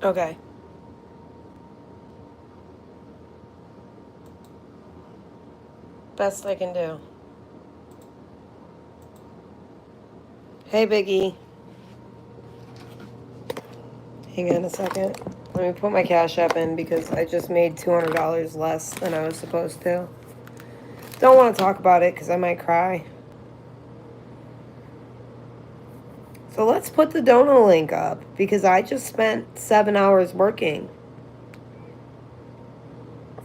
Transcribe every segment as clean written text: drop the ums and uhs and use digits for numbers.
Okay. Best I can do. Hey, Biggie. Hang on a second. Let me put my Cash App in because I just made $200 less than I was supposed to. Don't want to talk about it because I might cry. So let's put the dono link up because I just spent 7 hours working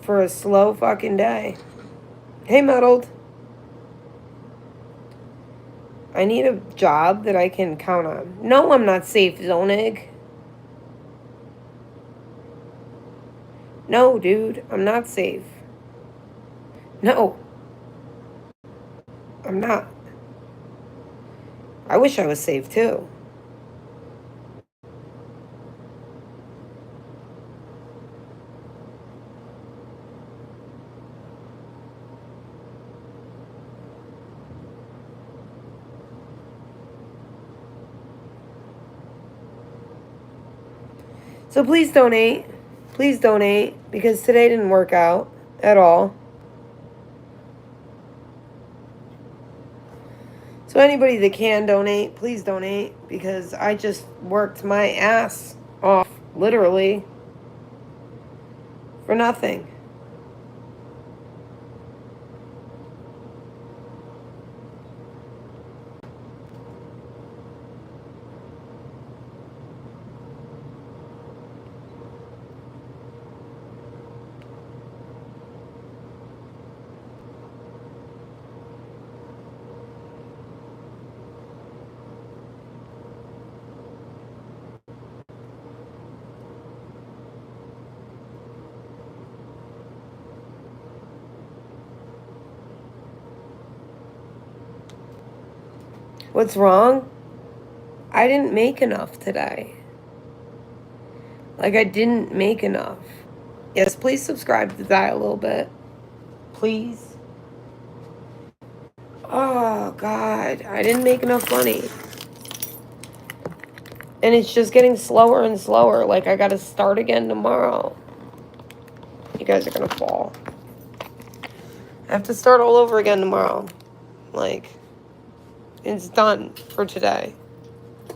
for a slow fucking day. Hey, Muddled. I need a job that I can count on. No, I'm not safe, Zonig. No, dude, I'm not safe. No, I'm not. I wish I was safe too. So please donate. Please donate because today didn't work out at all. So anybody that can donate, please donate because I just worked my ass off, literally, for nothing. What's wrong? I didn't make enough today. Like, I didn't make enough. Yes, please subscribe to that a little bit. Please. Oh, God. I didn't make enough money. And it's just getting slower and slower. Like, I gotta start again tomorrow. You guys are gonna fall. I have to start all over again tomorrow. Like, it's done for today.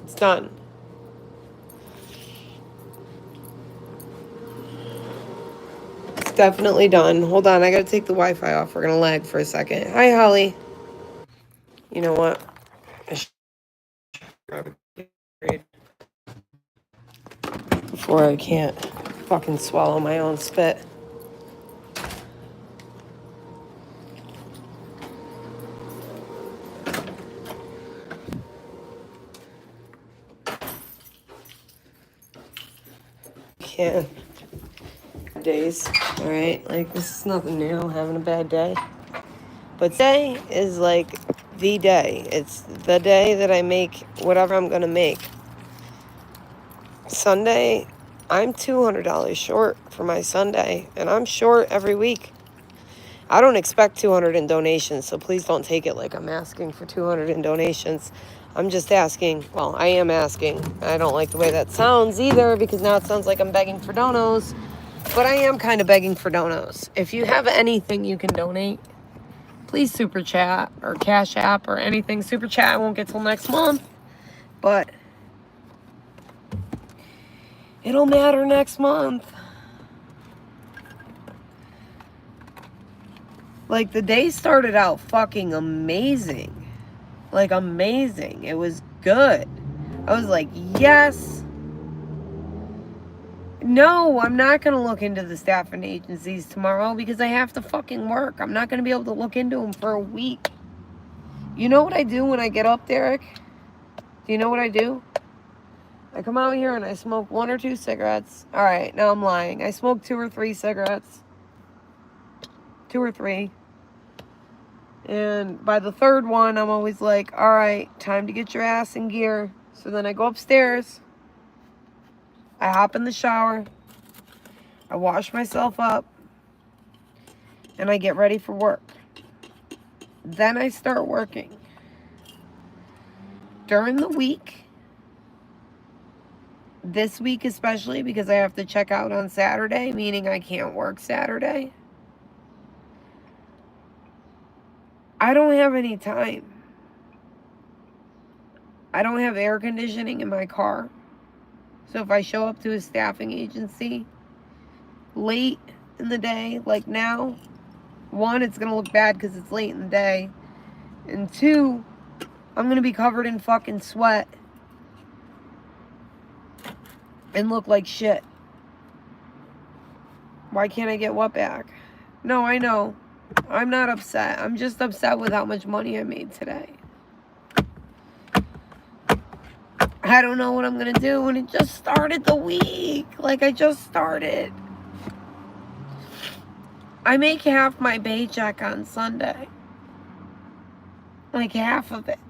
It's done. It's definitely done. Hold on, I gotta take the Wi-Fi off. We're gonna lag for a second. Hi, Holly. You know what? Before I can't fucking swallow my own spit. Can't. Days, all right? Like, this is nothing new, having a bad day. But today is like the day. It's the day that I make whatever I'm gonna make. Sunday, I'm $200 short for my Sunday, and I'm short every week. I don't expect 200 in donations, so please don't take it like I'm asking for 200 in donations. I'm just asking. Well, I am asking. I don't like the way that sounds either because now it sounds like I'm begging for donos, but I am kind of begging for donos. If you have anything you can donate, please super chat or Cash App or anything. Super chat I won't get till next month, but it'll matter next month. Like, the day started out fucking amazing. Like, amazing. It was good. I was like, yes. No, I'm not going to look into the staffing agencies tomorrow because I have to fucking work. I'm not going to be able to look into them for a week. You know what I do when I get up, Derek? Do you know what I do? I come out here and I smoke 1 or 2 cigarettes. All right, now I'm lying. I smoke 2 or 3 cigarettes. 2 or 3. And by the third one, I'm always like, all right, time to get your ass in gear. So then I go upstairs. I hop in the shower. I wash myself up. And I get ready for work. Then I start working. During the week, this week especially, because I have to check out on Saturday, meaning I can't work Saturday. I don't have any time. I don't have air conditioning in my car. So if I show up to a staffing agency late in the day, like now, one, it's going to look bad because it's late in the day. And two, I'm going to be covered in fucking sweat and look like shit. Why can't I get what back? No, I know. I'm not upset. I'm just upset with how much money I made today. I don't know what I'm going to do, and it just started the week. Like, I just started. I make half my paycheck on Sunday. Like, half of it.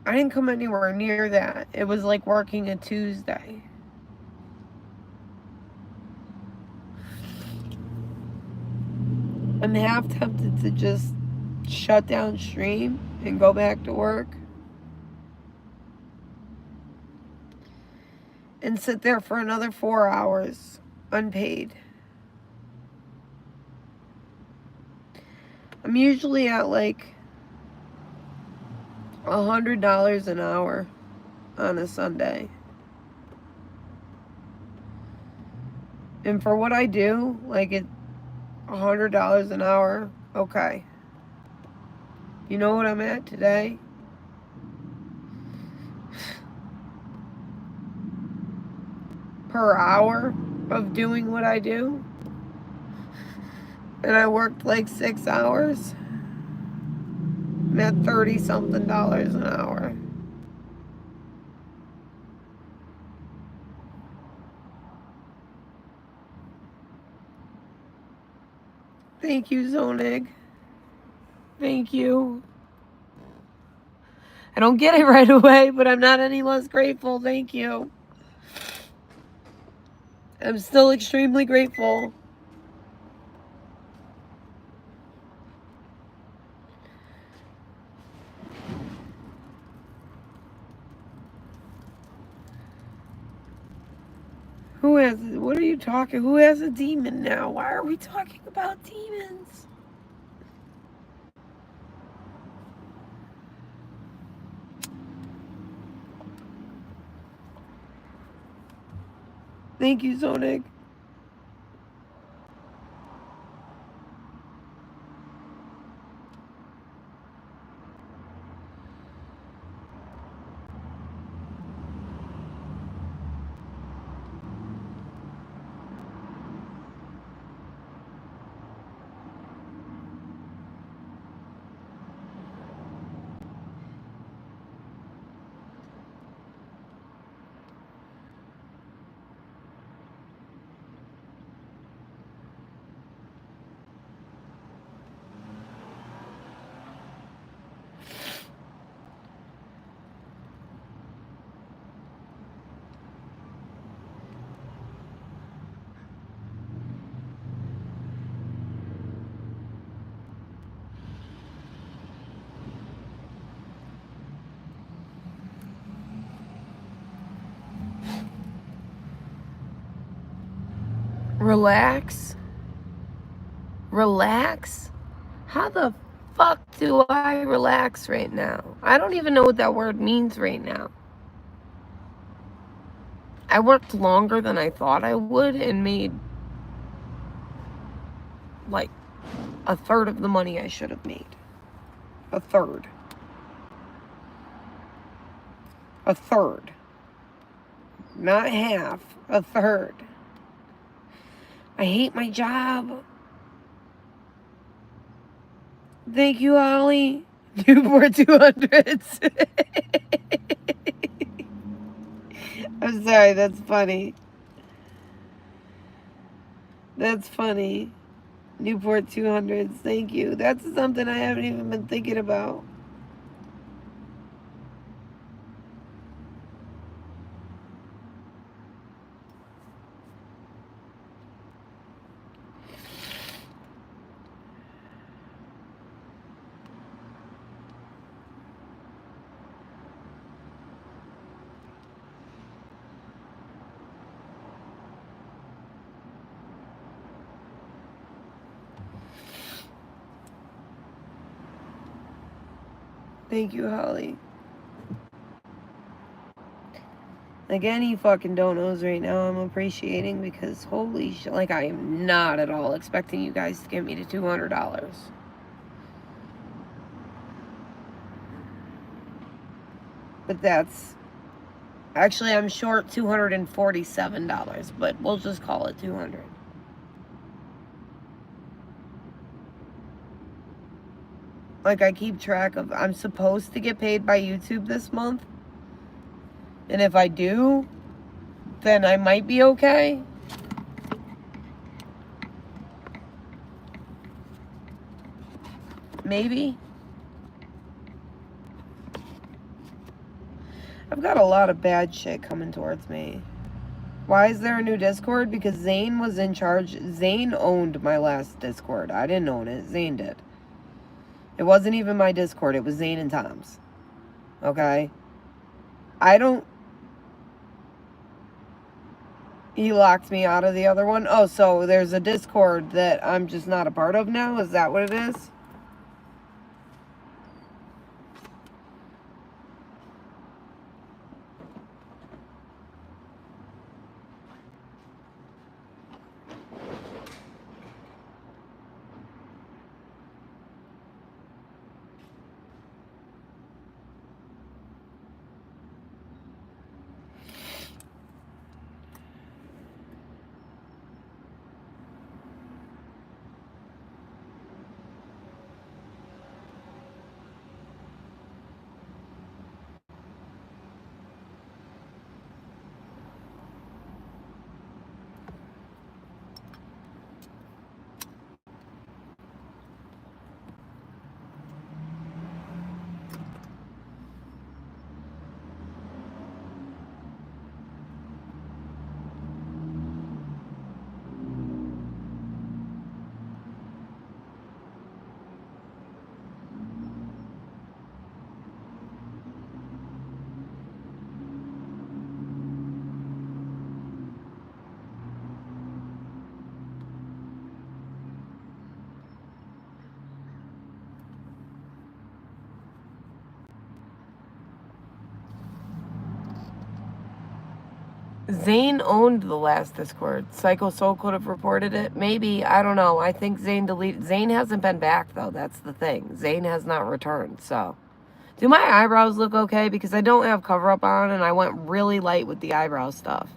I didn't come anywhere near that. It was like working a Tuesday. I'm half tempted to just shut down stream and go back to work and sit there for another 4 hours unpaid. I'm usually at like $100 an hour on a Sunday. And for what I do, like $100 an hour, okay. You know what I'm at today? Per hour of doing what I do. And I worked like 6 hours. I'm at $30-something an hour. Thank you, Zonig. Thank you. I don't get it right away, but I'm not any less grateful. Thank you. I'm still extremely grateful. What are you talking? Who has a demon now? Why are we talking about demons? Thank you, Zonig. Relax? Relax? How the fuck do I relax right now? I don't even know what that word means right now. I worked longer than I thought I would and made like a third of the money I should have made. A third. A third. Not half. A third. I hate my job. Thank you, Ollie. Newport 200s. I'm sorry, that's funny. That's funny. Newport 200s. Thank you. That's something I haven't even been thinking about. Thank you, Holly. Like, any fucking donos right now I'm appreciating, because holy shit, like, I am not at all expecting you guys to get me to $200. But that's, actually, I'm short $247, but we'll just call it 200. Like, I keep track of, I'm supposed to get paid by YouTube this month. And if I do, then I might be okay. Maybe. I've got a lot of bad shit coming towards me. Why is there a new Discord? Because Zane was in charge. Zane owned my last Discord. I didn't own it. Zane did. It wasn't even my Discord. It was Zane and Tom's. Okay? I don't... He locked me out of the other one. Oh, so there's a Discord that I'm just not a part of now? Is that what it is? Zane owned the last Discord. Psycho Soul could have reported it. Maybe. I don't know. I think Zane deleted... Zane hasn't been back, though. That's the thing. Zane has not returned, so... Do my eyebrows look okay? Because I don't have cover-up on, and I went really light with the eyebrow stuff.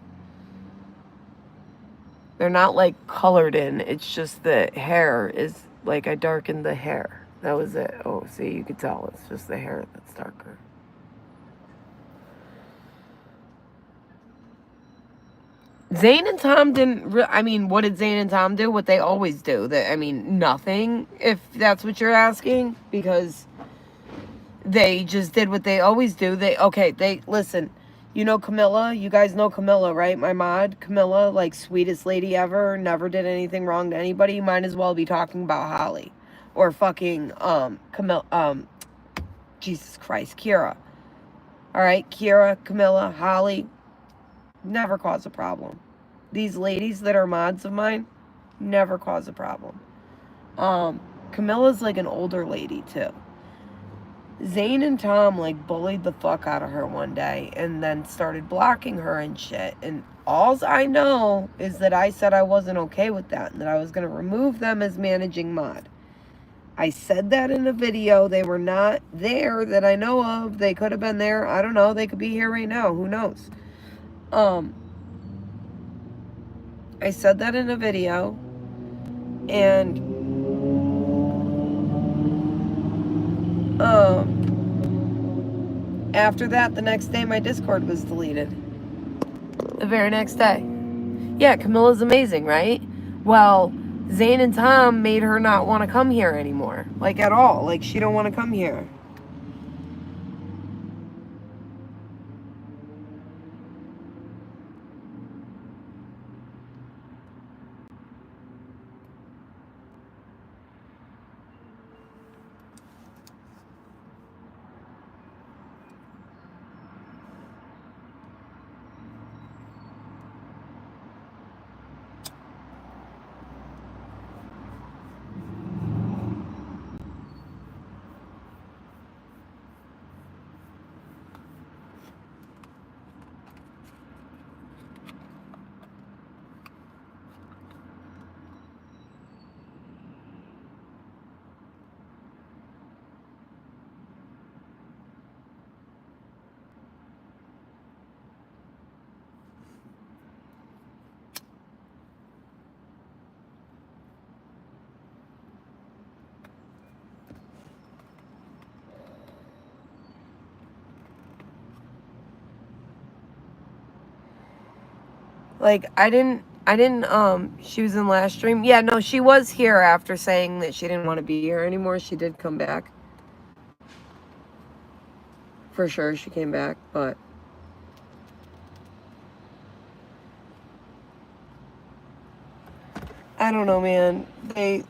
They're not, like, colored in. It's just the hair is... Like, I darkened the hair. That was it. Oh, see, you can tell. It's just the hair that's darker. Zane and Tom didn't... I mean, what did Zane and Tom do? What they always do. I mean, nothing, if that's what you're asking. Because they just did what they always do. Listen, you know Camilla? You guys know Camilla, right? My mod, Camilla, like, sweetest lady ever. Never did anything wrong to anybody. Might as well be talking about Holly. Or fucking, Camilla, Jesus Christ, Kira. Alright, Kira, Camilla, Holly... Never cause a problem. These ladies that are mods of mine never cause a problem. Camilla's like an older lady too. Zane and Tom like bullied the fuck out of her one day and then started blocking her and shit. And all I know is that I said I wasn't okay with that and that I was going to remove them as managing mod. I said that in a video. They were not there that I know of. They could have been there. I don't know. They could be here right now. Who knows? I said that in a video, and after that, the next day, my Discord was deleted. The very next day. Yeah, Camilla's amazing, right? Well, Zane and Tom made her not want to come here anymore. Like, at all. Like, she don't want to come here. Like, she was in last stream. Yeah, no, she was here after saying that she didn't want to be here anymore. She did come back. For sure, she came back, but... I don't know, man.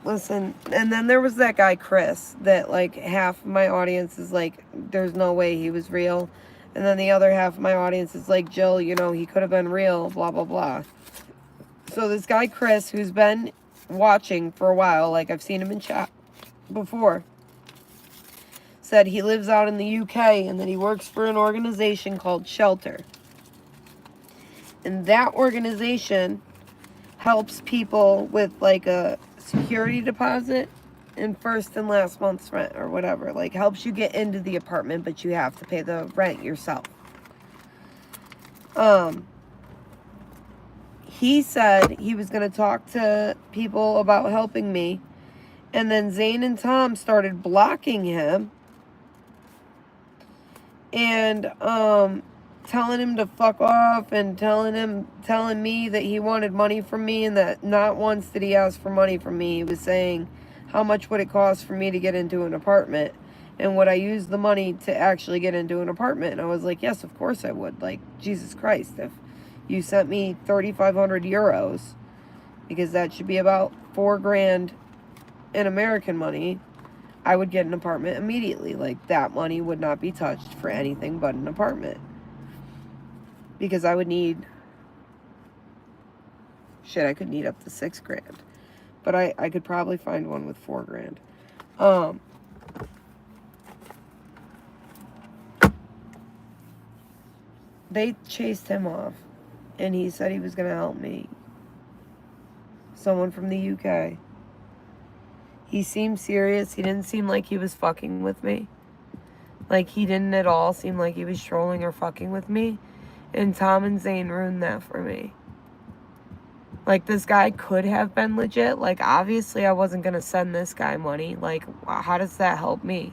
Listen, and then there was that guy, Chris, that, like, half of my audience is like, there's no way he was real. And then the other half of my audience is like, Jill, you know, he could have been real, blah, blah, blah. So this guy, Chris, who's been watching for a while, like, I've seen him in chat before, said he lives out in the UK and that he works for an organization called Shelter. And that organization helps people with, like, a security deposit and first and last month's rent or whatever. Like, helps you get into the apartment, but you have to pay the rent yourself. He said he was going to talk to people about helping me, and then Zane and Tom started blocking him and telling him to fuck off and telling me that he wanted money from me, and that not once did he ask for money from me. He was saying, how much would it cost for me to get into an apartment? And would I use the money to actually get into an apartment? And I was like, yes, of course I would. Like, Jesus Christ, if you sent me 3,500 euros, because that should be about $4,000 in American money, I would get an apartment immediately. Like, that money would not be touched for anything but an apartment. Because I would need... Shit, I could need up to $6,000. But I could probably find one with $4,000. They chased him off. And he said he was going to help me. Someone from the UK. He seemed serious. He didn't seem like he was fucking with me. Like, he didn't at all seem like he was trolling or fucking with me. And Tom and Zane ruined that for me. Like, this guy could have been legit. Like, obviously I wasn't going to send this guy money. Like, how does that help me?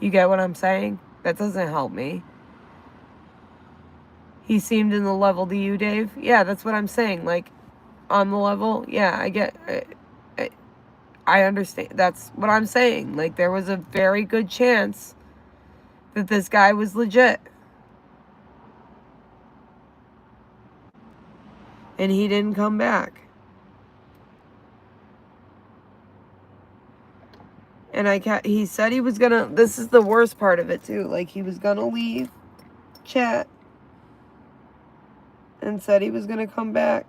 You get what I'm saying? That doesn't help me. He seemed in the level to you, Dave? Yeah, that's what I'm saying. Like, on the level, yeah, I get... I understand. That's what I'm saying. Like, there was a very good chance that this guy was legit. And he didn't come back. And he said he was gonna... This is the worst part of it, too. Like, he was gonna leave chat and said he was gonna come back.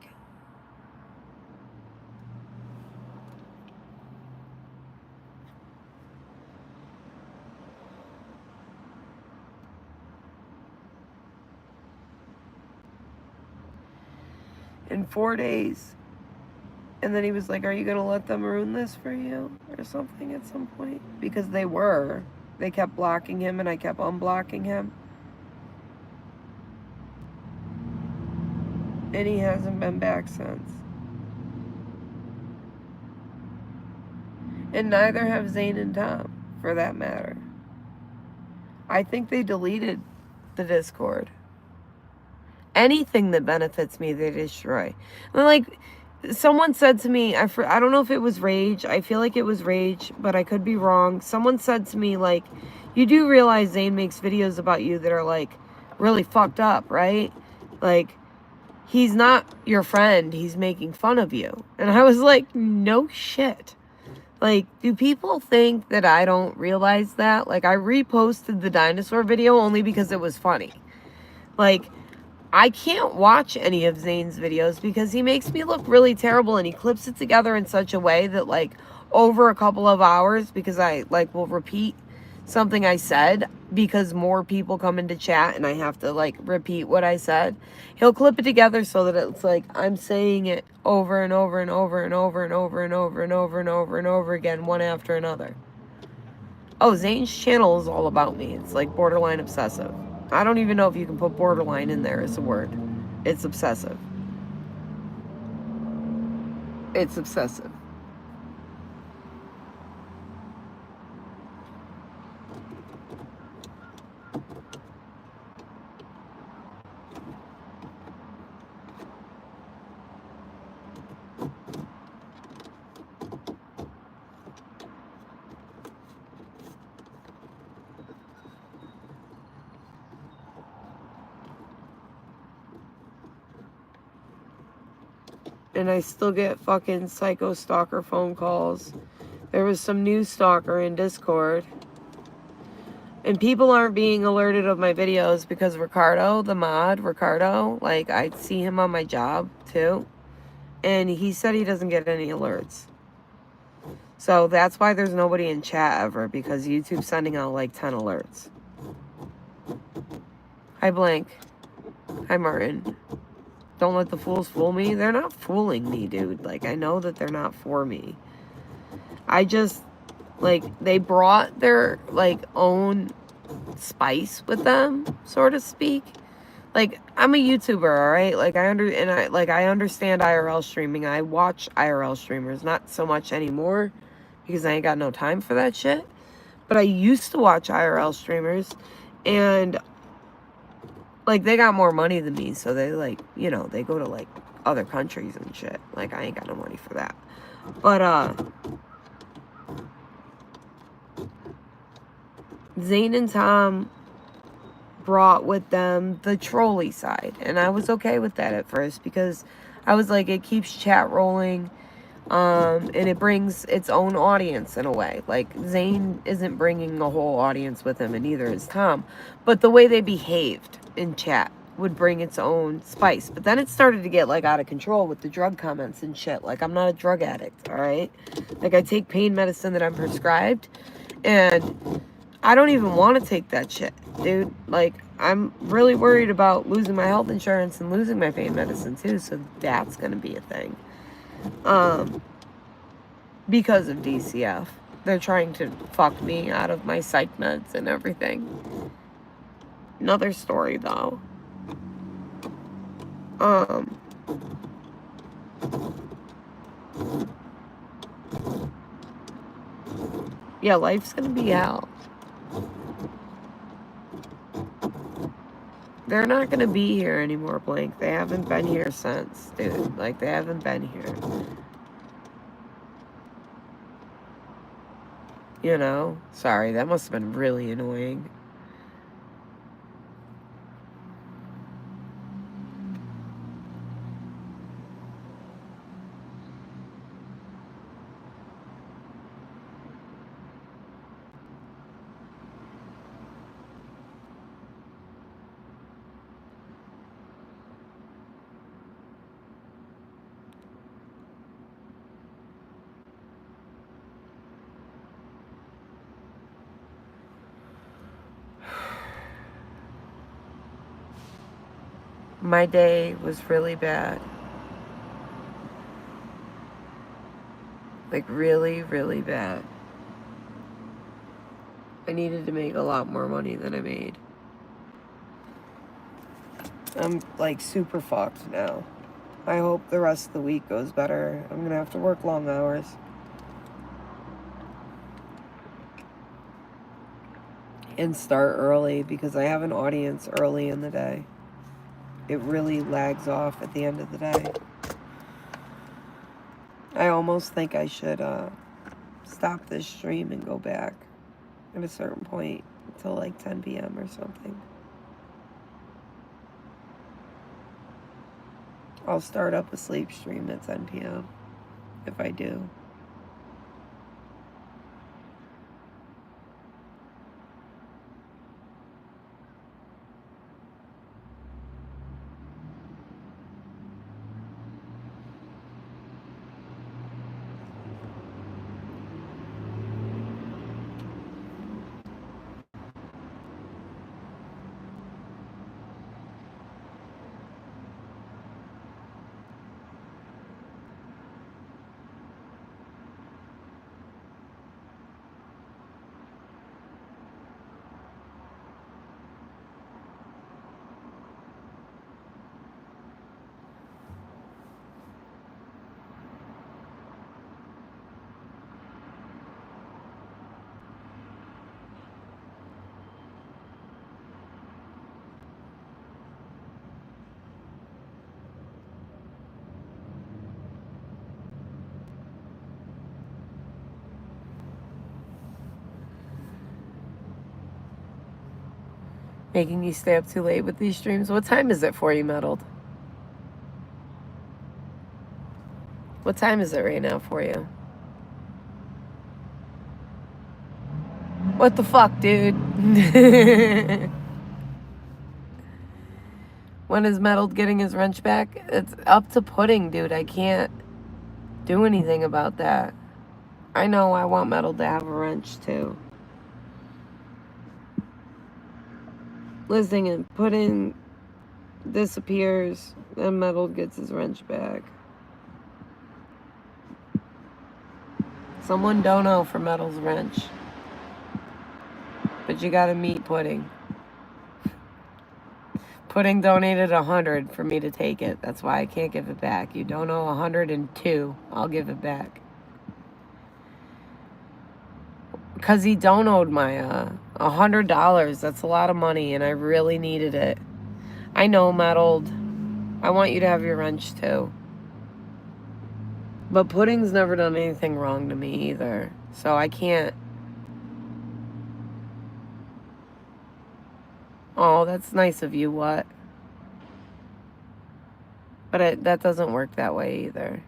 In 4 days. And then he was like, are you gonna let them ruin this for you? Or something at some point. Because they were. They kept blocking him and I kept unblocking him. And he hasn't been back since. And neither have Zane and Tom, for that matter. I think they deleted the Discord. Anything that benefits me, they destroy. Like, someone said to me, I don't know if it was Rage. I feel like it was Rage, but I could be wrong. Someone said to me, like, you do realize Zane makes videos about you that are, like, really fucked up, right? Like, he's not your friend. He's making fun of you. And I was like, no shit. Like, do people think that I don't realize that? Like, I reposted the dinosaur video only because it was funny. Like, I can't watch any of Zane's videos because he makes me look really terrible, and he clips it together in such a way that, like, over a couple of hours, because I, like, will repeat something I said because more people come into chat and I have to, like, repeat what I said. He'll clip it together so that it's like I'm saying it over and over and over and over and over and over and over and over and over again, one after another. Oh, Zane's channel is all about me. It's like borderline obsessive. I don't even know if you can put borderline in there as a word. It's obsessive. It's obsessive. And I still get fucking psycho stalker phone calls. There was some new stalker in Discord. And people aren't being alerted of my videos because Ricardo, the mod, Ricardo, like, I see him on my job, too. And he said he doesn't get any alerts. So that's why there's nobody in chat ever, because YouTube's sending out, like, 10 alerts. Hi, Blank. Hi, Martin. Don't let the fools fool me. They're not fooling me, dude. Like, I know that they're not for me. I just, like, they brought their, like, own spice with them, so to speak. Like, I'm a YouTuber, all right? Like, I understand IRL streaming. I watch IRL streamers, not so much anymore because I ain't got no time for that shit. But I used to watch IRL streamers, and like, they got more money than me, so they, like, you know, they go to, like, other countries and shit. Like, I ain't got no money for that. But Zane and Tom brought with them the trolley side, and I was okay with that at first because I was like, it keeps chat rolling, and it brings its own audience in a way. Like, Zane isn't bringing a whole audience with him, and neither is Tom, but the way they behaved in chat would bring its own spice. But then it started to get, like, out of control with the drug comments and shit. Like, I'm not a drug addict, all right? Like, I take pain medicine that I'm prescribed, and I don't even want to take that shit, dude. Like, I'm really worried about losing my health insurance and losing my pain medicine too, so that's gonna be a thing. Because of DCF. They're trying to fuck me out of my psych meds and everything. Another story, though. Yeah, life's gonna be hell. They're not gonna be here anymore, Blank. They haven't been here since, dude. Like, they haven't been here. You know? Sorry, that must have been really annoying. My day was really bad. Like, really, really bad. I needed to make a lot more money than I made. I'm, like, super fucked now. I hope the rest of the week goes better. I'm gonna have to work long hours. And start early because I have an audience early in the day. It really lags off at the end of the day. I almost think I should stop this stream and go back at a certain point until like 10 p.m. or something. I'll start up a sleep stream at 10 p.m. if I do. Making you stay up too late with these streams. What time is it for you, Meddled? What time is it right now for you? What the fuck, dude? When is Metal getting his wrench back? It's up to Pudding, dude. I can't do anything about that. I know I want Metal to have a wrench, too. Listening and Pudding disappears, then Metal gets his wrench back. Someone don't know for Metal's wrench. But you gotta meet Pudding. Pudding donated 100 for me to take it. That's why I can't give it back. You don't owe 102. I'll give it back. Because he donated my $100. That's a lot of money, and I really needed it. I know, Metal. I want you to have your wrench, too. But Pudding's never done anything wrong to me, either. So I can't... Oh, that's nice of you, what? But that doesn't work that way either.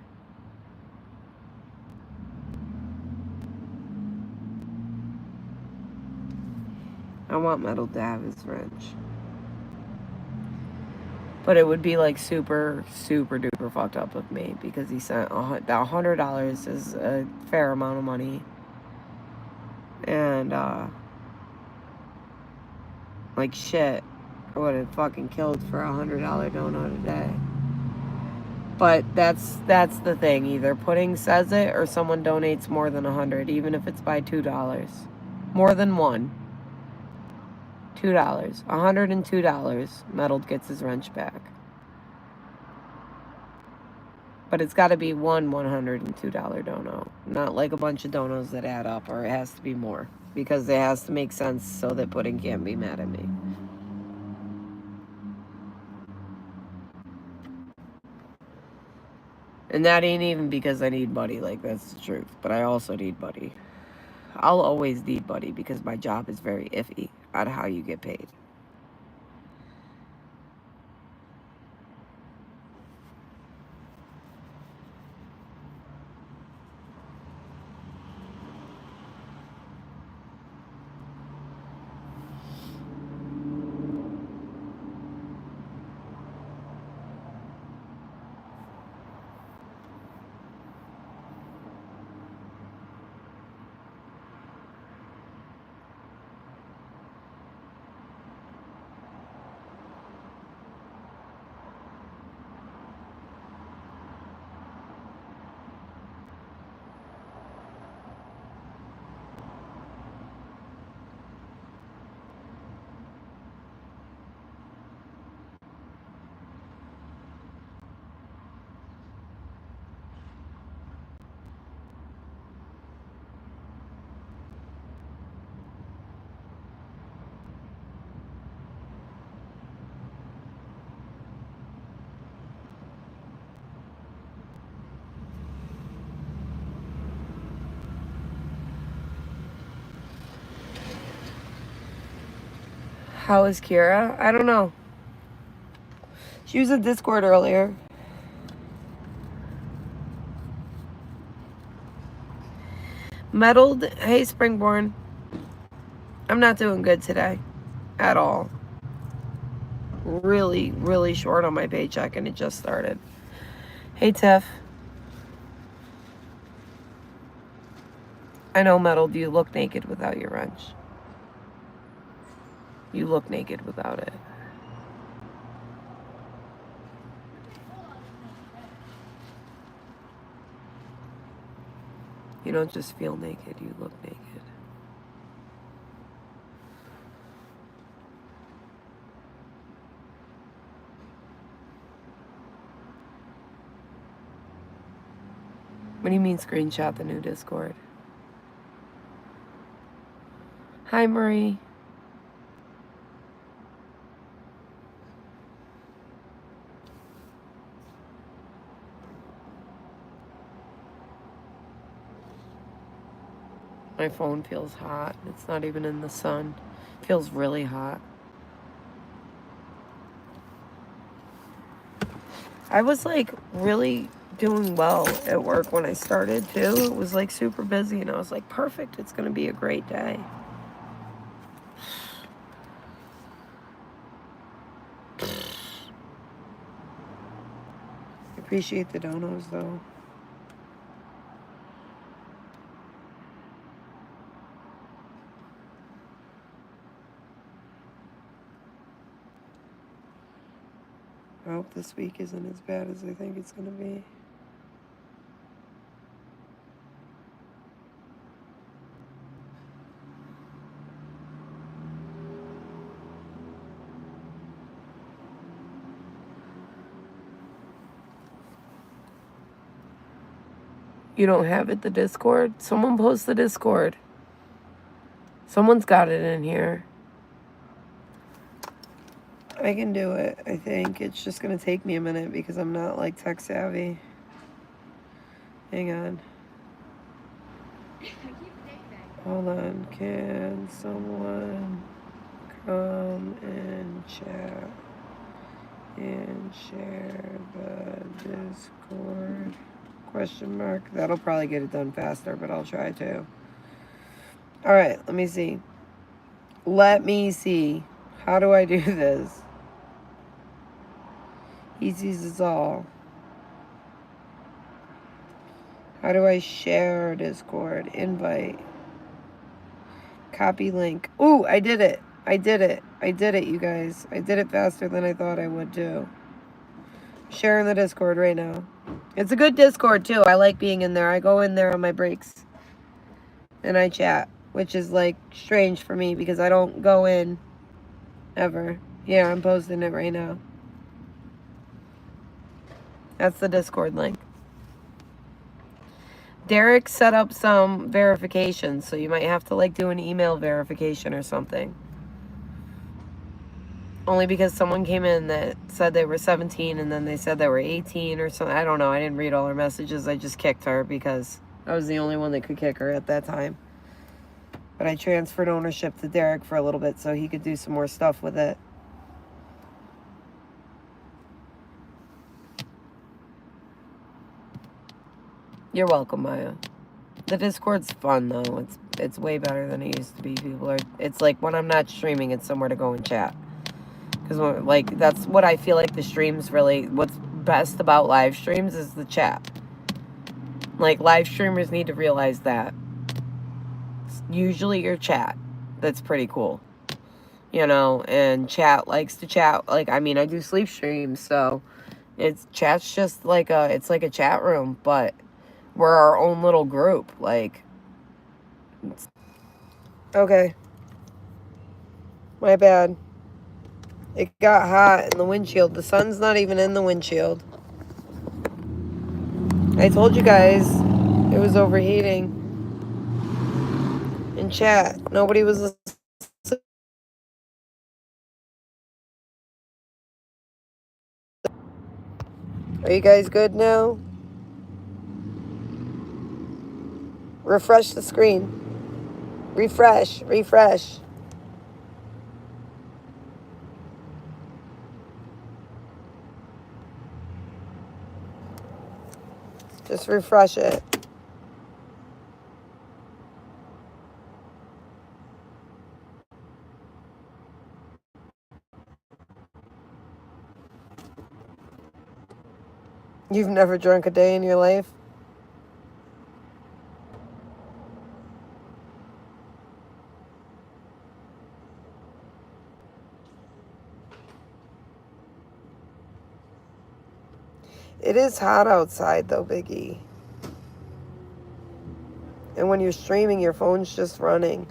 I want Metal to have his wrench. But it would be like super, super duper fucked up of me because he sent that $100 is a fair amount of money. And, like shit, I would have fucking killed for $100 donut a day. But that's the thing. Either Pudding says it or someone donates more than 100, even if it's by $2. More than one. $2. $102. Metal gets his wrench back. But it's got to be one $102 dono. Not like a bunch of donos that add up, or it has to be more. Because it has to make sense so that Pudding can't be mad at me. And that ain't even because I need Buddy, like, that's the truth. But I also need Buddy. I'll always need Buddy because my job is very iffy on how you get paid. How is Kira? I don't know. She was in Discord earlier. Meddled. Hey, Springborn. I'm not doing good today. At all. Really, really short on my paycheck, and it just started. Hey, Tiff. I know, Meddled, you look naked without your wrench. You look naked without it. You don't just feel naked, you look naked. What do you mean screenshot the new Discord? Hi, Marie. My phone feels hot. It's not even in the sun. It feels really hot. I was like really doing well at work when I started too. It was like super busy and I was like, perfect, it's gonna be a great day. Appreciate the donos though. I hope this week isn't as bad as I think it's gonna be. You don't have it, the Discord? Someone post the Discord. Someone's got it in here. I can do it, I think. It's just gonna take me a minute because I'm not like tech savvy. Hang on. Hold on. Can someone come and chat and share the Discord? Question mark. That'll probably get it done faster, but I'll try to. All right, let me see. Let me see. How do I do this? He sees us all. How do I share Discord? Invite. Copy link. Ooh, I did it. I did it. I did it, you guys. I did it faster than I thought I would too. Sharing the Discord right now. It's a good Discord too. I like being in there. I go in there on my breaks and I chat, which is like strange for me because I don't go in ever. Yeah, I'm posting it right now. That's the Discord link. Derek set up some verification, so you might have to like do an email verification or something. Only because someone came in that said they were 17 and then they said they were 18 or something. I don't know. I didn't read all her messages. I just kicked her because I was the only one that could kick her at that time. But I transferred ownership to Derek for a little bit so he could do some more stuff with it. You're welcome, Maya. The Discord's fun though. It's way better than it used to be. It's like when I'm not streaming, it's somewhere to go and chat. Because like that's what I feel like the streams really. What's best about live streams is the chat. Like live streamers need to realize that. It's usually your chat. That's pretty cool. You know, and chat likes to chat. Like I mean, I do sleep streams, so chat's just like it's like a chat room, but we're our own little group. Like, okay, my bad. It got hot in the windshield. The sun's not even in the windshield. I told you guys it was overheating. In chat, nobody was listening. Are you guys good now? Refresh the screen. Refresh. Just refresh it. You've never drunk a day in your life? It is hot outside though, Biggie. And when you're streaming, your phone's just running.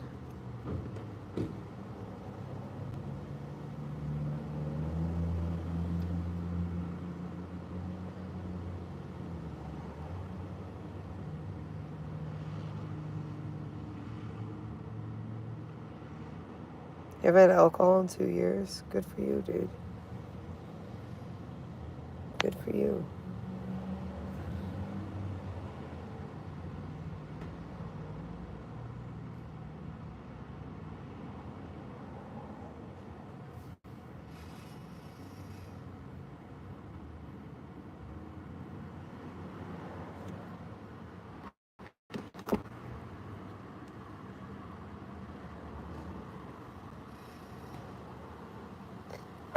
You haven't had alcohol in 2 years? Good for you, dude. Good for you.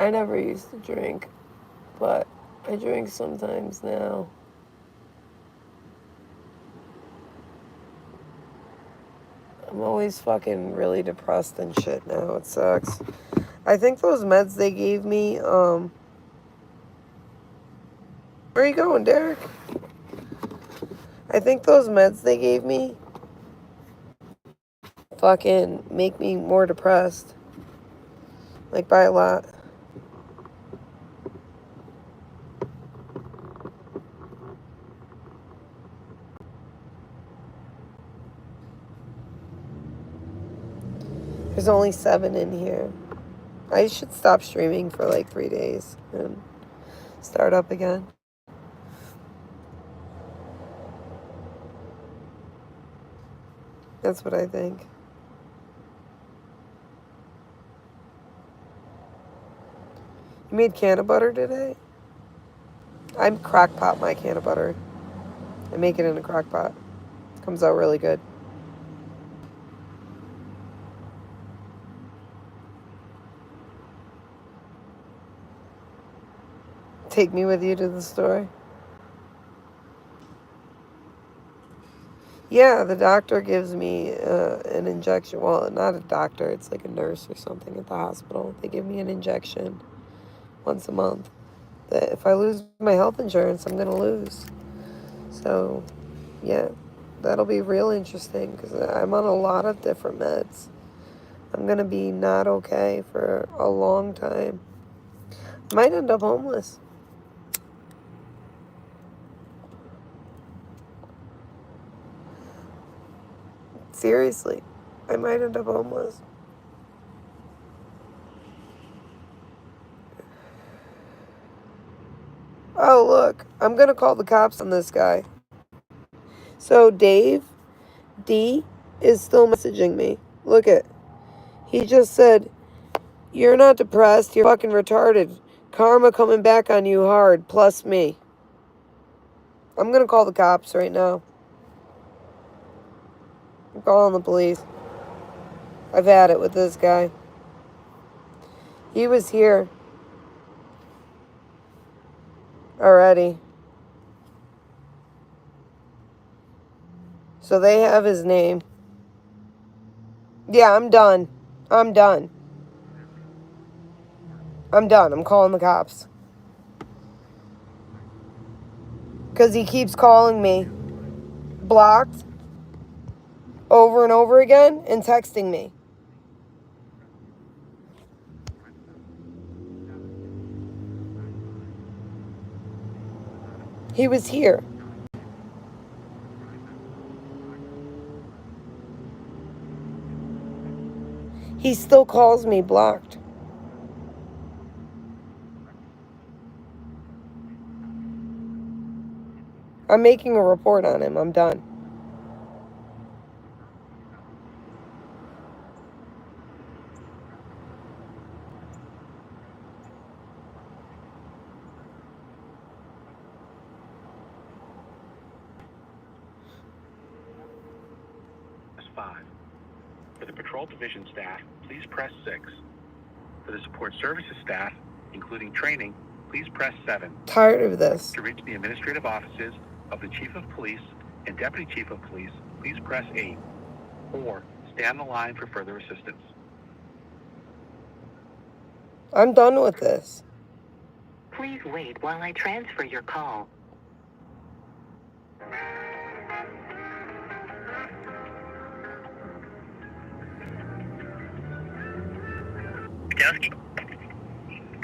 I never used to drink, but I drink sometimes now. I'm always fucking really depressed and shit now. It sucks. I think those meds they gave me, where are you going, Derek? I think those meds they gave me fucking make me more depressed. Like, by a lot. There's only 7 in here. I should stop streaming for like 3 days and start up again. That's what I think. You made can of butter today? I crock pot my can of butter. I make it in a crock pot. It comes out really good. Take me with you to the store? Yeah, the doctor gives me an injection. Well, not a doctor. It's like a nurse or something at the hospital. They give me an injection once a month. That if I lose my health insurance, I'm going to lose. So, yeah, that'll be real interesting because I'm on a lot of different meds. I'm going to be not okay for a long time. Might end up homeless. Seriously, I might end up homeless. Oh, look, I'm going to call the cops on this guy. So Dave D is still messaging me. Look at, he just said, "You're not depressed, you're fucking retarded. Karma coming back on you hard, plus me." I'm going to call the cops right now. I'm calling the police. I've had it with this guy. He was here already. So they have his name. Yeah, I'm done. I'm done. I'm done. I'm calling the cops. Because he keeps calling me. Blocked. Over and over again. And texting me. He was here. He still calls me blocked. I'm making a report on him. I'm done. Press 5. For the patrol division staff, please press 6. For the support services staff, including training, please press 7. Tired of this. To reach the administrative offices of the Chief of Police and Deputy Chief of Police, please press 8. Or stay on the line for further assistance. I'm done with this. Please wait while I transfer your call.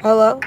Hello?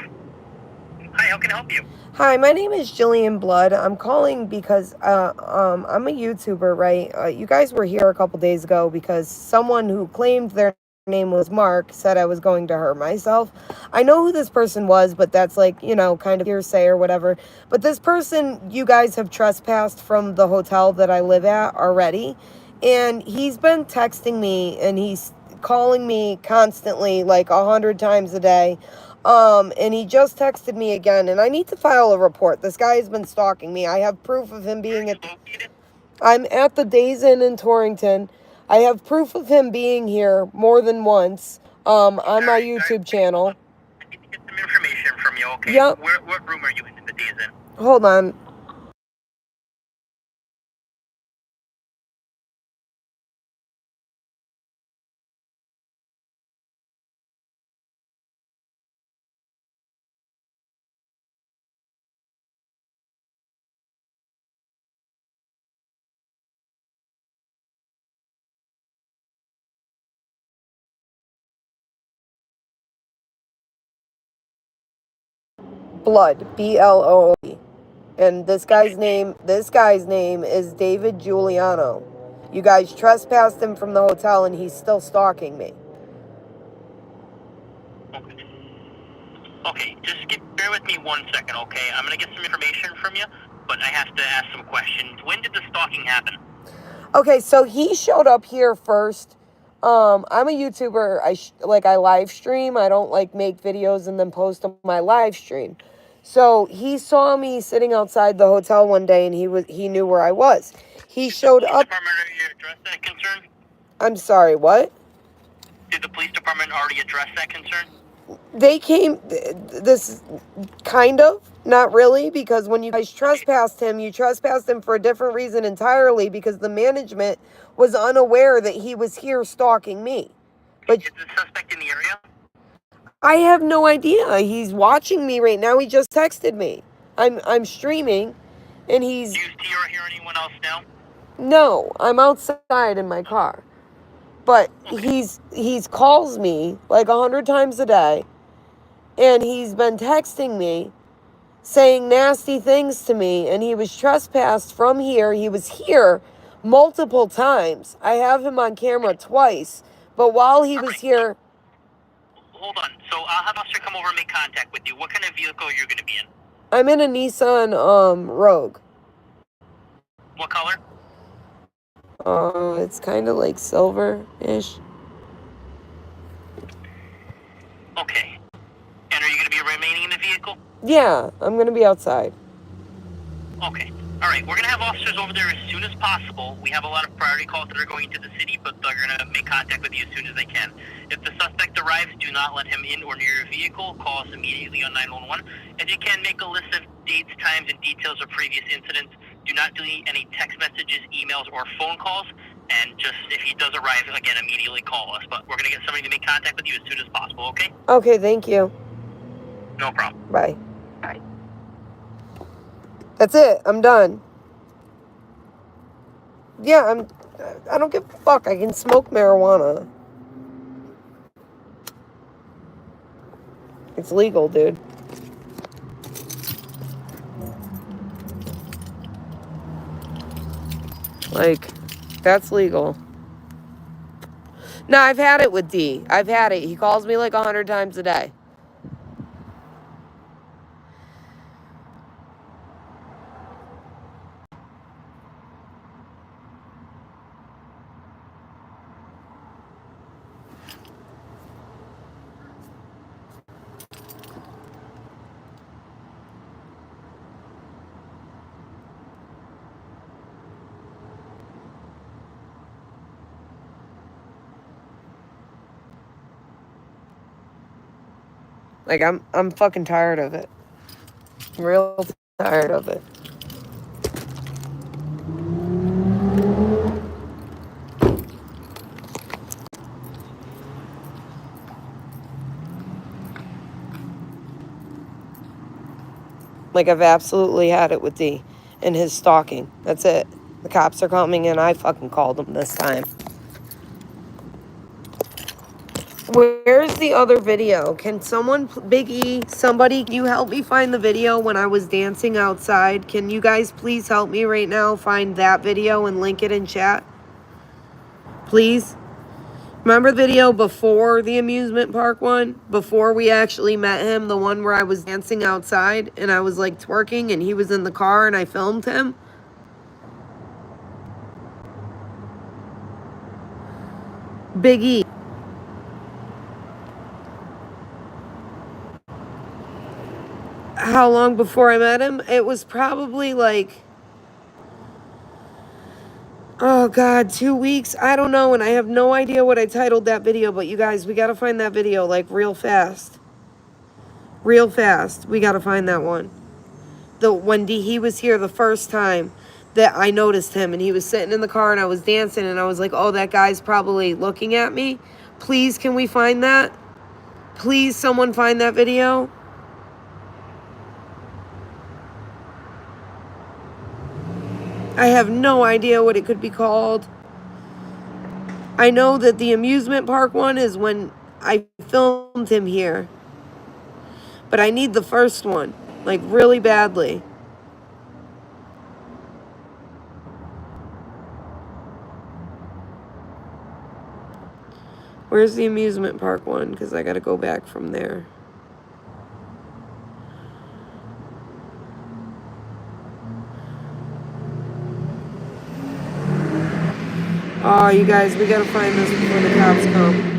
Hi, how can I help you? Hi, my name is Jillian Blood. I'm calling because I'm a YouTuber, right? You guys were here a couple days ago because someone who claimed their name was Mark said I was going to hurt myself. I know who this person was, but that's like, you know, kind of hearsay or whatever. But this person, you guys have trespassed from the hotel that I live at already. And he's been texting me and he's calling me constantly, like 100 times a day. And he just texted me again, and I need to file a report. This guy has been stalking me. I have proof of him being at... I'm at the Days Inn in Torrington. I have proof of him being here more than once, on my YouTube channel. I need to get some okay? Yep. What room are you in that D is in? Hold on. Blood. B-L-O-O-D. And this guy's name is David Giuliano. You guys trespassed him from the hotel and he's still stalking me. Okay, just bear with me 1 second, okay? I'm gonna get some information from you, but I have to ask some questions. When did the stalking happen? Okay, so he showed up here first. I'm a YouTuber. I live stream. I don't like make videos and then post on my live stream. So he saw me sitting outside the hotel one day and he knew where I was. He showed up. Did the police department already address that concern? I'm sorry, what? Did the police department already address that concern? They came, this kind of, not really, because when you guys trespassed him, you trespassed him for a different reason entirely because the management was unaware that he was here stalking me. But is the suspect in the area? I have no idea. He's watching me right now. He just texted me. I'm streaming and he's... Do you see or hear anyone else now? No, I'm outside in my car. But he's calls me like 100 times a day. And he's been texting me, saying nasty things to me, and he was trespassed from here. He was here multiple times. I have him on camera twice, but while he was here... Hold on. So I'll have an officer come over and make contact with you. What kind of vehicle are you going to be in? I'm in a Nissan Rogue. What color? It's kind of like silver-ish. Okay. And are you going to be remaining in the vehicle? Yeah, I'm going to be outside. Okay. All right. We're going to have officers over there as soon as possible. We have a lot of priority calls that are going to the city, but they're going to make contact with you as soon as they can. If the suspect arrives, do not let him in or near your vehicle. Call us immediately on 911. If you can, make a list of dates, times, and details of previous incidents. Do not delete any text messages, emails, or phone calls. And just, if he does arrive, again, immediately call us. But we're going to get somebody to make contact with you as soon as possible, okay? Okay, thank you. No problem. Bye. Bye. That's it. I'm done. Yeah, I don't give a fuck. I can smoke marijuana. It's legal, dude. Like, that's legal. No, I've had it with D. I've had it. He calls me like 100 times a day. Like, I'm fucking tired of it. Real tired of it. Like, I've absolutely had it with D and his stalking. That's it. The cops are coming and I fucking called them this time. Where's the other video? Can someone, Big E, somebody, can you help me find the video when I was dancing outside? Can you guys please help me right now find that video and link it in chat? Please? Remember the video before the amusement park one? Before we actually met him, the one where I was dancing outside and I was like twerking and he was in the car and I filmed him? Big E. How long before I met him? It was probably like, oh God, 2 weeks? I don't know, and I have no idea what I titled that video, but you guys, we gotta find that video, like, real fast. Real fast. We gotta find that one. When he was here the first time that I noticed him, and he was sitting in the car and I was dancing, and I was like, oh, that guy's probably looking at me. Please, can we find that? Please, someone find that video. I have no idea what it could be called. I know that the amusement park one is when I filmed him here. But I need the first one, like, really badly. Where's the amusement park one? Because I gotta go back from there. Oh, you guys, we gotta find this before the cops come.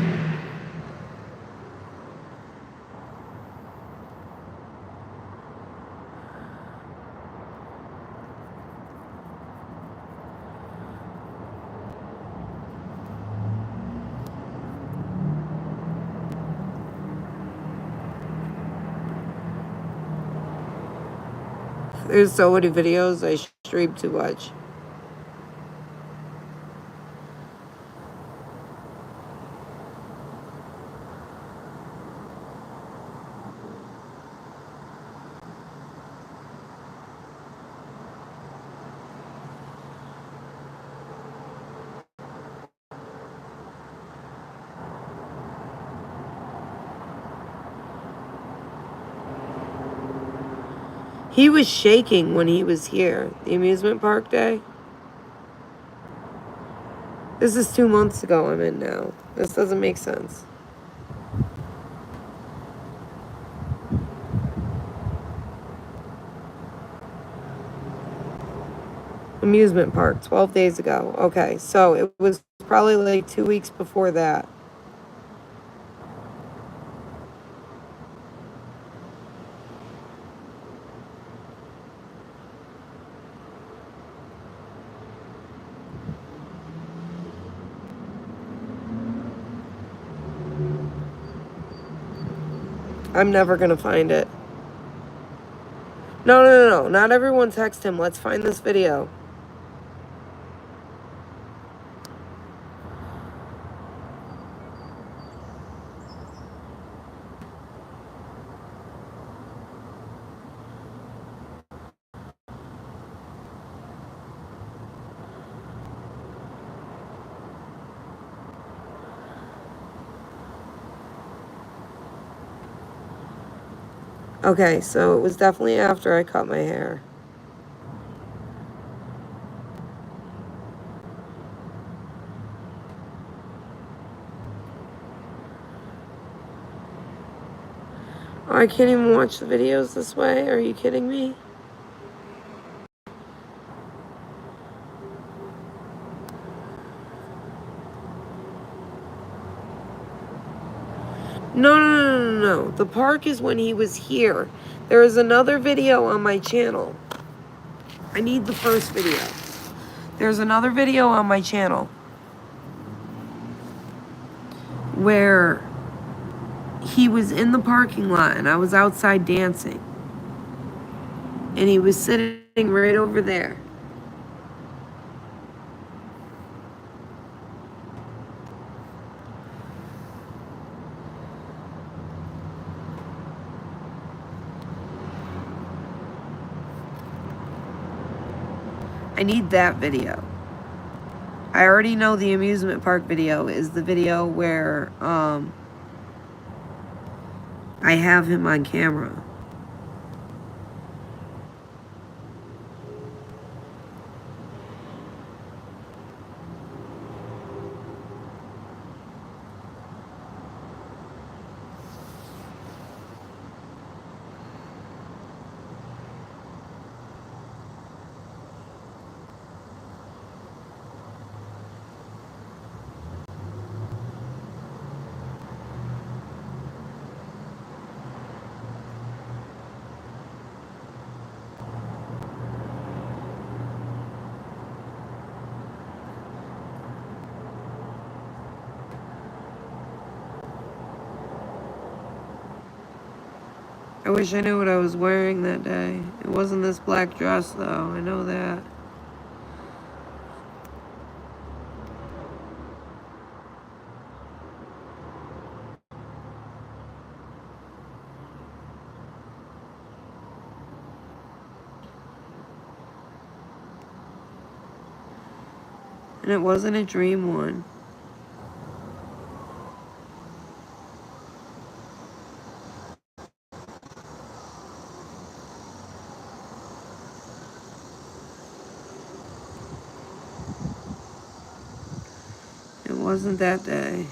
There's so many videos I stream too much. He was shaking when he was here, the amusement park day. This is 2 months ago I'm in now. This doesn't make sense. Amusement park, 12 days ago. Okay, so it was probably like 2 weeks before that. I'm never gonna find it. No. Not everyone text him. Let's find this video. Okay, so it was definitely after I cut my hair. Oh, I can't even watch the videos this way. Are you kidding me? No. The park is when he was here. There is another video on my channel. I need the first video. There's another video on my channel where he was in the parking lot and I was outside dancing. And he was sitting right over there. I need that video. I already know the amusement park video is the video where I have him on camera. I wish I knew what I was wearing that day. It wasn't this black dress, though. I know that. And it wasn't a dream one. It wasn't that day.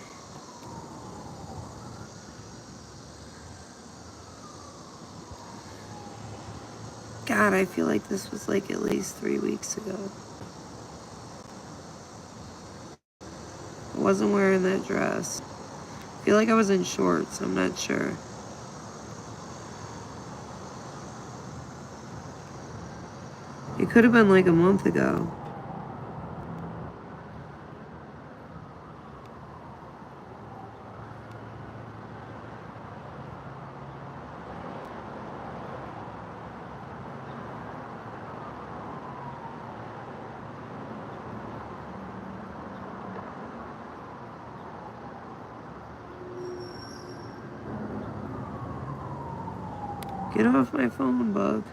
God, I feel like this was like at least 3 weeks ago. I wasn't wearing that dress. I feel like I was in shorts. I'm not sure. It could have been like a month ago. Get off my phone, Bug.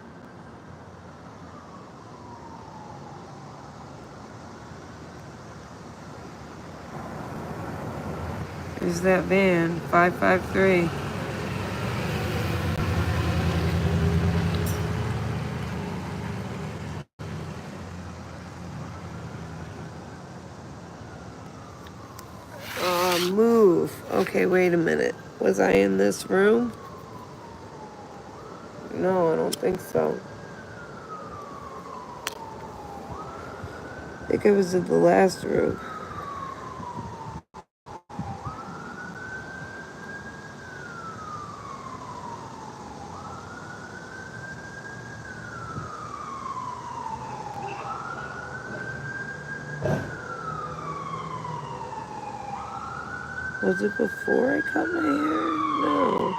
There's that van, 553. Move. Okay, wait a minute. Was I in this room? No, I don't think so. I think I was in the last room. Was it before I cut my hair? No.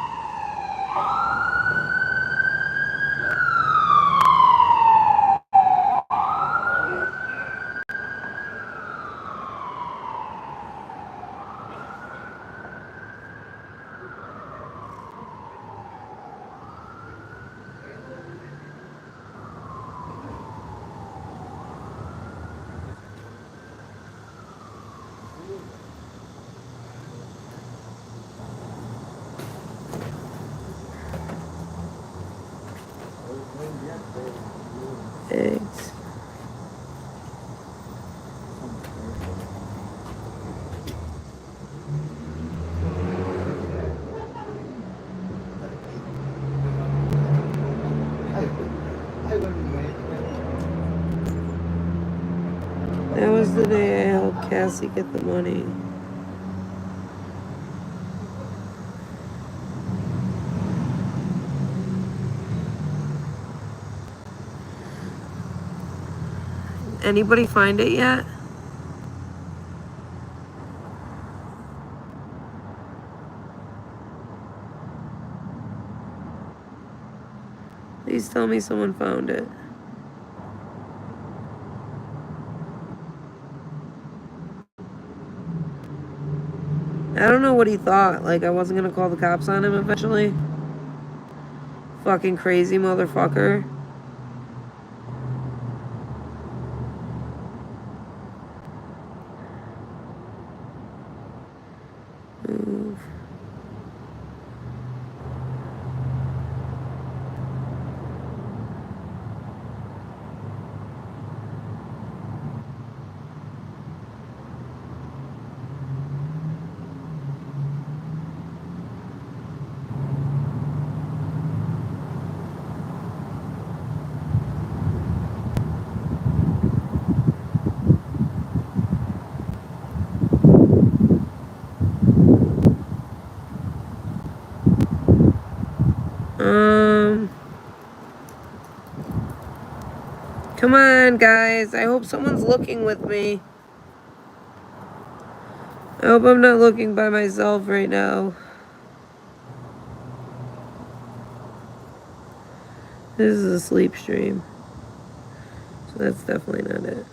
Eggs. That was the day I helped Cassie get the money. Anybody find it yet? Please tell me someone found it. I don't know what he thought. Like, I wasn't gonna call the cops on him eventually. Fucking crazy motherfucker. Move. Come on, guys. I hope someone's looking with me. I hope I'm not looking by myself right now. This is a sleep stream. So that's definitely not it.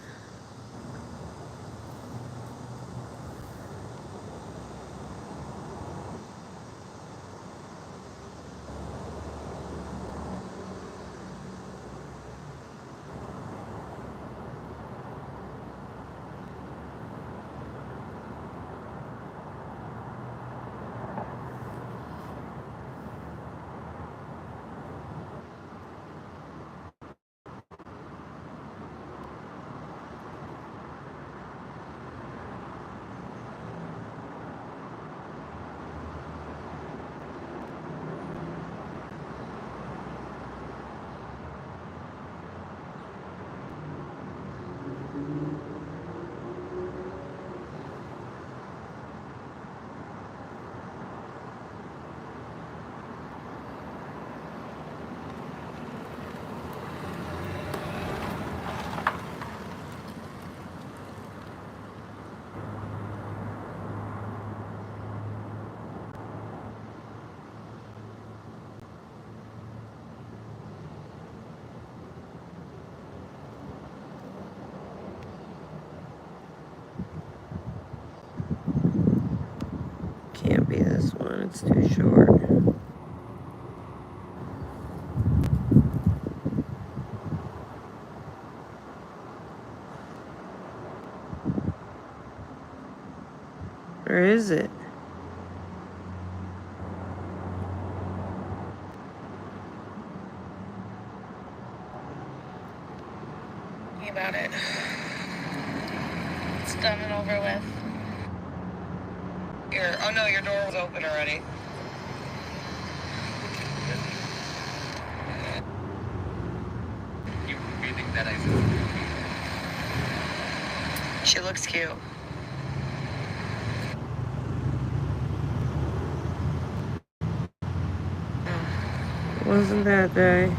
Can't be this one, it's too short. Or is it? About it. It's done and over with. Oh no, your door was open already. You think that she looks cute. Wasn't that day?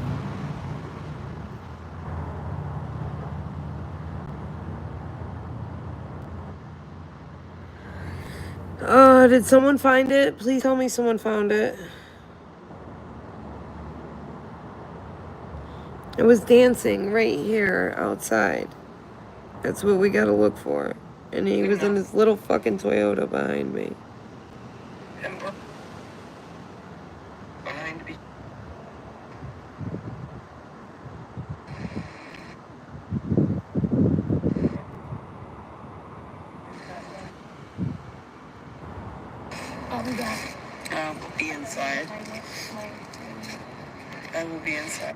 Did someone find it? Please tell me someone found it. It was dancing right here outside. That's what we gotta look for. And he was in his little fucking Toyota behind me. Behind me. I'll be back. I will be inside. I will be inside.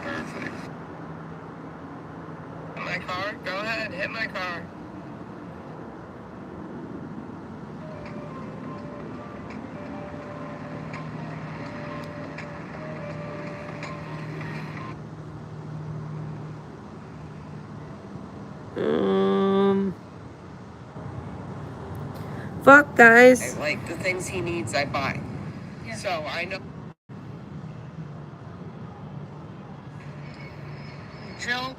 Perfect. My car? Go ahead, hit my car. Fuck, guys. Like the things he needs, I buy. Yeah. So I know. Jill.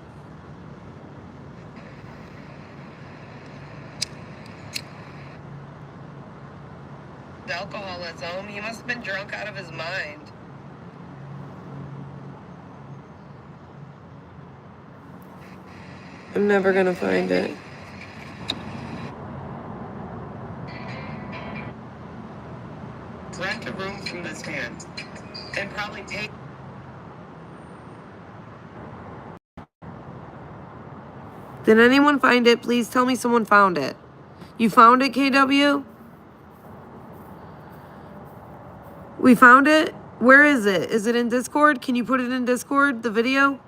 Alcoholism. He must have been drunk out of his mind. I'm never gonna find it. Rent a room from this man and probably take. Did anyone find it? Please tell me someone found it. You found it, KW? We found it? Where is it? Is it in Discord? Can you put it in Discord, the video?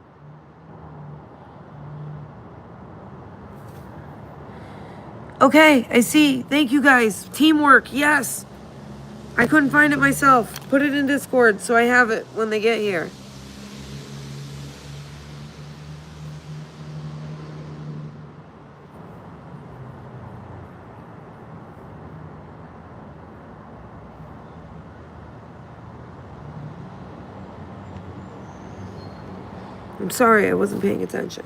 Okay, I see. Thank you guys. Teamwork, yes. I couldn't find it myself. Put it in Discord so I have it when they get here. I'm sorry, I wasn't paying attention.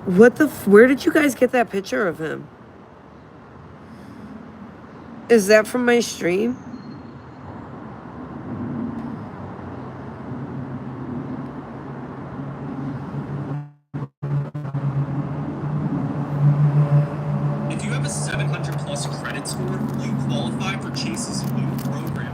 What the where did you guys get that picture of him? Is that from my stream? If you have a 700 plus credit score, you qualify for Chase's new program.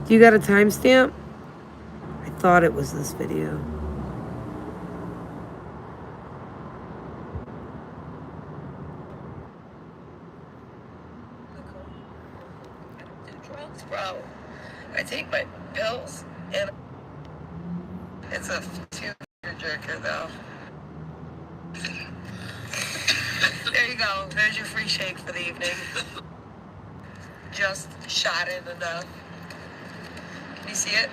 You got a timestamp? I thought it was this video. I don't do drugs, bro. I take my pills and it's a two-jerker though. There you go. There's your free shake for the evening. Just shot in enough. Can you see it?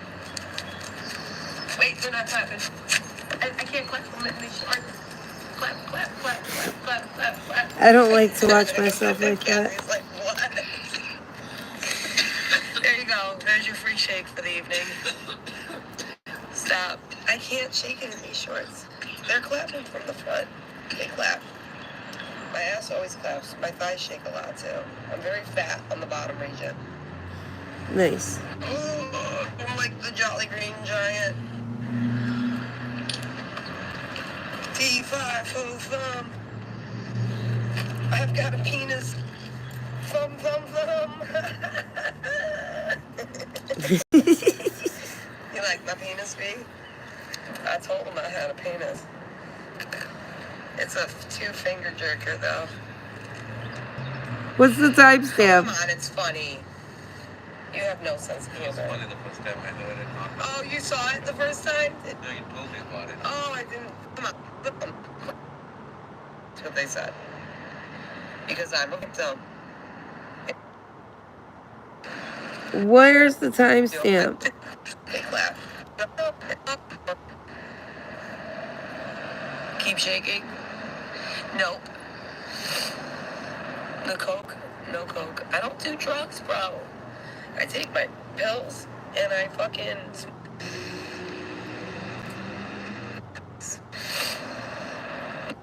Wait, they're not clapping. I can't clap them in these shorts. Clap, clap, clap, clap, clap, clap, clap. I don't like to watch myself like that. He's like, what? There you go. There's your free shake for the evening. Stop. I can't shake it in these shorts. They're clapping from the front. They clap. My ass always claps. My thighs shake a lot too. I'm very fat on the bottom region. Nice. Oh, I'm like the Jolly Green Giant. T5 foo thumb. I've got a penis. Thumb, thumb, thumb. You like my penis, V? I told him I had a penis. It's a two-finger jerker, though. What's the timestamp? Come on, it's funny. You have no sense of humor. It was funny the first time I heard it. Oh, you saw it the first time? No, you told me about it. Oh, I didn't. Come on. That's what they said. Because I'm a victim. Where's the timestamp? They clap. Keep shaking. Nope. The coke? No coke. I don't do drugs, bro. I take my pills and I fucking...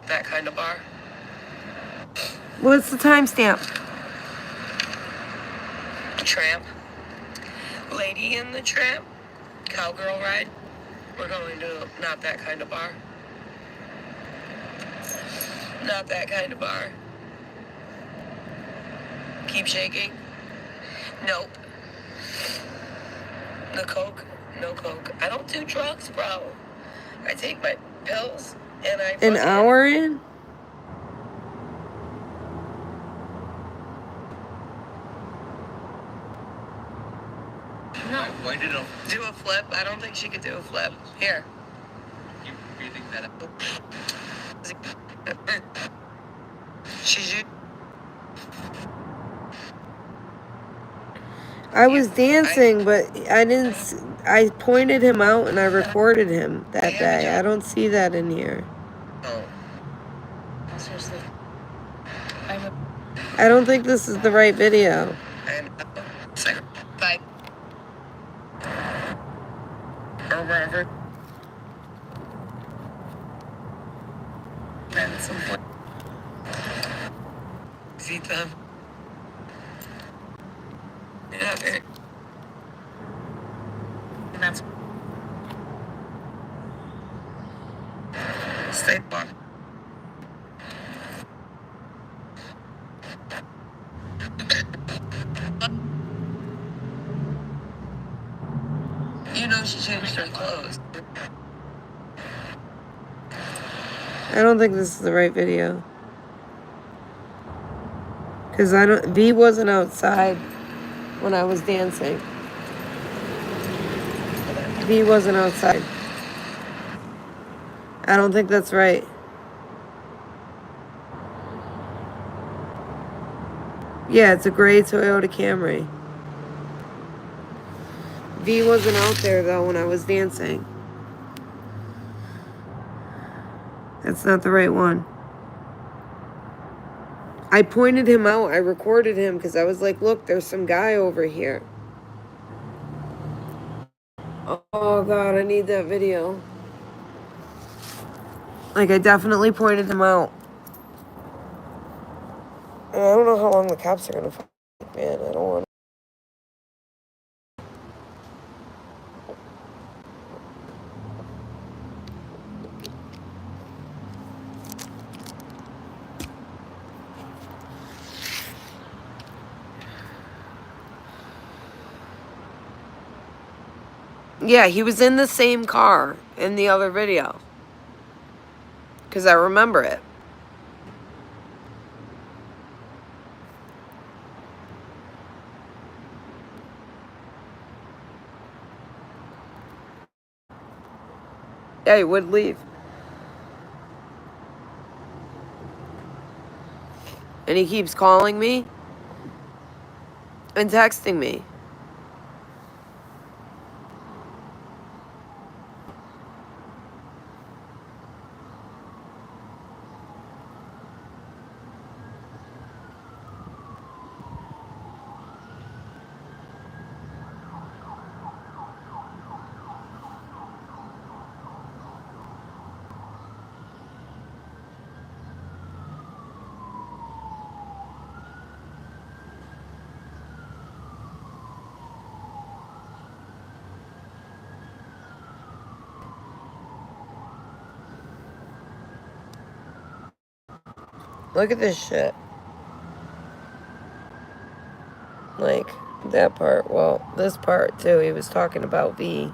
That kind of bar. What's the timestamp? Tramp. Lady in the Tramp. Cowgirl ride. We're going to not that kind of bar. Not that kind of bar. Keep shaking. Nope. The coke? No coke. I don't do drugs, bro. I take my pills and I... An hour in? No. Why did it Do a flip? I don't think she could do a flip. Here. keep reading that up? She's... I was dancing, but I didn't... I pointed him out and I recorded him that day. I don't see that in here. Oh. Seriously. I don't think this is the right video. Bye. Or wherever. At some point. See them. Yeah, okay. And that's... Stay on. You know she changed her clothes. I don't think this is the right video. Because I don't... V wasn't outside when I was dancing. V wasn't outside. I don't think that's right. Yeah, it's a gray Toyota Camry. V wasn't out there, though, when I was dancing. That's not the right one. I pointed him out. I recorded him because I was like, look, there's some guy over here. Oh, God, I need that video. Like, I definitely pointed him out. And I don't know how long the cops are going to fight, man. I don't want to. Yeah, he was in the same car in the other video. Because I remember it. Yeah, he would leave. And he keeps calling me and texting me. Look at this shit. Like, that part. Well, this part, too. He was talking about V.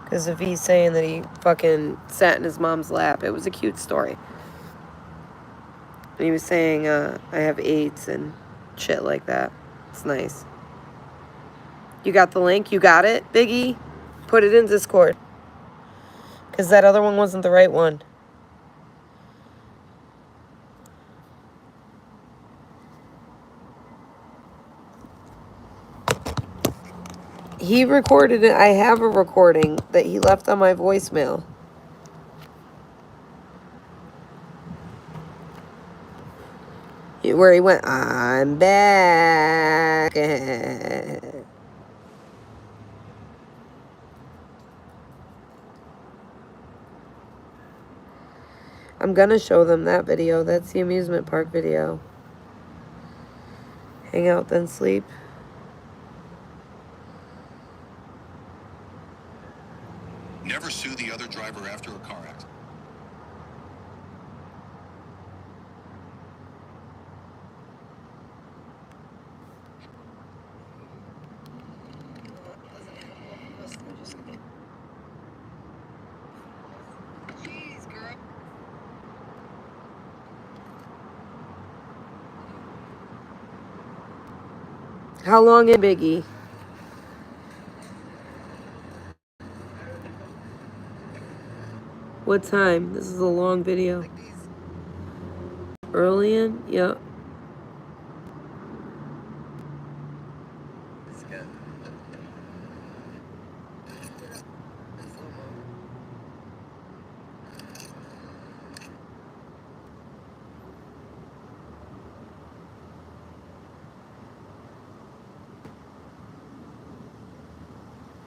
Because of V saying that he fucking sat in his mom's lap. It was a cute story. And he was saying, I have AIDS and shit like that. It's nice. You got the link? You got it, Biggie? Put it in Discord. Because that other one wasn't the right one. He recorded it. I have a recording that he left on my voicemail. Where he went, I'm back. I'm gonna show them that video. That's the amusement park video. Hang out, then sleep. Never sue the other driver after a car accident. How long in Biggie? What time? This is a long video. Early in? Yep.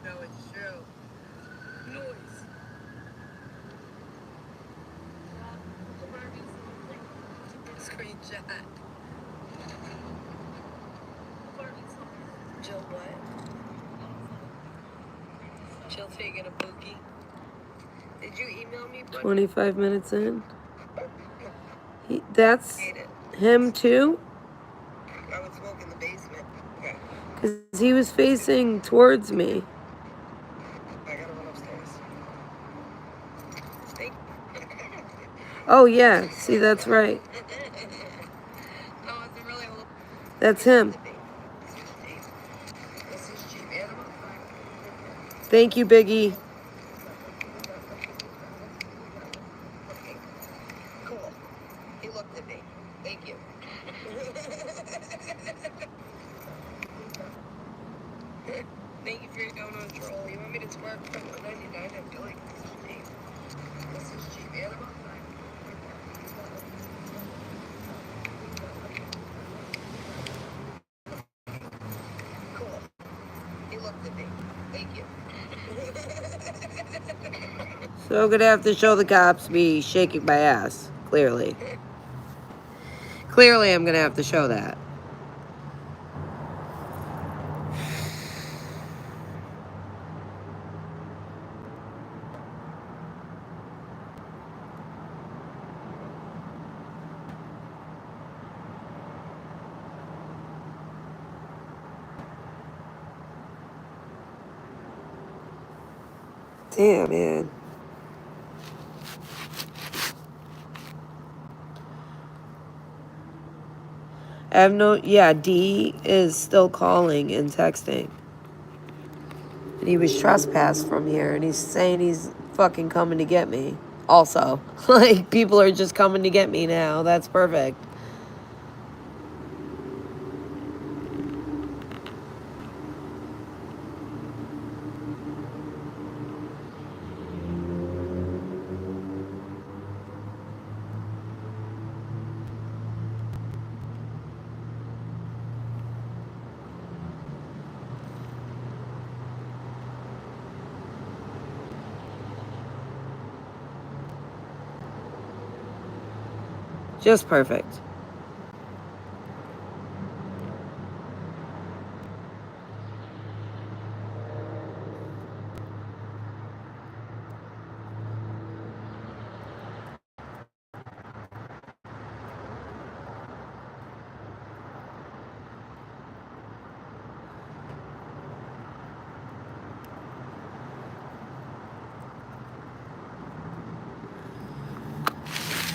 No, it's true. Noise. Screenshot. Jill what? Jill taking a boogie. Did you email me? 25 minutes in. That's him too? I would smoke in the basement. Okay. Because he was facing towards me. I gotta run upstairs. Oh, yeah. See, that's right. That's him. Thank you, Biggie. Cool. He looked at me. Thank you. Thank you for your donut troll. You want me to twerk from $1.99? I feel like this is cheap. This is cheap, and I'm on time. Cool. He looked at me. Thank you. So I'm gonna have to show the cops me shaking my ass. Clearly. Clearly I'm gonna have to show that. Damn, man. I have no... Yeah, D is still calling and texting. And he was trespassed from here. And he's saying he's fucking coming to get me. Also. Like, people are just coming to get me now. That's perfect. Just perfect.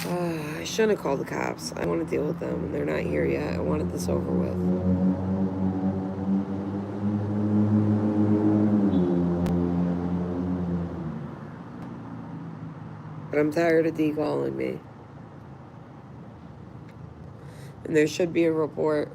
I shouldn't have called the cops. I want to deal with them, and they're not here yet. I wanted this over with. But I'm tired of D calling me. And there should be a report.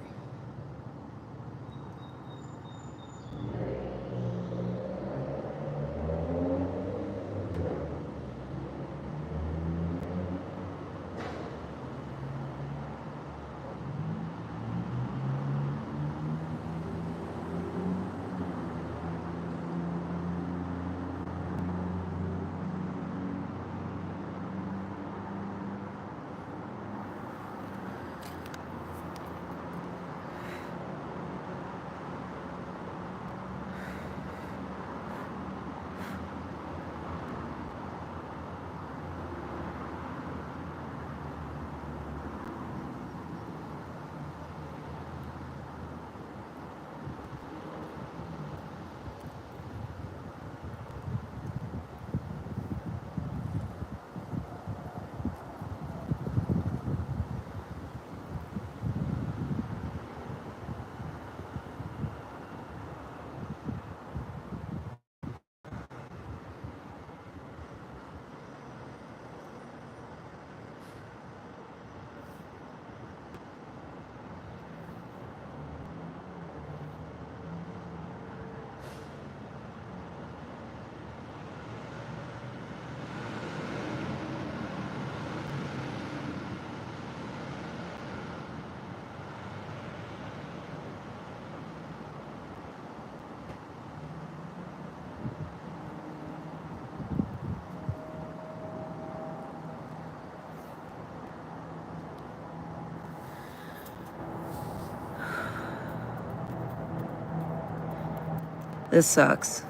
This sucks.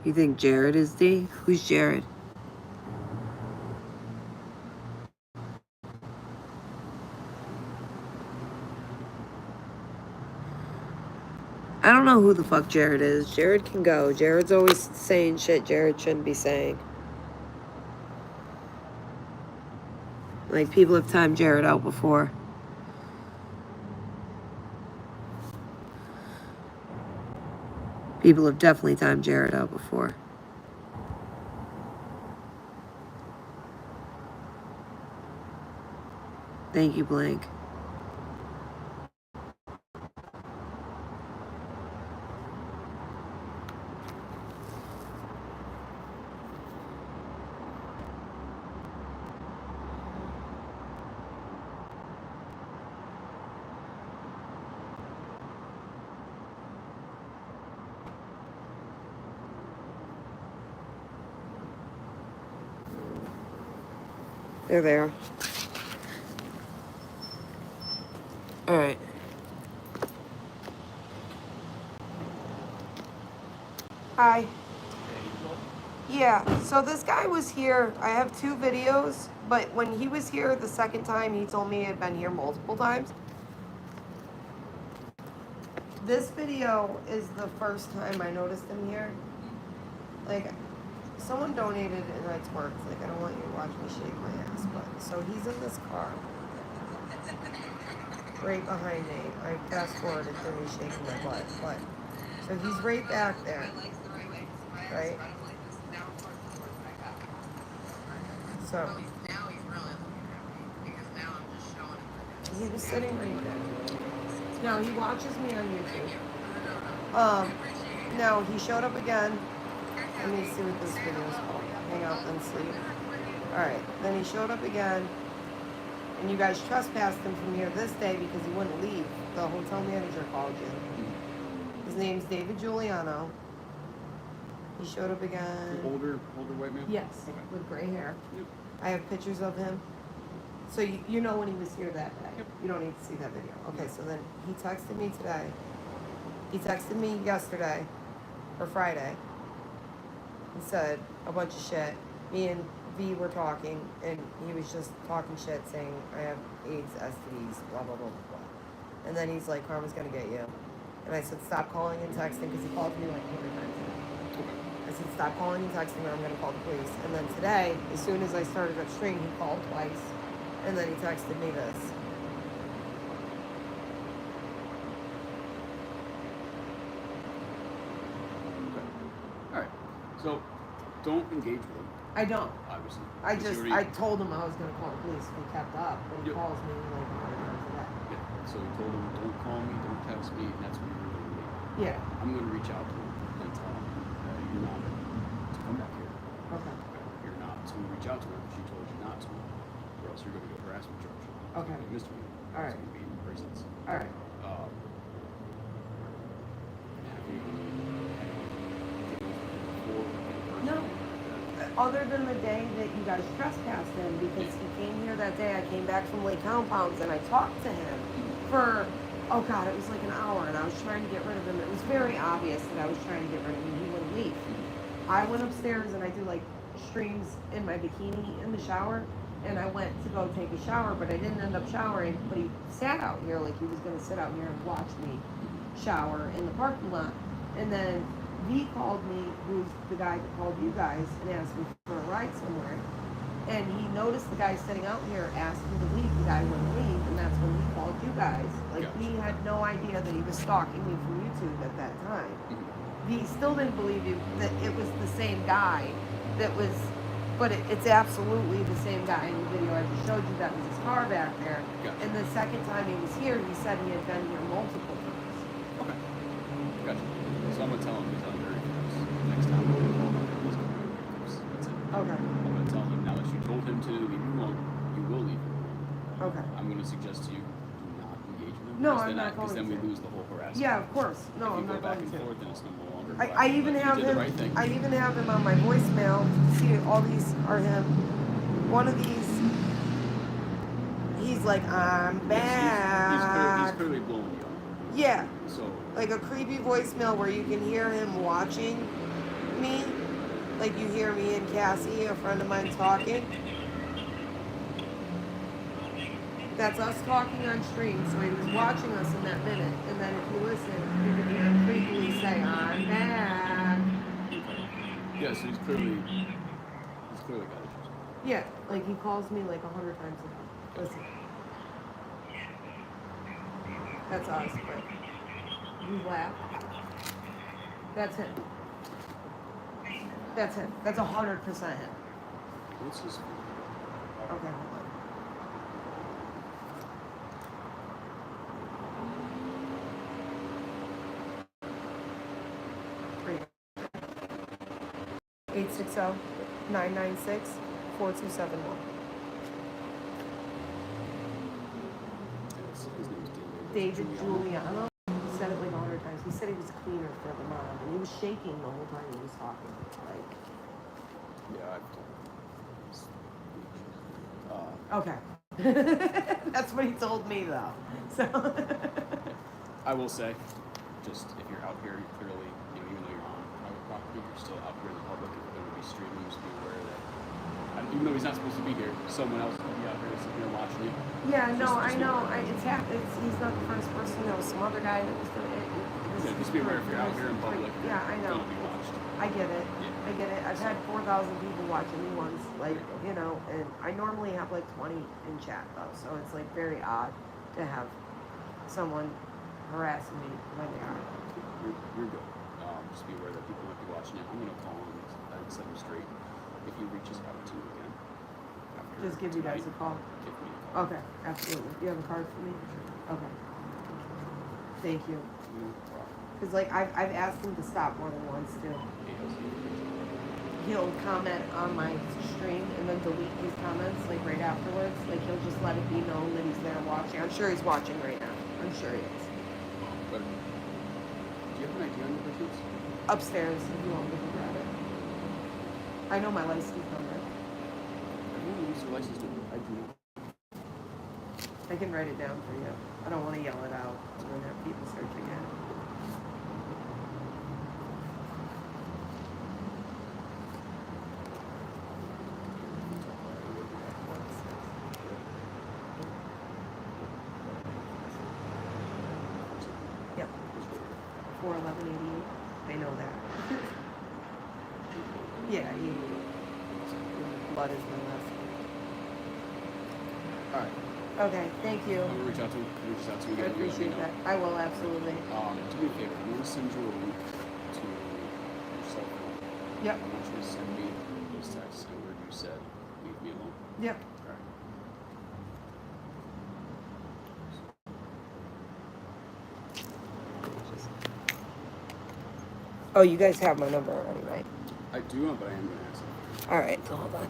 You think Jared is D? Who's Jared? I don't know who the fuck Jared is. Jared can go. Jared's always saying shit Jared shouldn't be saying. Like, people have timed Jared out before. People have definitely timed Jared out before. Thank you, Blank. They're there. All right. Hi. Yeah, so this guy was here. I have 2 videos, but when he was here the second time, he told me he had been here multiple times. This video is the first time I noticed him here. Like, someone donated and it's worked. Like, I don't want you to watch me shake my ass, but so he's in this car. Right behind me. I fast forwarded through me shaking my butt, but so he's right back there. Right? So he was sitting right there. Now he watches me on YouTube. Now he showed up again. Let me see what this video is called. Hang out and sleep. Alright, then he showed up again. And you guys trespassed him from here this day because he wouldn't leave. The hotel manager called you. His name's David Giuliano. He showed up again. Older white man? Yes, Okay. with gray hair. Yep. I have pictures of him. So you know when he was here that day. Yep. You don't need to see that video. Okay, so then he texted me today. He texted me yesterday or Friday and said a bunch of shit. Me and V were talking and he was just talking shit saying I have AIDS, STDs, blah, blah, blah, blah, blah. And then he's like, Karma's gonna get you. And I said, stop calling and texting because he called me like 100 times today. I said, stop calling and texting or I'm gonna call the police. And then today, as soon as I started upstream, he called twice and then he texted me this. Okay. All right. So, don't engage with him, I don't. obviously. I Because just, he I already- told him I was gonna call the police if he kept up, but he Yep. calls me like 100 times a day. Yeah. So he told him, don't call me, don't text me, and that's when you're going to leave. Yeah. I'm going to reach out to him and tell him you're not to come back here. Okay. You're not to reach out to her. She told you not to, or else you're going to get harassment charge. Okay. Misdemeanor. All right. It's going to be in prisons. All right. No. Other than the day that you guys trespassed him, because he came here that day, I came back from Lake Compounds and I talked to him for, oh God, it was like an hour and I was trying to get rid of him. It was very obvious that I was trying to get rid of him. He wouldn't leave. I went upstairs and I do like streams in my bikini in the shower and I went to go take a shower, but I didn't end up showering, but he sat out here like he was going to sit out here and watch me shower in the parking lot. And then V called me, who's the guy that called you guys, and asked me for a ride somewhere. And he noticed the guy sitting out here asking to leave. The guy wouldn't leave, and that's when he called you guys. Like, Gotcha. we had no idea that he was stalking me from YouTube at that time. V still didn't believe you that it was the same guy that was, but it's absolutely the same guy in the video I just showed you. That was his car back there. Gotcha. And the second time he was here, he said he had been here multiple times. Okay. Gotcha. So I'm going to tell him very close. Next time we're going to call him, he's going to be very close. That's it. Okay. I'm going to tell him now that you told him to leave him alone, you will leave him alone. Okay. I'm going to suggest to you do not engage with him. No, because I'm then not Because then going we to. lose the whole harassment. Yeah, of course. No, If I'm you go not back going and to. forth, then it's no longer. I even but have you did him. the right thing. I even have him on my voicemail. See, all these are him. One of these, he's like, I'm He's bad. clearly blowing you up. Yeah, So like a creepy voicemail where you can hear him watching me. Like you hear me and Cassie, a friend of mine, talking. That's us talking on stream. So he was watching us in that minute. And then if you listen, you can hear him creepily say, I'm bad. yeah, so he's clearly got issues. Yeah, like he calls me like 100 times a day. Listen. That's us, but you laugh. That's him. That's him. That's 100% him. What's his phone? Okay, hold on. Three. 860-996-4271. His name's David Giuliano. He said it like 100 times. He said he was a cleaner for the mom, and he was shaking the whole time he was talking. Like, Yeah, I've told him. okay. That's what he told me, though. So. I will say, just if you're out here, clearly, you know, even though you're on private property, you're still out here in the public. If you're going to be streaming, just be aware that, even though he's not supposed to be here, someone else could be out here sitting here watching you. Yeah, no, Just I know. It's, He's not the first person. There was some other guy that was doing it. yeah, just be aware if you're out here in public. Yeah, I know. Don't be watched. I get it. Yeah. I get it. I've had 4,000 people watching me once, like, you know, and I normally have like 20 in chat though, so it's like very odd to have someone harassing me when they are. You're good. Just be aware that people might be watching it. I'm going to call him and set him straight. If he reaches out to you again, after Just give you guys a call. give me a call. Okay, absolutely. You have a card for me? Okay. Thank you. No problem. Because like I've asked him to stop more than once too. He'll comment on my stream and then delete his comments like right afterwards. Like he'll just let it be known that he's there watching. I'm sure he's watching right now. I'm sure he is. But do you have an idea on your business? Upstairs if you want me to grab it. I know my license number. Everyone needs their license number. I do not. I can write it down for you. I don't want to yell it out and then have people searching it. Yep. 41188. They know that. Yeah, blood is my last name. All right. Okay, thank you. I'm going to reach out to him. Reach out to me I again. appreciate that. I will, absolutely. Do me a favor. I'm going to send you a link to your cell phone. Yep. I want you to send me those texts and where you said, leave me alone. Yep. All right. Oh, you guys have my number already, right? I do, but I am going to ask him. All right, so hold on.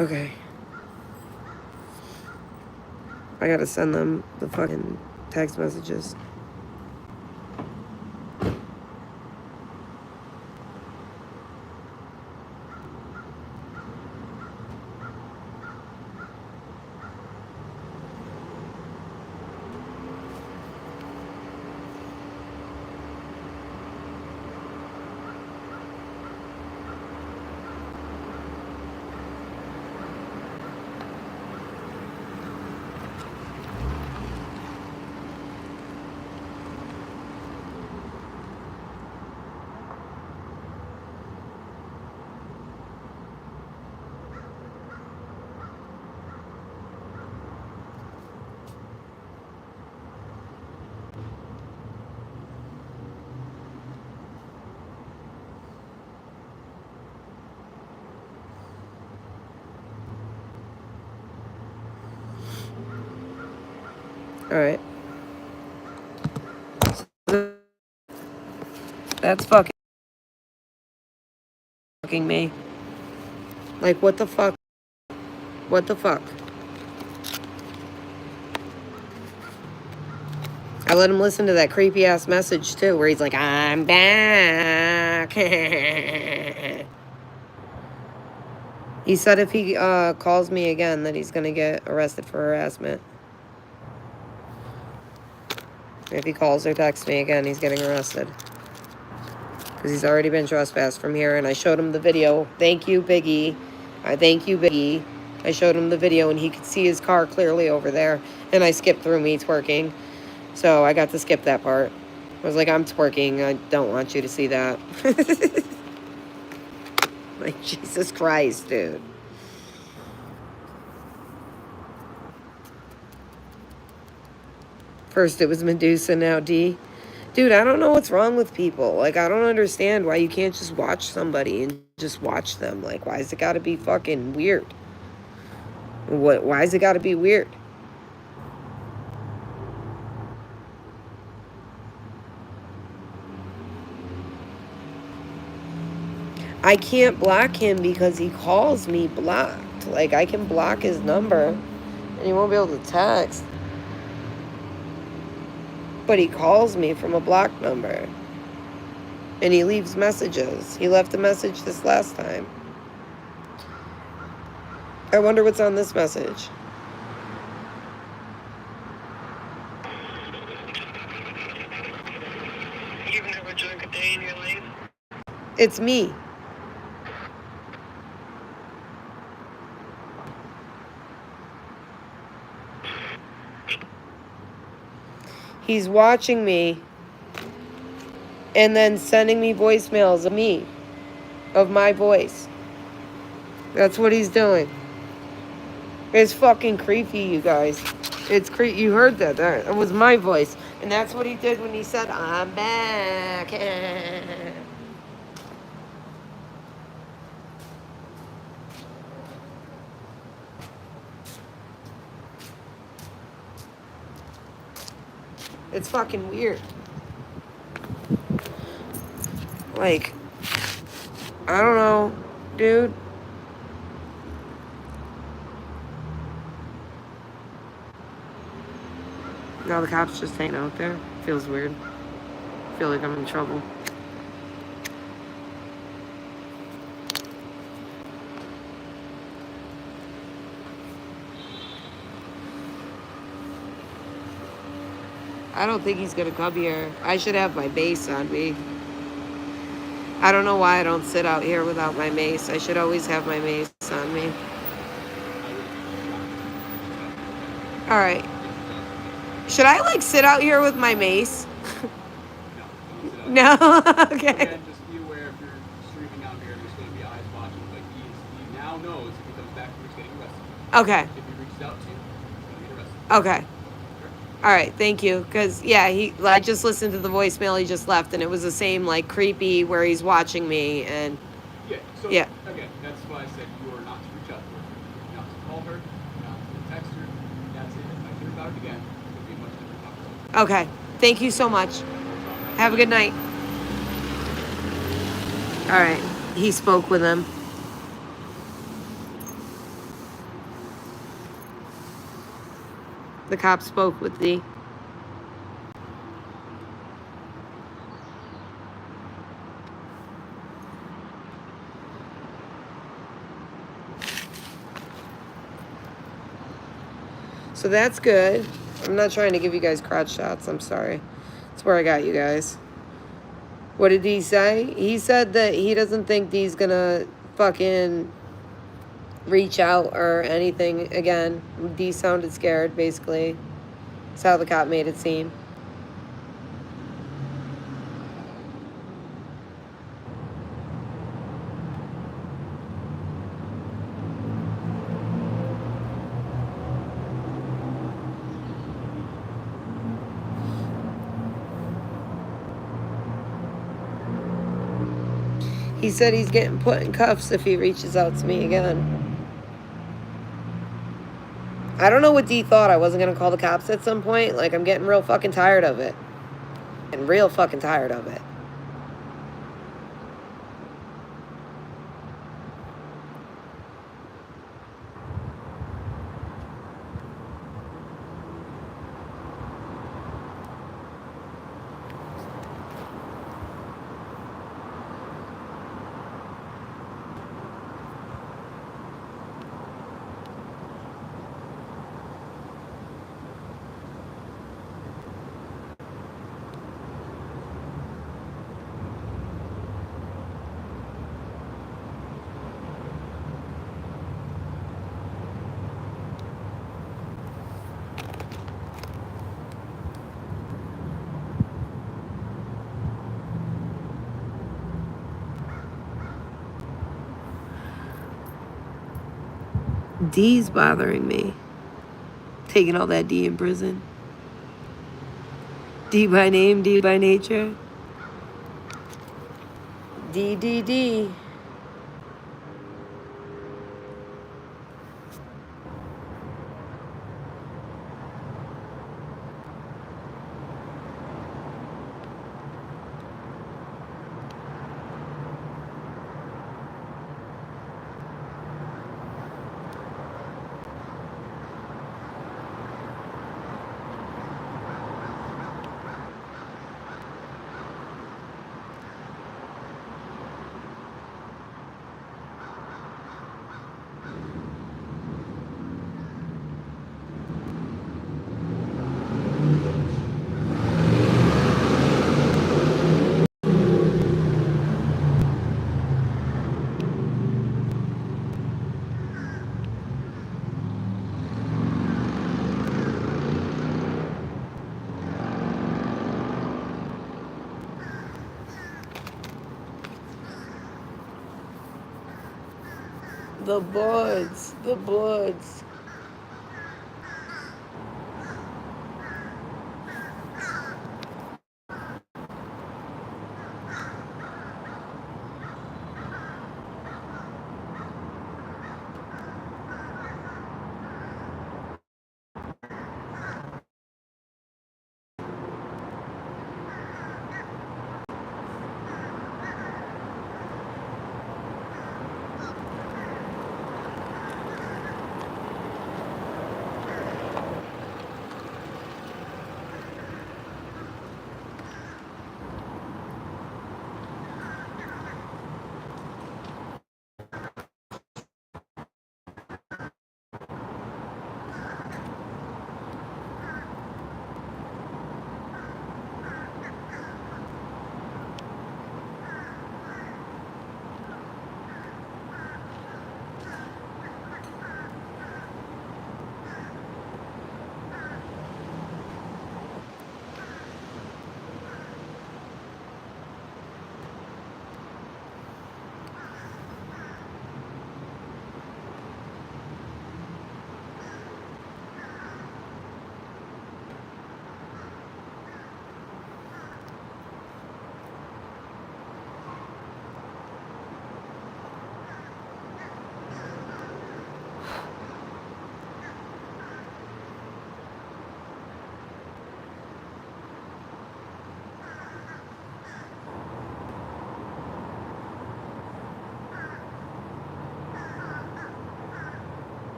Okay. I gotta send them the fucking text messages. All right. That's fucking me. Like, what the fuck? What the fuck? I let him listen to that creepy ass message too, where he's like, I'm back. He said if he calls me again that he's gonna get arrested for harassment. If he calls or texts me again, he's getting arrested. Because he's already been trespassed from here, and I showed him the video. Thank you, Biggie. Thank you, Biggie. I showed him the video, and he could see his car clearly over there. And I skipped through me twerking. So I got to skip that part. I was like, I'm twerking. I don't want you to see that. Like, Jesus Christ, dude. First it was Medusa, now D. Dude, I don't know what's wrong with people. Like, I don't understand why you can't just watch somebody and just watch them. Like, why is it gotta be fucking weird? Why is it gotta be weird? I can't block him because he calls me blocked. Like, I can block his number and he won't be able to text. But he calls me from a blocked number. And he leaves messages. He left a message this last time. I wonder what's on this message. You've never drunk a day in your life? It's me. He's watching me and then sending me voicemails of me, of my voice. That's what he's doing. It's fucking creepy, you guys. It's creepy. You heard that. That was my voice. And that's what he did when he said, I'm back. It's fucking weird. Like, I don't know, dude. Now the cops just ain't out there. Feels weird. I feel like I'm in trouble. I don't think he's gonna come here. I should have my mace on me. I don't know why I don't sit out here without my mace. I should always have my mace on me. Alright. Should I, like, sit out here with my mace? No? Okay. Again, just be aware if you're streaming out here, there's going to be eyes watching. But he now knows if he comes back, he's getting arrested. Okay. If he reaches out to you, he's going to get arrested. Okay. All right, thank you. Because, yeah, I just listened to the voicemail he just left, and it was the same, like, creepy where he's watching me, and... Yeah, so, yeah. Again, that's why I said you are not to reach out to her. You're not to call her, you're not to text her. That's it. If I hear about it again, it's going to be a much different conversation. Okay. Thank you so much. Have a good night. All right. He spoke with him. The cop spoke with D. So that's good. I'm not trying to give you guys crotch shots. I'm sorry. That's where I got you guys. What did he say? He said that he doesn't think D's gonna fucking reach out or anything again. D sounded scared, basically. That's how the cop made it seem. He said he's getting put in cuffs if he reaches out to me again. I don't know what D thought. I wasn't gonna call the cops at some point. Like, I'm getting real fucking tired of it. And real fucking tired of it. D's bothering me. Taking all that D in prison. D by name, D by nature. D, D, D. The buds. The buds.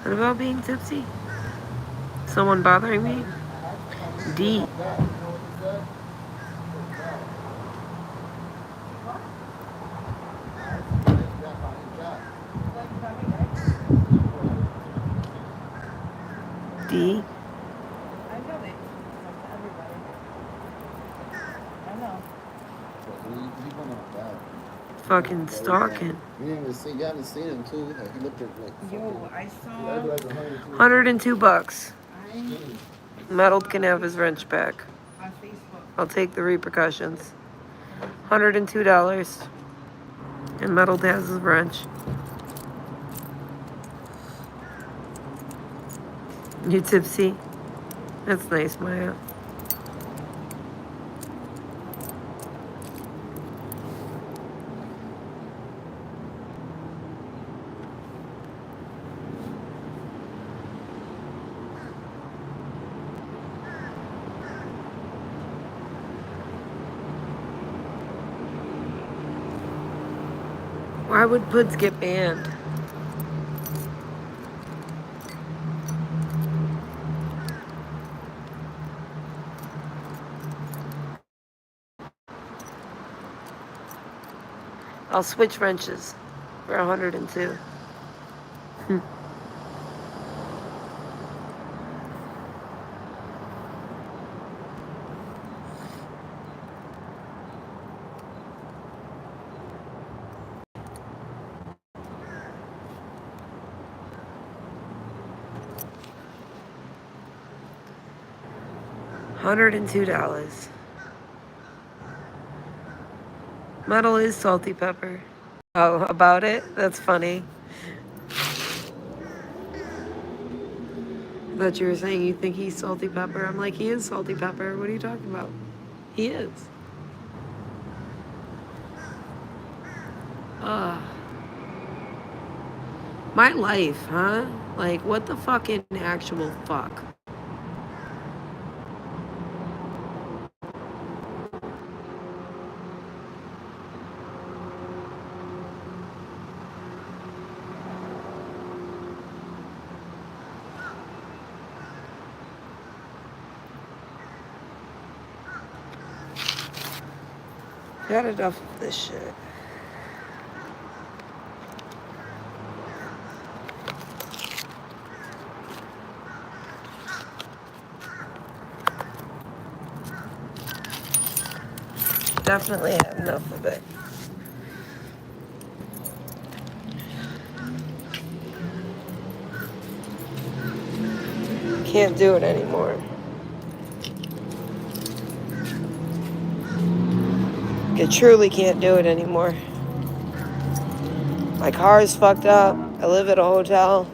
What about being tipsy? Someone bothering me? D. D. He went on that. Fucking stalking. You didn't even see. You haven't seen him too. Like he looked at like. Yo, I saw. That'd be like 102. $102. I Metal can have his wrench back. on Facebook. I'll take the repercussions. $102. And Metal has his wrench. You tipsy? That's nice, Maya. Why would Puds get banned? I'll switch wrenches for 102. $102. Metal is salty pepper. Oh, about it? That's funny. I thought you were saying you think he's salty pepper. I'm like, he is salty pepper. What are you talking about? He is. Ugh. My life, huh? Like, what the fucking actual fuck? Got enough of this shit. Definitely had enough of it. Can't do it anymore. I truly can't do it anymore. My car is fucked up. I live at a hotel.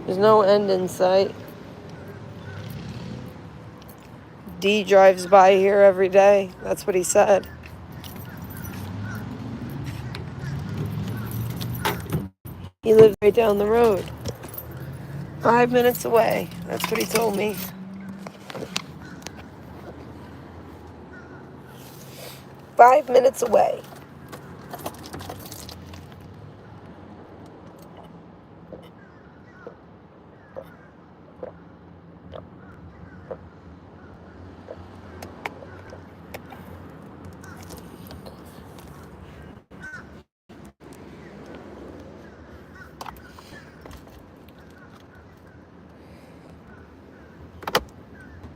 There's no end in sight. D drives by here every day. That's what he said. He lives right down the road. 5 minutes away. That's what he told me. 5 minutes away.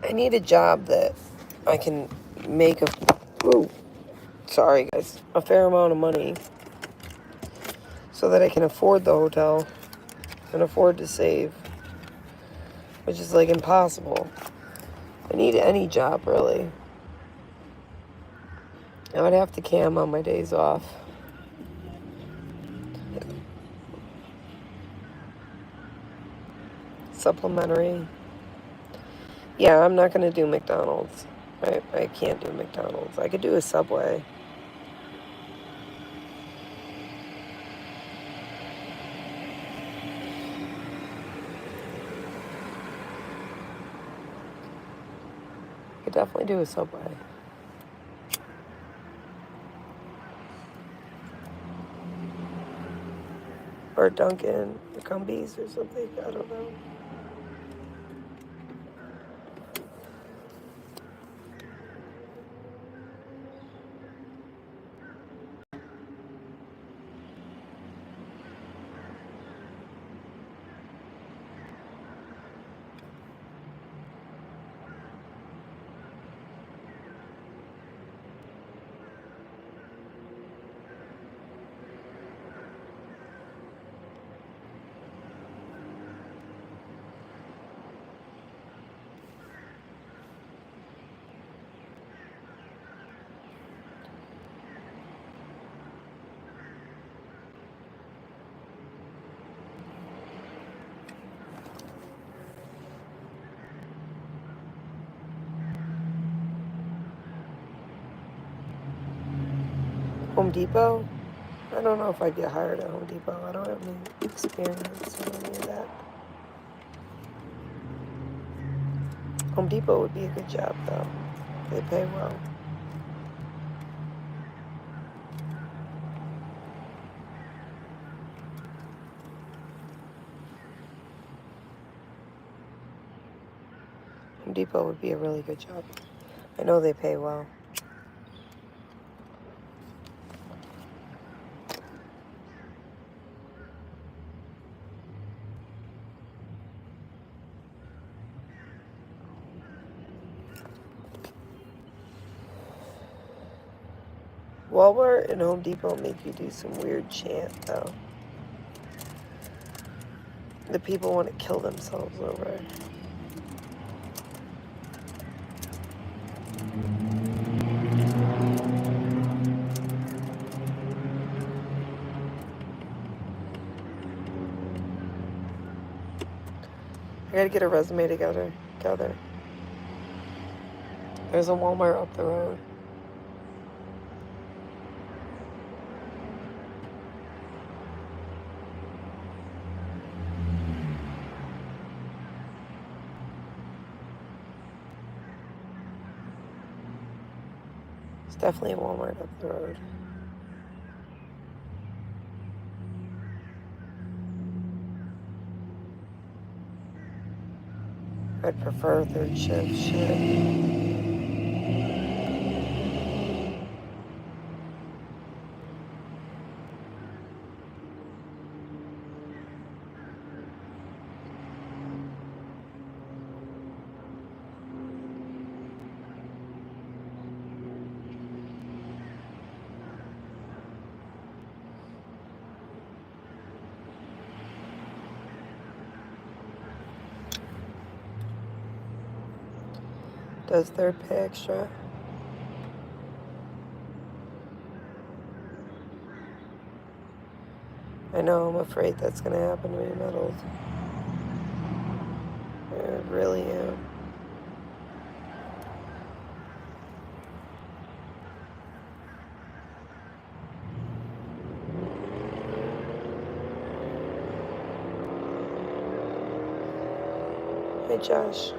I need a job that I can make sorry guys, a fair amount of money so that I can afford the hotel and afford to save, which is like impossible. I need any job really. I would have to cam on my days off. Supplementary. Yeah, I'm not going to do McDonald's. I can't do McDonald's. I could do a Subway. I could definitely do a Subway. Or Dunkin', or Cumbies or something. I don't know. Home Depot? I don't know if I'd get hired at Home Depot. I don't have any experience in any of that. Home Depot would be a good job, though. They pay well. Home Depot would be a really good job. I know they pay well. Walmart and Home Depot make you do some weird chant, though. The people want to kill themselves over it. I gotta get a resume together. There's a Walmart up the road. It's definitely a Walmart up the road. I'd prefer third shift shit. Does third pay extra? I know, I'm afraid that's gonna happen to me, Metals. I really am. Hey, Josh.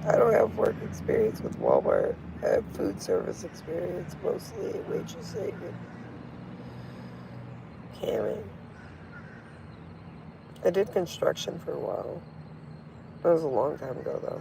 I don't have work experience with Walmart. I have food service experience, mostly waitressing and camming. I did construction for a while. That was a long time ago, though.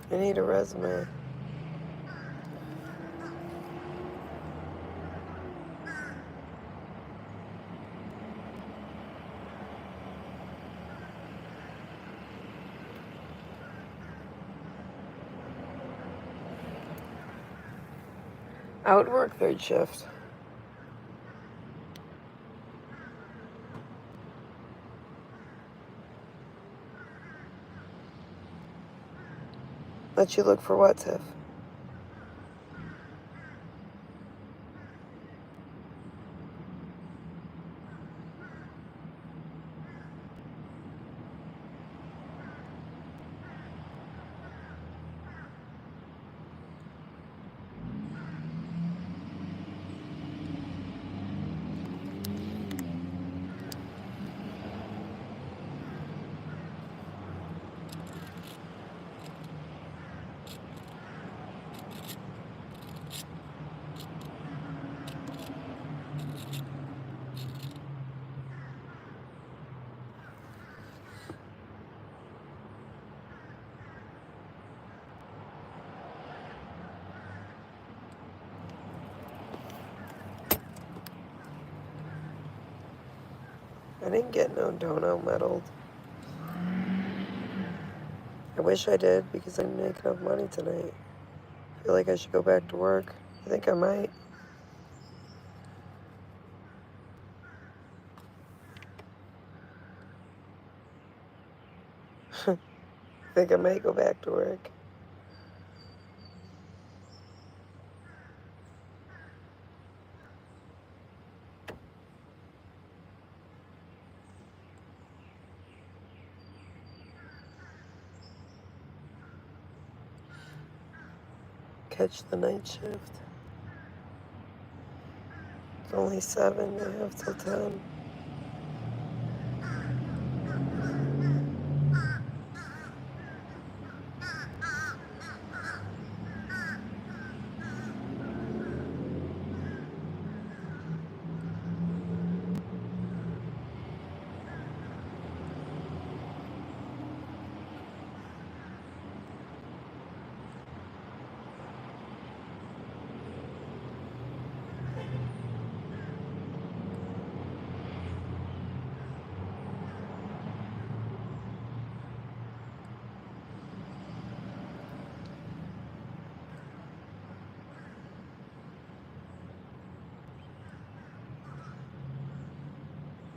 I need a resume. I would work third shift. Let you look for what, Tiff? I didn't get no dono medaled. I wish I did because I didn't make enough money tonight. I feel like I should go back to work. I think I might. I think I might go back to work. Catch the night shift. It's only 7. I have till 10.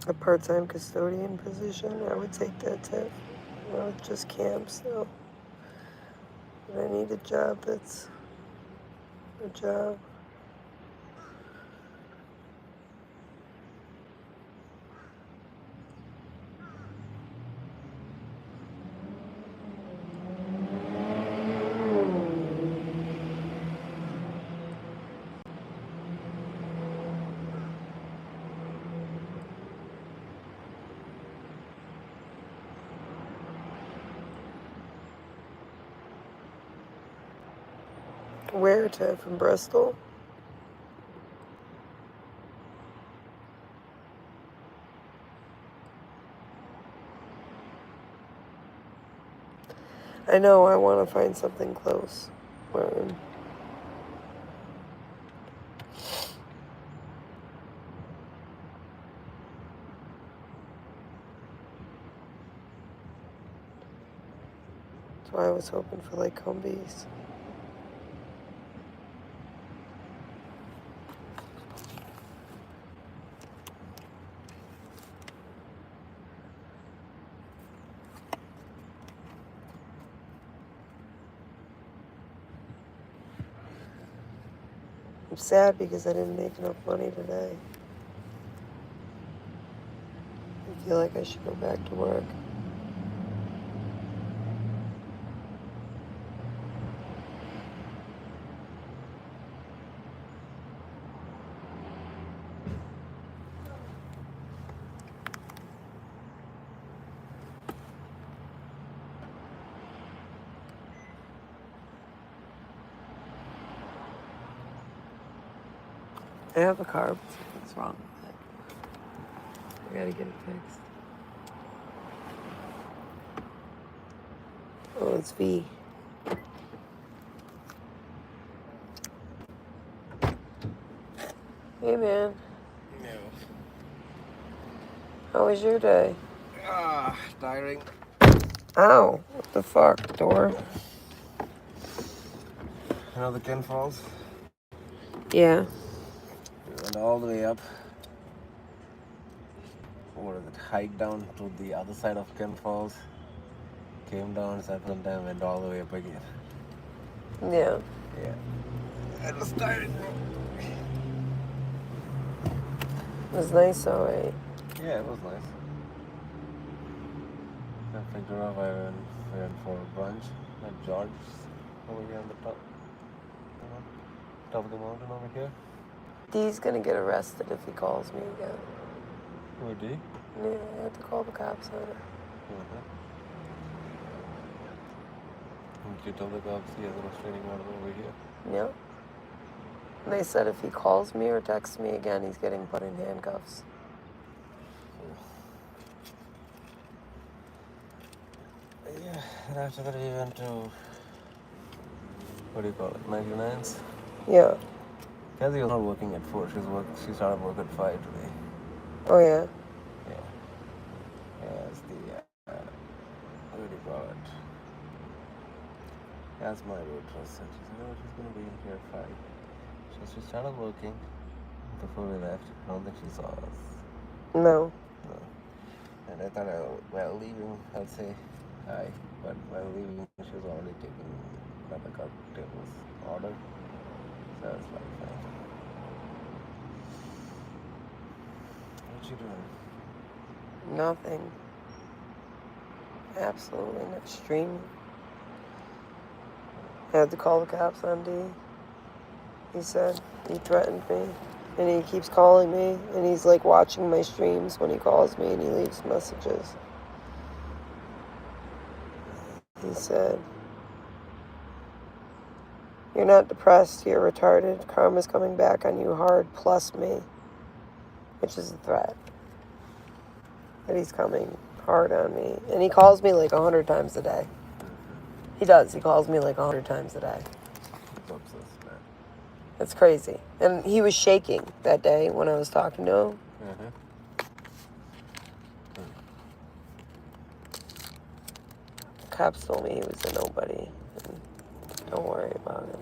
A part-time custodian position, I would take that too. It just camps though. But I need a job that's a job. Where to? From Bristol? I know, I want to find something close. That's why I was hoping for like Humvees. I'm sad because I didn't make enough money today. I feel like I should go back to work. I have a car, but something's wrong with it. I gotta get it fixed. Oh, it's V. Hey, man. No. How was your day? Tiring. Ow. What the fuck, door? You know the Ken Falls? Yeah. We went all the way up. What is it? Hiked down to the other side of Ken Falls. Came down, sat some time, went all the way up again. Yeah. Yeah. It was tiring, bro. It was nice, all right. Yeah, it was nice. I picked her up. We went for brunch at George's over here on the top. Top of the mountain over here. Dee's gonna get arrested if he calls me again. Who, D? Yeah, I had to call the cops on her. Did you tell the cops he has a restraining order over here? Yep. And they said if he calls me or texts me again, he's getting put in handcuffs. Yeah, and after that we went to, what do you call it, 99's? Yeah. Cassie was not working at 4, she started work at 5 today. Oh, yeah? Yeah. Yeah, it's the, what do you call it? As my waitress, and she said, "Oh, she's gonna be in here at 5." So she started working before we left. I don't think she saw us. No. No. And I thought, while leaving, I'd say hi. But while leaving, she was already taking another table's order. So I was like, fine. What you doing? Nothing. Absolutely not. Streaming. I had to call the cops on D. He said he threatened me. And he keeps calling me. And he's like watching my streams when he calls me and he leaves messages. He said, "You're not depressed, you're retarded. Karma's coming back on you hard, plus me." Which is a threat. That he's coming hard on me. And he calls me like 100 times a day. He does. He calls me like 100 times a day. He's obsessed, man. It's crazy. And he was shaking that day when I was talking to him. Cops told me he was a nobody. And don't worry about it.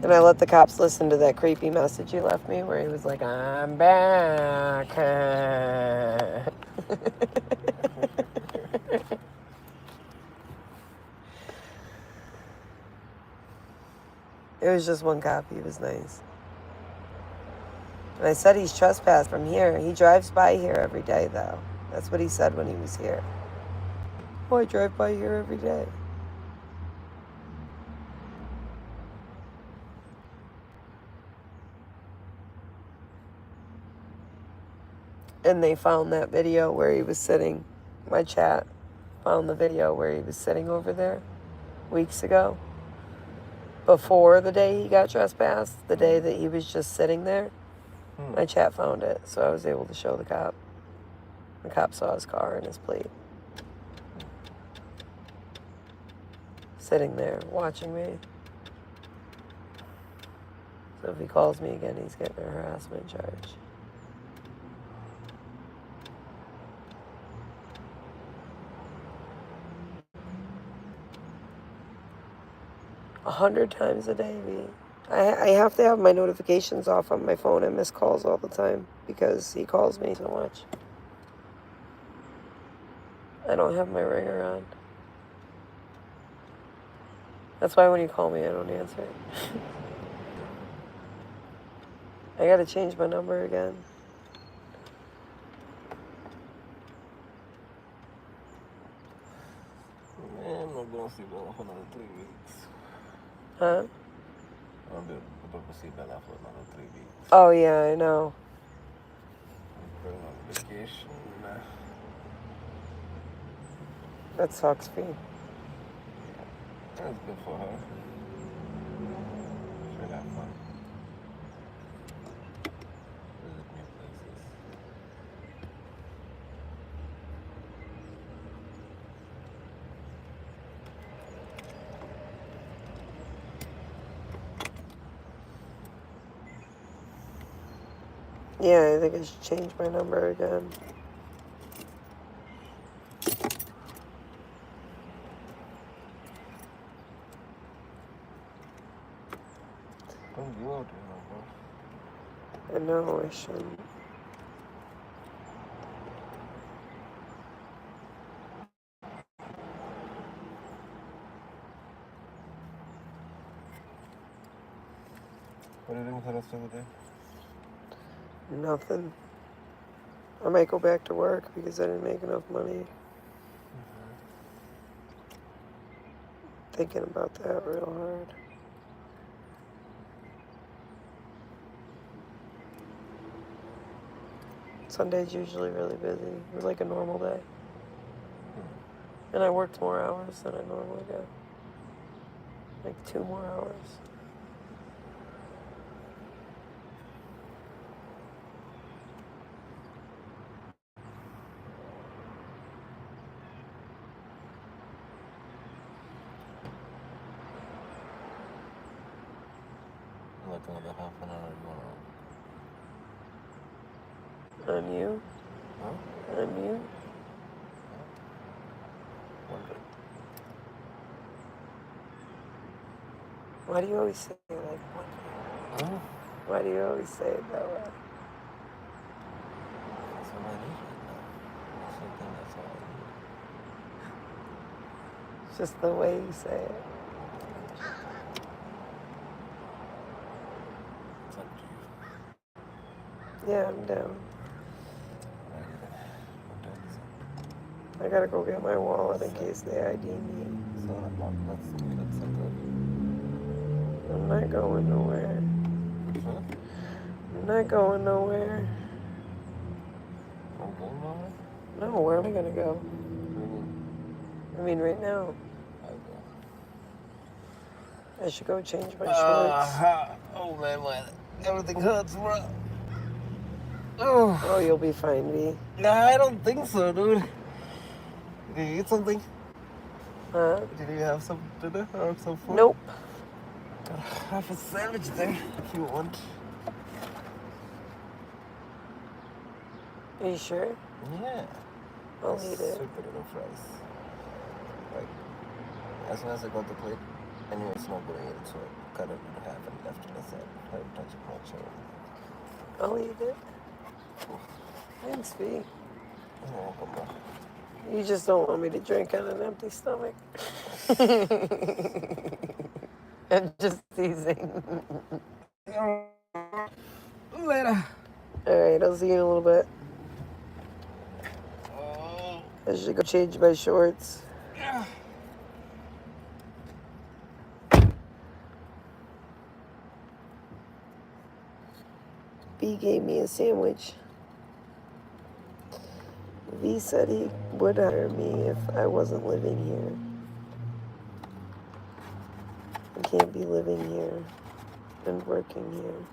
And I let the cops listen to that creepy message he left me where he was like, "I'm back." It was just one cop. He was nice. And I said he's trespassed from here. He drives by here every day, though. That's what he said when he was here. "Oh, I drive by here every day." And they found that video where he was sitting. My chat found the video where he was sitting over there weeks ago. Before the day he got trespassed, the day that he was just sitting there. My chat found it, so I was able to show the cop. The cop saw his car and his plate. Sitting there, watching me. So if he calls me again, he's getting a harassment charge. A 100 times a day, V. I have to have my notifications off on my phone. I miss calls all the time because he calls me so much. I don't have my ringer on. That's why when you call me, I don't answer it. I gotta change my number again. Man, I'm not gonna see Bella for another 3 weeks. Huh? I'm about to see Bella for another 3 weeks. Oh, yeah, I know. I'm going on vacation. That sucks, V. That's good for her. She'll have fun. Visit new places. Yeah, I think I should change my number again. Don't give out your number. I know I shouldn't. What are you doing for the rest of the day? Nothing. I might go back to work because I didn't make enough money. Thinking about that real hard. Sunday's usually really busy. It's like a normal day. And I worked more hours than I normally do. Like 2 more hours. Like another half an hour, you wanna On you? Huh? On you? Wondering. Why do you always say it like one? Huh? Why do you always say it that way? That's what I need right now. That's the thing, that's all I need. It's just the way you say it. It's up to you. Yeah, I'm down. Alrighty then. What time is it? I gotta go get my wallet in case they ID me. So let's set that. I'm not going nowhere. Huh? I'm not going nowhere. No going nowhere? No, where am I gonna go? What do you mean? I mean, right now. I go. I should go change my shorts. Oh man, everything hurts, bro. Oh. Oh, you'll be fine, V. Nah, I don't think so, dude. Did you eat something? Huh? Did you have some dinner or some food? Nope. Have a sandwich there if you want. Are you sure? Yeah. I'll eat it. Sweet potato fries. Like, as soon as I got the plate, I knew it's not going to eat it, so I cut it in half and left it aside. I didn't touch it much or I'll eat it. Thanks, V. you're welcome, bro. You just don't want me to drink on an empty stomach. I'm just teasing. Later. Alright, I'll see you in a little bit. Oh. I should go change my shorts. V gave me a sandwich. V said he would hire me if I wasn't living here. I can't be living here and working here.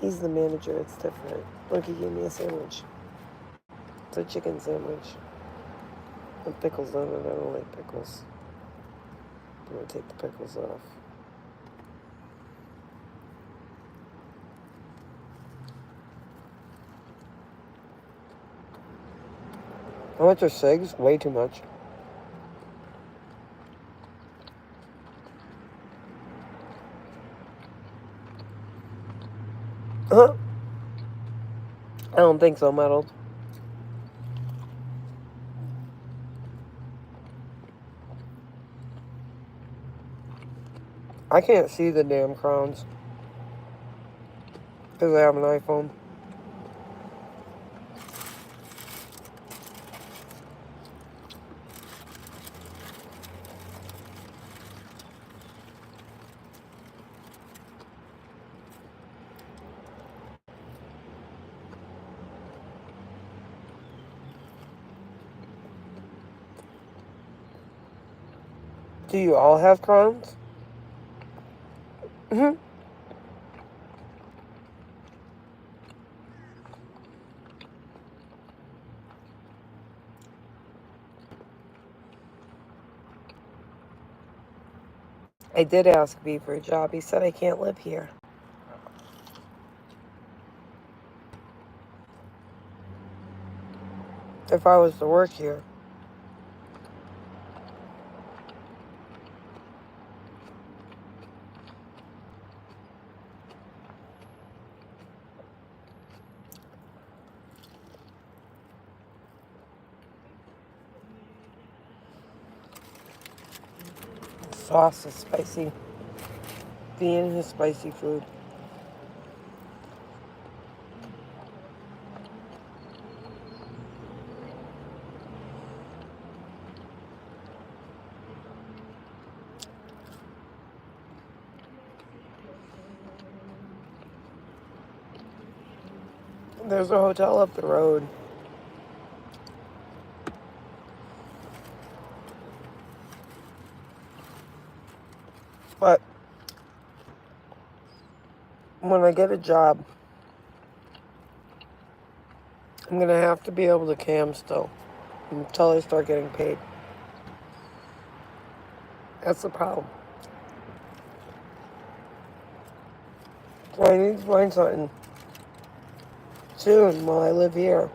He's the manager, it's different. Look, he gave me a sandwich. It's a chicken sandwich. With pickles on it, I don't like pickles. I'm gonna take the pickles off. How much are cigs? Way too much. Huh? I don't think so, muddled. I can't see the damn crowns. Because I have an iPhone. Do you all have crowns? Mm-hmm. I did ask V for a job. He said I can't live here. If I was to work here. Sauce is spicy. Being his spicy food. There's a hotel up the road. But when I get a job, I'm going to have to be able to cam still until I start getting paid. That's the problem. So I need to find something soon while I live here.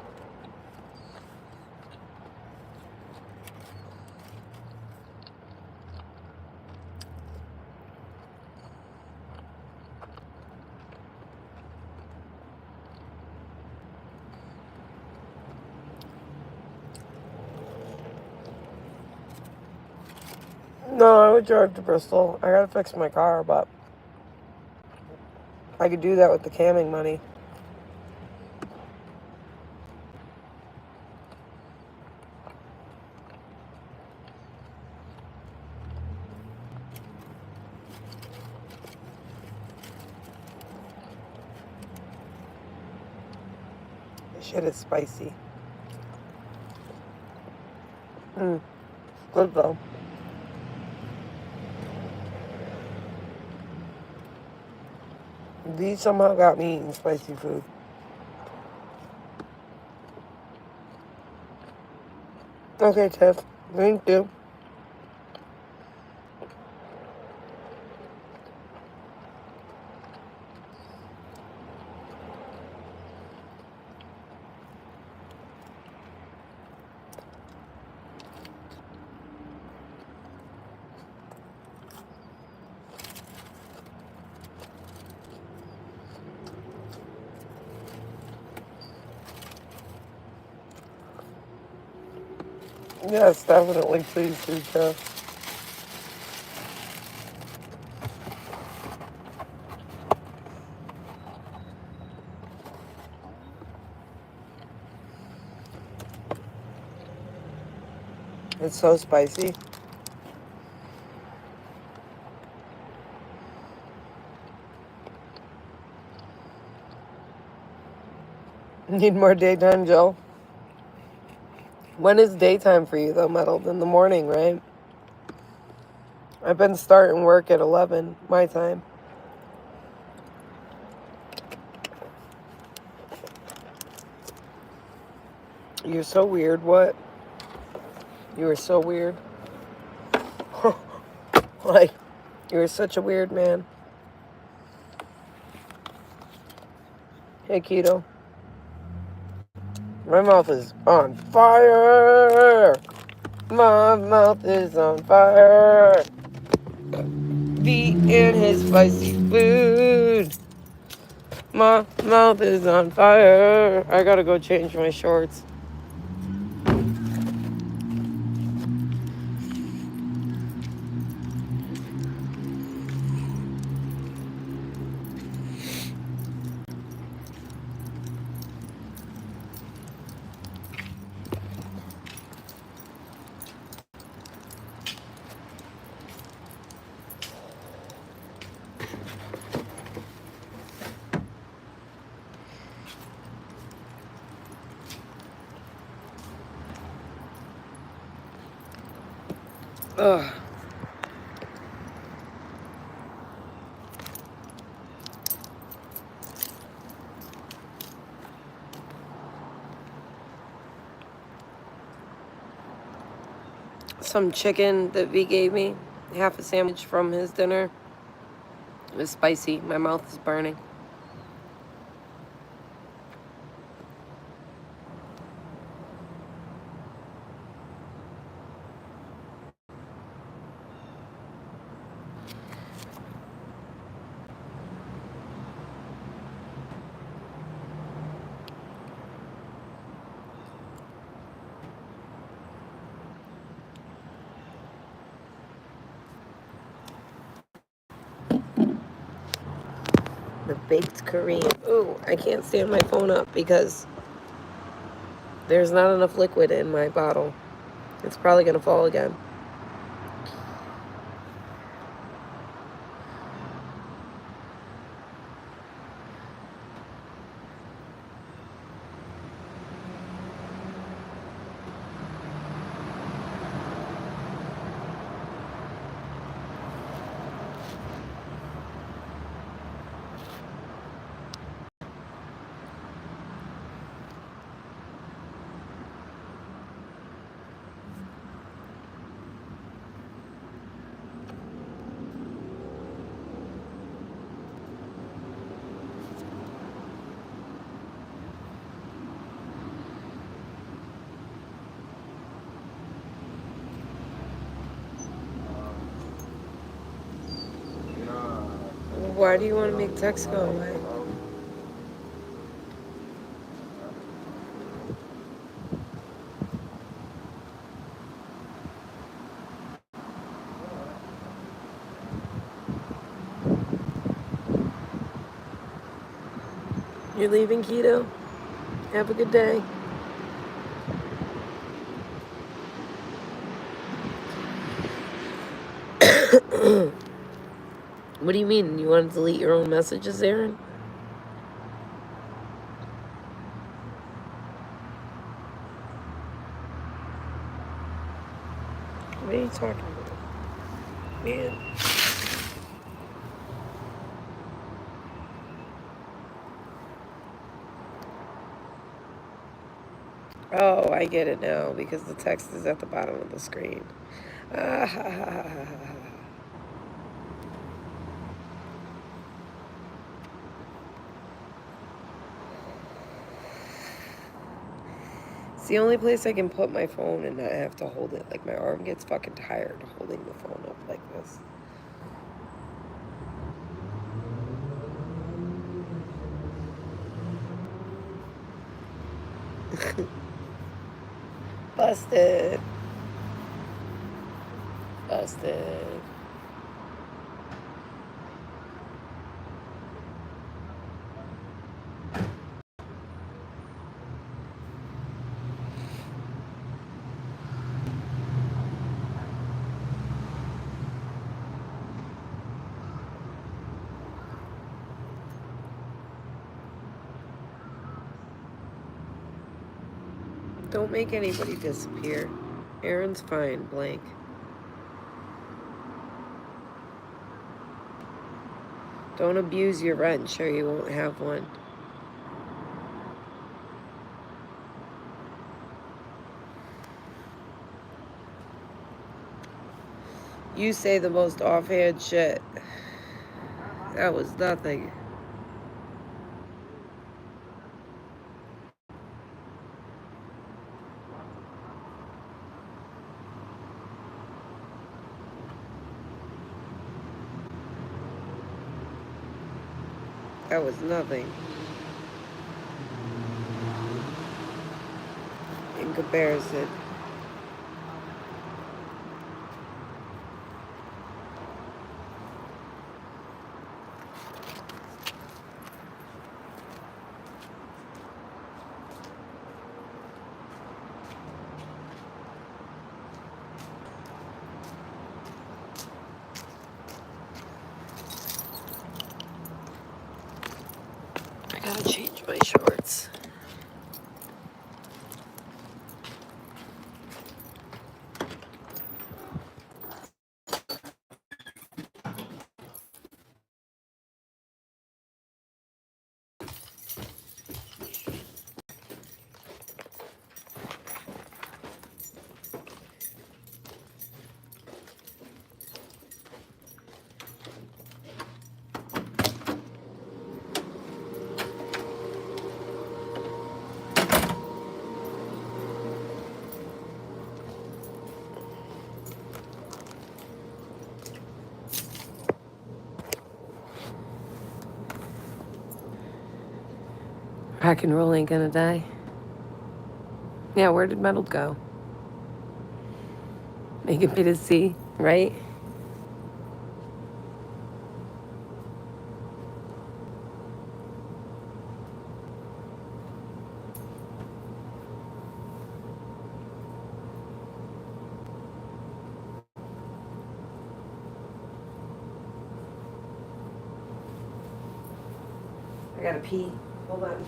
No, I would drive to Bristol. I gotta fix my car, but I could do that with the camming money. This shit is spicy. Good though. These somehow got me eating spicy food. Okay, Tiff. Thank you. Yes, definitely. Please do, Tiff. It's so spicy. Need more daytime, Joe? When is daytime for you, though, Metal? In the morning, right? I've been starting work at 11, my time. You're so weird. What? You were so weird. Like, you were such a weird man. Hey, Keto. My mouth is on fire. My mouth is on fire. Be in his spicy food. My mouth is on fire. I gotta go change my shorts. Ugh. Some chicken that V gave me, half a sandwich from his dinner. It was spicy. My mouth is burning. The baked Korean. Ooh, I can't stand my phone up because there's not enough liquid in my bottle. It's probably gonna fall again. Why do you want to make text go away? You're leaving, Keto? Have a good day. What do you mean? You want to delete your own messages, Aaron? What are you talking about? Man. Oh, I get it now because the text is at the bottom of the screen. Ah, ha, ha, ha, ha, ha. It's the only place I can put my phone and not have to hold it. Like, my arm gets fucking tired holding the phone up like this. Busted. Busted. Don't make anybody disappear. Aaron's fine, blank. Don't abuse your wrench or you won't have one. You say the most offhand shit. That was nothing. That was nothing. In comparison. I gotta change my shorts. Rock and roll ain't gonna die. Yeah, where did metal go? Make a bit of C, right? I gotta pee. Hold on.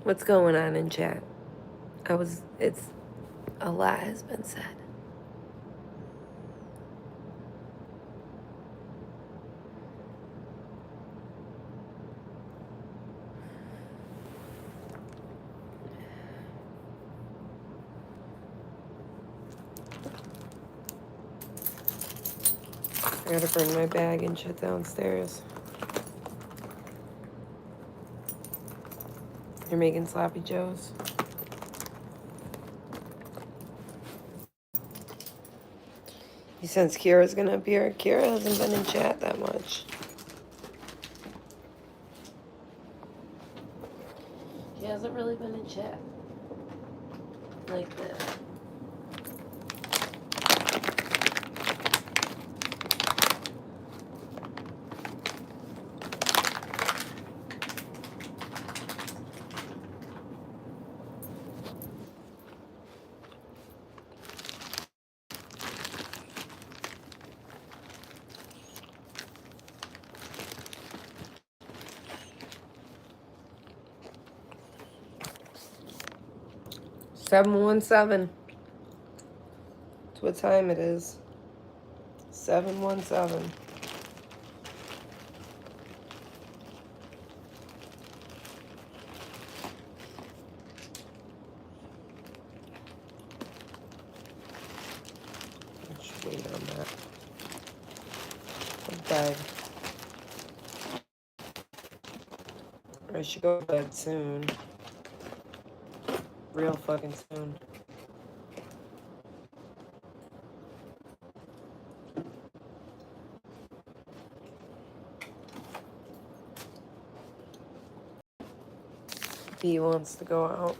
What's going on in chat? It's a lot has been said. I gotta bring my bag and shit downstairs. You're making sloppy joes? He says Kira's gonna appear. Kira hasn't been in chat that much. He hasn't really been in chat like that. $717. That's what time it is. 717. I should wait on that. I'm bed. I should go to bed soon. Real fucking soon. He wants to go out.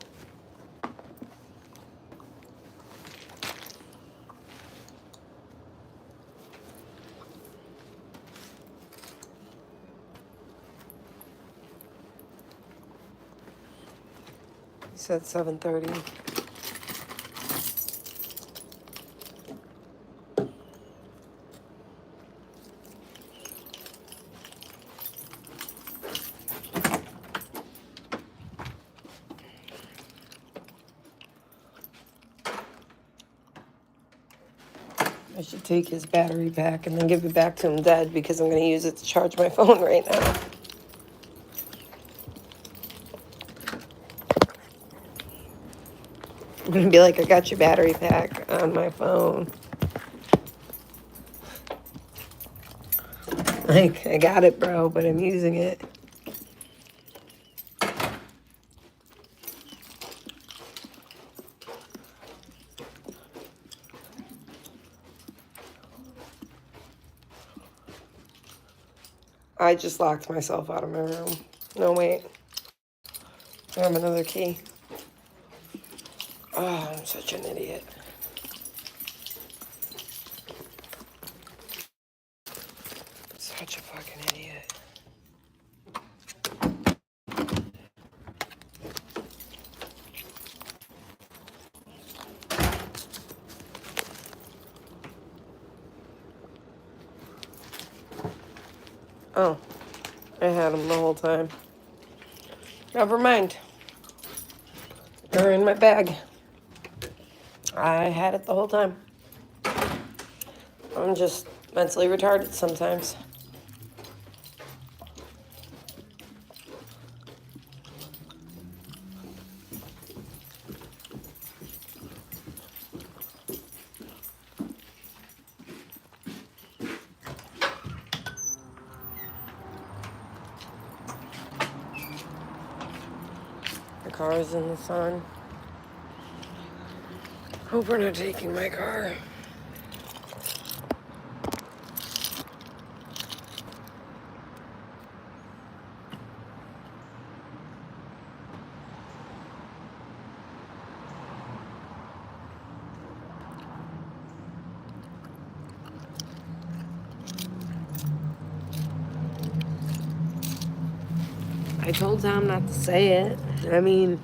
He said 7:30. I should take his battery pack and then give it back to him dead because I'm going to use it to charge my phone right now. I'm going to be like, I got your battery pack on my phone. Like, I got it, bro, but I'm using it. I just locked myself out of my room. No, wait. I have another key. Oh, I'm such an idiot. Such a fucking idiot. Oh, I had them the whole time. Never mind. They're in my bag. I had it the whole time. I'm just mentally retarded sometimes. The car's in the sun. Hope we're not taking my car. I told Tom not to say it. I mean,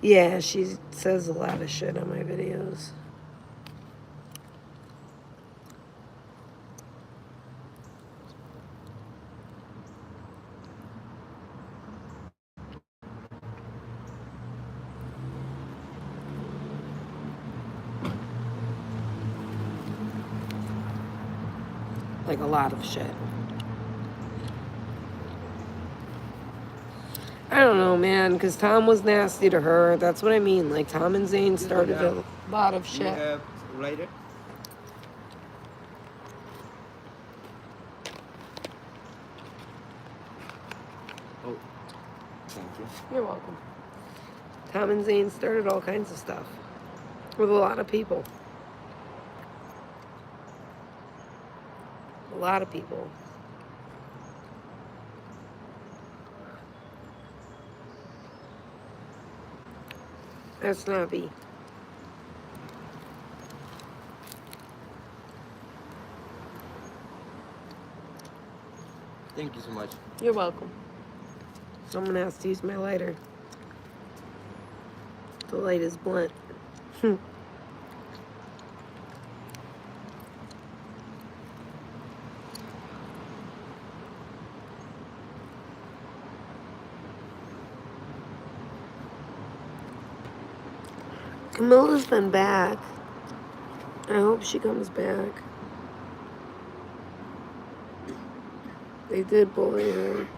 yeah, she says a lot of shit on my videos. Like a lot of shit. I don't know, man, because Tom was nasty to her. That's what I mean. Like, Tom and Zane started a lot of You shit. have lighter? Oh, thank you. You're welcome. Tom and Zane started all kinds of stuff with a lot of people. A lot of people. That's snobby. Thank you so much. You're welcome. Someone has to use my lighter. The light is blunt. Camilla's been back. I hope she comes back. They did bully her.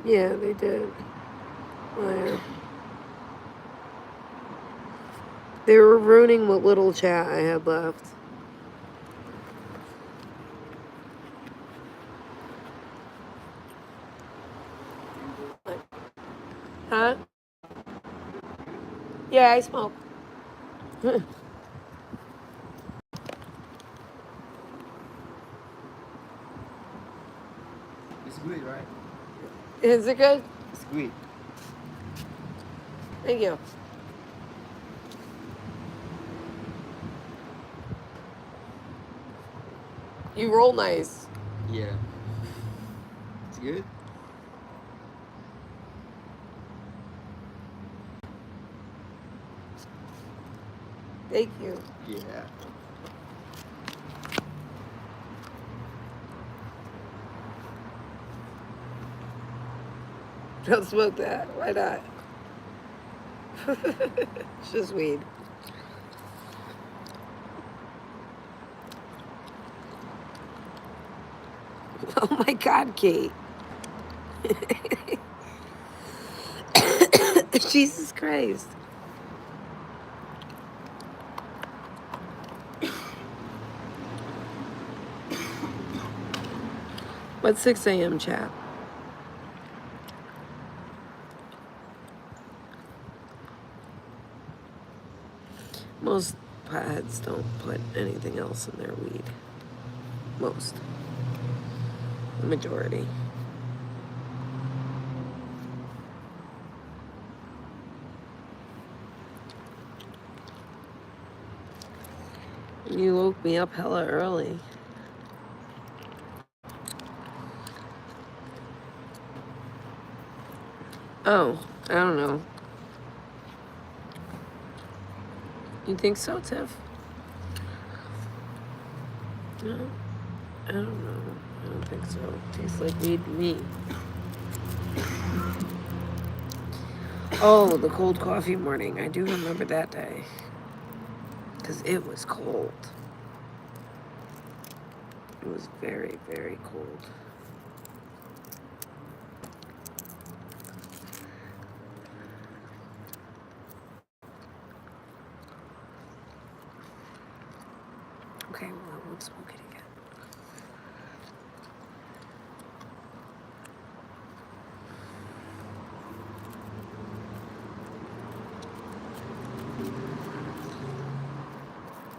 Yeah, they did. Liar. They were ruining what little chat I had left. Huh? Yeah, I smoke. It's good, right? Is it good? It's good. Thank you. You roll nice. Yeah. It's good? Thank you. Yeah. Don't smoke that. Why not? It's just weed. Oh my God, Kate. Jesus Christ. What's 6 a.m. chat? Most potheads don't put anything else in their weed. Most. The majority. You woke me up hella early. Oh, I don't know. You think so, Tiff? No, I don't know. I don't think so. Tastes like weed to me. Oh, the cold coffee morning. I do remember that day. Because it was cold. It was very, very cold. Okay, well, I won't smoke it again.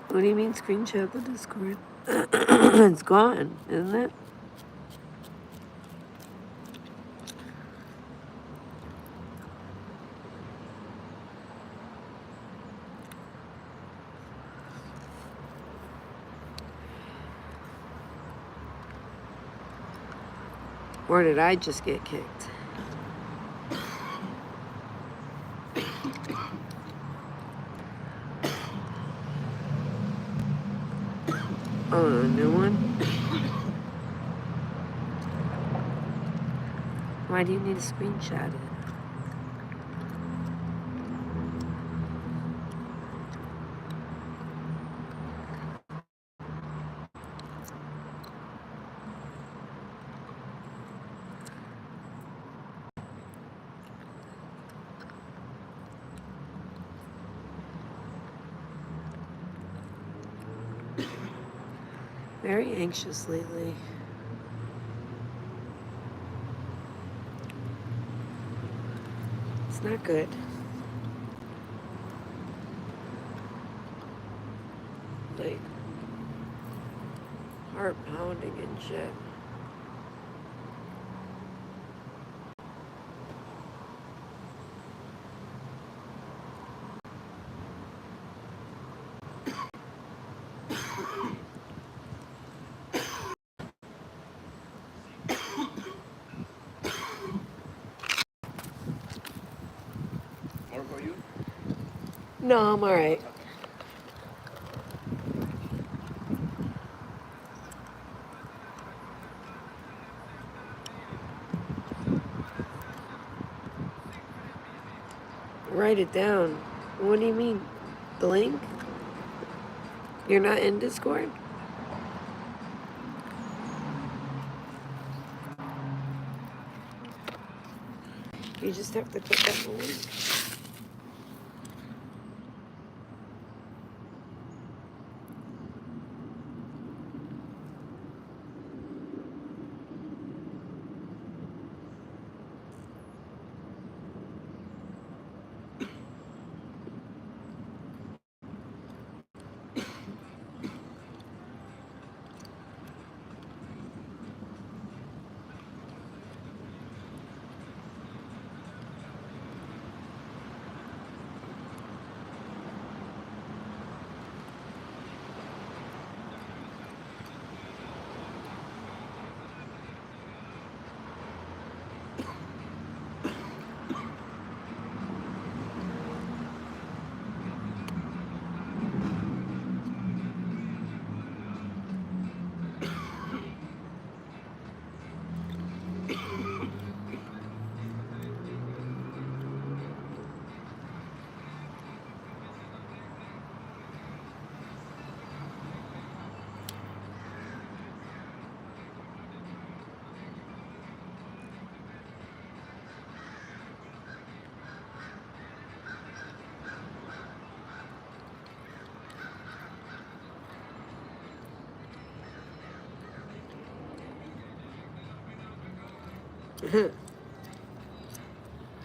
What do you mean screenshot the Discord? It's gone, isn't it? Or did I just get kicked? Oh, a new one? Why do you need to screenshot it? Very anxious lately. It's not good. Like, heart pounding and shit. More for you? No, I'm alright. Okay. Write it down. What do you mean? The link? You're not in Discord? You just have to click on the link.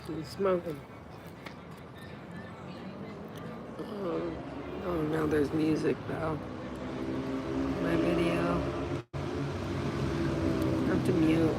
I'm smoking. Oh, now there's music though. My video. I have to mute.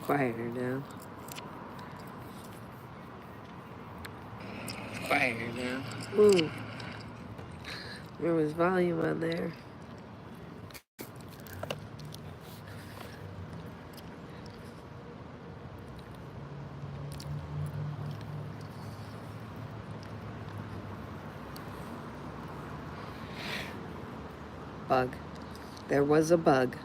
Quieter now. Quieter now. Ooh. There was volume on there. Bug. There was a bug.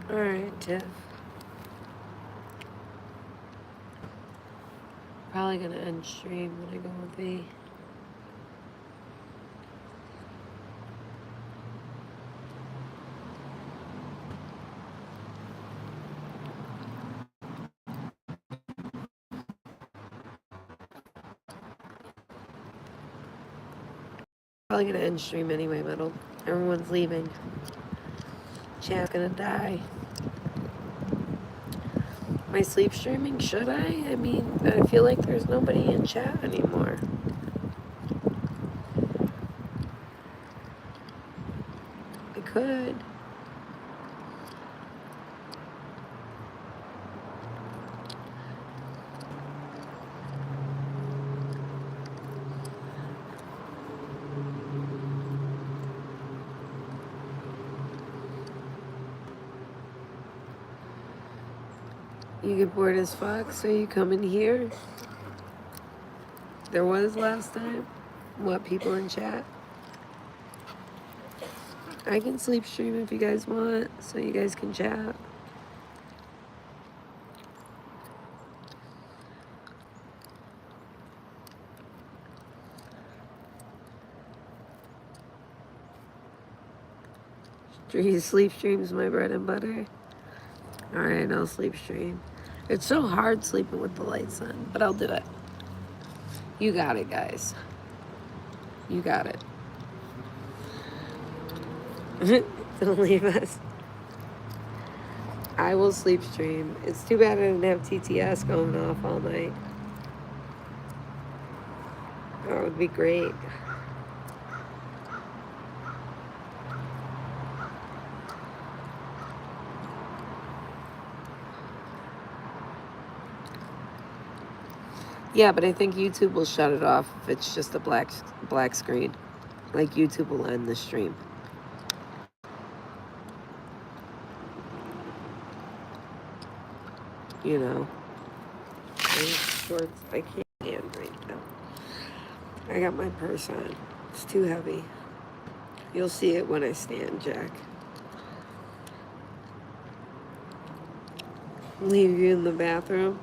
Alright, Tiff. Probably gonna end stream when I go with V. Probably gonna end stream anyway, Metal. Everyone's leaving. Chat's gonna die. Am I sleep streaming? Should I? I mean, I feel like there's nobody in chat anymore. I could. You get bored as fuck, so you come in here. There was last time. What, people in chat? I can sleep stream if you guys want, so you guys can chat. Sleep stream's my bread and butter. Alright, I'll sleep stream. It's so hard sleeping with the lights on, but I'll do it. You got it, guys. You got it. Don't leave us. I will sleep stream. It's too bad I didn't have TTS going off all night. That would be great. Yeah, but I think YouTube will shut it off if it's just a black screen. Like, YouTube will end the stream. You know. Shorts, I can't stand right now. I got my purse on. It's too heavy. You'll see it when I stand, Jack. Leave you in the bathroom.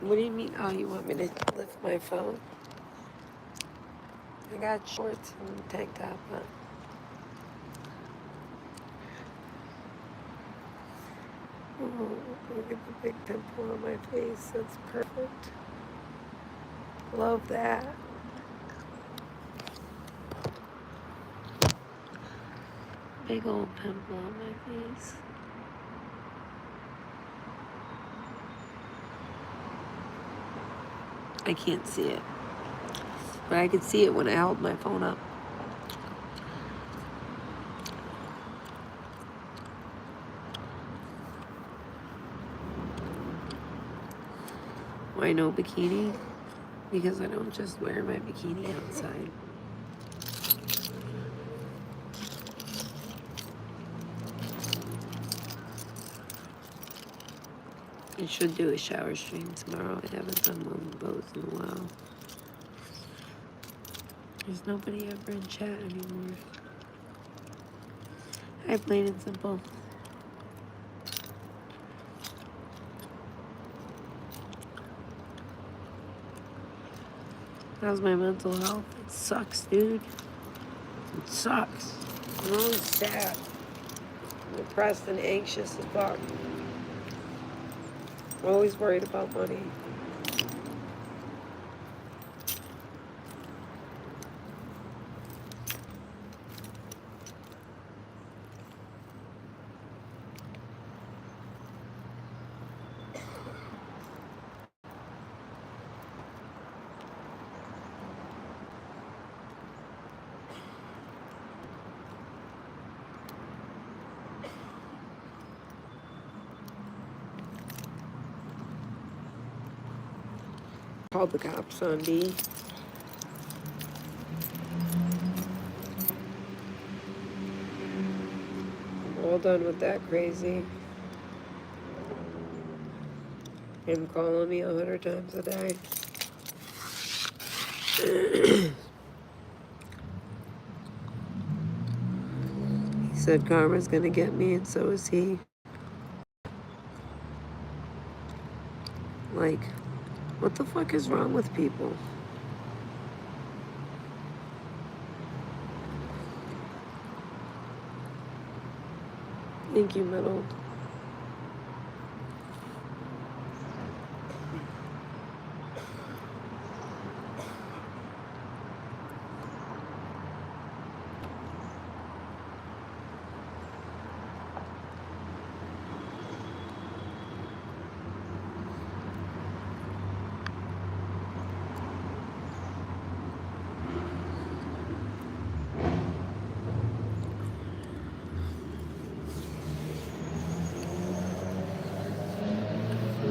What do you mean? Oh, you want me to lift my phone? I got shorts and a tank top on. Oh, look at the big pimple on my face. That's perfect. Love that. Big old pimple on my face. I can't see it. But I could see it when I held my phone up. Why no bikini? Because I don't just wear my bikini outside. I should do a shower stream tomorrow. I haven't done one of those in a while. There's nobody ever in chat anymore. Hi, Plain and Simple. How's my mental health? It sucks, dude. It sucks. I'm always sad. I'm depressed and anxious as fuck. I'm always worried about money. Called the cops on D. I'm all done with that crazy. Him calling me 100 times a day. He said karma's gonna get me, and so is he. Like, what the fuck is wrong with people? Thank you, Middle.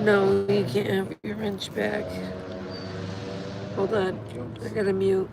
No, you can't have your wrench back. Hold on, I gotta mute.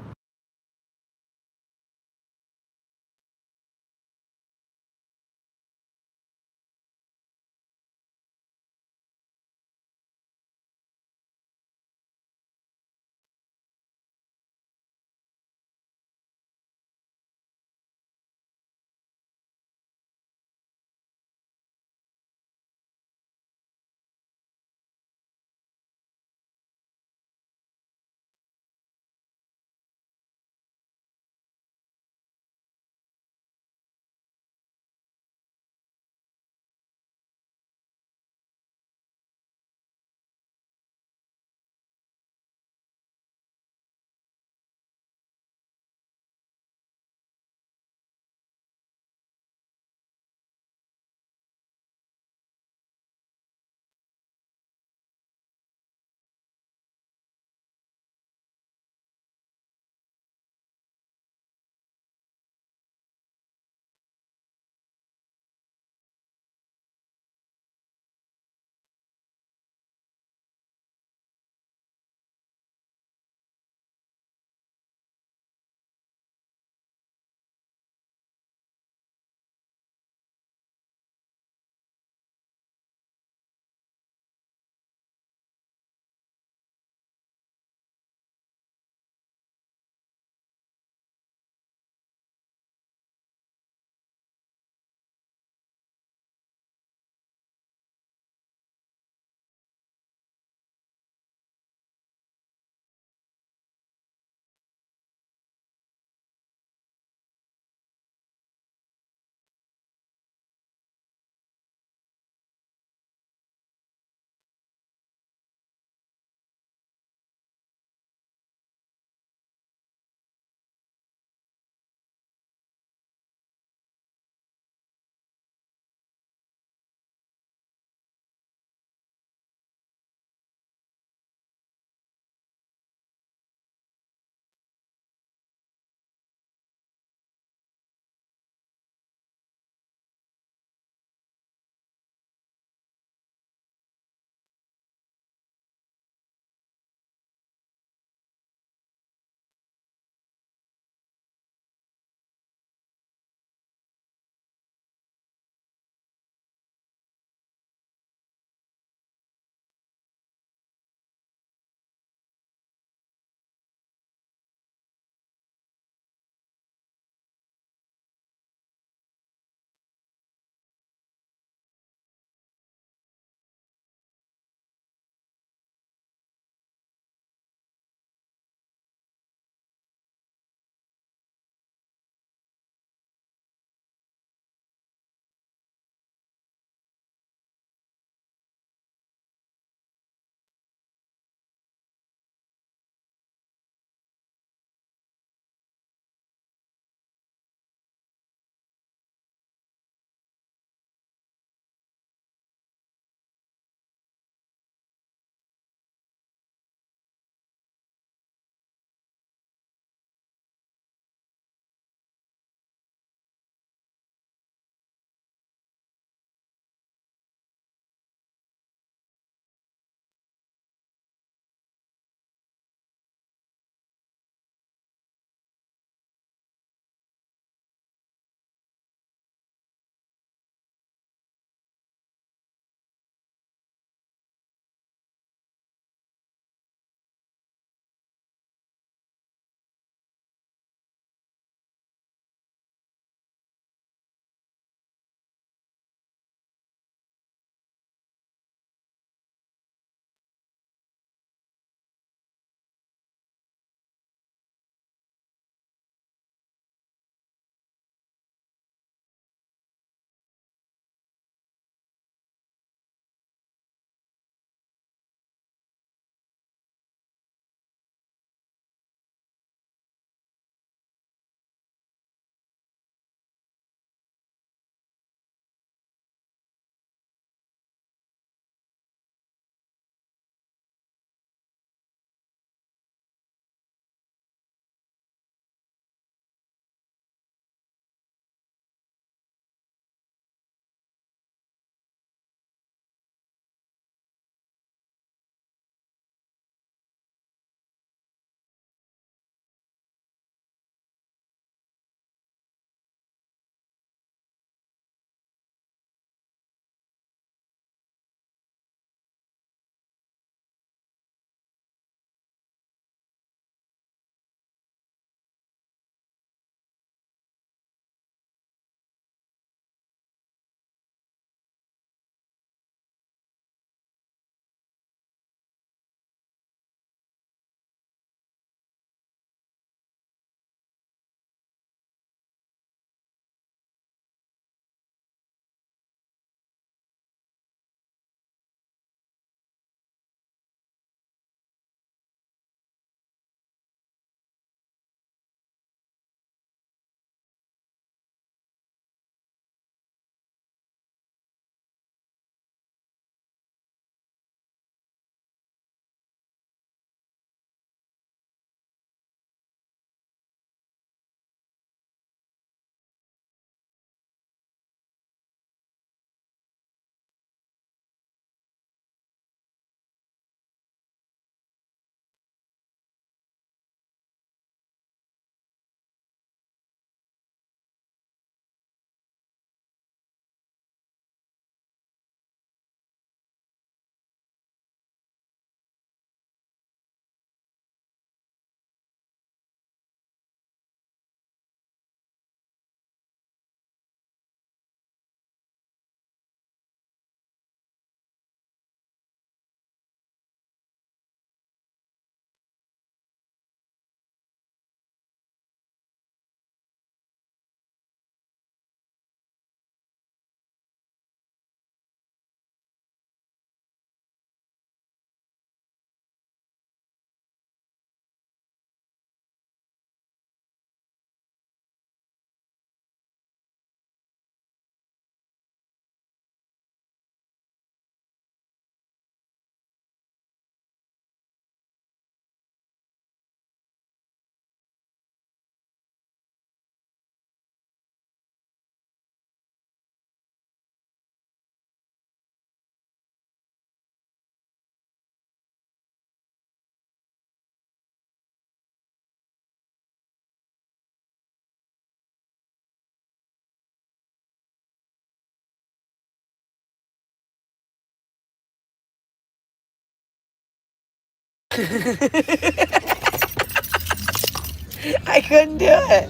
I couldn't do it.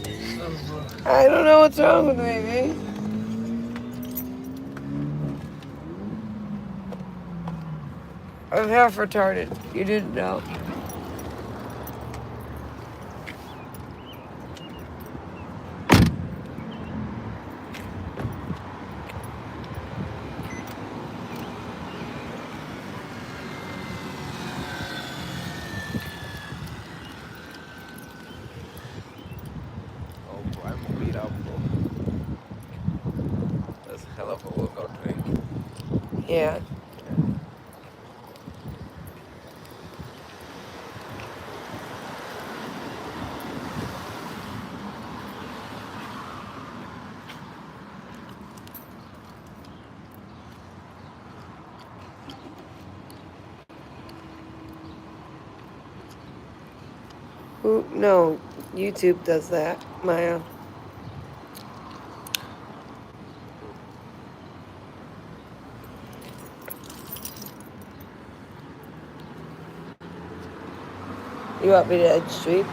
I don't know what's wrong with me, V. I'm half retarded. You didn't know. Oh, bro, I'm beat up, bro. That's a hell of a workout, right? Yeah. Who? No, YouTube does that, Maya. You want me to edge street?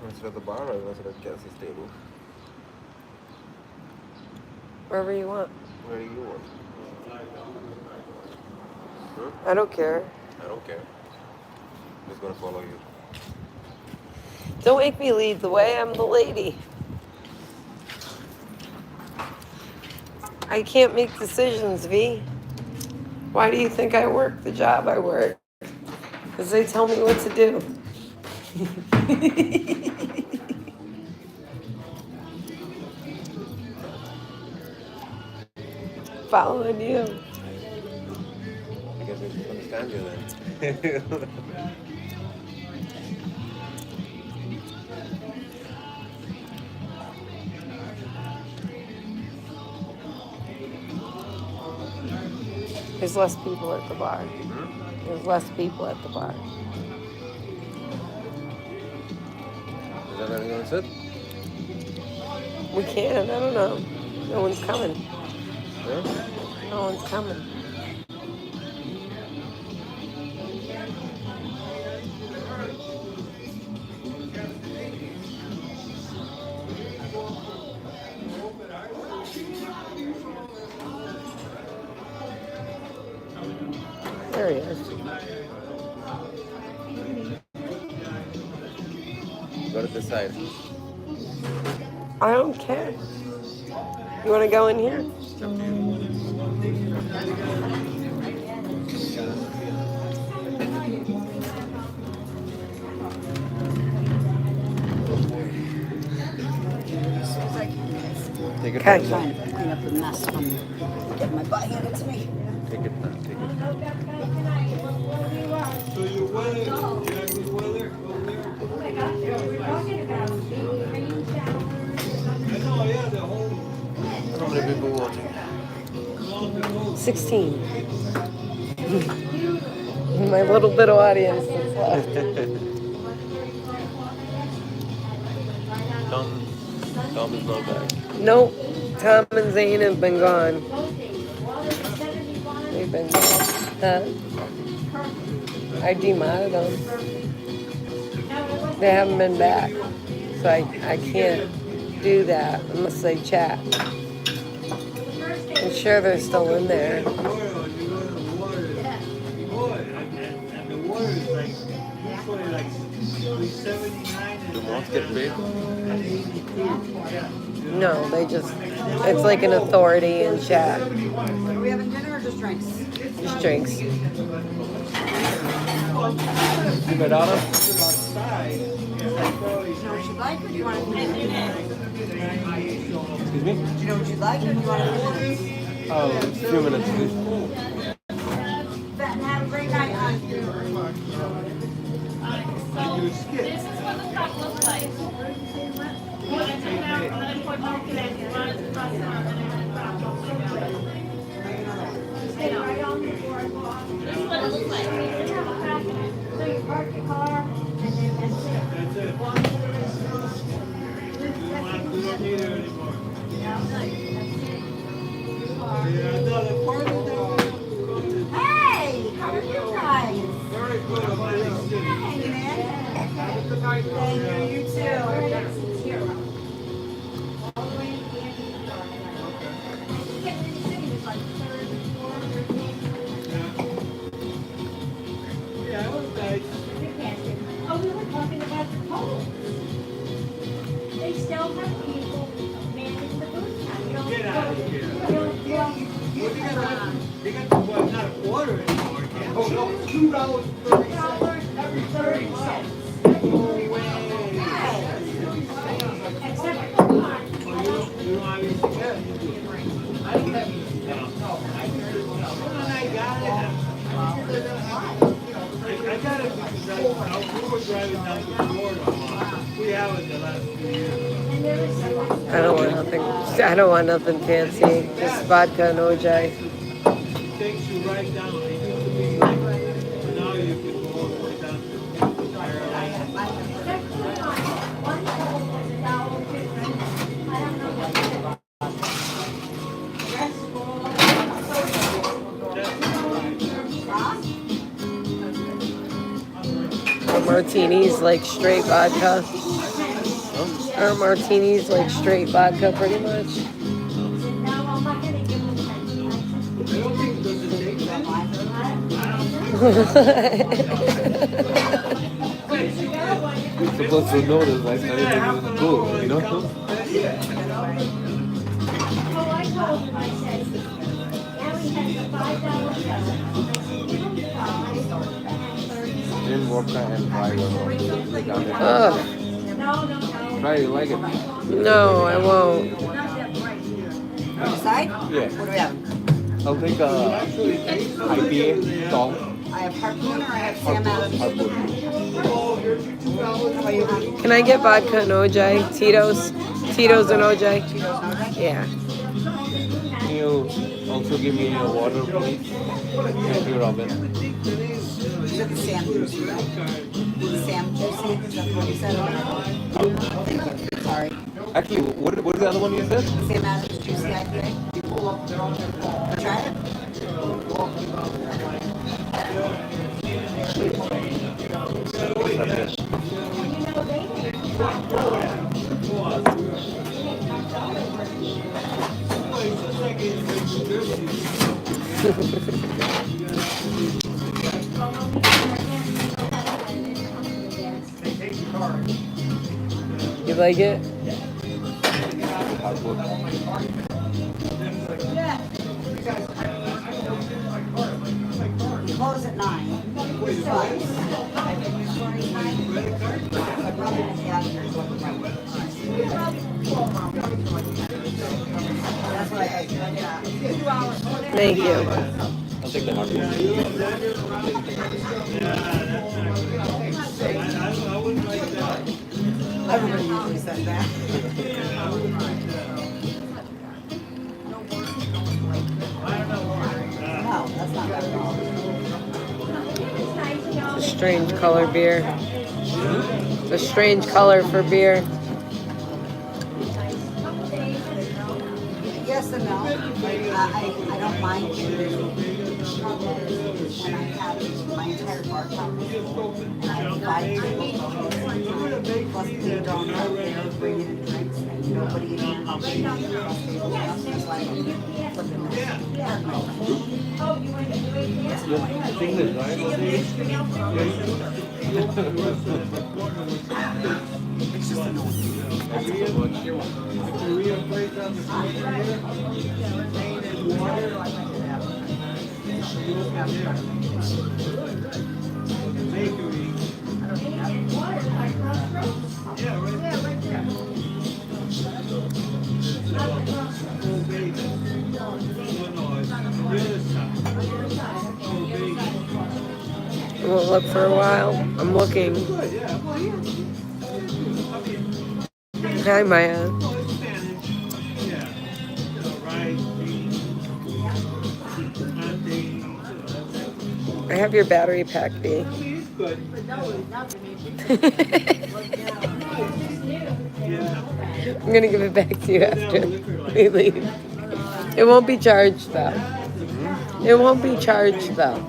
Was it at the bar or was it at Kelsey's table? Wherever you want. Where do you want? Huh? I don't care. I don't care. I'm just gonna follow you. Don't make me lead the way. I'm the lady. I can't make decisions, V. Why do you think I work the job I work? Because they tell me what to do. Following you. I guess I just understand you then. There's less people at the bar. There's less people at the bar. Is that where you gonna sit? We can. I don't know. No one's coming. Huh? No one's coming. There he is. Go to the side. I don't care. You want to go in here? Take it Okay. down. Trying to clean up the mess from getting my butt handed to me. Take it down. Take it down. How many people watching? 16. My little bit of audience is left. Tom is not back. Nope. Tom and Zane have been gone. They've been gone. Huh? I demodded them. They haven't been back. So I can't do that unless they chat. I'm sure they're still in there. Do moths get paid? No, they just, it's like an authority in chat. Are we having dinner or just drinks? Just drinks. You my daughter? Do you know what you'd like or do you want to do it? Excuse me? Do you know what you'd like or do you want to do it? Oh, a few minutes, please. Have a great night, hon. This is what the stuff looks like. When I take it out, and then I put milk in it, and run it across the front, and then I put milk in it. Stay right on before I go off. This is what it looks like. You have a crack in it. So you park your car, and then that's it. You too. Yeah, it was nice. Oh, we were talking about the polls. They still have people manning the booth now. You don't Get out of here. you don't Well, they got the what, not a quarter anymore. Oh, no, $2.30 every 30 cents. No way. Except for the line. Oh, you don't have any cigarettes? I don't have any cigarettes. No, I got it. I got it because we were driving down to Florida. We have it the last few years. I don't want nothing. I don't want nothing fancy. Just vodka and OJ. It takes you right down. It used to be like, now you can go all the way down to Carolina. Except for the line. One poll was $1.50. I don't know what the rest were all Are martinis like straight vodka? Are martinis like straight vodka pretty much? No, I'm not gonna give them You're supposed to know this, like, how you go, you know? Oh, I told him, I said, now he has a $5 check. Then vodka and driver. Ugh. No. Try it, you like it? No, I won't. Side? Yeah. What do we have? I'll take a IPA, tall. I have harpoon or I have Sam Adams. Harpoon. How about you, honey? Can I get vodka and OJ? Tito's? Tito's and OJ? Yeah. Can you also give me a water, please? Thank you, Robin. Is it the Sam Juicy, right? The Sam Juicy, is that what you said? Sorry. Actually, what is the other one you said? Sam Adams Juicy IPA. Try it? You like it? Close at 9. That's what I think. Thank you. I'll take the harpoon. I wouldn't like that. Everybody usually says that. No, that's not bad at all. It's a strange color beer. It's a strange color for beer. Yes and no. I don't mind when I have my entire bar top and I have 5 tables plus the dog out there bringing in drinks and nobody in here helps me. That's why I'm flipping Your English, right? It's just annoying. Thank you so much. Korea place on the corner here. Painted water. You look at there. The bakery. Yeah, right there. Old Baby. No, it's on the other side. Old Baby. I won't look for a while. I'm looking. Good, yeah. Well, here. Hi, Maya. Oh, it's Spanish. Yeah. You know, rice, beans, plantains, I have your battery pack, B. I mean, it's good. Yeah. I'm gonna give it back to you after we leave. It won't be charged though. It won't be charged though.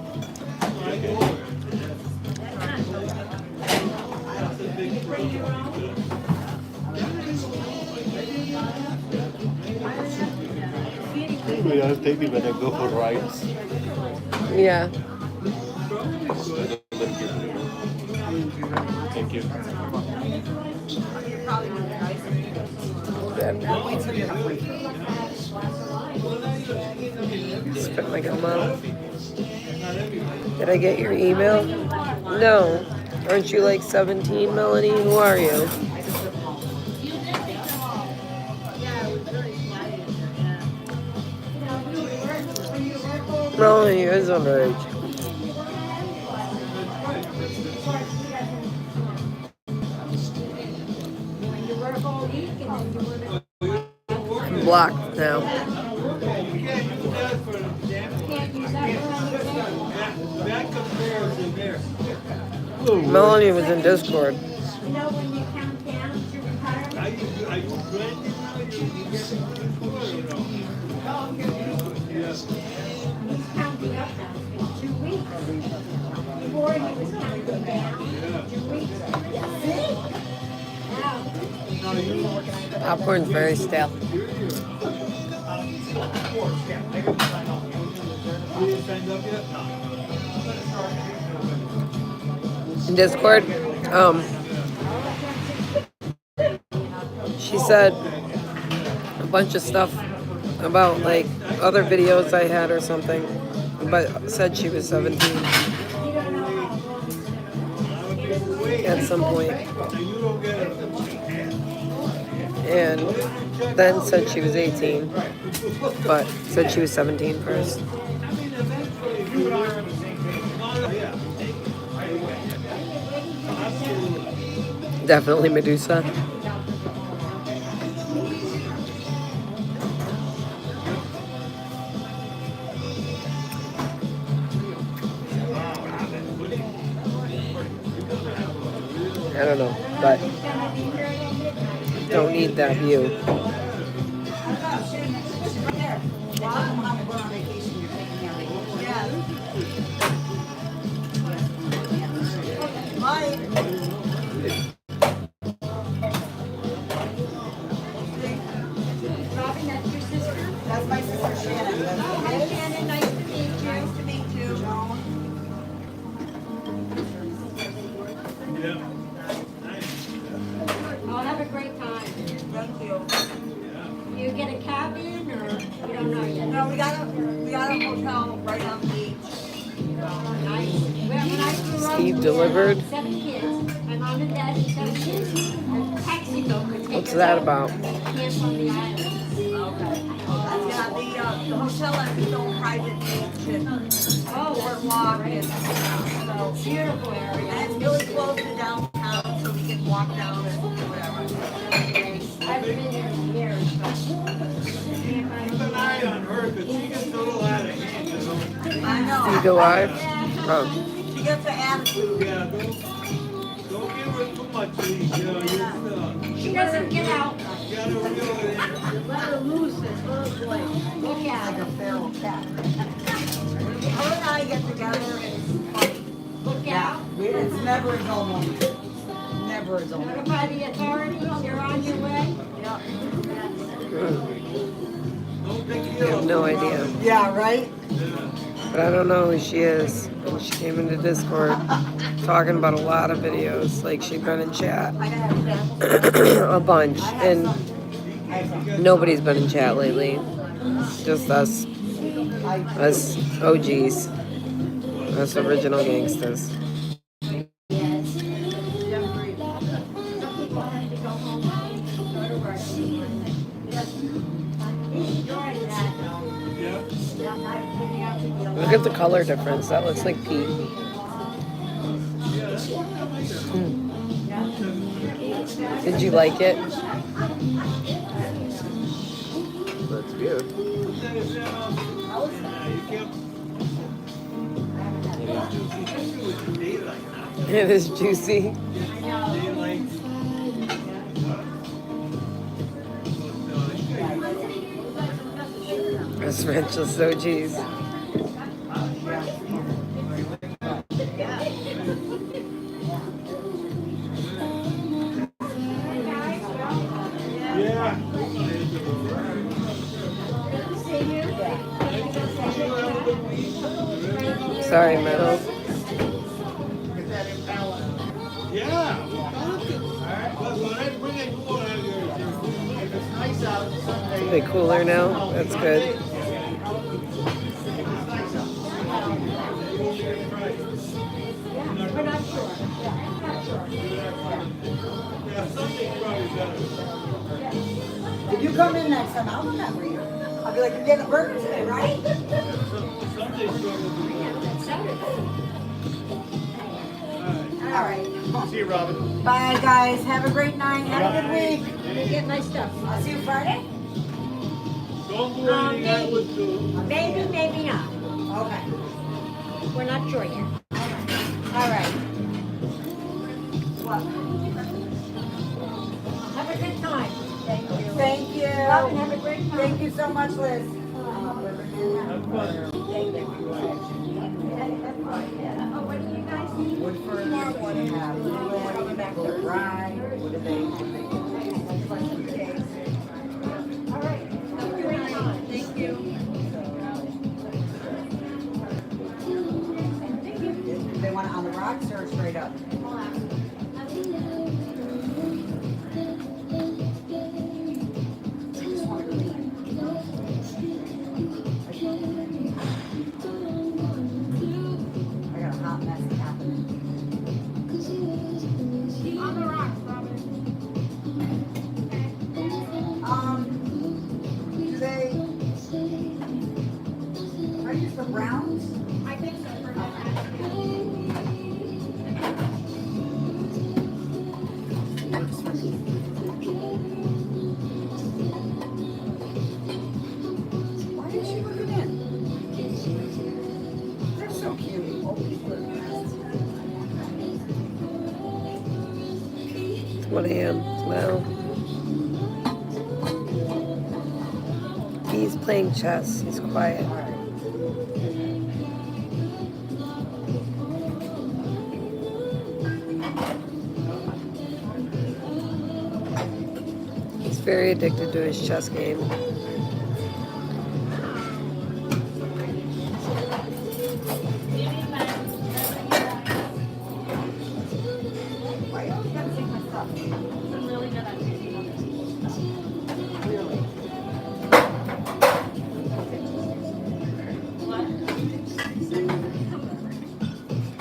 We are thinking when I go for rides. Yeah. Thank you. Spit my gum out. Did I get your email? No. Aren't you like 17, Melanie? Who are you? Melanie is underage. I'm blocked now. Melanie was in Discord. Popcorn's very stale. In Discord, she said a bunch of stuff about like other videos I had or something, but said she was 17 at some point. And then said she was 18, but said she was 17 first. Definitely Medusa. I don't know, but don't need that view. That's my sister Shannon. Hi Shannon, nice to meet you. Nice to meet you. I'll have a great time. Thank you. You get a cabin or you don't know yet? No, we got a hotel right on the beach. Nice. When I grew up, Steve delivered. 7 kids. My mom and dad and 7 kids. A taxi boat could take What's us that out about? and camp on the island. Yeah, the hotel has its own private beach and boardwalk and so Beautiful area. and it's really close to downtown, so we can walk down and whatever. I've been there in years, but Keep an eye on her, because she gets a little out of hand, you know. I know. Steve alive? Oh. She gets an attitude. Yeah, don't give her too much lead, you know, she doesn't get out. you gotta reel it in. Let her loose this little boy. Look at her. Feral cat. Her and I get together and it's funny. Look out. It's never a dull moment. Never a dull moment. Notify the authorities, you're on your way. I have no idea. Yeah, right? But I don't know who she is. And she came into Discord talking about a lot of videos. Like she'd been in chat a bunch. And nobody's been in chat lately. Just us. Us OGs. Us original gangsters. Look at the color difference. That looks like pea. Did you like it? That's good. It is juicy. This ranch is so cheese. Sorry, Mel. Yeah, we found it. But when I bring it, you won't have your. If it's nice out Sunday. Are they cooler now? That's good. If it's nice out. You won't be able to try it. We're not sure. Yeah, not sure. Yeah, Sunday's probably better. If you come in next time, I'll remember you. I'll be like, you're getting a burger today, right? Sunday's probably. All right. See you, Robin. Bye, guys. Have a great night. Have a good week. Get my stuff. I'll see you Friday. Don't do anything I would do. Maybe, maybe not. Okay. We're not sure yet. All right. What? Have a good time. Thank you. Robin, have a great time. Thank you so much, Liz. Have fun. Oh, what do you guys need? Woodford, what do you have? The bride, what do they? All right. Have a great time. Thank you. Do they want it on the rocks or straight up? They just want it clean. I got a hot mess happening. On the rocks, Robin. Do they? Are these the browns? I think so. For now. Works for me. Why is she looking in? They're so cute. Oh, people are It's 1 a.m. Well, he's playing chess. He's quiet. He's very addicted to his chess game. Why you always gotta take my stuff? I'm really good at taking other people's stuff. Really? What?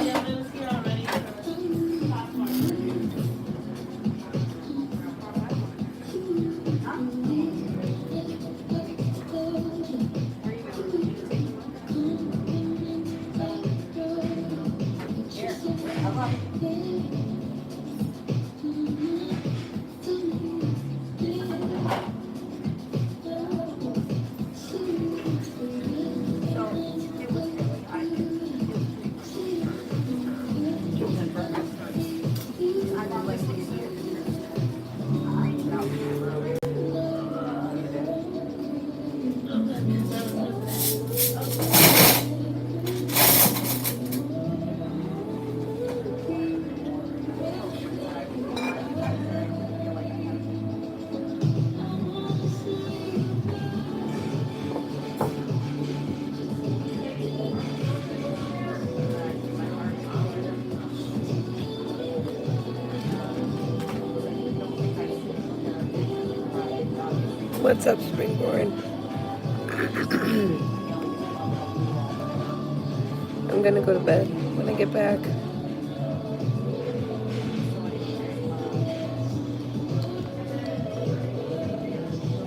Yeah, Liz here already for the popcorn. Here, how about? What's up, Springborn? I'm gonna go to bed when I get back.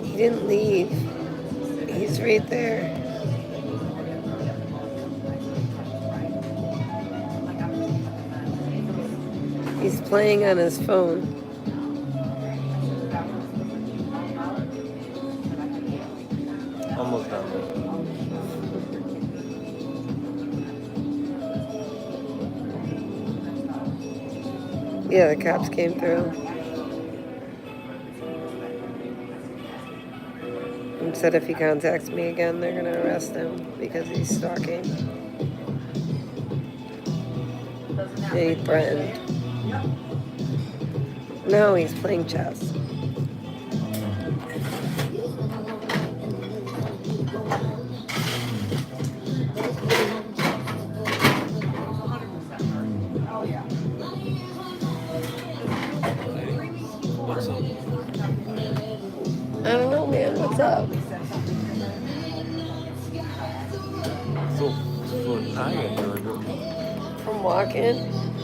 He didn't leave. He's right there. He's playing on his phone. Almost done. Yeah, the cops came through and said if he contacts me again, they're gonna arrest him because he's stalking. And he threatened. No, he's playing chess. What's up? So tired, From walking?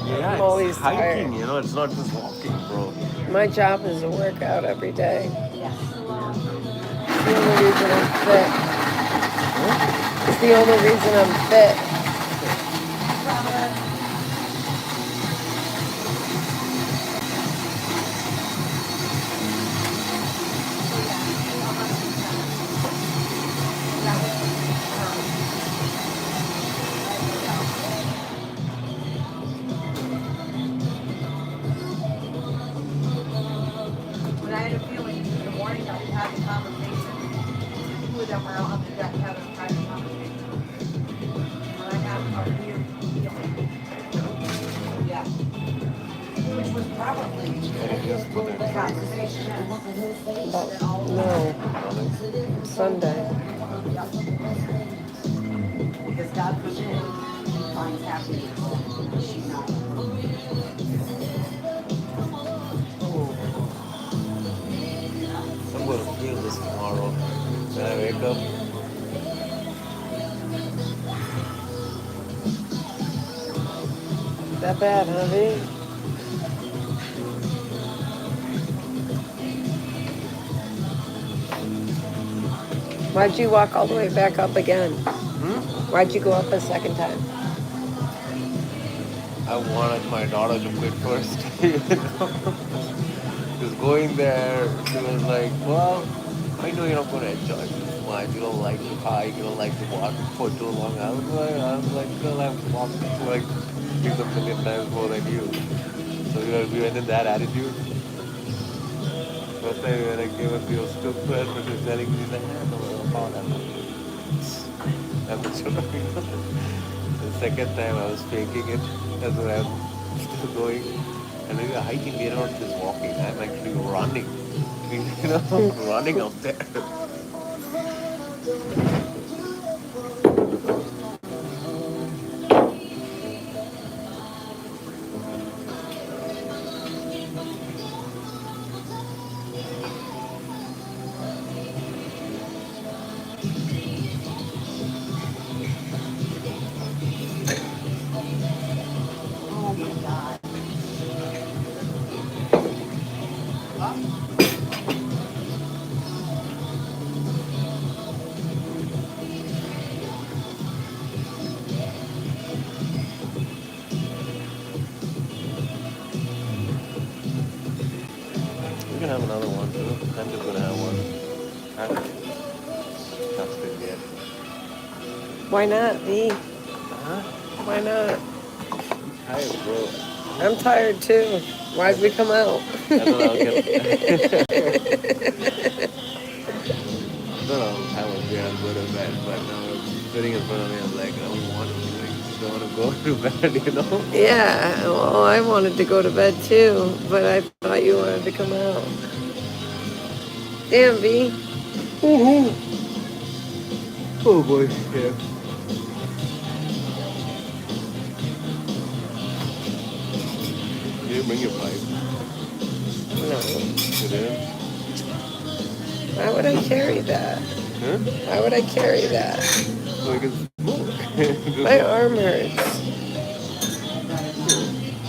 Yeah, I'm always it's hiking, tired. you know, it's not just walking, bro. My job is to work out every day. It's the only reason I'm fit. It's the only reason I'm fit. When I had a feeling in the morning, I had a conversation. Two of them were out on the deck having a private conversation. When I had a weird feeling. Yeah. Which was probably the conversation. But no. Sunday. Because God forbid, he finds happiness and she's not. I'm gonna feel this tomorrow when I wake up. That bad, huh, V? Why'd you walk all the way back up again? Why'd you go up a second time? I wanted my daughter to quit first. Just going there, she was like, well, I know you're not going to enjoy this much. You don't like to hike, you don't like to walk for too long. I was like, girl, I've walked like things a million times more than you. So we went in that attitude. First time when I came up, you were stupid, but she was telling me, like, no, I'm not sure. The second time I was faking it, that's when I'm still going. And when we're hiking, we're not just walking, I'm actually running. You know, running out there. Oh my God. We can have another one too. I'm just gonna have one. I haven't touched it yet. Why not, V? Huh? Why not? I'm tired, bro. I'm tired too. Why'd we come out? I thought I'll get. I thought I was gonna go to bed, but now it's sitting in front of me. I'm like, I don't want to. I just don't want to go to bed, you know? Yeah, well, I wanted to go to bed too, but I thought you wanted to come out. Damn, V. Oh boy, yeah. You didn't bring your pipe. No. You didn't? Why would I carry that? Huh? Why would I carry that? So you can smoke. My arm hurts.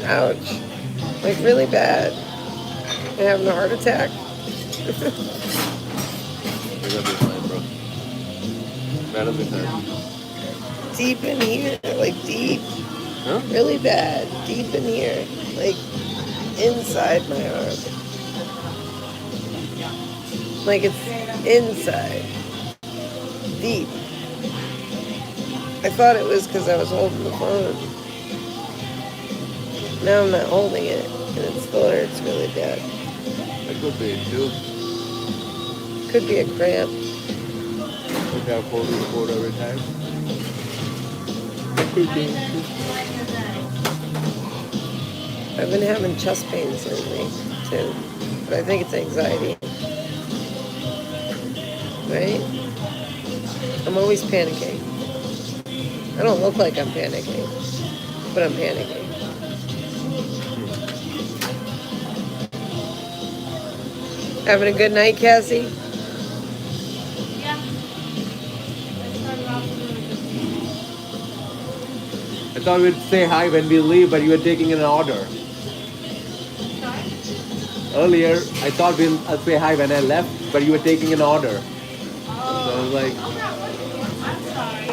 Ouch. Like really bad. I'm having a heart attack. You're gonna be fine, bro. That'll be fine. Deep in here, like deep. Huh? Really bad. Deep in here. Like inside my arm. Like it's inside. Deep. I thought it was because I was holding the phone. Now I'm not holding it, and it still hurts really bad. That could be it too. Could be a cramp. You gotta hold the cord every time. I've been having chest pains lately, too. But I think it's anxiety. Right? I'm always panicking. I don't look like I'm panicking, but I'm panicking. Having a good night, Cassie? I thought we'd say hi when we leave, but you were taking an order. Earlier, I thought I'd say hi when I left, but you were taking an order. So I was like, I'm sorry.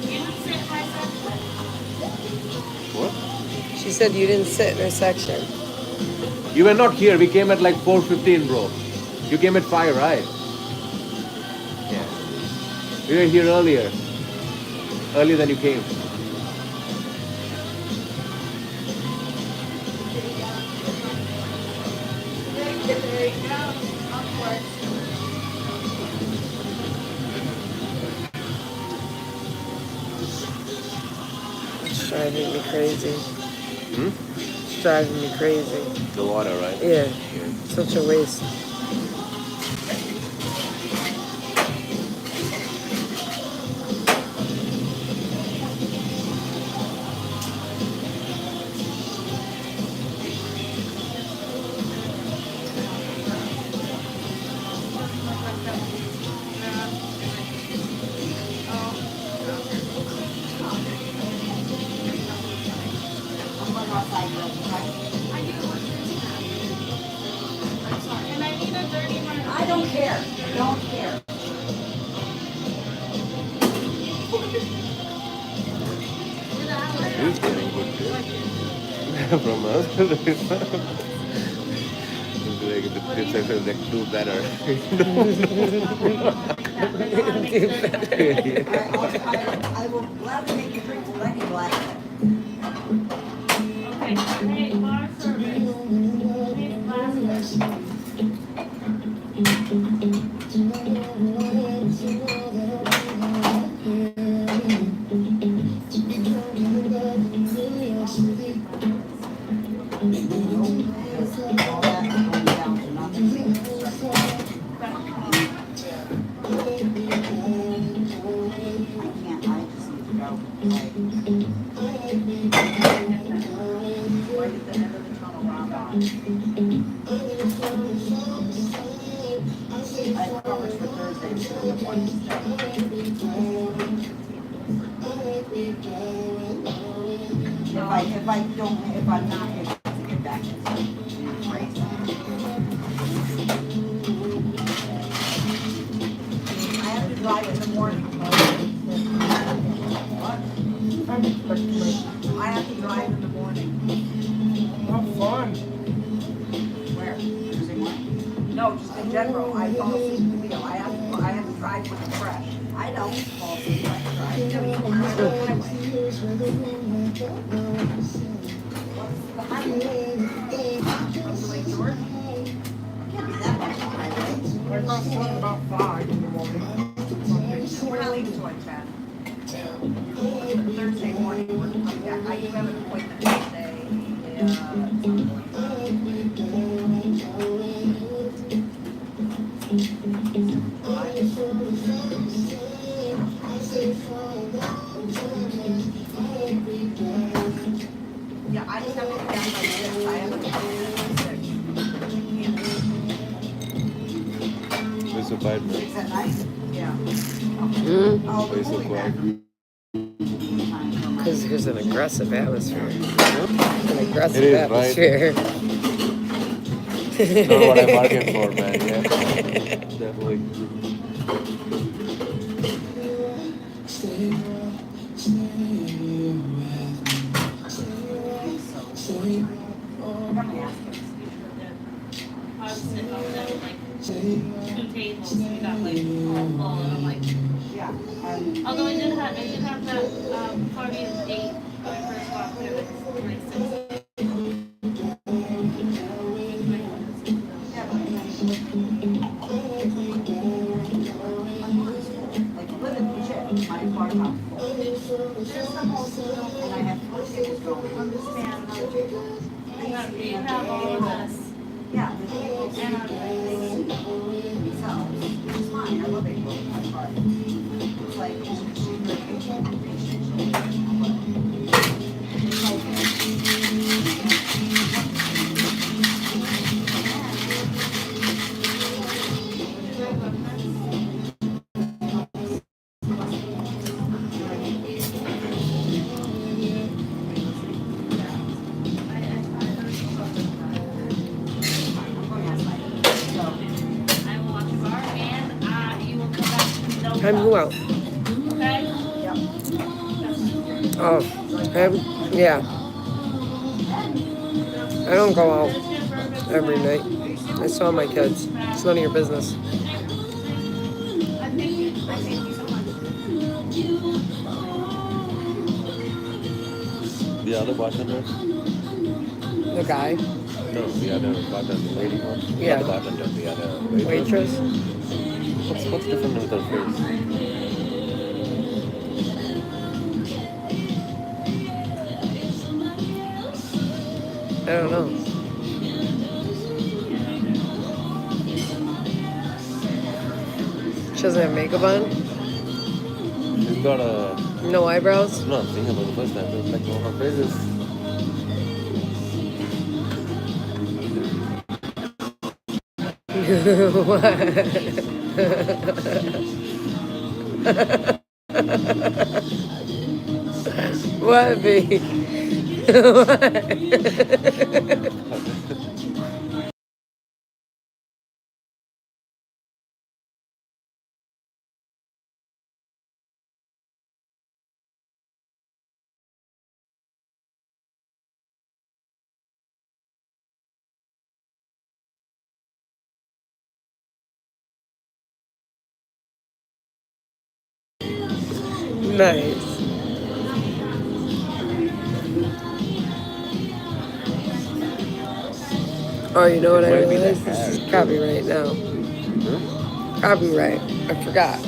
You didn't sit in my section? what? She said you didn't sit in her section. You were not here. We came at like 4:15, bro. You came at 5, right? Yeah. We were here earlier. Earlier than you came. There you go. Upwards. It's driving me crazy. Hmm? It's driving me crazy. The water, right? Yeah. Such a waste. And I need a dirty one. I don't care. Don't care. He's getting good from us. Like the tips I feel like do better. Do better. I will gladly make you drink plenty black. Okay, hey, bar service. Need glasses. All that is going down to nothing. I just need to go. Right at the end of the tunnel round on. I have coverage for Thursday, so we have one if I'm not able to get back, it's crazy. I have to drive in the morning. What? I have to drive in the morning. Have fun. Where? Thursday morning? No, just in general. I fall asleep at the wheel. I have to drive when it's fresh. I don't fall asleep when I drive. I go on the highway. What's the highway? From the Lake George? Can't be that much of a highway. I got fun about 5 in the morning. We're not leaving till like 10. Thursday morning, we're coming back. I do have an appointment today. Yeah, I just have to get down by 6. I have an appointment at 6. We're so quiet, man. 6 at night? Yeah. Mm. We're so quiet. Because there's an aggressive atmosphere. An aggressive It is, atmosphere. Not what I bargained for, man. Yeah, definitely. I was sitting over there with like 2 tables. We got like all full, and I'm like, Yeah. although I did have that party at 8 when I first walked there, like 6. Like living shit, my car top full. And I have 4 tables going. Understand? You have all of this. Yeah, the tables and themselves. It's fine, I love it. My car. It's like, Time who out? Okay? Oh, yeah. I don't go out every night. I saw my kids. It's none of your business. The other bartender? The guy? No, the other bartender, the lady one? Yeah. Not the bartender, the other Waitress? What's different with her face? I don't know. She doesn't have makeup on? She's got a... No eyebrows? No, I'm thinking about the first time. It's like, no, her face is... What, B? Nice. Oh, you know what I realized? This is copyright now. Copyright. I forgot.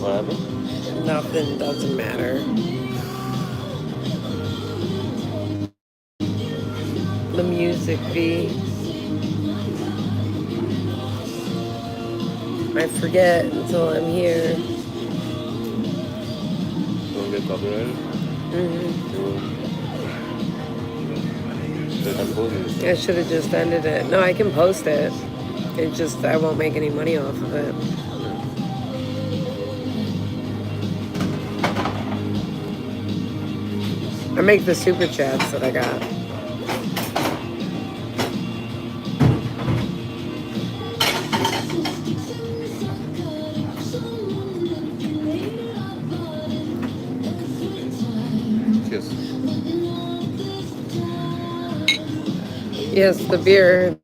What happened? Nothing doesn't matter. The music fee. I forget until I'm here. Don't get copyrighted? I should have just ended it. No, I can post it. It just, I won't make any money off of it. I make the super chats that I got. Yes, the beer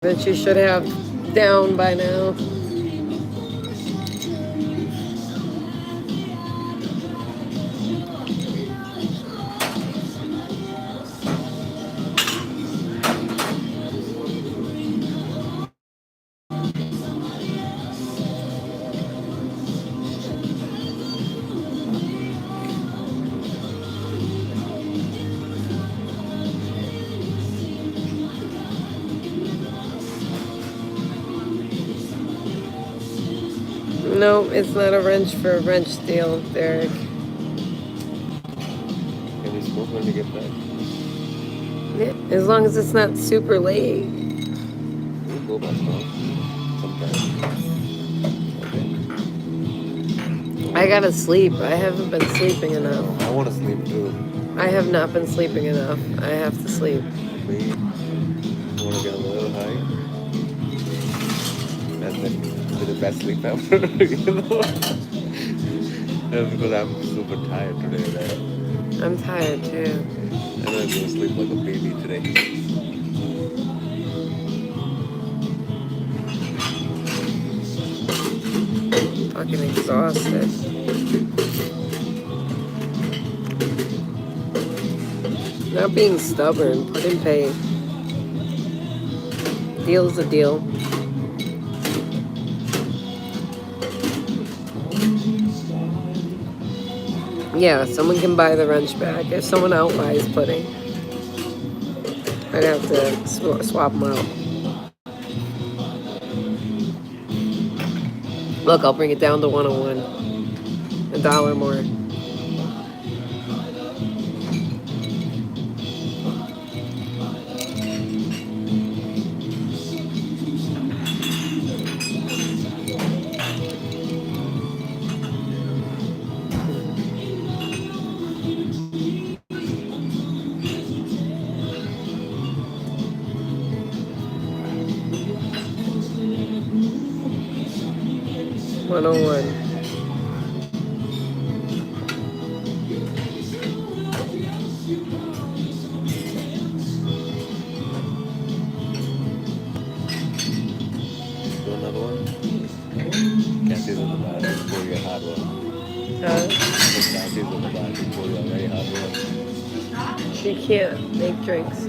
that you should have down by now. No, it's not a wrench for a wrench deal, Derek. Can we smoke when we get back? Yeah, as long as it's not super late. We'll go back now. Sometime. I gotta sleep. I haven't been sleeping enough. I want to sleep too. I have not been sleeping enough. I have to sleep. Me? I want to get a little high. And then do the best sleep ever, you know? That's because I'm super tired today, right? I'm tired too. And I'm going to sleep like a baby today. Fucking exhausted. Not being stubborn. Put in pay. Deal's a deal. Yeah, someone can buy the wrench back. If someone outbuys pudding, I'd have to swap them out. Look, I'll bring it down to 101. $1 more. $101. She can't make drinks.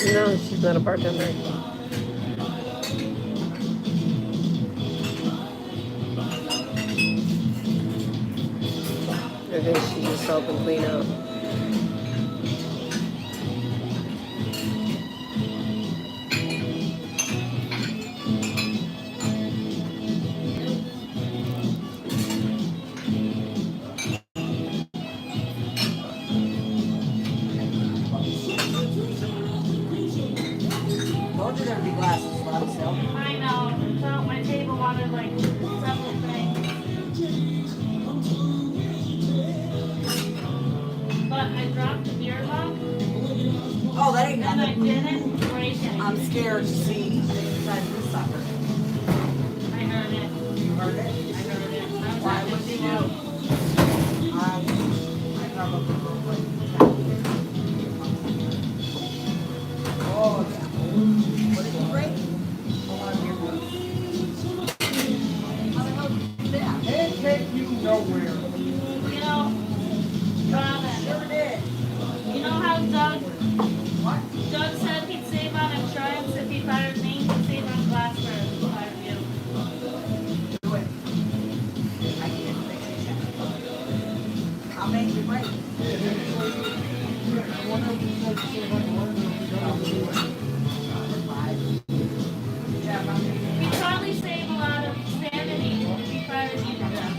No, she's not a bartender. I think she's just helping clean up. Told you there'd be glasses left, so. I know. So my table wanted like several things. But I dropped the beer mug Oh, that ain't and I nothing. didn't break it. I'm scared to see inside this sucker. I heard it. You heard it? I heard it. I was Why at would the you show. do? I probably will wait. Oh, yeah. What did you break? Hold on here. How the hell did you do that? Can't take you nowhere. You know, Robin, Sure did. you know how Doug What? said he'd save on insurance if he fired me? He'd save on glassware if he fired you. Do it. I can't fix it. I'll make you break. He'd probably save a lot of sanity if he fired you to death.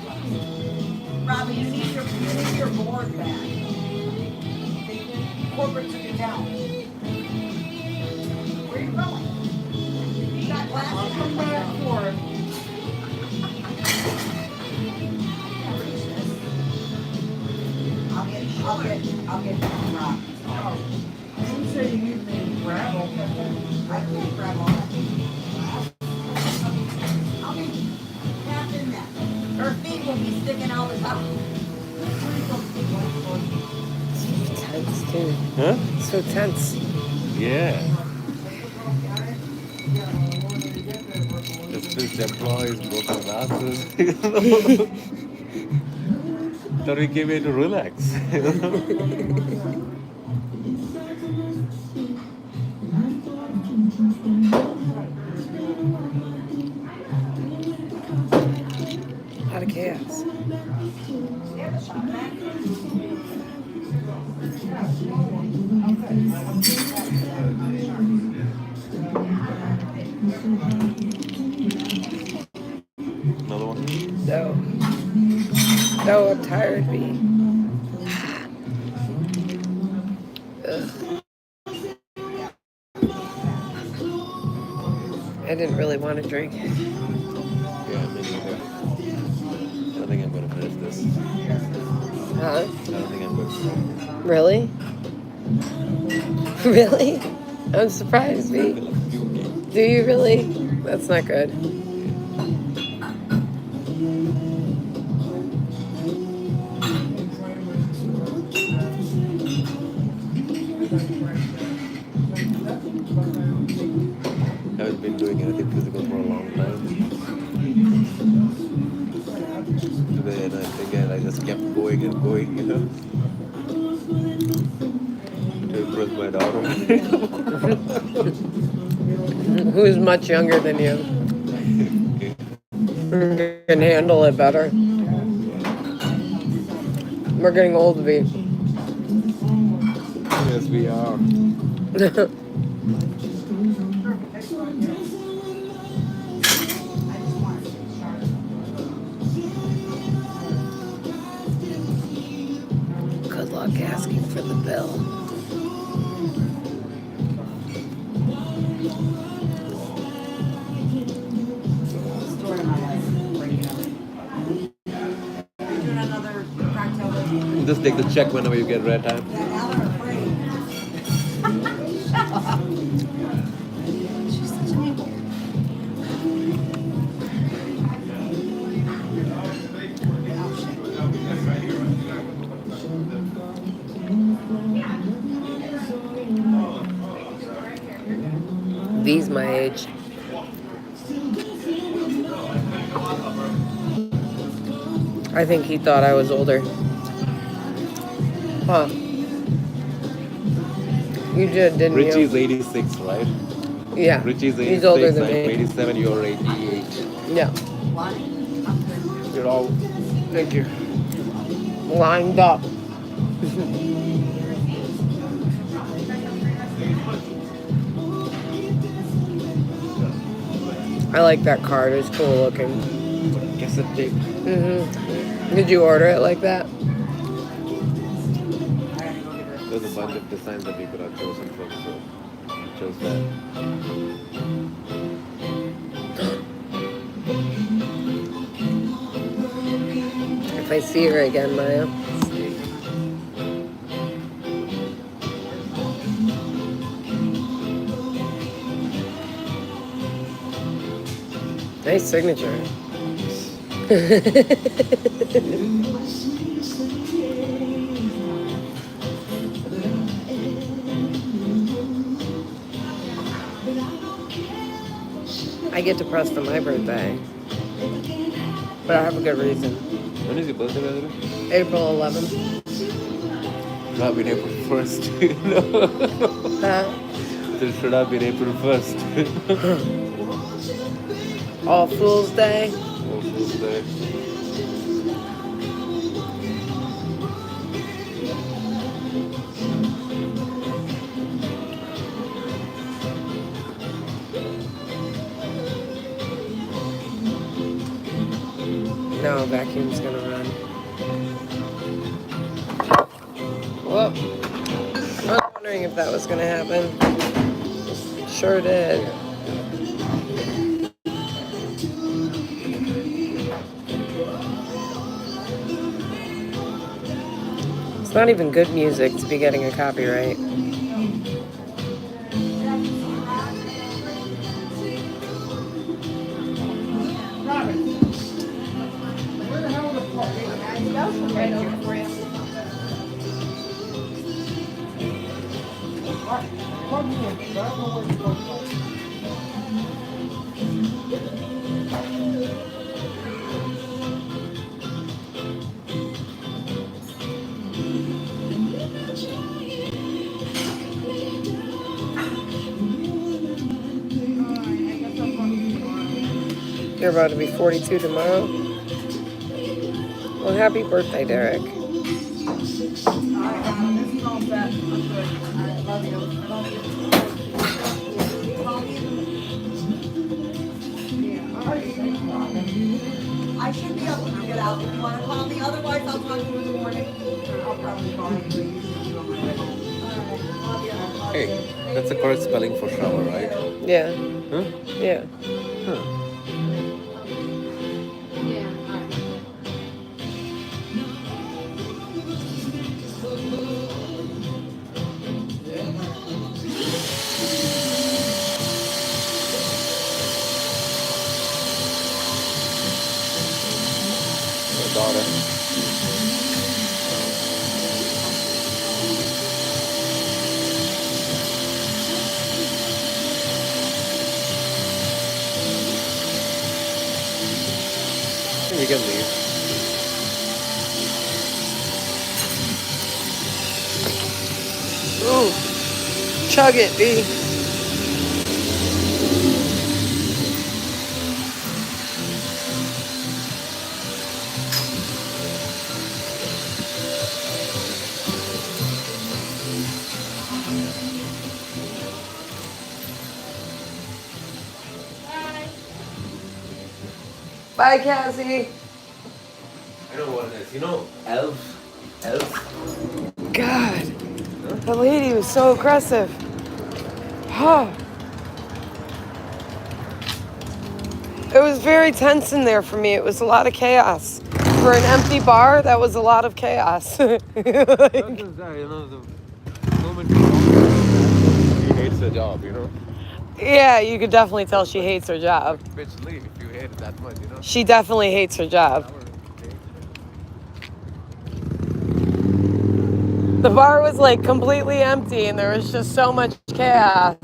Robbie, you need your board back. Corporate took it down. Where are you going? You got glasses? Come back for it. I'll get Rob. You say you need me to grab them. I can't grab all that. I'll be half in that. Her feet will be sticking out the top. Tense, dude. Huh? So tense. Yeah. Just fixed employees, broken glasses. Thought we came here to relax. Out of chaos. Another one? No. No, I'm tired, B. Ugh. I didn't really want to drink. Yeah, me neither. I don't think I'm going to finish this. Huh? I don't think I'm going to finish Really? Really? I'm surprised, B. it. Do you really? That's not good. I haven't been doing anything physical for a long time. Today, and I think I just kept going and going, you know, to impress my daughter. Who's much younger than you? Can handle it better. We're getting old, V. Yes, we are. Good luck asking for the bill. Story of my life. Breaking up. You're doing another cocktail with me. Just take the check whenever you get red time. Yeah, now they're afraid. Shut up. She's such an eagle. V's my age. I think he thought I was older. Huh. You did, didn't Richie's you? 86, right? Yeah. Richie's He's older 86, than I'm me. 87, you're 88. Yeah. You're all... Thank you. Lined up. I like that card. It's cool looking. Cassette tape. Did you order it like that? There's a bunch of designs that we could have chosen from, so I chose that. If I see her again, Maya. Nice signature. I get depressed on my birthday. But I have a good reason. When is your birthday, by the way? April 11th. Should have been April 1st. It should have been April 1st. All Fool's Day. All Fool's Day. No, vacuum's gonna run. Whoop. I was wondering if that was gonna happen. Sure did. It's not even good music to be getting a copyright. Right over for you. You're about to be 42 tomorrow. Well, happy birthday, Derek. I should be able to get out if you want to call me. Otherwise, I'll talk to you in the morning. I'll probably call you. Hey, that's the correct spelling for shower, right? Yeah. Huh? Yeah. Huh. My daughter. We can leave. Ooh. Chug it, B. Bye, Cassie. I know what it is. You know, elves? God, the lady was so aggressive. Huh. It was very tense in there for me. It was a lot of chaos. For an empty bar, that was a lot of chaos. Not just that, you know, the moment she hates her job, you know? Yeah, you could definitely tell she hates her job. Bitch, leave if you hate it that much, you know? She definitely hates her job. The bar was like completely empty and there was just so much chaos.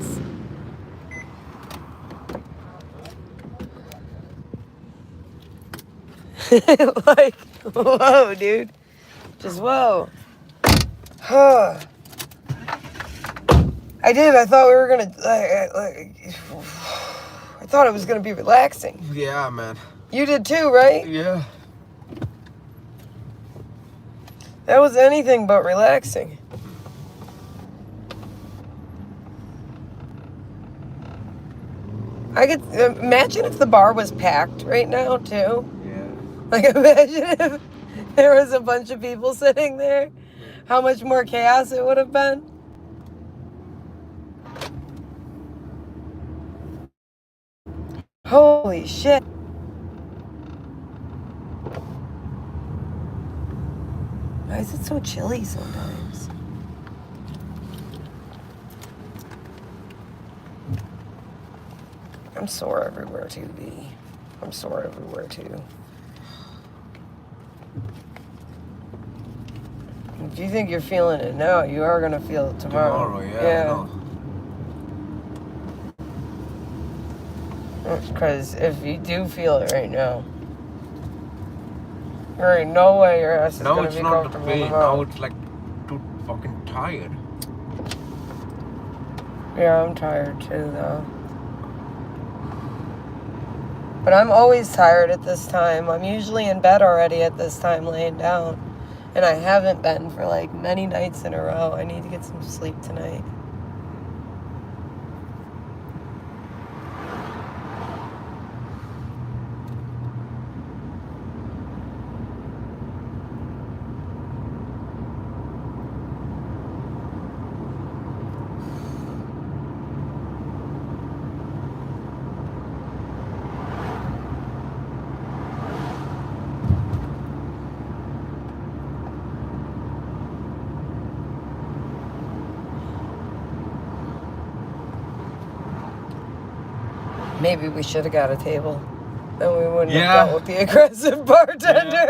Like, whoa, dude. Just whoa. I did. I thought we were gonna. I thought it was gonna be relaxing. Yeah, man. You did too, right? Yeah. That was anything but relaxing. I could imagine if the bar was packed right now too. Yeah. Like imagine if there was a bunch of people sitting there. How much more chaos it would have been. Holy shit. Why is it so chilly sometimes? I'm sore everywhere too, B. I'm sore everywhere too. If you think you're feeling it now, you are gonna feel it tomorrow. Yeah. Because if you do feel it right now, there ain't no way your ass is Now gonna it's be not the comfortable pain. tomorrow. Now it's like too fucking tired. Yeah, I'm tired too, though. But I'm always tired at this time. I'm usually in bed already at this time, laying down. And I haven't been for like many nights in a row. I need to get some sleep tonight. Maybe we should have got a table. Then we wouldn't have dealt with the aggressive bartender.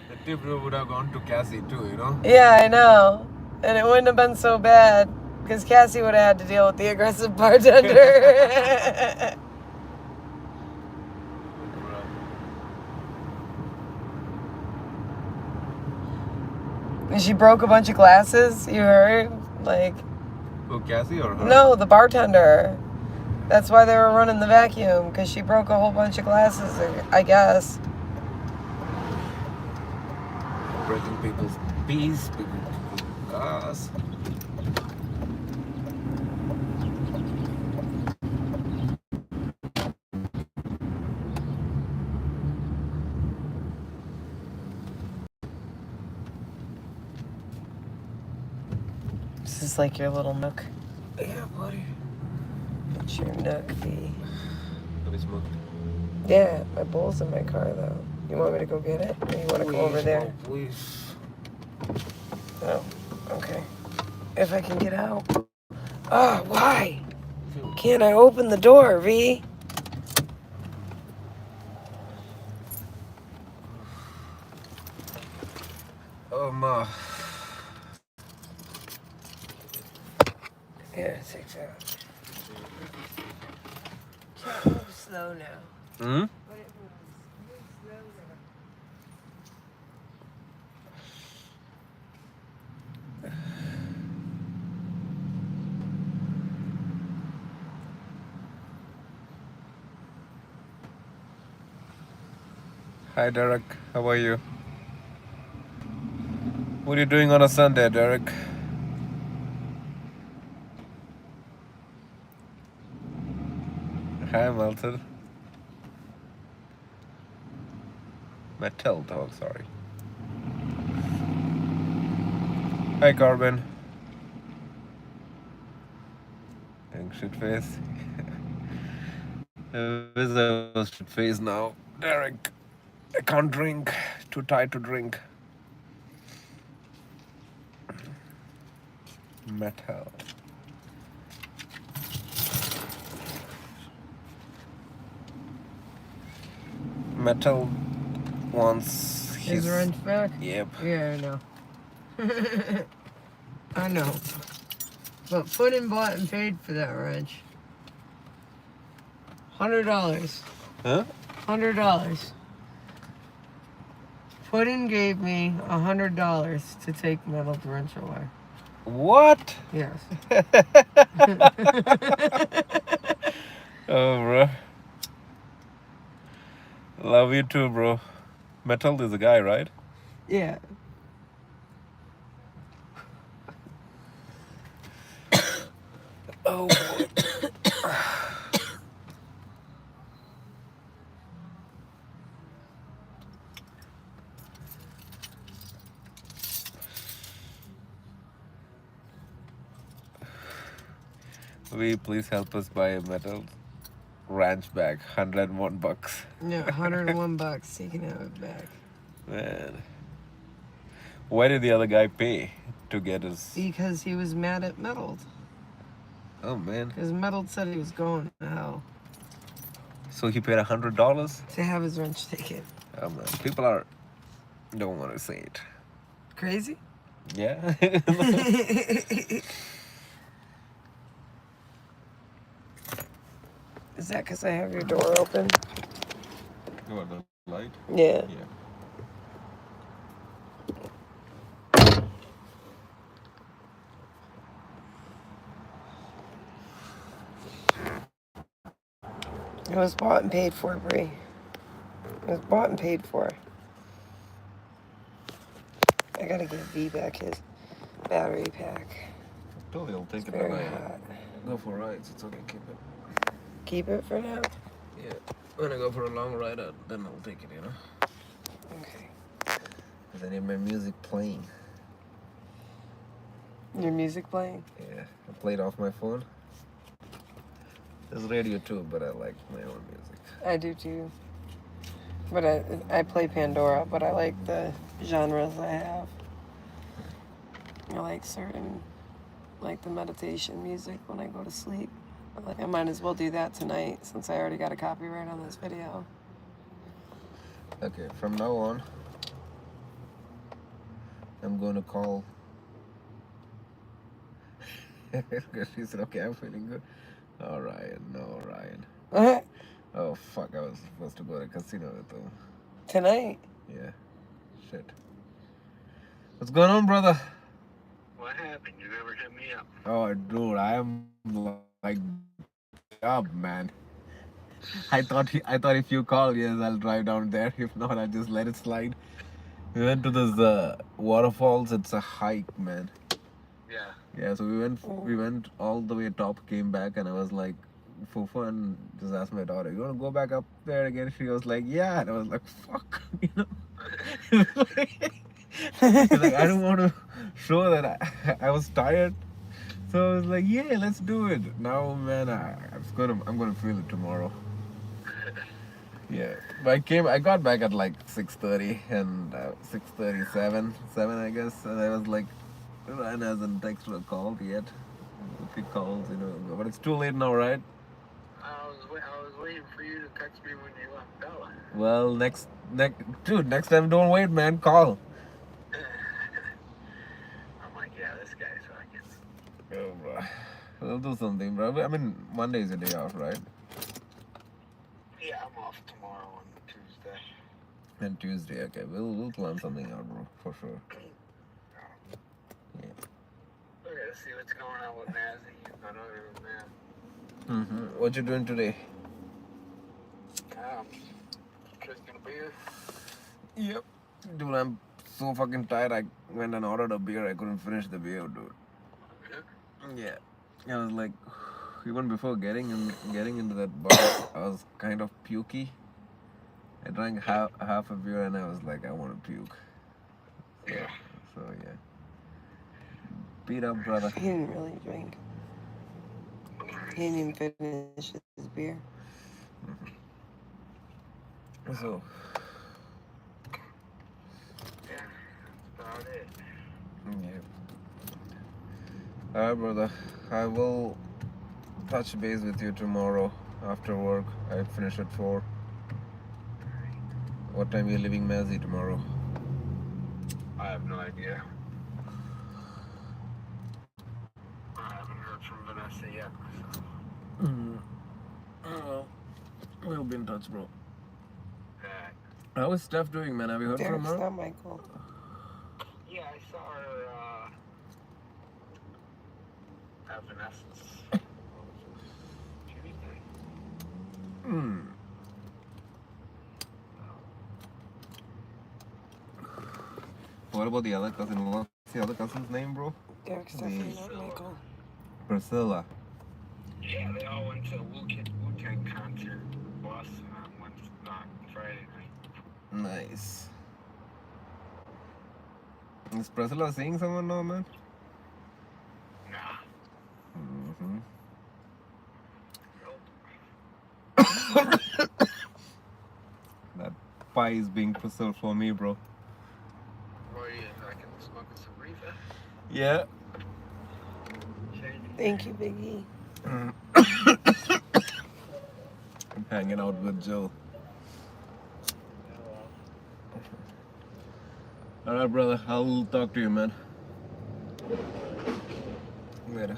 The tip would have gone to Cassie too, you know? Yeah, I know. And it wouldn't have been so bad because Cassie would have had to deal with the aggressive bartender. And she broke a bunch of glasses, you heard? Like, Oh, Cassie or her? no, the bartender. That's why they were running the vacuum, because she broke a whole bunch of glasses, I guess. Breaking people's peace, people's cars. This is like your little nook. Yeah, buddy. It's your nook, B. Let me smoke. Yeah, my bowl's in my car, though. You want me to go get it? Or you want to go over there? Please. Oh, okay. If I can get out. Oh, why? Can't I open the door, V? Yeah, take that. Can't move slow now. Hmm? But it moves. Move slow now. Hi, Derek. How are you? What are you doing on a Sunday, Derek? Hi, Melton. Metal dog, sorry. Hi, Carbon. Doing shit face. Where's the shit face now? Derek. I can't drink. Too tired to drink. Metal. Metal wants His wrench back? Yep. Yeah, I know. I know. But Foot and bought and paid for that wrench. $100. Huh? $100. Puddin gave me $100 to take metal wrench away. What? Yes. Oh, bro. Love you too, bro. Metal is a guy, right? Yeah. Oh, boy. Will you please help us buy a metal ranch bag? $101. Yeah, $101. He can have it back. Man. Why did the other guy pay to get his... Because he was mad at Metal. Oh, man. Because Metal said he was going to hell. So he paid $100? To have his wrench taken. Oh, man. People are... don't want to say it. Crazy? Yeah. Is that because I have your door open? What, the light? Yeah. Yeah. It was bought and paid for, Bree. It was bought and paid for. I gotta give V back his battery pack. I told you I'll take It's it very when I hot. go for rides. It's okay, keep it. Keep it for now? Yeah. When I go for a long ride, then I'll take it, you know? Okay. Because I need my music playing. Your music playing? Yeah. I play it off my phone. There's radio too, but I like my own music. I do too. But I play Pandora, but I like the genres I have. I like certain, like the meditation music when I go to sleep. I might as well do that tonight since I already got a copyright on this video. Okay, from now on, I'm going to call. She said, okay, I'm feeling good. Oh, Ryan, no, Ryan. Oh, fuck, I was supposed to go to the casino with him. Tonight? Yeah. Shit. What's going on, brother? What happened? You never hit me up. Oh, dude, I am like up, man. I thought if you call, yes, I'll drive down there. If not, I'll just let it slide. We went to this waterfalls. It's a hike, man. Yeah. Yeah, so we went all the way top, came back, and I was like, for fun, just asked my daughter, you want to go back up there again? She was like, yeah, and I was like, fuck, you know. She's like, I don't want to show that I was tired. So I was like, yeah, let's do it. Now, man, I'm gonna feel it tomorrow. Yeah, but I got back at like 6:30 and 6:37, 7 I guess, and I was like, Ryan hasn't texted or called yet. If he calls, you know, but it's too late now, right? I was waiting for you to text me when you left Bella. Well, next next time don't wait, man. Call. I'm like, yeah, this guy's fucking. Oh, bro. We'll do something, bro. I mean, Monday is a day off, right? Yeah, I'm off tomorrow and Tuesday. And Tuesday, okay. We'll plan something out, bro, for sure. Yeah. We gotta see what's going on with Mazzy. Not other than that. What you doing today? Drinking a beer. Yep. Dude, I'm so fucking tired. I went and ordered a beer. I couldn't finish the beer, dude. Yeah. I was like, even before getting into that bar, I was kind of pukey. I drank half a beer and I was like, I want to puke. So yeah. Beat up, brother. He didn't really drink. He didn't even finish his beer. So. Yeah, that's about it. Yeah. Alright, brother. I will touch base with you tomorrow after work. I finish at 4. What time are you leaving Mazzy tomorrow? I have no idea. I haven't heard from Vanessa yet. So. Well, we'll be in touch, bro. Alright. How is Steph doing, man? Have you heard from Derek's her? not Michael. Yeah, I saw her, Evanescence. Tuesday. What about the other cousin? What's the other cousin's name, bro? Derek's definitely not Michael. Priscilla. Yeah, they all went to Wu-Tang concert in Boston on Friday night. Nice. Is Priscilla seeing someone now, man? Nah. That pie is being preserved for me, bro. What are you, I can smoke some reefer? Yeah. Thank you, Biggie. I'm hanging out with Joe. Alright, brother. I'll talk to you, man. Later.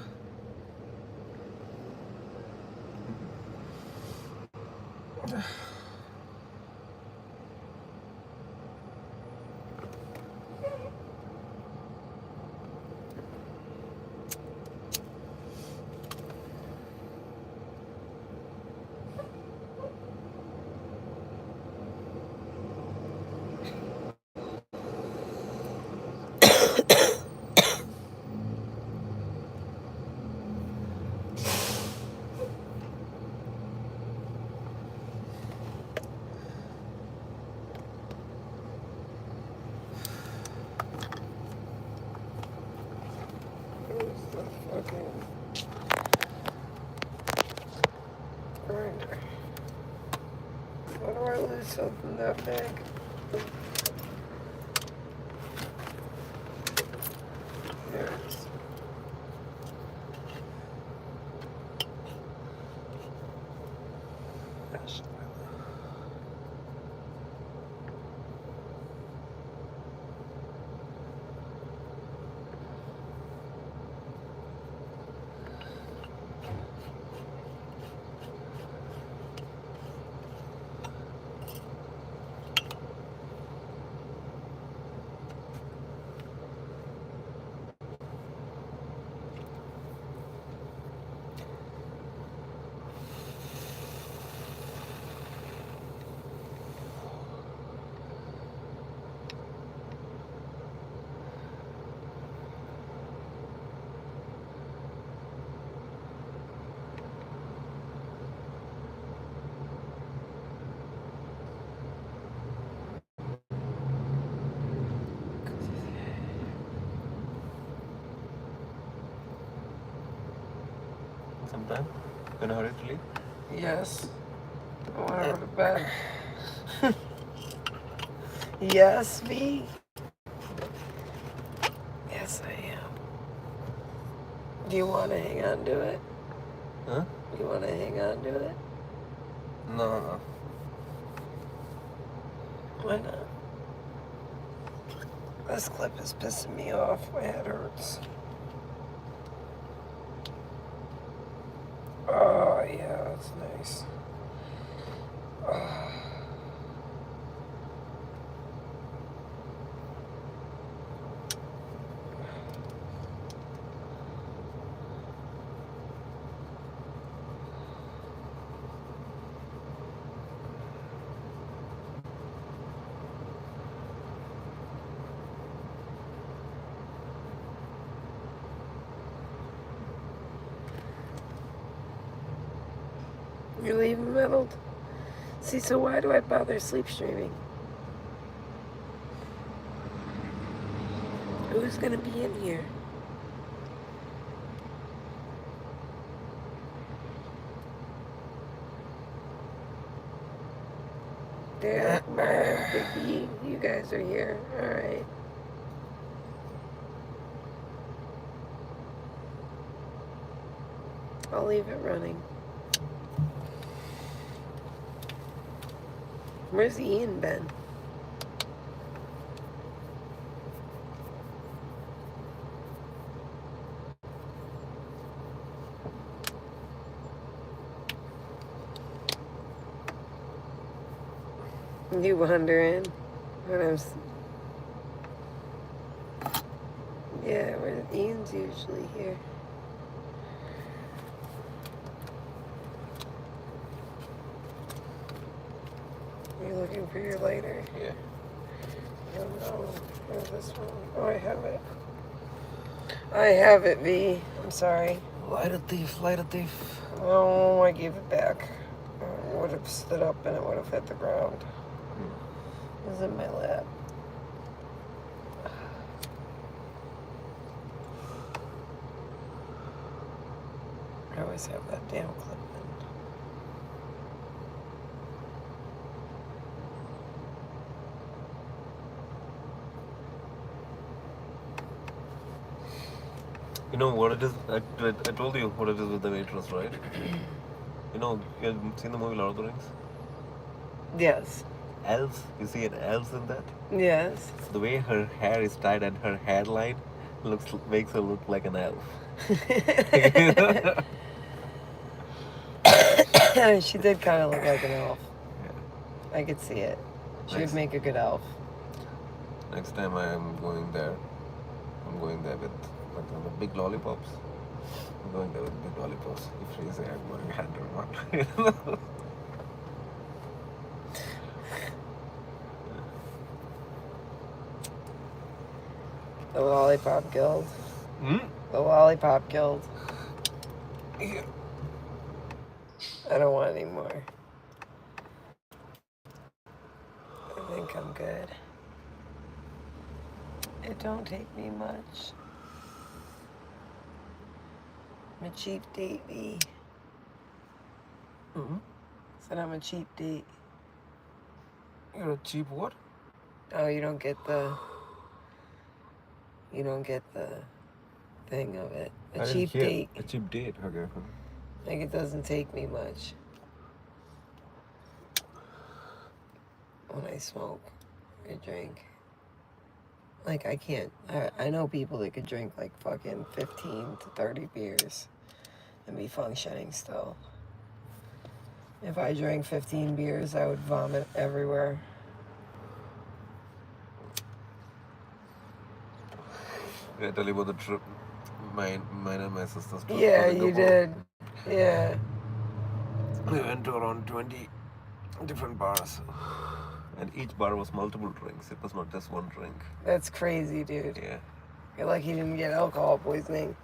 Grinder. How do I lose something that big? There it is. Gosh. Sometime? In a hurry to leave? Yes. I want to go to bed. Yes, me. Yes, I am. Do you want to hang on to it? Huh? You want to hang on to it? No. Why not? This clip is pissing me off. My head hurts. Oh, yeah, that's nice. Oh. You're leaving meddled? See, so why do I bother sleep streaming? Who's gonna be in here? Derek, Mark, Biggie, you guys are here. Alright. I'll leave it running. Where's Ian been? You wondering when I'm... Yeah, where Ian's usually here. You're looking for your lighter? Yeah. Oh no. Where's this one? Oh, I have it. I have it, V. I'm sorry. Lighter thief, lighter thief. Oh, I gave it back. I would have stood up and it would have hit the ground. It was in my lap. I always have that damn clip in. You know what it is? I told you what it is with the waitress, right? You know, you have seen the movie Lord of the Rings? Yes. Elves? You see an elves in that? Yes. So the way her hair is tied and her hairline makes her look like an elf. She did kind of look like an elf. Yeah. I could see it. She Nice. would make a good elf. Next time I am going there, I'm going there with the big lollipops. I'm going there with big lollipops. If she say I'm going to hand her one. The Lollipop Guild. Hmm? The Lollipop Guild. Yeah. I don't want any more. I think I'm good. It don't take me much. I'm a cheap date, V. Mm-hmm. Said I'm a cheap date. You're a cheap what? Oh, you don't get the thing of it. A cheap date. A cheap date, okay. Like, it doesn't take me much when I smoke or drink. Like, I can't. I know people that could drink like fucking 15 to 30 beers and be functioning still. If I drank 15 beers, I would vomit everywhere. Did I tell you about the trip? Mine and my sister's trip. Yeah, to you Singapore? did. Yeah. We went to around 20 different bars. And each bar was multiple drinks. It was not just one drink. That's crazy, dude. Yeah. You're lucky you didn't get alcohol poisoning.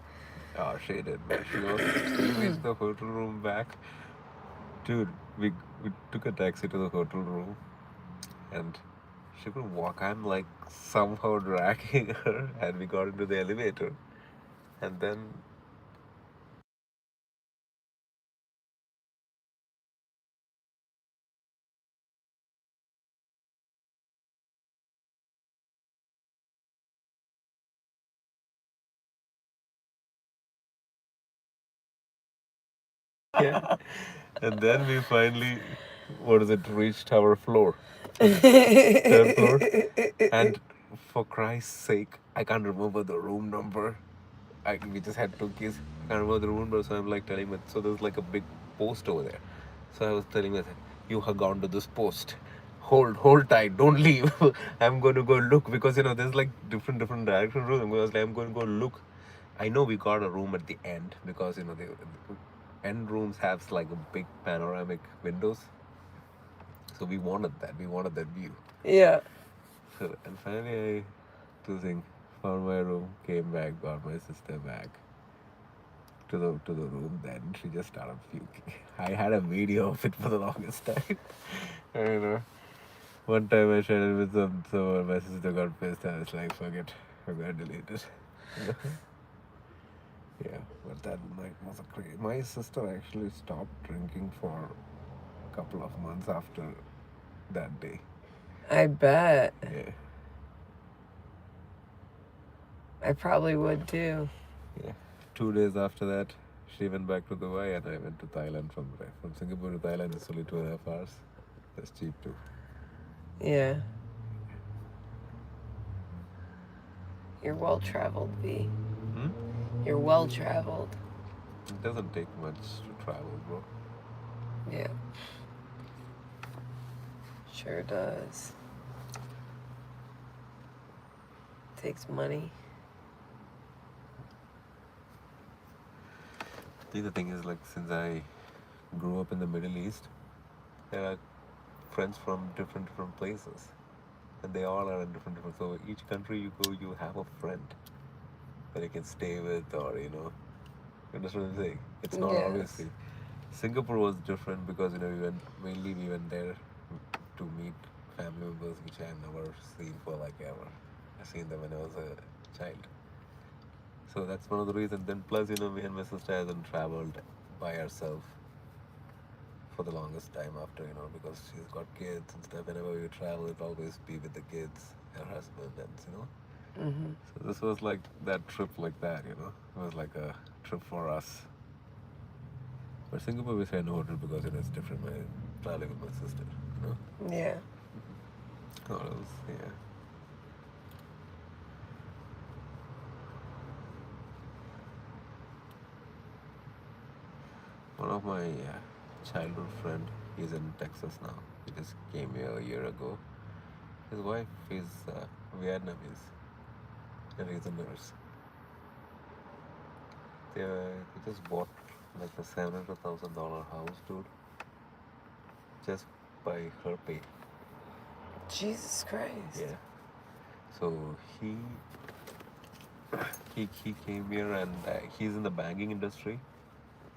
Oh, she did, man. She was we reached the hotel room back. Dude, we took a taxi to the hotel room and she couldn't walk. I'm like somehow dragging her and we got into the elevator. And then yeah. And then we finally reached our floor. Third floor. And for Christ's sake, I can't remember the room number. We just had two keys. I can't remember the room number, so I'm like telling her, so there's like a big post over there. So I was telling her, you have gone to this post. Hold tight, don't leave. I'm going to go look because there's like different direction rooms. I'm going to go look. I know we got a room at the end because the end rooms have like a big panoramic windows. So we wanted that. We wanted that view. Yeah. So, and finally I found my room, came back, got my sister back to the room. Then she just started puking. I had a video of it for the longest time. One time I shared it with someone, my sister got pissed. I was like, fuck it, I'm gonna delete it. Yeah, but that night was crazy. My sister actually stopped drinking for a couple of months after that day. I bet. Yeah. I probably would too. Yeah. 2 days after that, she went back to Dubai and I went to Thailand from Singapore to Thailand. It's only 2.5 hours. That's cheap too. Yeah. You're well traveled, V. You're well traveled. It doesn't take much to travel, bro. Yeah. Sure does. Takes money. I think the thing is, like, since I grew up in the Middle East, there are friends from different places, and they all are in different. So each country you go, you have a friend that you can stay with, or you understand what I'm saying? It's not always. Yes. Singapore was different because we went there to meet family members which I had never seen for like ever. I seen them when I was a child. So that's one of the reasons. Then plus me and my sister hasn't traveled by herself for the longest time after because she's got kids and stuff. Whenever we travel, it always be with the kids, her husband, and Mm-hmm. So this was like that trip like that. It was like a trip for us. But Singapore we say no to because it's different. I'm traveling with my sister. Yeah. Oh, it was, yeah. One of my childhood friend, he's in Texas now. He just came here a year ago. His wife is Vietnamese, and he's a nurse. They just bought like a $700,000 house, dude, just by her pay. Jesus Christ. Yeah. So he came here and he's in the banking industry.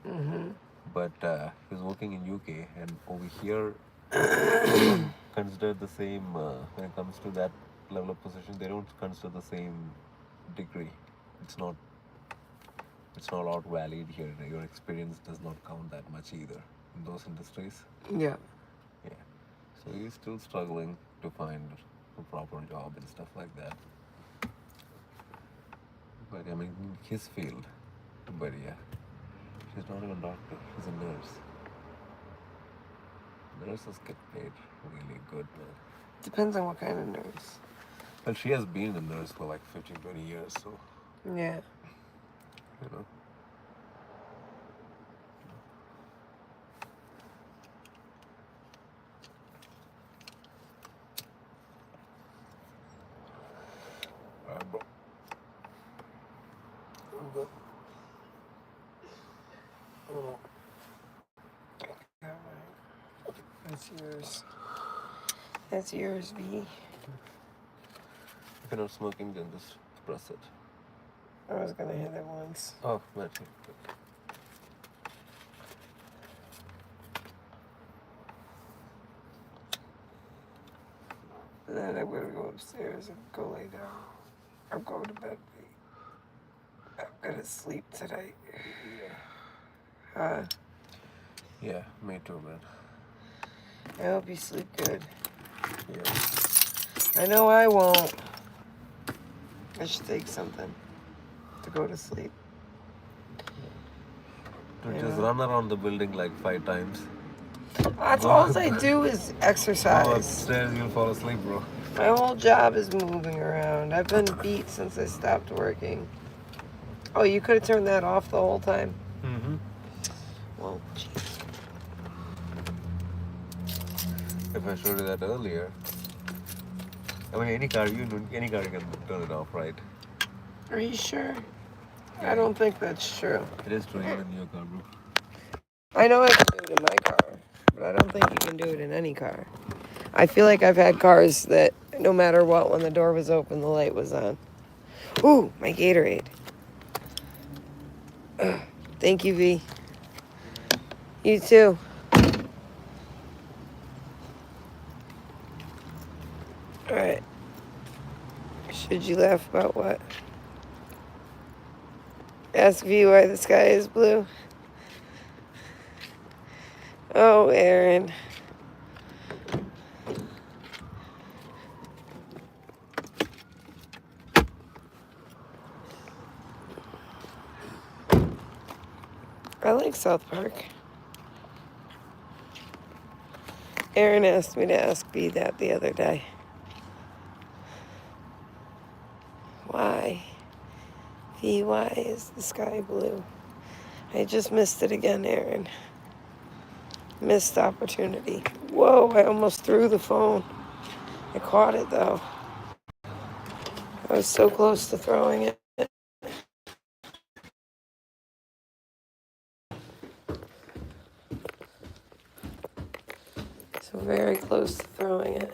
Mm-hmm. But he's working in UK, and over here they don't consider the same when it comes to that level of position. They don't consider the same degree. It's not all valid here. Your experience does not count that much either in those industries. Yeah. Yeah. So he's still struggling to find a proper job and stuff like that. But I mean, his field. But yeah, she's not even a doctor. She's a nurse. Nurses get paid really good, man. Depends on what kind of nurse. Well, she has been a nurse for like 15, 20 years, so. Yeah. Bro. Oh. That's yours. That's yours, V. If you're not smoking, then just press it. I was gonna hit it once. Oh, man. Then I'm gonna go upstairs and go lay down. I'm going to bed. I'm gonna sleep tonight. Huh? Yeah, me too, man. I hope you sleep good. Yeah. I know I won't. I should take something to go to sleep. Dude, just run around the building like 5 times. That's all I do is exercise. Go upstairs, you'll fall asleep, bro. My whole job is moving around. I've been beat since I stopped working. Oh, you could have turned that off the whole time? Mm-hmm. Well, jeez. If I showed you that earlier, I mean, any car you can turn it off, right? Are you sure? I don't think that's true. It is true, even in your car, bro. I know I can do it in my car, but I don't think you can do it in any car. I feel like I've had cars that no matter what, when the door was open, the light was on. Ooh, my Gatorade. Thank you, V. You too. Alright. Should you laugh about what? Ask V why the sky is blue. Oh, Aaron. I like South Park. Aaron asked me to ask V that the other day. Why? V, why is the sky blue? I just missed it again, Aaron. Missed opportunity. Whoa, I almost threw the phone. I caught it though. I was so close to throwing it. So very close to throwing it.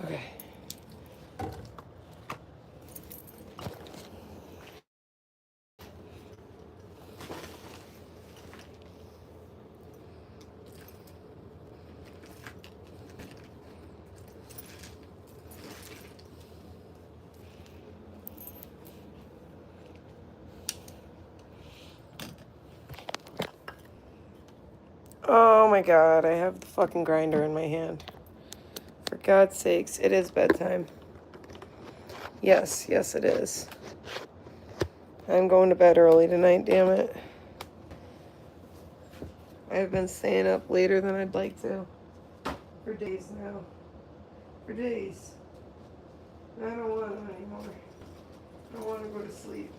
Okay. Oh my god, I have the fucking grinder in my hand. For God's sakes, it is bedtime. Yes, yes it is. I'm going to bed early tonight, damn it. I've been staying up later than I'd like to. For days now. For days. I don't want to anymore. I want to go to sleep.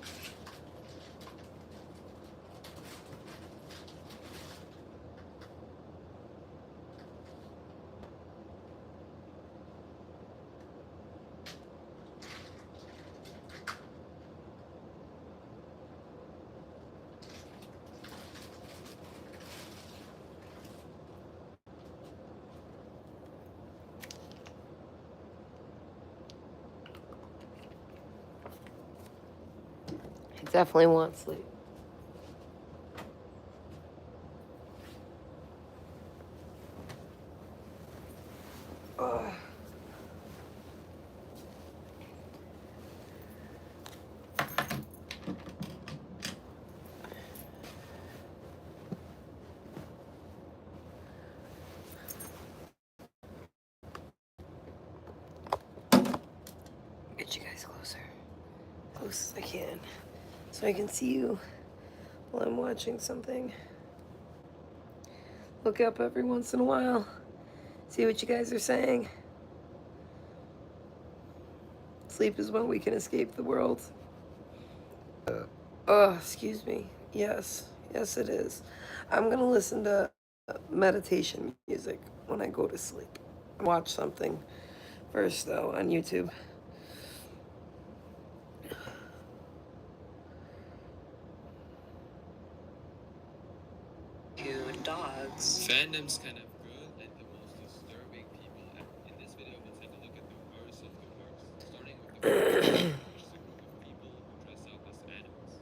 I definitely want sleep. Ugh. Get you guys closer. Close as I can. So I can see you while I'm watching something. Look up every once in a while. See what you guys are saying. Sleep is when we can escape the world. Oh, excuse me. Yes. Yes, it is. I'm going to listen to meditation music when I go to sleep. Watch something first, though, on YouTube. Dogs. Fandom's kind of good, like the most disturbing people. In this video, we'll take a look at the worst of the worst, starting with the first, which is a group of people who dress up as animals.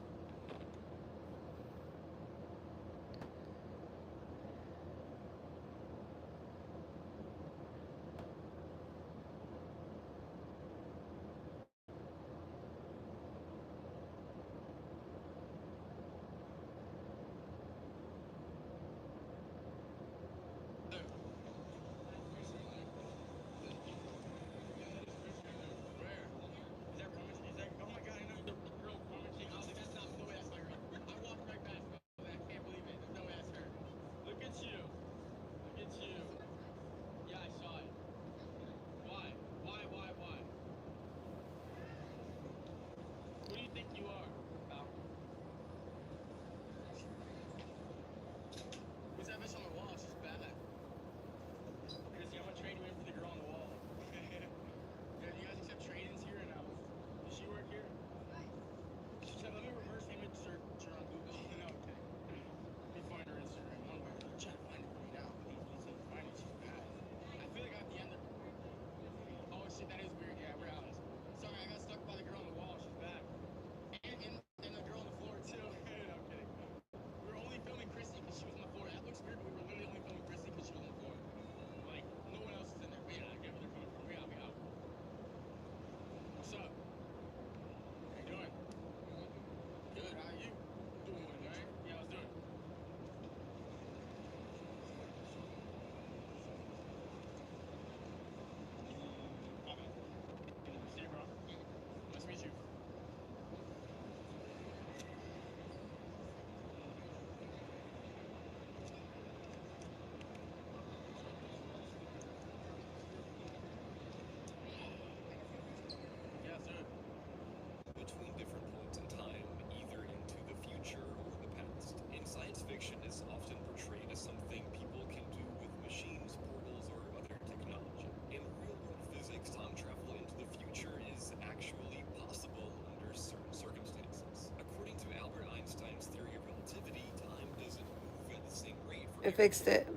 I fixed it.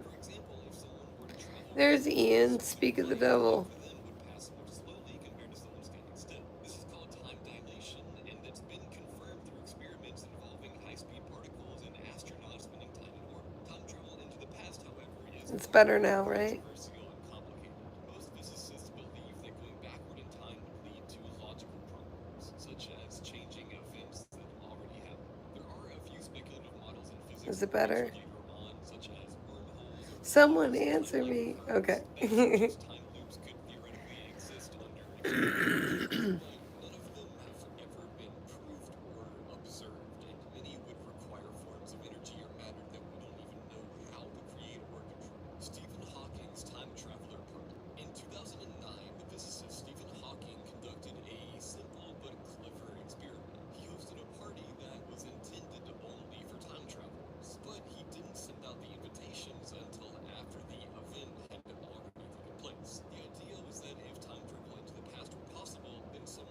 There's Ian. Speak of the devil. This is called time dilation, and it's been confirmed through experiments involving high-speed particles and astronauts spending time in orbit. Time travel into the past, however, is It's better now, right? controversial and complicated. Most physicists believe that going backward in time would lead to logical problems, such as changing events that already happened. There are a few speculative models in physics. Is it better? Such as wormholes or Someone answer me. Okay. time loops could theoretically exist under experiments. None of them have ever been proved or observed, and many would require forms of energy or matter that we don't even know how to create or control. Stephen Hawking's time traveler program. In 2009, the physicist Stephen Hawking conducted a simple but clever experiment. He hosted a party that was intended only for time travelers, but he didn't send out the invitations until after the event had already taken place. The idea was that if time travel into the past were possible, then someone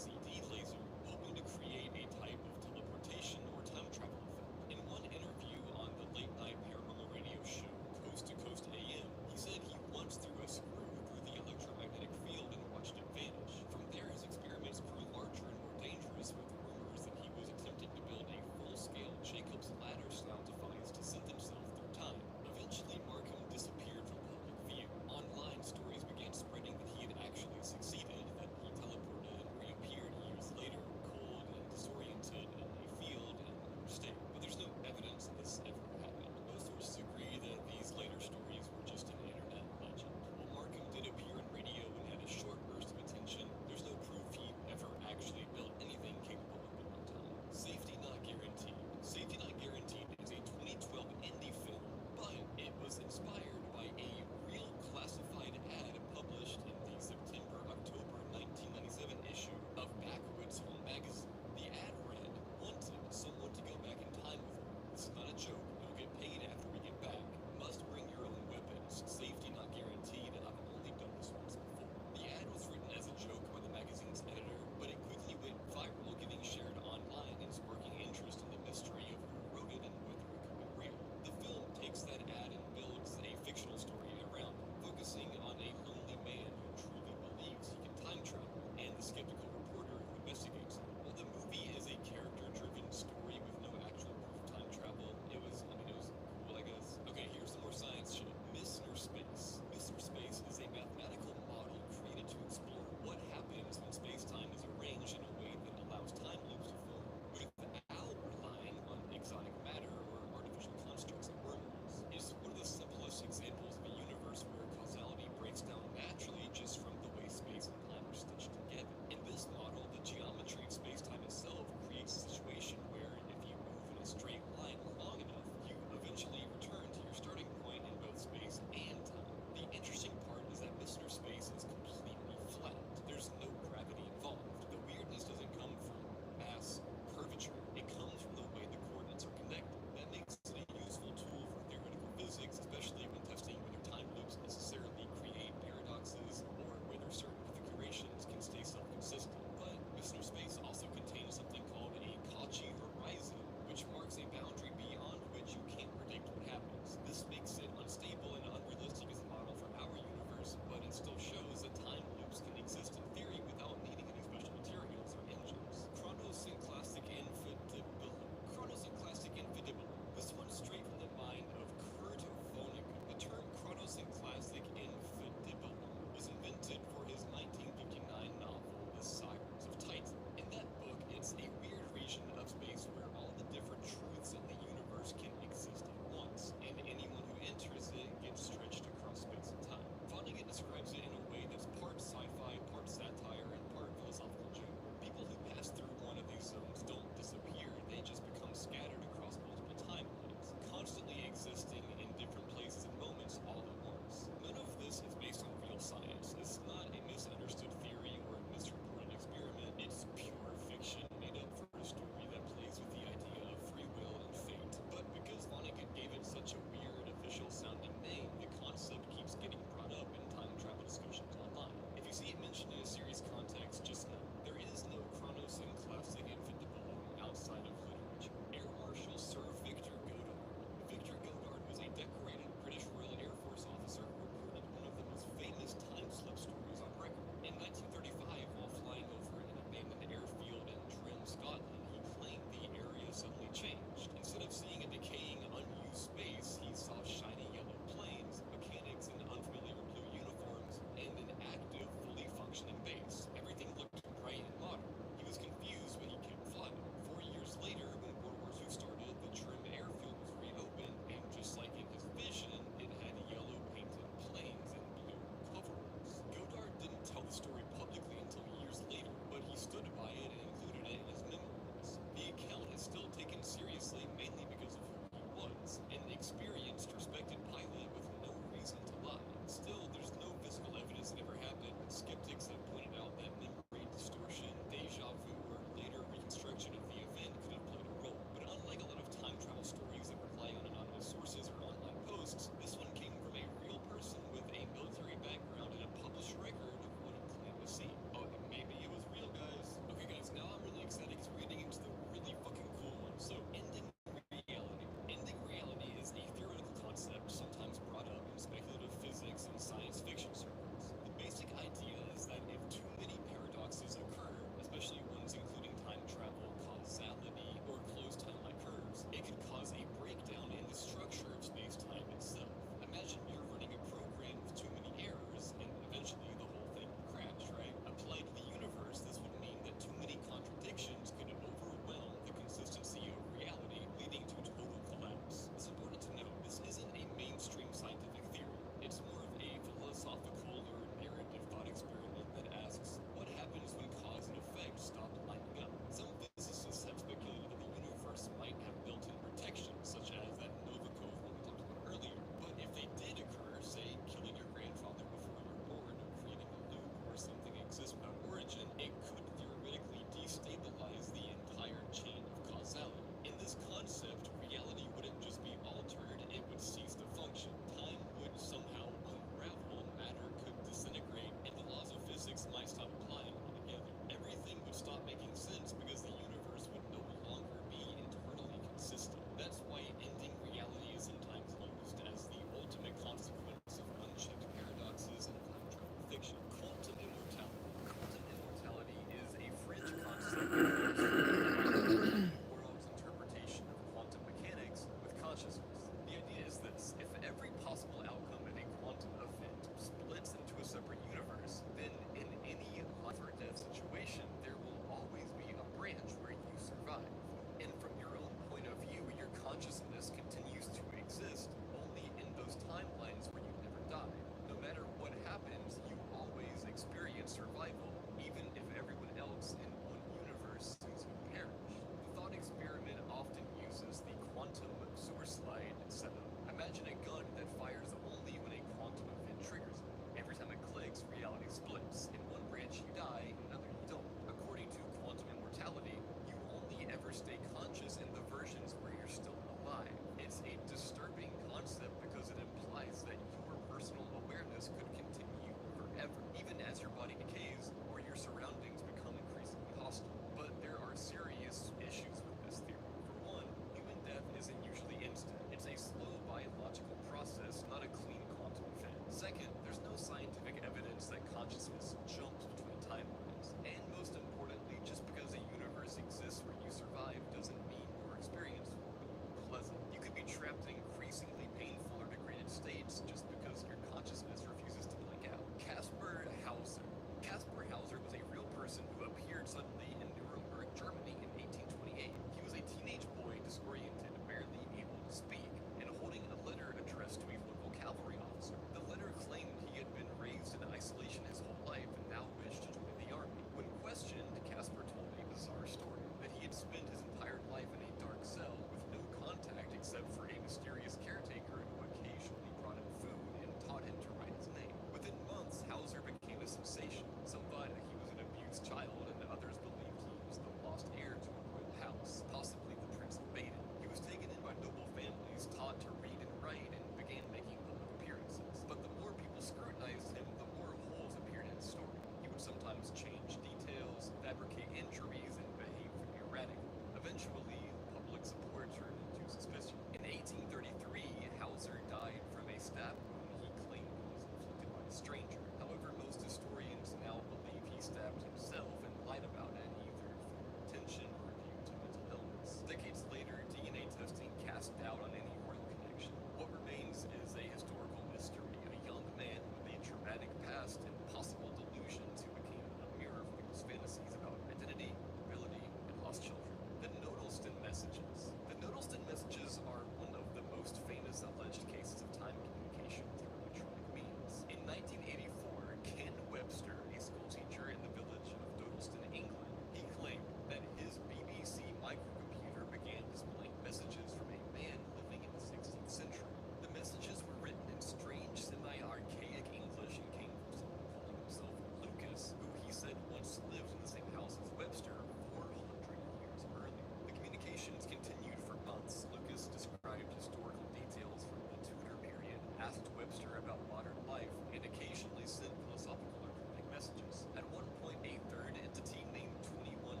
sent philosophical or cryptic messages. At one point, a third entity named 2109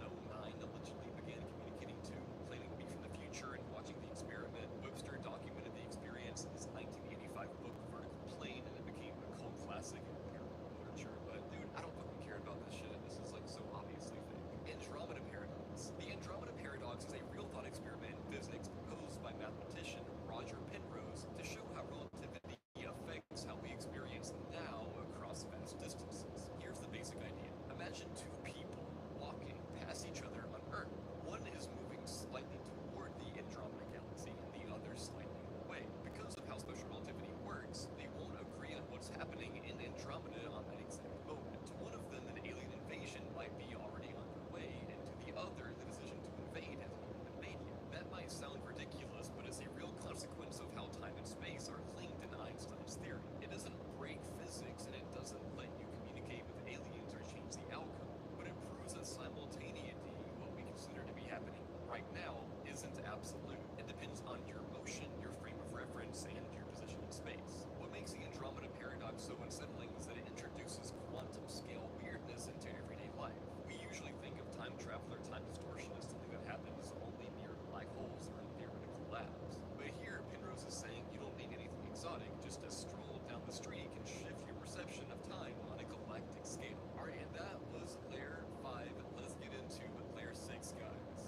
allegedly began communicating to, claiming to be from the future and watching the experiment. Webster documented the experience in his 1985 book, Vertical Plane, and it became a cult classic in paranormal literature. But dude, I don't fucking care about this shit. This is like so obviously fake. Andromeda Paradox. The Andromeda Paradox is a real thought experiment in physics proposed by mathematician Roger Penrose to show how relativity affects how we experience now across vast distances. Here's the basic idea. Imagine two people walking past each other on Earth. One is moving slightly toward the Andromeda galaxy and the other slightly away. Because of how special relativity works, they won't agree on what's happening in Andromeda on that exact moment. To one of them, an alien invasion might be already underway, and to the other, the decision to invade hasn't even been made yet. That might sound ridiculous, but it's a real consequence of how time and space are linked in Einstein's theory. It doesn't break physics, and it doesn't let you communicate with aliens or change the outcome, but it proves that simultaneity, what we consider to be happening right now, isn't absolute. It depends on your motion, your frame of reference, and your position in space. What makes the Andromeda Paradox so unsettling is that it introduces quantum scale weirdness into everyday life. We usually think of time travel or time distortion as something that happens only near black holes or in theoretical labs. But here, Penrose is saying you don't need anything exotic, just a stroll down the street can shift your perception of time on a galactic scale. Alright, and that was Layer 5. Let's get into Layer 6, guys.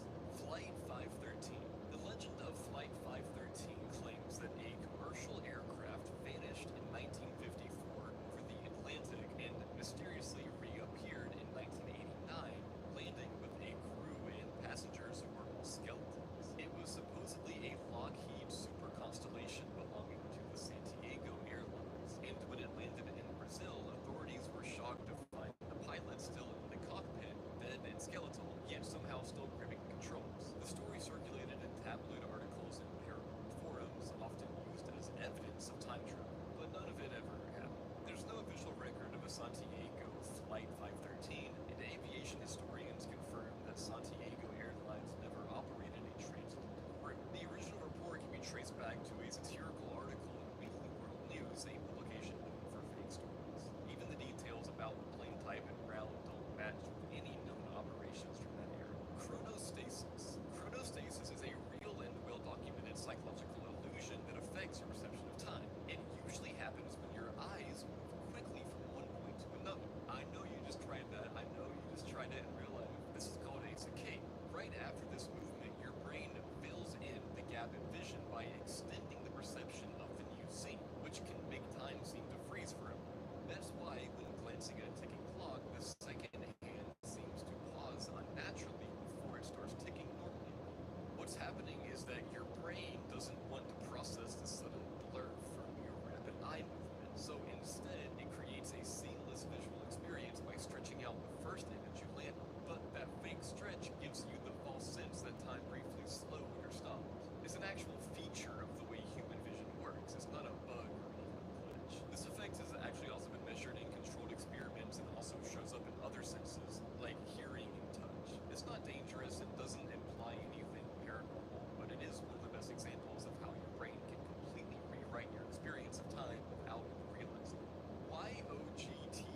Flight 513. The legend of Flight 513 claims that a commercial aircraft vanished in 1954 over the Atlantic and mysteriously reappeared in 1989, landing with a crew and passengers who were all skeletons. It was supposedly a Lockheed Super Constellation belonging to the Santiago Airlines, and when it landed in Brazil, authorities were shocked to find the pilot still in the cockpit, dead and skeletal, yet somehow still gripping the controls. The story circulated in tabloid articles and paranormal forums, often used as evidence of time travel, but none of it ever happened. There's no official record of a Santiago Flight 513, and aviation historians confirm that Santiago Airlines never operated a transatlantic route. The original report can be traced back to a satirical article in Weekly World News, a publication known for fake stories. Even the details about the plane type and route don't match with any known operations from that era. Chronostasis. Chronostasis is a real and well-documented psychological illusion that affects your perception of time. It usually happens when your eyes move quickly from one point to another. I know you just tried that. I know you just tried it in real life. This is called a saccade. Right after this movement, your brain fills in the gap in vision by extending the perception of the new scene, which can make time seem to freeze for a moment. That's why, when glancing at a ticking clock, the second hand seems to pause unnaturally before it starts ticking normally. What's happening is that your brain doesn't want to process the sudden blur from your rapid eye movement, so instead it creates a seamless visual experience by stretching out the first image you land on. But that fake stretch gives you the false sense that time briefly slowed or stopped. It's an actual feature of the way human vision works. It's not a bug or even a glitch. This effect has actually also been measured in controlled experiments and also shows up in other senses, like hearing and touch. It's not dangerous and doesn't imply anything paranormal, but it is one of the best examples of how your brain can completely rewrite your experience of time without realizing it. YOGTZE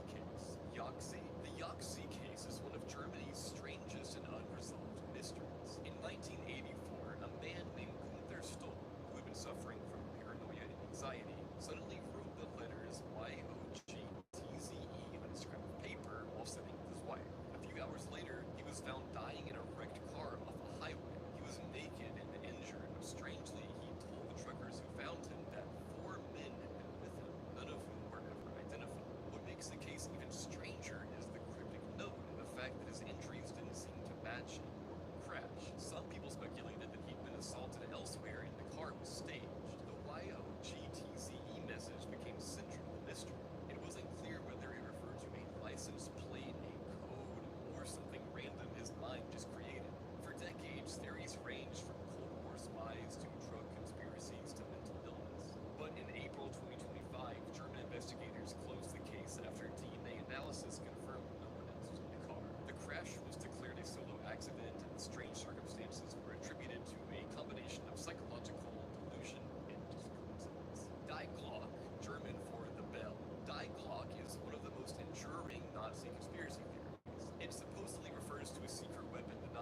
case. Yahtzee? The Yahtzee case is one of Germany's strangest and unresolved mysteries. In 1984, a man named Gunther Stoll, who had been suffering from paranoia and anxiety, suddenly wrote the letters YOGTZE on a scrap of paper while sitting with his wife. A few hours later, he was found dying in a wrecked car off a highway. He was naked and injured, but strangely, he told the truckers who found him that 4 men had been with him, none of whom were ever identified. What makes the case even stranger is the cryptic note and the fact that his injuries didn't seem to match a normal crash. Some people speculated that he'd been assaulted elsewhere and the car was staged. The YOGTZE message became central to the mystery. It wasn't clear whether it referred to a license plate, a code, or something random his mind just created. For decades, theories ranged from Cold War spies to drug conspiracies to mental illness. But in April 2025, German investigators closed the case after DNA analysis confirmed no one else was in the car. The crash was declared a solo accident, and the strange circumstances were attributed to a combination of psychological delusion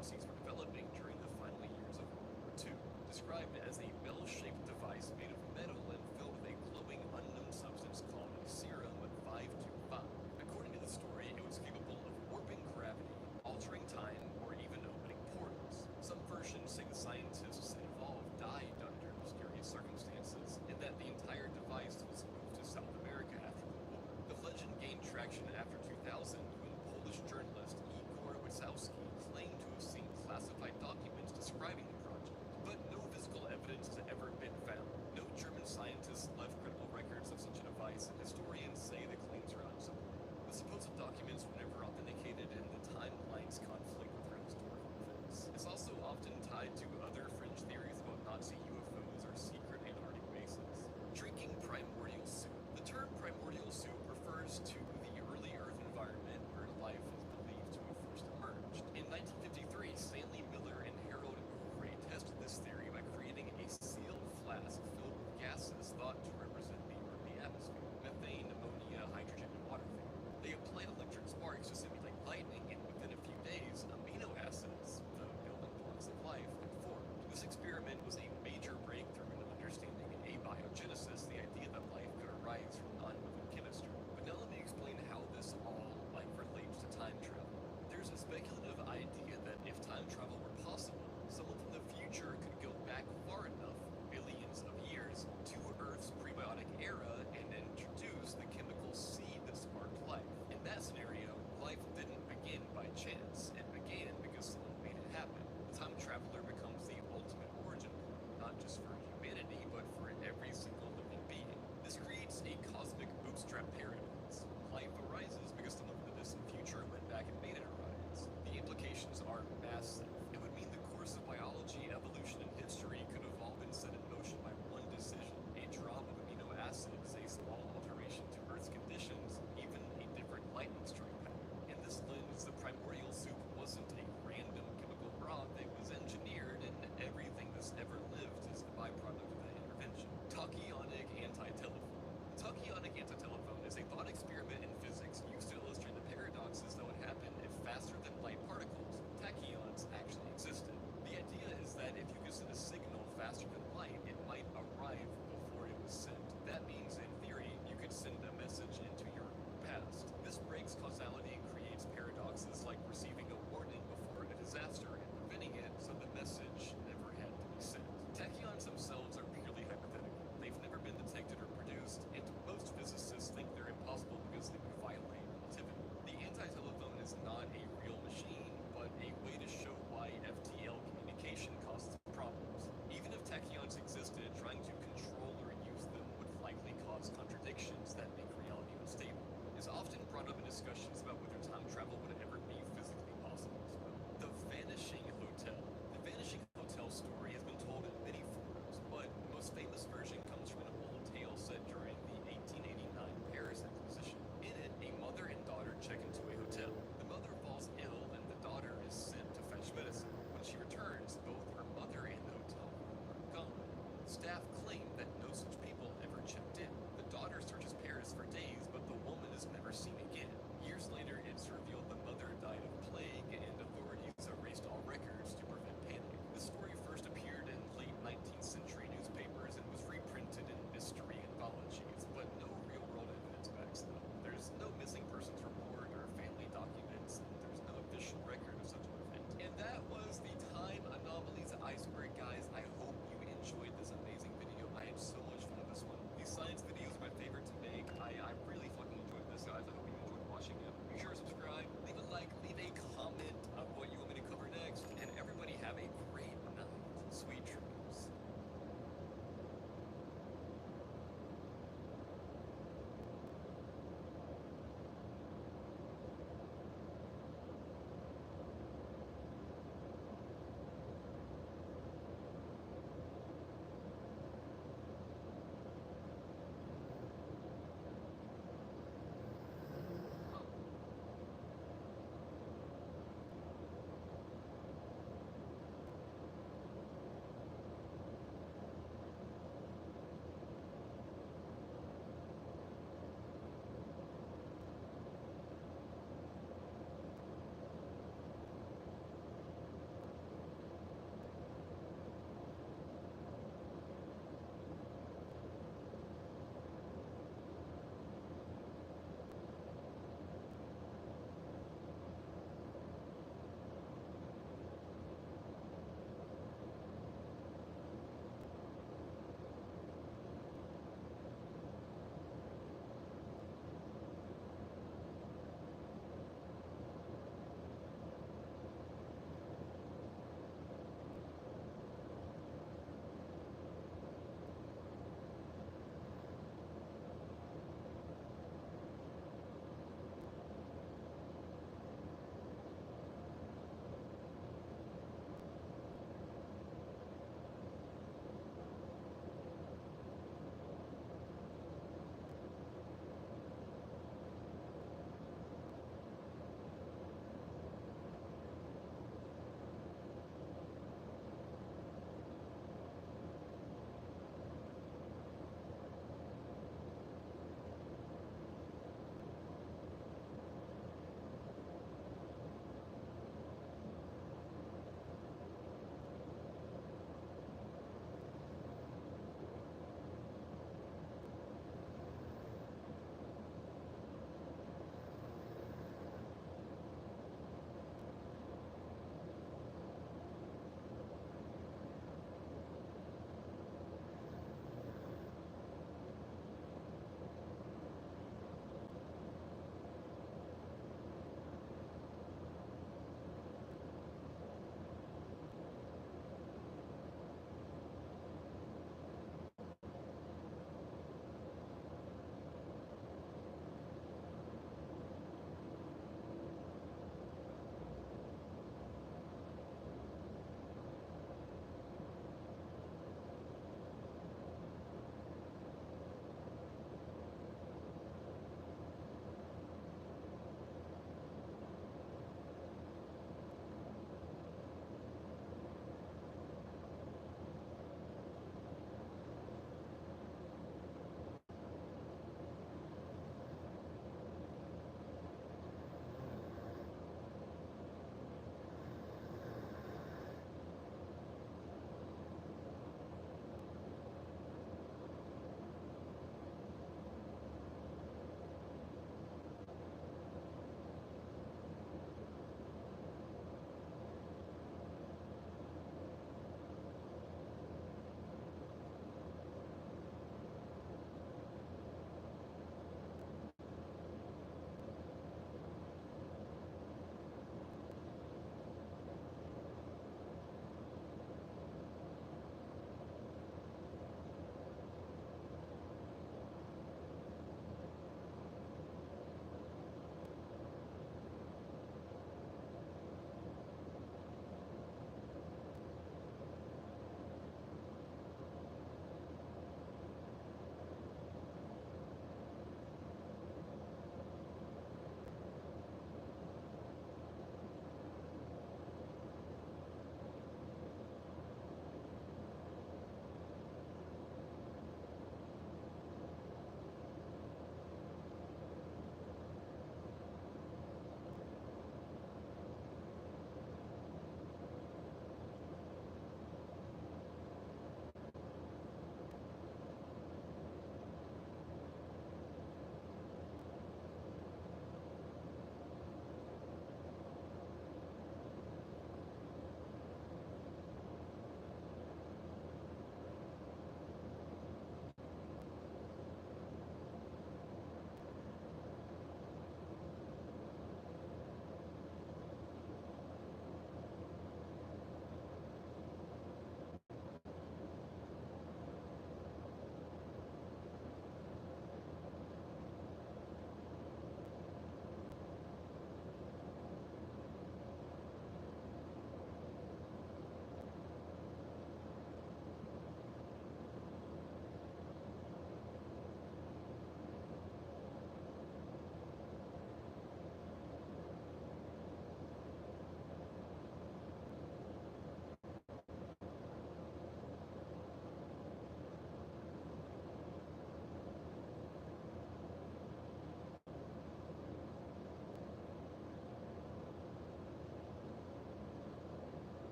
Nazis were developing during the final years of World War II, described as a bell-shaped device made of metal and filled with a glowing unknown substance called serum 525. According to the story, it was capable of warping gravity, altering time, or even opening portals. Some versions say the scientists involved died under mysterious circumstances, and that the entire device was moved to South America after the war. The legend gained traction after 2000 when Polish journalist Igor Wysowski claimed to have seen classified documents describing the project, but no physical evidence has ever been found. No German scientists left credible records of such a device, and historians say the claims are unsupported. The supposed documents were never authenticated, and the timelines conflict with real historical events. It's also often tied to other fringe theories about Nazi UFOs or secret Antarctic bases. Drinking primordial soup. The term primordial soup refers to the early Earth environment where life is believed to have first emerged. In 1953, Stanley Miller and Harold Urey tested this theory by creating a sealed flask filled with gases thought to represent the early atmosphere: methane, ammonia, hydrogen, and water vapor. They applied electric sparks to simulate lightning, and within a few days, amino acids, the building blocks of life, had formed. This experiment was a major breakthrough in understanding abiogenesis, the idea that life could arise from non-moving chemistry. But now let me explain how this all relates to time travel. There's a speculative idea that if time travel were possible, someone from the future could go back far enough, billions of years, to Earth's prebiotic era and introduce the chemical seed that sparked life. In that scenario, life didn't begin by chance. It began because someone made it happen. The time traveler becomes the ultimate origin point, not just for humanity, but for every single living being. This creates a cosmic bootstrap paradox. Life arises because someone from the distant future went back and made it arise. The implications are massive. It would mean the course of biology, evolution, and history could have all been set in motion by one decision: a drop of amino acids, a small alteration to Earth's conditions, even a different lightning strike pattern. In this lens, the primordial soup wasn't a random chemical broth. It was engineered, and everything that's ever lived is the byproduct of that intervention. Tachyonic antitelephone. The tachyonic antitelephone is a thought experiment in physics used to illustrate the paradoxes that would happen if faster-than-light particles, tachyons, actually existed. The idea is that if you could send a signal faster than light, it might arrive before it was sent. That means, in theory, you could send a message into your past. This breaks causality and creates paradoxes like receiving a warning before a disaster and preventing it so the message never had to be sent. Tachyons themselves are purely hypothetical. They've never been detected or produced, and most physicists think they're impossible because they would violate relativity. The antitelephone is not a real machine, but a way to show why FTL communication causes problems. Even if tachyons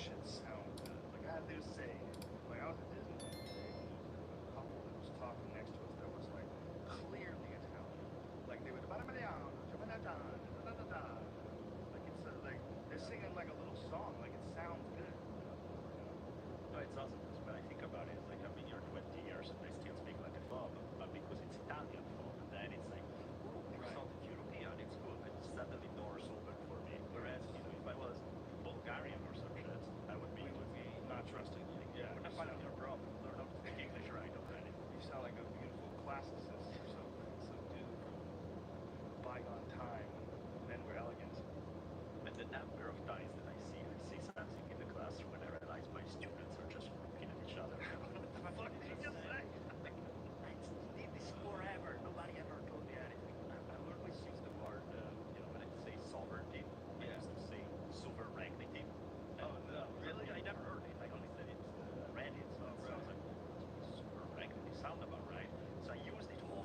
shit sound good. Like I do say, like I was at Disney the other day, and a couple that was talking next to us that was like clearly Italian. Like they would like it's like they're singing like a little song. Like it sounds good. No, it's awesome because when I think about it, like I've been here 20 years and I still speak like a fob, but because it's Italian fob, then it's like, oh, it's not European, it's good. It suddenly doors open for me. Whereas, you know, if I was Bulgarian or some shit, I would be not trusting. Yeah, wouldn't find out your problem. Learn how to speak English right already. You sound like a beautiful classicist. Some dude from bygone time when men were elegant. And the number of times that I see something in the classroom and I realize my students are just looking at each other. What did you just say? I did this forever. Nobody ever told me anything. I always use the word, you know, when I say sovereignty, I used to say sovereignty. Oh, no, really? I never heard it. I only said it, read it. So I was like, sovereignty sound about right. So I used it all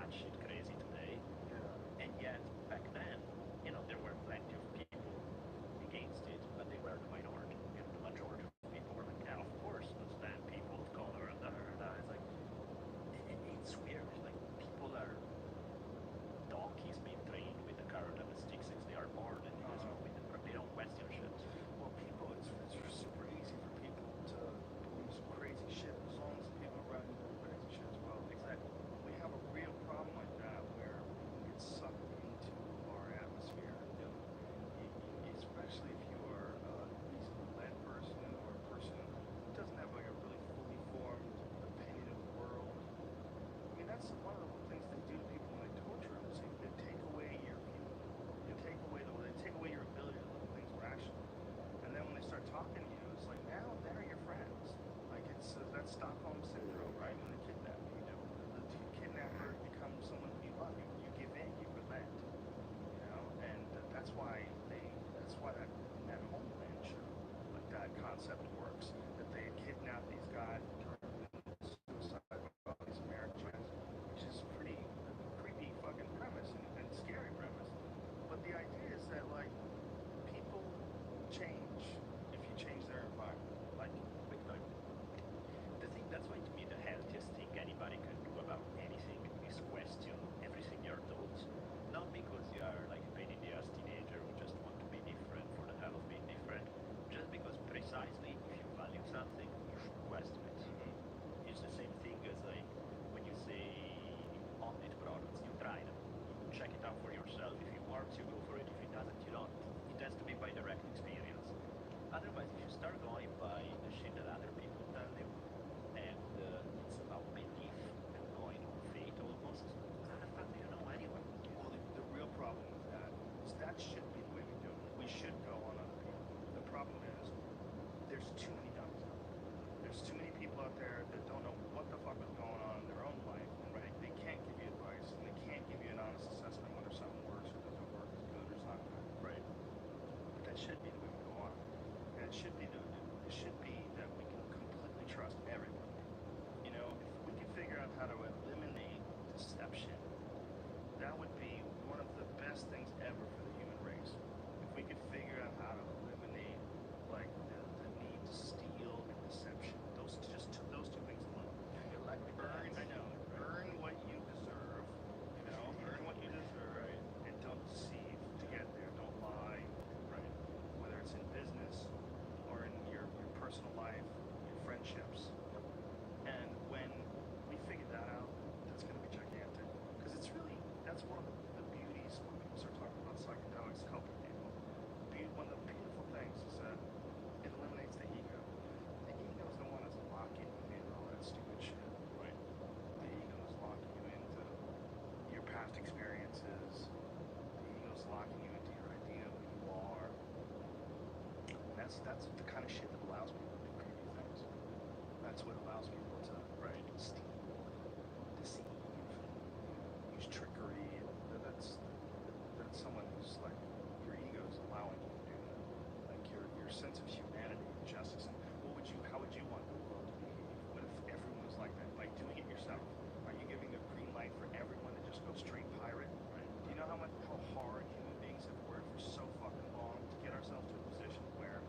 batshit crazy today. Yeah. And yet, back then, there were plenty of people against it, but they were the minority. The majority of people were like, yeah, of course, let's ban people of color and da da da. It's like, it's weird. Like, people are donkeys being trained with the carrot and the stick since they are born, and they don't question shit. Well, people, it's super easy for people to believe some crazy shit as long as the people around you believe crazy shit as well. Exactly. We have a real problem like that where we get sucked into our atmosphere. Especially if you are a easily led person or a person who doesn't have like a really fully formed opinion of the world. I mean, that's one of the things they do to people when they torture them. Is they take away your human. They take away your ability to look at things rationally. And then when they start talking to you, it's like now they're your friends. Like it's that Stockholm syndrome, right? When they kidnap you, the kidnapper becomes someone who you love. You give in, you relent. And that's why that Homeland show, like that concept works. That they kidnap these guys and turn them into suicide by all these Americans, which is pretty creepy fucking premise and scary premise. But the idea is that like people change if you change their environment. Like big time. That's why to me the healthiest thing anybody can do about anything is question everything you're told. Not because you are like a pain in the ass teenager who just want to be different for the hell of being different, just because precisely if you value something, you should question it. Mm-hmm. It's the same thing as like when you say on-it products, you try them, you check it out for yourself. If it works, you go for it. If it doesn't, you don't. It has to be by direct experience. Otherwise, if you start going by the shit that other people tell you, and it's about belief and going on fate almost, how the fuck do you know anyway? Well, the real problem with that is that should be the way we do it. We should go on other people. The problem is there's too many dummies out there. There's too many people out there that don't know what the fuck is going on in their own life. Right? They can't give you advice and they can't give you an honest assessment whether something works or doesn't work, is good or is not good. Right. But that should be the way we go on. And it should be that we can completely trust everyone. If we can figure out how to eliminate deception, that would be one of the best things ever for the human race. If we could figure out how to eliminate like the need to steal and deception, those two things alone. Earn what you deserve. Earn what you deserve, and don't deceive to get there. Don't lie. Right. Whether it's in business or in your personal life, your friendships. And when we figure that out, that's going to be gigantic. Because that's one of the beauties when people start talking about psychedelics helping people. One of the beautiful things is that it eliminates the ego. The ego is the one that's locking you into all that stupid shit. Right. The ego is locking you into your past experiences. The ego is locking you into your idea of who you are. And that's the kind of shit that allows people to do creepy things. That's what allows people to steal, deceive, use trickery. That's someone who's like your ego is allowing you to do that. Like your sense of humanity, justice, and how would you want the world to behave? What if everyone was like that? By doing it yourself, are you giving a green light for everyone to just go straight pirate? Right? Do you know how hard human beings have worked for so fucking long to get ourselves to a position where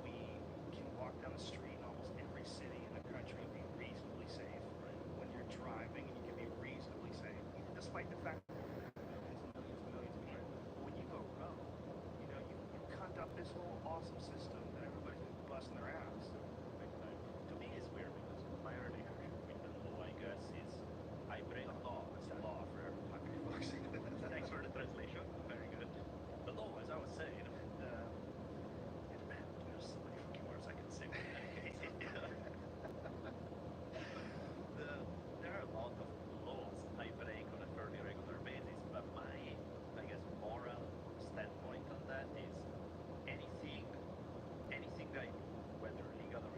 we can walk down the street in almost every city in the country and be reasonably safe? Right? When you're driving, you can be reasonably safe, despite the fact that millions and millions and millions of people. When you go rogue, you conduct up this whole awesome system that everybody's been busting their ass. To me, it's weird because my relationship with the law, I guess, is I break law. It's a law for everyone. Thanks for the translation. Very good. The law, as I was saying, there's so many fucking words I can say. There are a lot of laws I break on a fairly regular basis, but my, I guess, moral standpoint on that is anything I do, whether legal or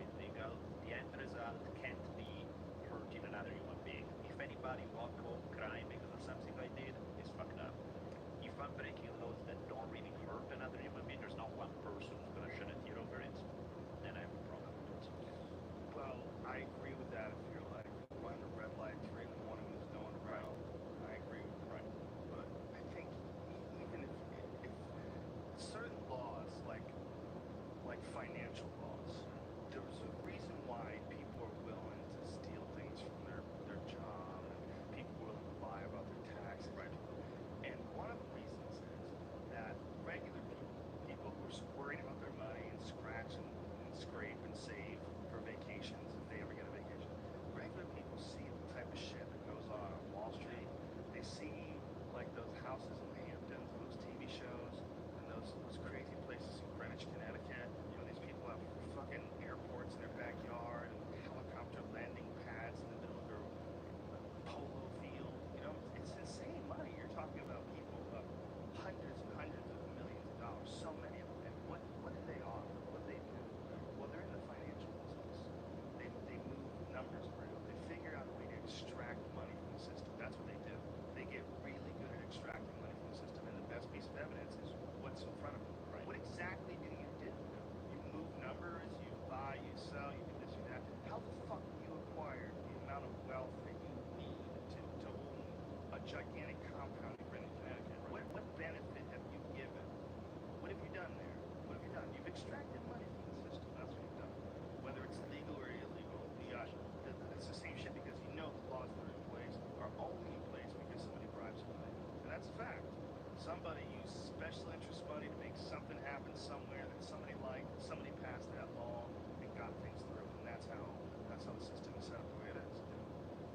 somebody use special interest money to make something happen somewhere that somebody liked, somebody passed that law and got things through, and that's how the system is set up the way it is.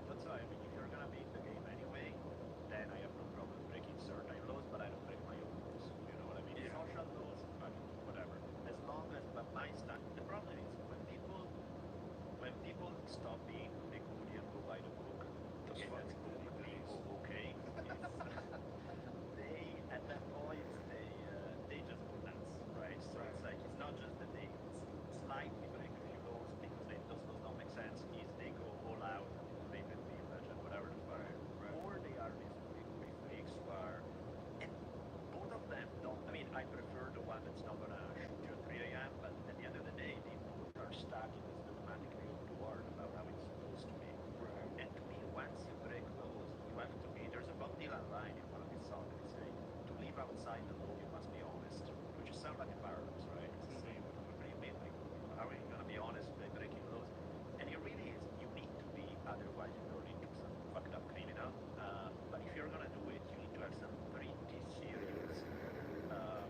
That's right. I mean, if you're gonna be in the game anyway, then I have no problem breaking certain laws, but I don't break my own laws. You know what I mean? Yeah. Social laws, I mean, whatever. As long as, but my stand. The problem is when people stop being a goodie and go by the book, okay, that's completely okay. It's, they at that point they just go nuts, right? So it's like it's not just that they slightly break a few laws because those laws don't make sense. Is they go all out and rape and pillage and whatever the fuck, or they are these big freaks who are, and both of them don't. I mean, I prefer the one that's not gonna shoot you at 3 a.m. But at the end of the day, they both are stuck in this dogmatic view of the world about how it's supposed to be. And to me, once you break laws, you have to be. There's a Bob Dylan line in one of his songs. They say, "To live outside the law, you must be honest," which sounds like a paradox, right? It's the same. What do you mean? Like, how are you gonna be honest by breaking laws? And it really is. You need to be, otherwise you turn into some fucked up criminal. But if you're gonna do it, you need to have some pretty serious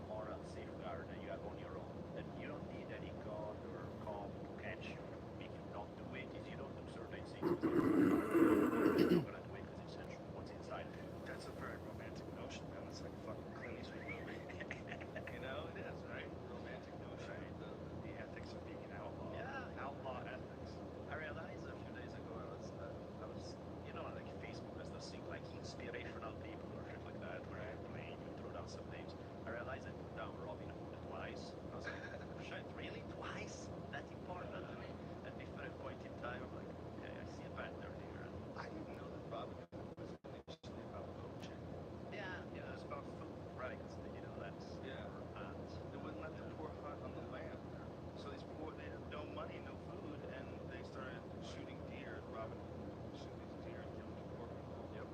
moral safeguard that you have on your own. That you don't need any god or cop to catch you, make you not do it. If you don't do certain things, you're not gonna do it because it's essentially what's inside of you. That's a very romantic notion, man. It's like a fucking Clint Eastwood movie. You know, it is, right? Romantic notion of the ethics of being an outlaw. Yeah. Outlaw ethics. I realized a few days ago I was you know, like Facebook has those things like inspirational people or shit like that where you throw down some names. I realized I put down Robin Hood twice. I was like, shit, really? Twice? That important to me? At different point in time, I'm like, okay, I see a pattern here. I didn't know that Robin Hood was initially about poaching. Yeah, It was about food. right, because you know that's They wouldn't let the poor hunt on the land. So these poor, they had no money, no food, and they started shooting deer, and Robin Hood would shoot these deer and give them to poor people. Yep.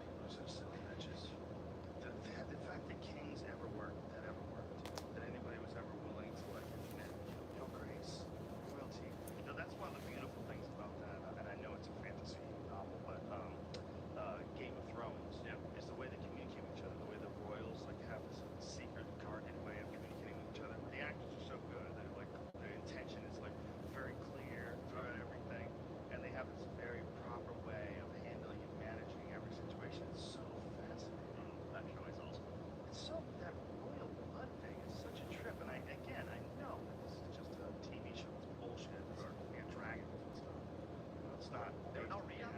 People are such silly bitches. The fact that kings ever worked, that anybody was ever willing to like admit, your grace, royalty. You know, that's one of the beautiful things about that, and I know it's a fantasy novel, but Game of Thrones is the way they communicate with each other, the way the royals like have this secret guarded way of communicating with each other. The actors are so good. They're like, their intention is like very clear throughout everything, and they have this very proper way of handling and managing every situation. It's so fascinating. That show is awesome. It's so, that royal blood thing is such a trip, and I know that this is just a TV show. It's bullshit. For dragons and stuff. You know, it's not. They're not real.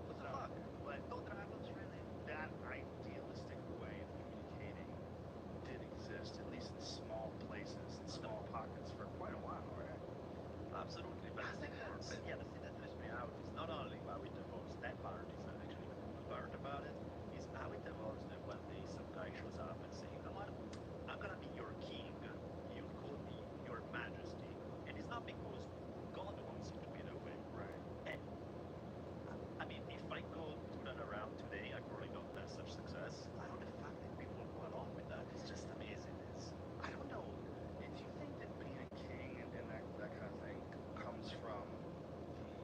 What the fuck? But no dragons, really. That idealistic way of communicating did exist, at least in small places, in small pockets, for quite a while, right? Absolutely. But the thing that trips me out is not only how it evolves. That part is actually the cool part about it. Is how it evolves that one day some guy shows up and says, you know what? I'm gonna be your king. You call me your majesty. And it's not because God wants it to be that way. Right. And I mean, if I go do that around today, I probably don't have such success. How the fuck did people go along with that? It's just amazing. I don't know. Do you think that being a king and that kind of thing comes from the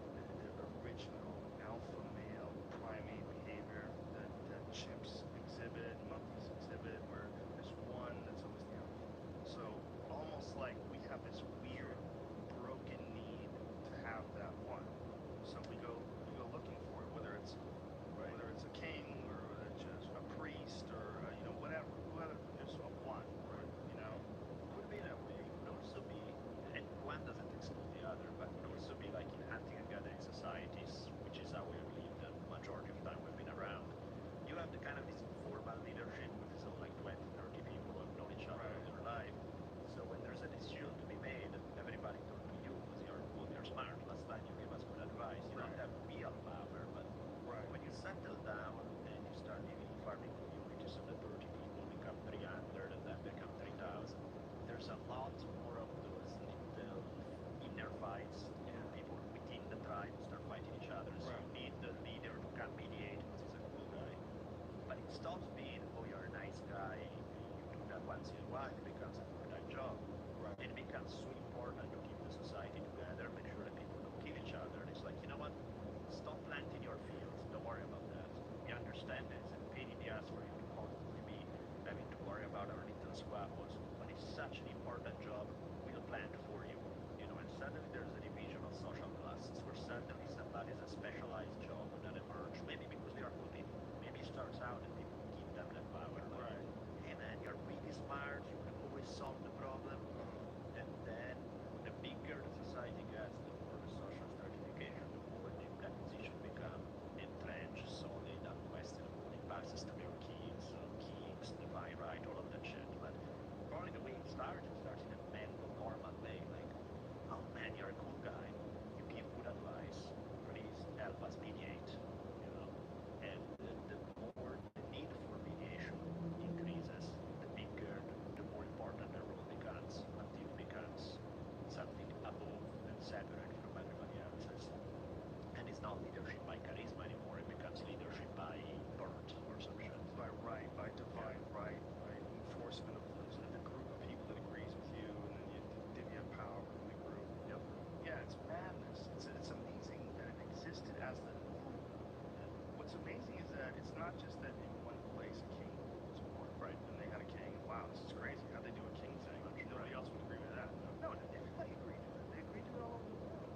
it's not just that in one place a king was born, right? And they had a king. Wow, this is crazy. How'd they do a king thing? Nobody else would agree with that. No, everybody agreed to it. They agreed to it all over the world.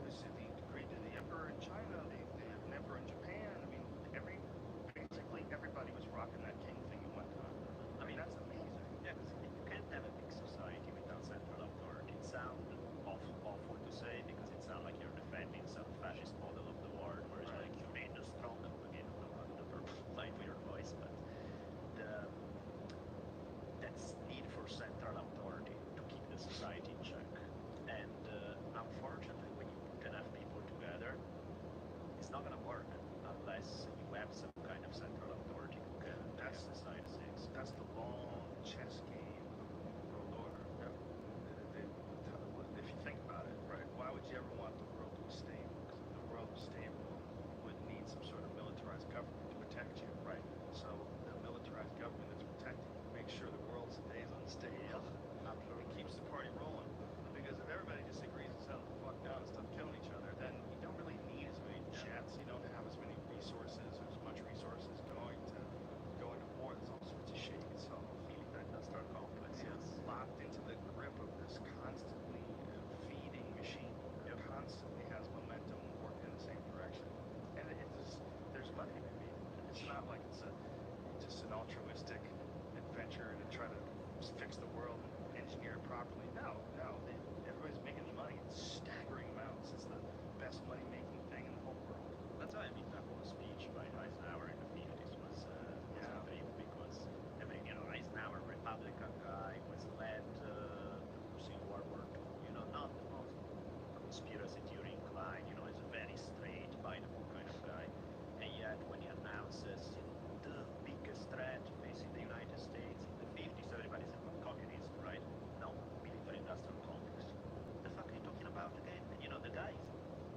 They agreed to the emperor in China. They had an emperor in Japan. I mean, basically everybody was rocking that king thing at one time. I mean, that's amazing. Yeah, because you can't have a big society without central authority. It sounds awful to say because it sounds like you're defending some fascist model of the world where it's like you need a strong, again, I don't have the perfect line for your voice, but that's need for central authority to keep the society in check. And unfortunately, when you put enough people together, it's not going to work unless you have some kind of central authority who can decide things. That's the long chess game of world order. If you think about it, right, why would you ever want the world to be stable? Because if the world was stable, you would need some sort of militarized government to protect you, right? So the militarized government that's protecting you makes sure the world stays unstable. Absolutely. It keeps the party rolling. Because if everybody just agrees to settle the fuck down and stop killing each other, then you don't really need as many jets, you don't have as many resources, or as much resources going into war. There's all sorts of shit you can solve. Military industrial complex, It's locked into the grip of this constantly feeding machine that constantly has momentum working in the same direction. And there's money to be made. It's not like it's just an altruistic adventure to try to fix the world and engineer it properly. No, everybody's making money in staggering amounts. It's the best money-making thing in the whole world. That's why I mean that whole speech by Eisenhower in the 50s was a dream because Eisenhower, Republican guy, was led in World War II. Not the most conspiracy theory inclined. He's a very straight, by the book kind of guy. And yet, when he announces the biggest threat facing the United States in the 50s, everybody said, well, communism, right? No, military-industrial complex. The fuck are you talking about again? The guy is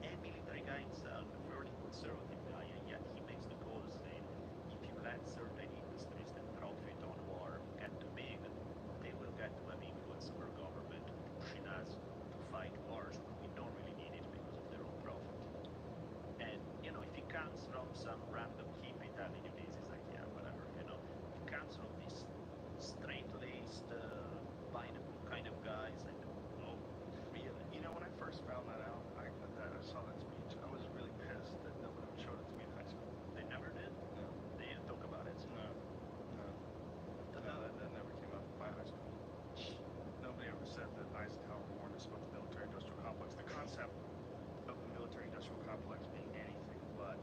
a military guy himself, a fairly conservative guy, and yet he makes the call saying, if you let certain industries that profit on war get too big, they will get to have influence over government, pushing us to fight wars when we don't really need it because of their own profit. And, if it comes from some random hippie telling you this, it's like, yeah, whatever, If it comes from these straight-laced, by-the-book kind of guys, like, oh, really? When I first found that out, I saw that speech, I was really pissed that nobody showed it to me in high school. They never did? No. They didn't talk about it? No, that never came up in my high school. Nobody ever said that Eisenhower warned us about the military-industrial complex. The concept of the military-industrial complex being anything but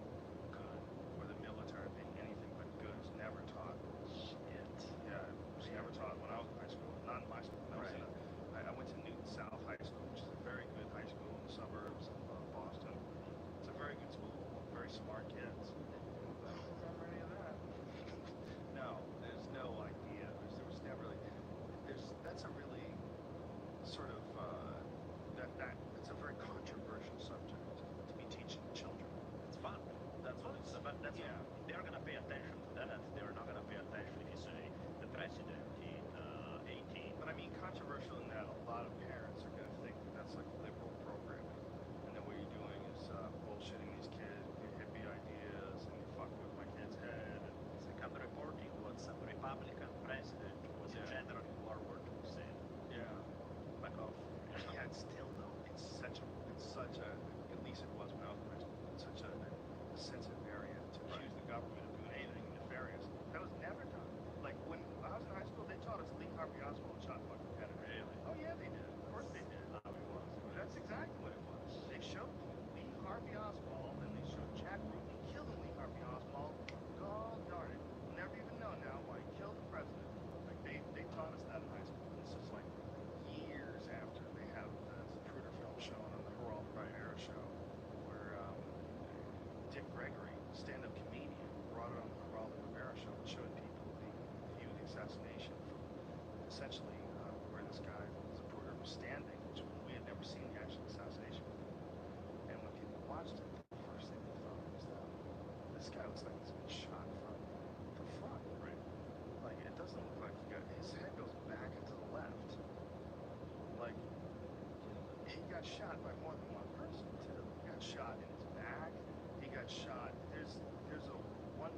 good, or the military being anything but good, was never taught. Shit. Yeah, it was never taught when I was in high school. Not in my school. I went to Newton South High School, which is a very good high school in the suburbs of Boston. It's a very good school, very smart kids. I don't remember any of that. No, there's no idea. There was never really. That's a really sort of it's a very controversial subject to be teaching children. It's fun. That's what it's about. They're going to pay attention to that. They're not going to pay attention if you say the president in 18. But I mean, controversial in that a lot of parents are going to think that that's like liberal programming, and that what you're doing is bullshitting these kids with your hippie ideas, and you're fucking with my kid's head. And it's like I'm reporting what some Republican president who was a general in World War II said. Yeah. Back off. Yeah, it's still though. It's such a. At least it was when I was in high school. It's such a sensitive area to accuse the government of doing anything nefarious. That was never done. Like when I was in high school, they taught us Lee Harvey Oswald shot fucking Kennedy. Really? Oh yeah, they did. Of course they did. How it was. That's exactly what it was. They showed Lee Harvey Oswald, and they showed Jack Ruby killing Lee Harvey Oswald. God darn it, we'll never even know now why he killed the president. Like they taught us that in high school. And this is like years after they have the Zapruder film shown on the Geraldo Rivera show, where Dick Gregory, stand-up comedian, brought it on the Geraldo Rivera show and showed people the view of the assassination from essentially where this guy Zapruder was standing, which we had never seen the actual assassination before. And when people watched it, the first thing they thought was that this guy looks like he's been shot from the front, right? Like it doesn't look like his head goes back and to the left. Like he got shot by more than one person too. He got shot in his back. He got shot. There's a one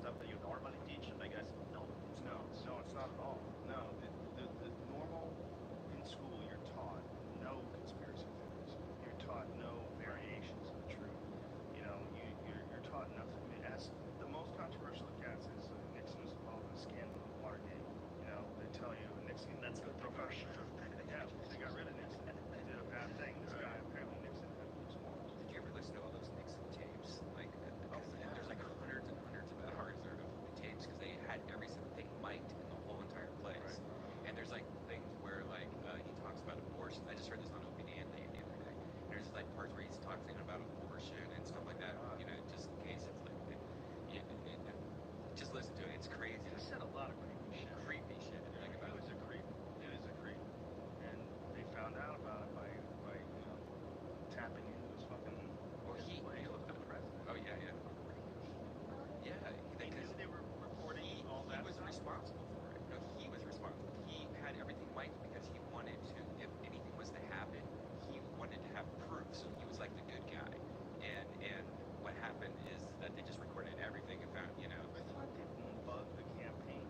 stuff that you normally teach? And I guess no, it's not. No, it's not at all. No, the normal in school you're taught no conspiracy theories. You're taught no variations of the truth. You know, you're taught nothing. As the most controversial of cats is Nixon was involved in a scandal of Watergate. You know, they tell you Nixon. That's good profession. Yeah, they got rid of Nixon. They did a bad thing. This guy apparently Nixon had loose morals. Did you ever listen to all those Nixon tapes? Like, there's like hundreds and hundreds of hours of tapes because they had every single thing mic'd in the whole entire place. Right. And there's like things where like he talks about abortion. I just heard this on Opie and the other day. There's like parts where he's talking about abortion and stuff like that. You know, just in case it's like, just listen to it. It's crazy. He said a lot of creepy shit. Creepy shit. Yeah, he was a creep. He was a creep. And they found out about it by you know, tapping into his fucking his way of the president. Oh yeah. Yeah, they knew they were reporting all that. He was responsible for it. No, he was responsible. He had everything mic'd because he wanted to. If anything was to happen, he wanted to have proof. So he was like the good guy. And what happened is that they just recorded everything and found, you know. I thought they bugged the campaign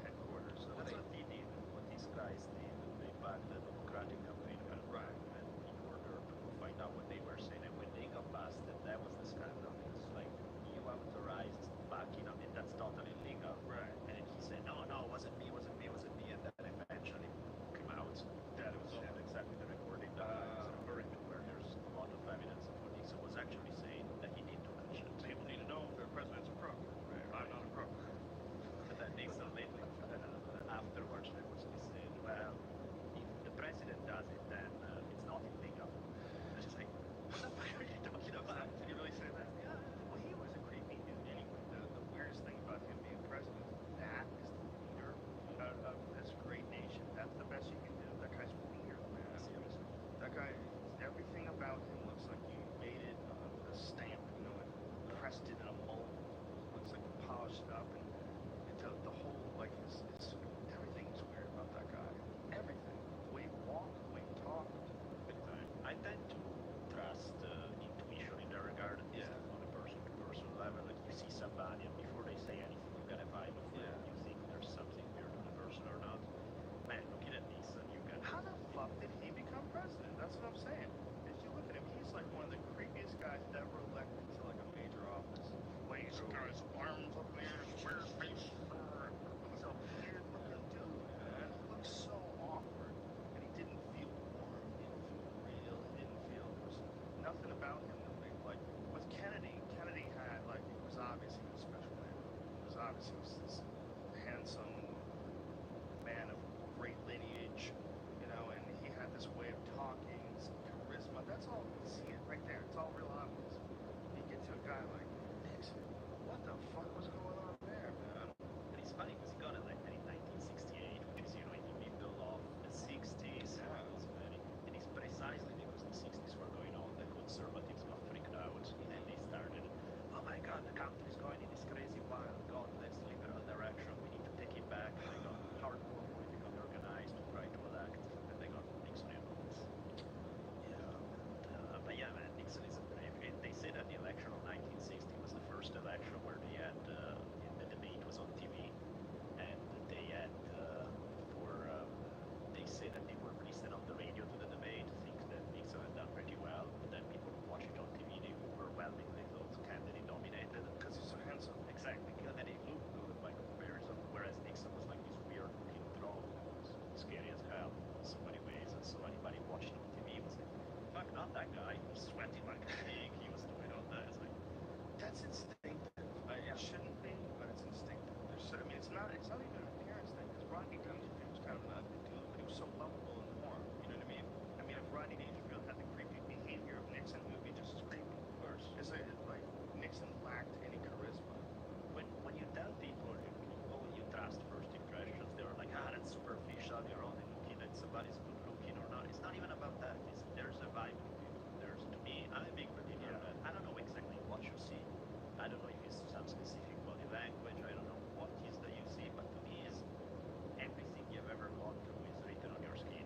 headquarters. So that's what they did. What these guys did, they bugged the Democratic campaign headquarters. Right. And in order to find out what they were saying, and when they got busted, that was the scandal. Because like you authorized backing up, and that's totally illegal. Right. And he said, no, it wasn't me, and then eventually came out that it was exactly the recording where there's a lot of evidence of what Nixon was actually saying that he did do that shit. People need to know if their president's a pro. Right. I'm not a pro. But then Nixon lately, afterwards, there was this saying, well, if the president does it, then it's not illegal. And it's like, what the fuck are you talking about? Did he really say that? Yeah. Well, he was a creepy dude anyway. The weirdest thing about him being president, that is the leader of this great nation. That's the best you can do. That guy's weird, man. Seriously. That guy, everything about him looks like you made it with a stamp, you know, and pressed it in a mold. Looks like polished up, and the whole, like, everything's weird about that guy. Everything. The way he walked, the way he talked. Big time. I tend to trust intuition in that regard, on a person-to-person level. Like, you see somebody, and before they say anything, you get a vibe of whether you think there's something weird in the person or not. Man, looking at Nixon, you get... How the fuck did he become president? That's what I'm saying. If you look at him, he's like one of the creepiest guys ever elected to like a major office. Like, he's got his arms up in the air, square face. He's a weird looking dude, man. He looks so awkward. And he didn't feel warm. He didn't feel real. He didn't feel... There was nothing about him that made... Like, with Kennedy had, like, it was obvious he was a special man. It was obvious he was this handsome man of great lineage, you know, and he had this way of talking, this charisma. That's all, you see it right there. It's all real obvious. You get to a guy like Nixon, what the fuck was going on there, man? And it's funny because he got elected in 1968, which is, you know, in the middle of the 60s. And it's precisely because the 60s were going on that conservatives got freaked out, and they started, oh my God, the country's going in this crazy wild, godless liberal direction. We need to take it back. And they got hardcore politically organized to try to elect, and they got Nixon in office. Yeah, but yeah, man, Nixon is they say that the election of 1960 was the first election where they had the debate was on TV, and they had they say that they were listening on the radio to the debate, think that Nixon had done pretty well, but then people who watch it on TV, they overwhelmingly thought Kennedy dominated. Because he's so handsome. Exactly, Kennedy looked good by comparison, whereas Nixon was like this weird looking troll who was scary as hell in so many ways, and so anybody watching on TV was like, fuck, not that guy, he was sweating like a pig, he was doing all that. It's like, that's instinctive. It shouldn't be, but it's instinctive. I mean, it's not even an appearance thing, because Rodney Dangerfield was kind of an ugly dude, but he was so lovable and warm, you know what I mean? I mean, if Rodney Dangerfield had the creepy behavior of Nixon, he would be just as creepy. Of course. It's like Nixon lacked any charisma. When you tell people, you trust first impressions, they were like, that's superficial, you're only looking at somebody's good looking or not. It's not even about that. There's a vibe. To me, I'm a big believer that I don't know exactly what you see. I don't know if it's some specific body language, I don't know what it is that you see, but to me, is everything you've ever gone through is written on your skin.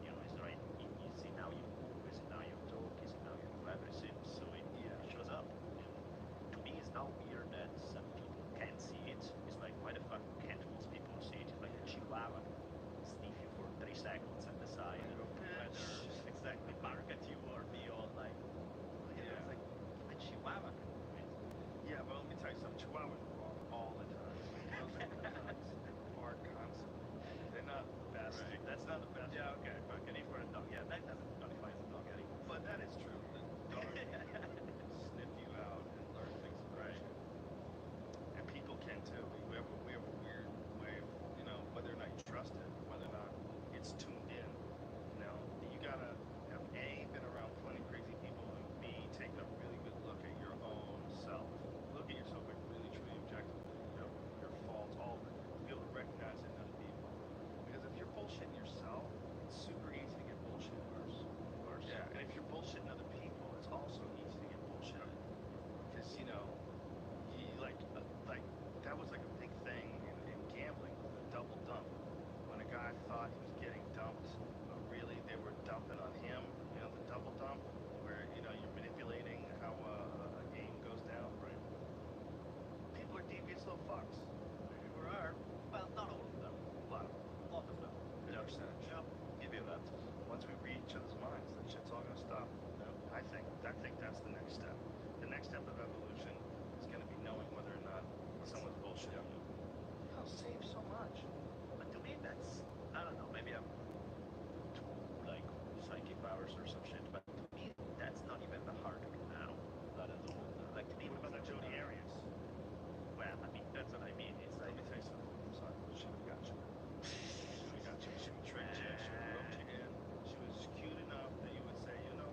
bullshit. I'll save so much. But to me, that's, I don't know, maybe I'm too, like, psychic powers or some shit, but to me, that's not even the heart of it now. Not at all. Like, to me, What about the Jody Arias? Well, I mean, that's what I mean. It's like, Let me tell you something. I'm sorry. She would have got you. She would have got you. She would trick you. She would rope you in. She was cute enough that you would say, you know,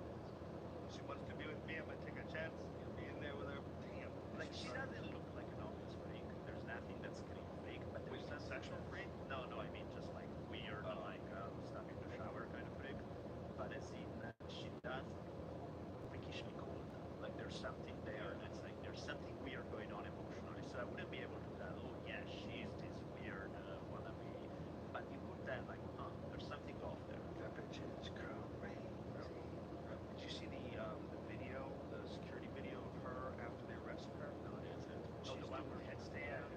she wants to be with me. I'm going to take a chance. You'll be in there with her. Damn. like, she doesn't look like an obvious freak. There's nothing that's kind of fake, but there's Wait, something sexual that's- freak? No, I mean just like weird, like stuff in the shower kind of freak. But as in, she does freakishly cool. Like there's something there that's like there's something weird going on emotionally. So I wouldn't be able to tell. Oh yeah, she's this weird wannabe. But you could tell like, oh, there's something off there. That bitch is crazy. Did you see the video, the security video of her after they arrested her? No, it isn't. She's the one doing where headstands,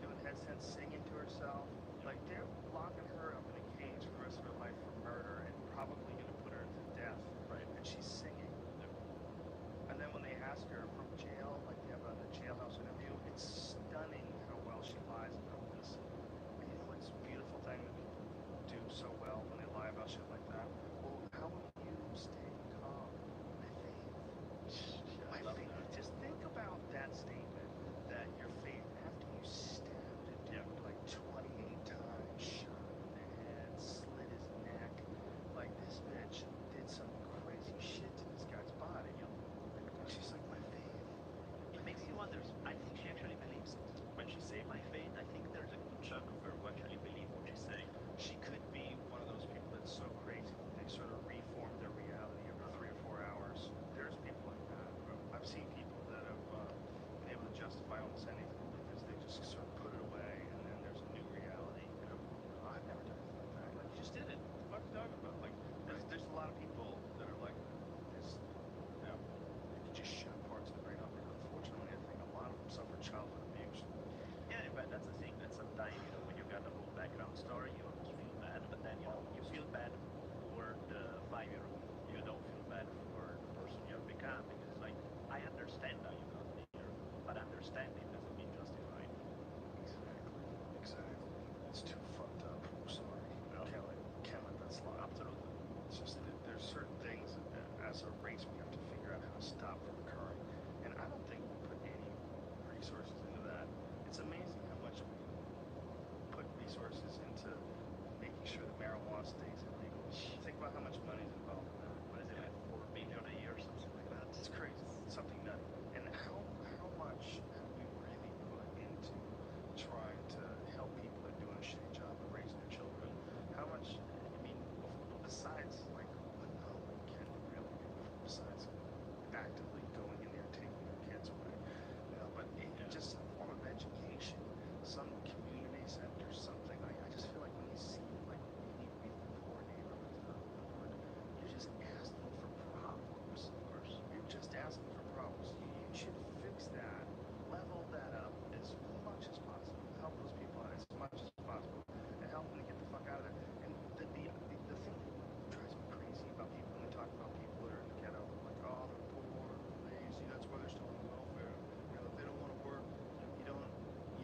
doing headstands, singing to herself. Like they're locking her up in a cage for the rest of her life for murder and probably going to put her to death. Right. And she's singing. And then when they ask her from jail, like they have a jailhouse interview, it's stunning how well she lies about this. And you know what's a beautiful thing that people do so well when they lie about shit like that? Well, how will you stay calm? My faith. Just think about that statement that your faith, after you stabbed a dude like 28 times, shot him in the head, slit his neck, like this bitch did some crazy shit to this guy's body. And she's like, my faith. It makes you wonder. I think she actually believes it. When she say my faith, I think there's a good chunk of her who actually believe what she's saying. She could be one of those people that's so crazy that they sort of reform their reality every 3 or 4 hours. There's people like that. I've seen people that have been able to justify almost anything because they just sort of put it away and then there's a new reality. I've never done anything like that. Like, you just did it. What the fuck are you talking about? Like, there's a lot of people that are like this. You know, they can just shut parts of the brain off. Unfortunately, I think a lot of them suffer childhood abuse. Yeah, but that's the thing. That sometimes, when you got the whole background story, you feel bad, but then, you feel bad for the 5-year-old. You don't feel bad for the person you have become because it's like, I understand how you got there, but understanding doesn't mean justifying. Exactly. It's too fucked up. I'm sorry. Can't let that slide. Absolutely. It's just that there's certain things that, as a race we have to figure out how to stop from occurring. And I don't think we put any resources into that. It's amazing how much we put resources into making sure that marijuana stays illegal. Think about how much money is involved in that. What is it, like $4 billion a year or something like that? It's crazy. It's something nutty. And how much have we really put into trying to help people that are doing a shitty job of raising their children? How much, I mean, besides, like, what can we really do besides actively going in there and taking their kids away? But just some form of education, some community center, something. I just feel like when you see, like, really, really poor neighborhoods that are ignored, you're just asking for problems. Of course. You're just asking for problems. You should fix that, level that up as much as possible, help those people out as much as possible, and help them to get the fuck out of there. And the thing that drives me crazy about people when they talk about people that are in the ghetto, like, oh, they're poor, lazy, that's why they're still on welfare. If they don't want to work, you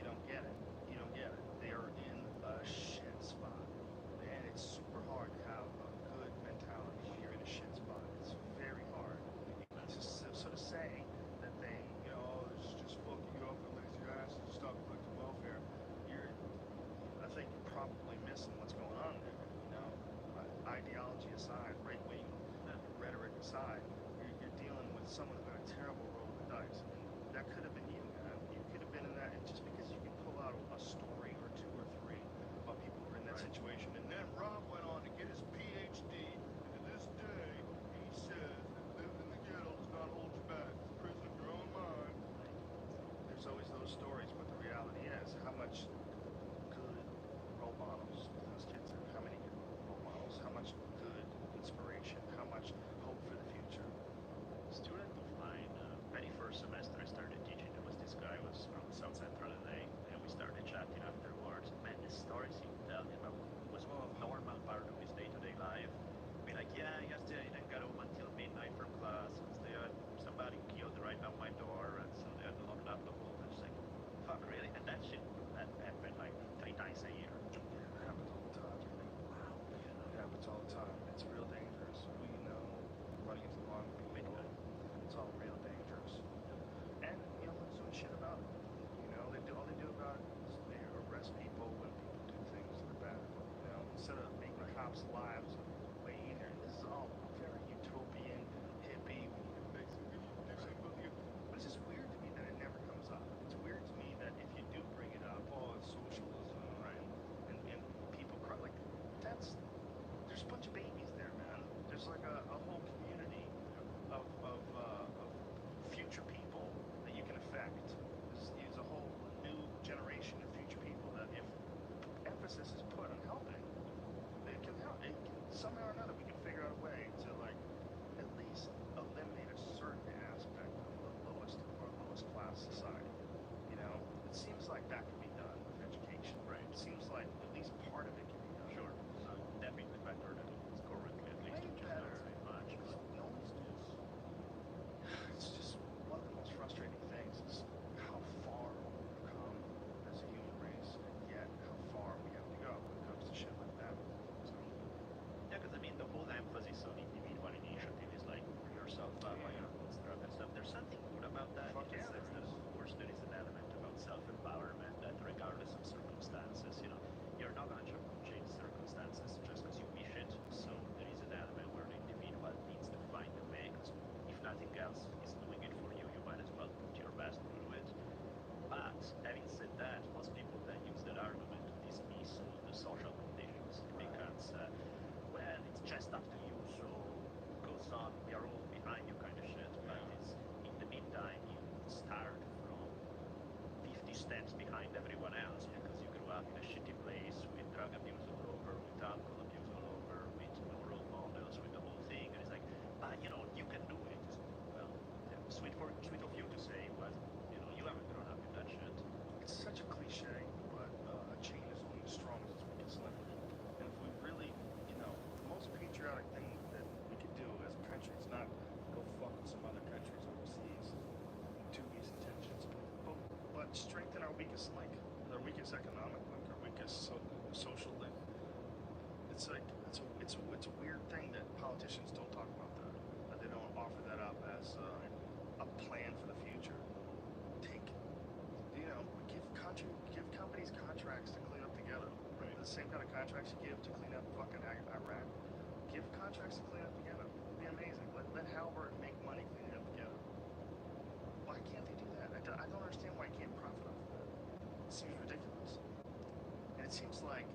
don't get it. You don't get it. They are in a shit spot. And it's super hard to have a good mentality when you're in a shit spot. It's very hard. So to say that they, oh, this is just fucking you up and lazy ass and stop collecting welfare, I think you're probably missing what's going on there. Ideology aside, right-wing rhetoric aside, you're dealing with someone who got a terrible roll of the dice. And that could have been you, man. You could have been in that. And just because you can pull out a story or two or three about people who are in that situation. And then Rob went on to get his PhD. And to this day, he says that living in the ghetto does not hold you back. It's a prison of your own mind. There's always those stories, but the reality is how much good role models do those kids have? How many good role models? How much good inspiration? How much hope for the future? A student of mine, very first semester I started teaching, there was this guy who was from South Central LA, and we started chatting up. there's something good about that in the sense that, of course, there is an element about self-empowerment that, regardless of circumstances, you're not going to change circumstances just because you wish it. So there is an element where the individual needs to find a way, because if nothing else is doing it for you, you might as well put your best into it. But having said that, most people then use that argument to dismiss all the social conditions because, well, it's just up to you, so goes on, we are all behind you kind of shit. But it's, in the meantime, you start from 50 steps behind everyone else because you grew up in a shitty place with drug abuse all over, with alcohol abuse all over, with no role models, with the whole thing. And it's like, but you can do it. Well, sweet of you to say, but you haven't grown up with that shit. It's such a cliche, but a chain is only as strong as its weakest link. And if we really, the most patriotic thing that we could do as a country is not go fuck with some other countries overseas, dubious intentions, but strengthen our weakest link, our weakest economic link, our weakest social link. It's like it's a weird thing that politicians don't talk about that they don't offer that up as a plan for the future. Give companies contracts to clean up together. Right? The same kind of contracts you give to clean up fucking Iraq. Give contracts to clean up together. It'd be amazing. Let Halliburton make money cleaning up together. Why can't they do that? I don't understand why you can't profit off of that. It seems ridiculous. And it seems like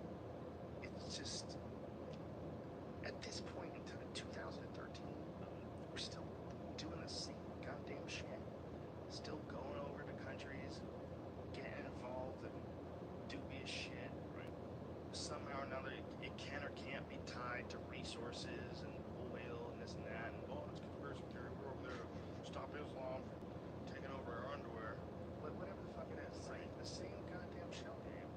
it's just, at this point in 2013, we're still doing the same goddamn shit. Still going over to countries, getting involved in dubious shit. Right. Somehow or another, it can or can't be tied to resources and oil and this and that. And it's conspiracy theory. We're over there to stop Islam from taking over our underwear. But whatever the fuck it is, it's like the same goddamn shell game.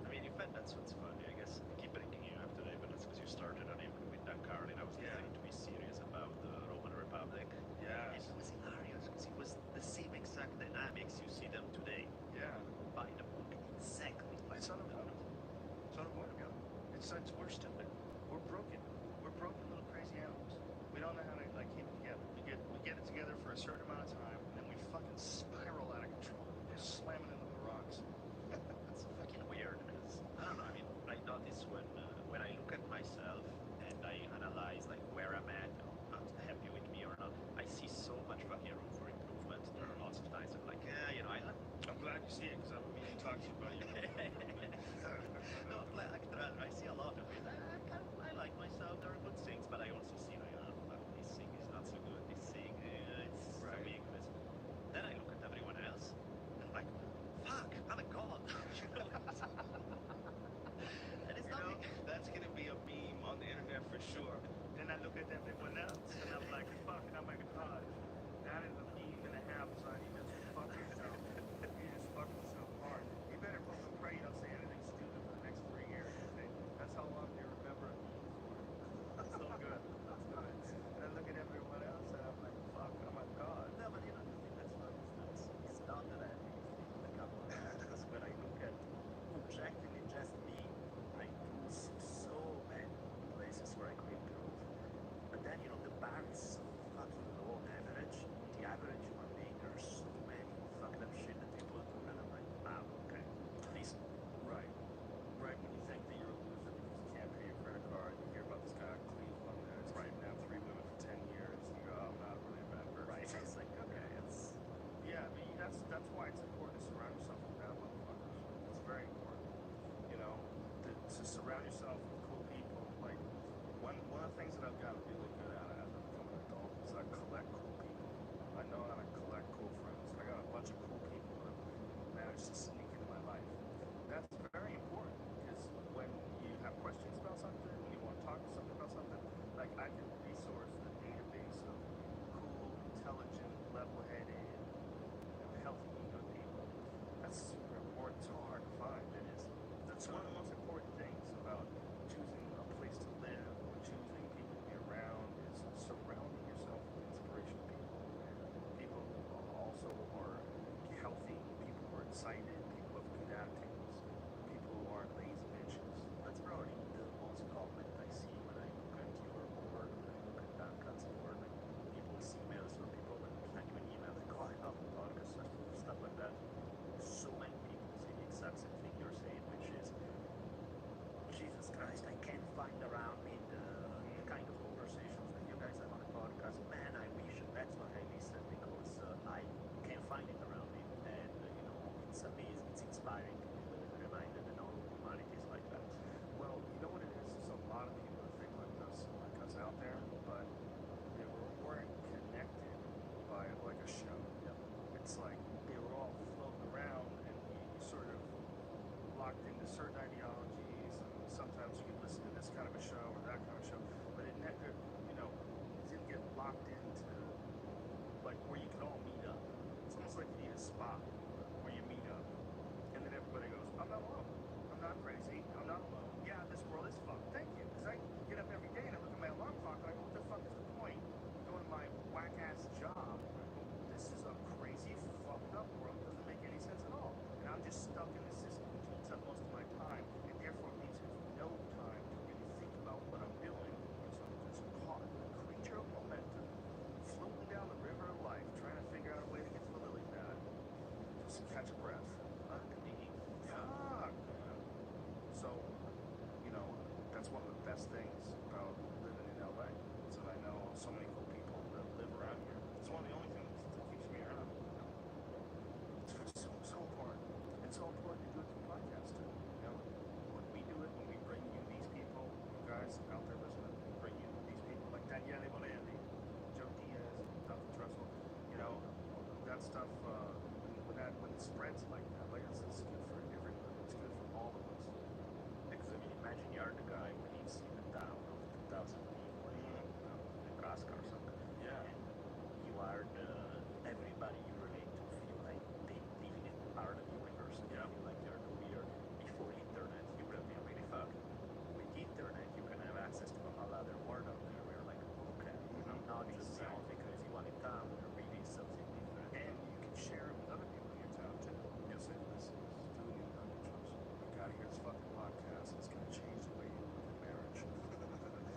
I mean, in fact, that's what's funny. I guess I keep bringing you up today, but that's because you started on it with that card, and I was getting to be serious about the Roman Republic. Yeah. And it was hilarious because it was the same exact dynamics you see them today. Yeah. By the book, exactly. It's unavoidable. It's unavoidable. We're stupid. We're broken. We're broken little crazy animals. We don't know how to keep it together. We get it together for a certain amount of time, and then we fucking spiral out of control. We're slamming into the rocks. That's fucking weird because I don't know. I mean, I notice when I look at myself and I analyze where I'm at, I'm happy with me or not. I see so much fucking room for improvement. There are lots of times I'm like, I'm glad you see it because I've been meaning to talk to you about your No, I'm glad. I see a lot of it. I like myself. There are good things, but I also see this thing is not so good. This thing, it's so weak. Then I look at everyone else and I'm like, fuck, I'm a god. And it's not that's gonna be a meme on the internet for sure. Then I look at everyone else and I'm like, fuck, oh my god. That is a meme and a half, son. You just fuck yourself. You just fuck yourself hard. You better hope and pray you don't say anything stupid for the next 3 years. Okay? That's how long you remember me for. That's so good. That's good. And I look at everyone else and I'm like, fuck, oh my god. No, but the thing that's funny is it's not that I become bad, because when I look at objectively just me, I do see so many places where I could improve. But then, the bar is so fucking low on average. The average human being, there are so many fucked up shit that people do that I'm like, okay, please. Right. When you think that you're a loser because you can't pay your credit card, you hear about this guy in Cleveland that's kidnapped 3 women for 10 years, and you go, I'm not really a bad person. Right. It's like, okay, it's... Yeah, I mean, that's why it's important to surround yourself with bad motherfuckers. It's very important. To surround yourself with cool people. Like, one of the things that I've gotten really good at as I've become an adult is I collect cool people. I know how to collect cool friends. I got a bunch of cool people that have managed to sneak into my life. That's very important because when you have questions about something, when you want to talk to something about something, I can resource the database of cool, intelligent, level-headed, healthy, good people. That's super important. It's so hard to find. It is. That's one of the most important things about choosing a place to live or choosing people to be around exact same thing you're saying, which is, Jesus Christ, I can't find around me the kind of conversations that you guys have on the podcast. Man, I wish that's why I listen, because I can't find it around me. And, it's amazing, it's inspiring to be reminded that all of humanity is like that. Well, you know what it is? There's a lot of people that think like us out there, but they weren't connected by like a show. It's like they were all floating around, and you sort of locked into certain ideologies. And sometimes you could listen to this kind of a show or that kind of show, but it never, didn't get locked into like where you could all meet up. It's almost like you need a spot where you meet up, and then everybody goes, "I'm not alone. I'm not crazy. I'm not alone. Yeah, this world is fucked. Thank you." Because I get up every day and I look at my alarm clock and I go, "What the fuck is the point? Going to my whack ass job. This is a crazy, fucked up world. It doesn't make any sense at all. And I'm just stuck in the system, which eats up most of my time, and therefore leaves me no time to really think about what I'm doing. So I'm just caught in a creature of momentum, floating down the river of life, trying to figure out a way to get to the lily pad. Just catch a breath. Fuck me. Fuck, man. So, that's one of the best things about living in LA, is that I know so many cool people that live around here. It's one of the only things that keeps me around. It's so important. It's so important to do it through podcasts too. When we do it, when we bring you these people, you guys out there listening, we bring you these people like Daniele Valandi, Joe Diaz, Dr. Trussell, that stuff, when it spreads like that, like it's good for everybody. It's good for all of us. Because imagine you're the guy when you see the town of 2,000 people in Nebraska or something. Yeah. And you are everybody you relate to feel like they living in part of the universe. And you feel like you're the weird. Before internet, you can be really fucked. With internet, you can have access to a whole other world out there where like, okay, not just the only crazy one in town. There really is something different. And you can share it with other people in your town too. You'll say, "Listen, dude, you gotta hear this fucking podcast. It's gonna change the way you look at marriage."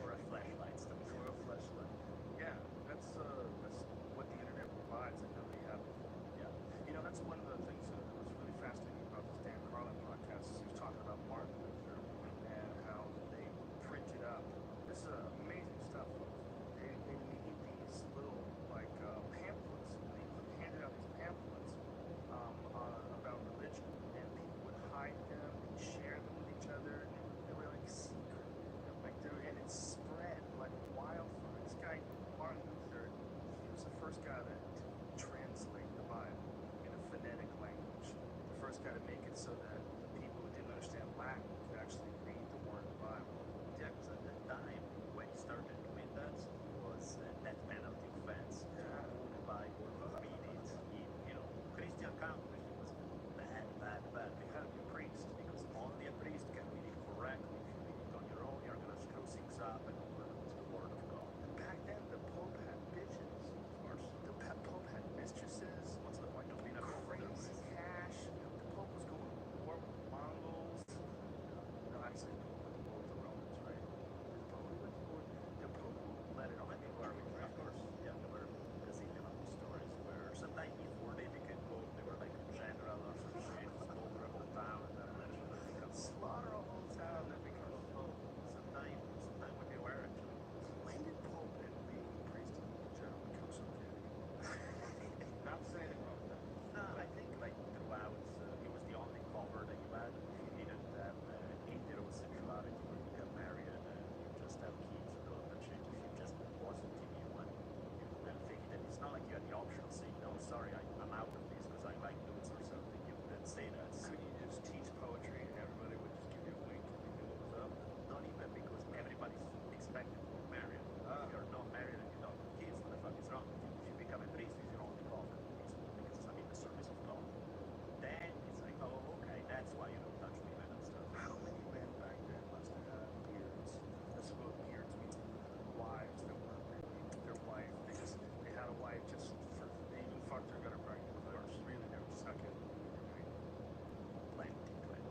For a flashlight stuff. For a flashlight. Yeah, that's what the internet provides that nobody had before. Yeah. That's one of the things that was really fascinating about this Dan Carlin podcast. Is he was talking about Martin Luther and how they printed up. This is amazing stuff. They made these little pamphlets. They handed out these pamphlets about religion, and people would hide them and share them with each other. They were like secret, and it spread like wildfire. This guy Martin Luther, he was the first guy to translate the Bible in a phonetic language. The first guy to make it so that people who didn't understand Latin could actually read the word of the Bible. Yeah, because at that time, when he started doing that, it was a death penalty offense to hold the Bible, read it in, Christian countries. It was bad. They had to be a priest, because only a priest can read it correctly. If you read it on your own, you're going to screw things up and overlose the word of God. Back then, the Pope had bitches. Of course. The Pope had mistresses. What's the point of being a Pope? Crazy cash. The Pope was going to war with the Mongols. No, actually, the Pope went to war with the Romans, right? The Pope let it all I mean, of course, yeah, there were Brazilian stories where sometimes before they became Pope, they were like a general or some shit, slaughter a whole town, and then eventually they become slaughter a whole town, then become a Pope. Sometime when they were actually. When did Pope and being a priest in general become so gay? Not saying anything wrong with that. No, I think like throughout, it was the only cover that you had. If you didn't have heterosexuality, where you got married and you just have kids and all that shit. If you just wasn't you couldn't think that it's not like you had the option of saying, no, sorry, I'm out of this because I like dudes or something. You couldn't say that. Could you just teach poetry and everybody would just give you a wink and you knew what was up? Not even, because everybody's expected to be married. If you're not married and you don't have kids, what the fuck is wrong? If you become a priest, it's your only cover. It's because I'm in the service of God. Then it's like, oh, okay, that's why you don't touch women and stuff. How many men back then must have had beards? Let's go with beards, means wives that weren't their wife. They had a wife just for, they even fucked her, got her pregnant. Of course, really, they were sucking. Plenty.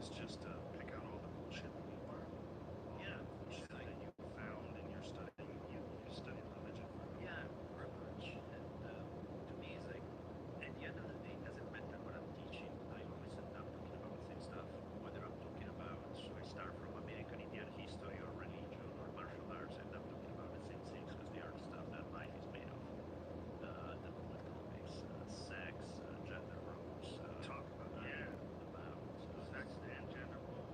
is just to pick out all the bullshit that we learn. All the bullshit that you found in your studying. You studied religion for Yeah, pretty much. And to me, it's like, at the end of the day, it doesn't matter what I'm teaching. I always end up talking about the same stuff. Whether I'm talking about, so I start from American Indian history or religion or martial arts, I end up talking about the same things because they are the stuff that life is made of. The common topics, sex, gender roles. Talk about about sex and gender roles.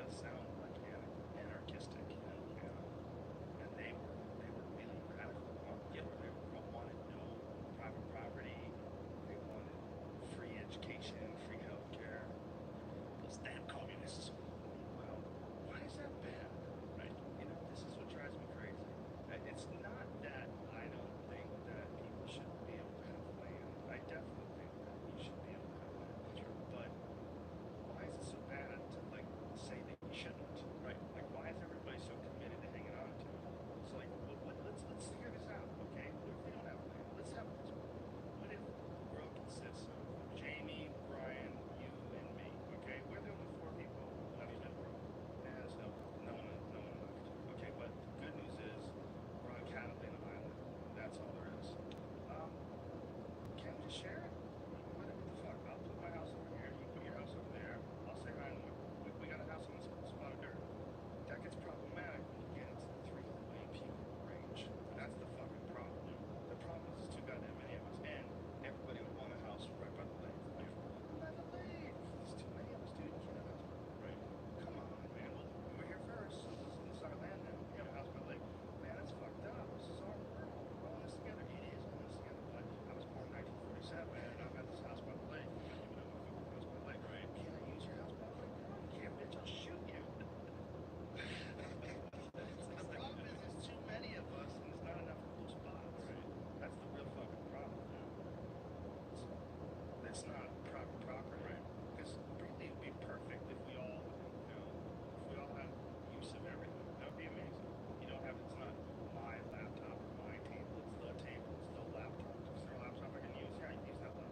does sound like anarchistic, you know. And they were really radical. They wanted no private property. They wanted free education, free healthcare. Those damn communists. Well, why is that bad? Right? You know, this is what drives me crazy. It's not that I don't think that people should be able to have land. I definitely think that you should be able to have land. But why is it so bad to like say that you shouldn't? Right? Like, why is everybody so committed to hanging on to it? It's like, let's figure this out, okay? What if we don't have land? Let's have this. What if the world consists of Jamie, Brian, you, and me? Okay, we're the only 4 people left in the world. There's no one left. Okay, but the good news is we're on Catalina Island. That's all there is. Can we just share it? What the fuck? I'll put my house over here. You put your house over there. I'll say hi. We got a house on this spot of dirt. That gets problematic when you get into the 300 million people range. That's the fucking problem. The problem is there's too goddamn many of us, and everybody would want a house right by the lake. By the lake. There's too many of us, dude. You can't have a house by the lake. Come on, man. Well, we were here first, so this is our land now. We have a house by the lake. Man, that's fucked up. This is our world. We're all in this together. It is all in this together. But I was born in 1947, and I've got this house by the lake. You don't even know my fucking house by the lake, right? Can I use your house by the lake? Yeah, bitch, I'll shoot you. The problem is there's too many of us, and there's not enough cool spots. Right. That's the real fucking problem. It's not private property. Right. Because really, it'd be perfect if we all, if we all had use of everything. That would be amazing. You don't have, it's not my laptop or my table. It's the table. It's the laptop. Is there a laptop I can use? Yeah, I can use that laptop.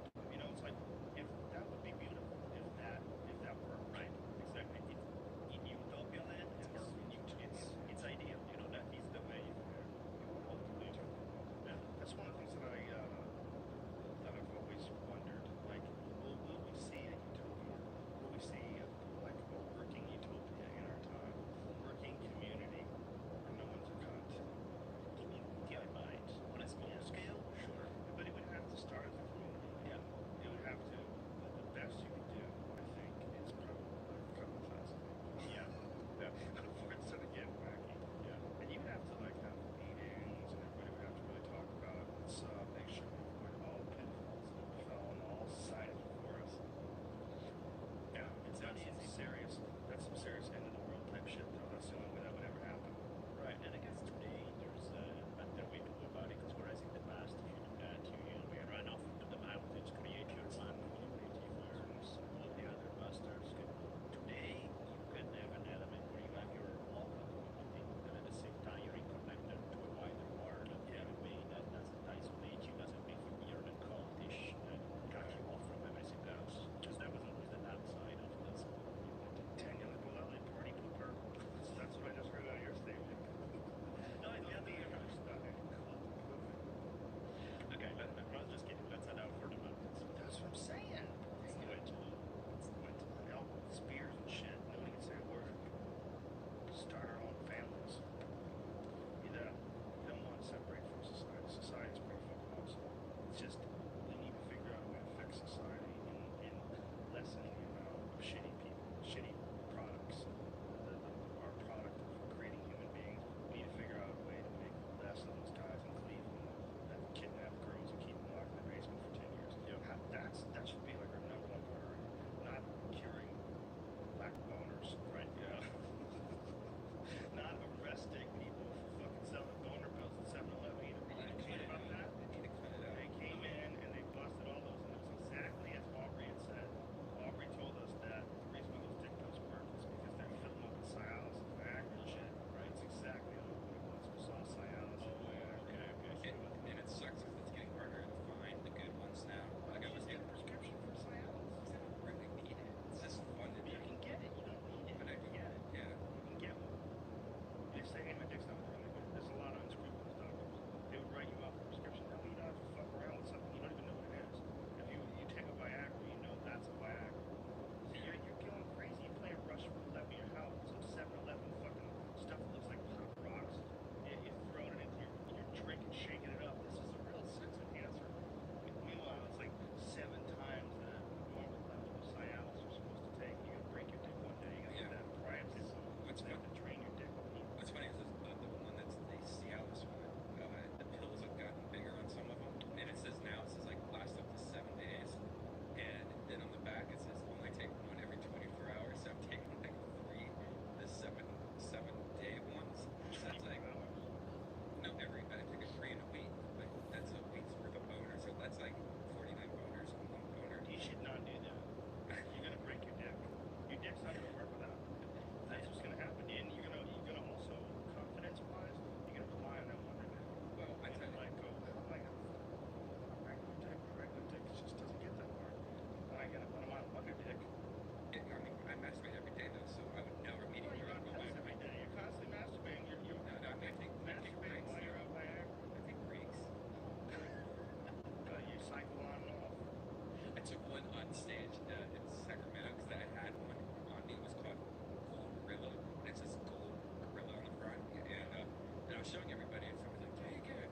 I was showing everybody, and someone's like, take it.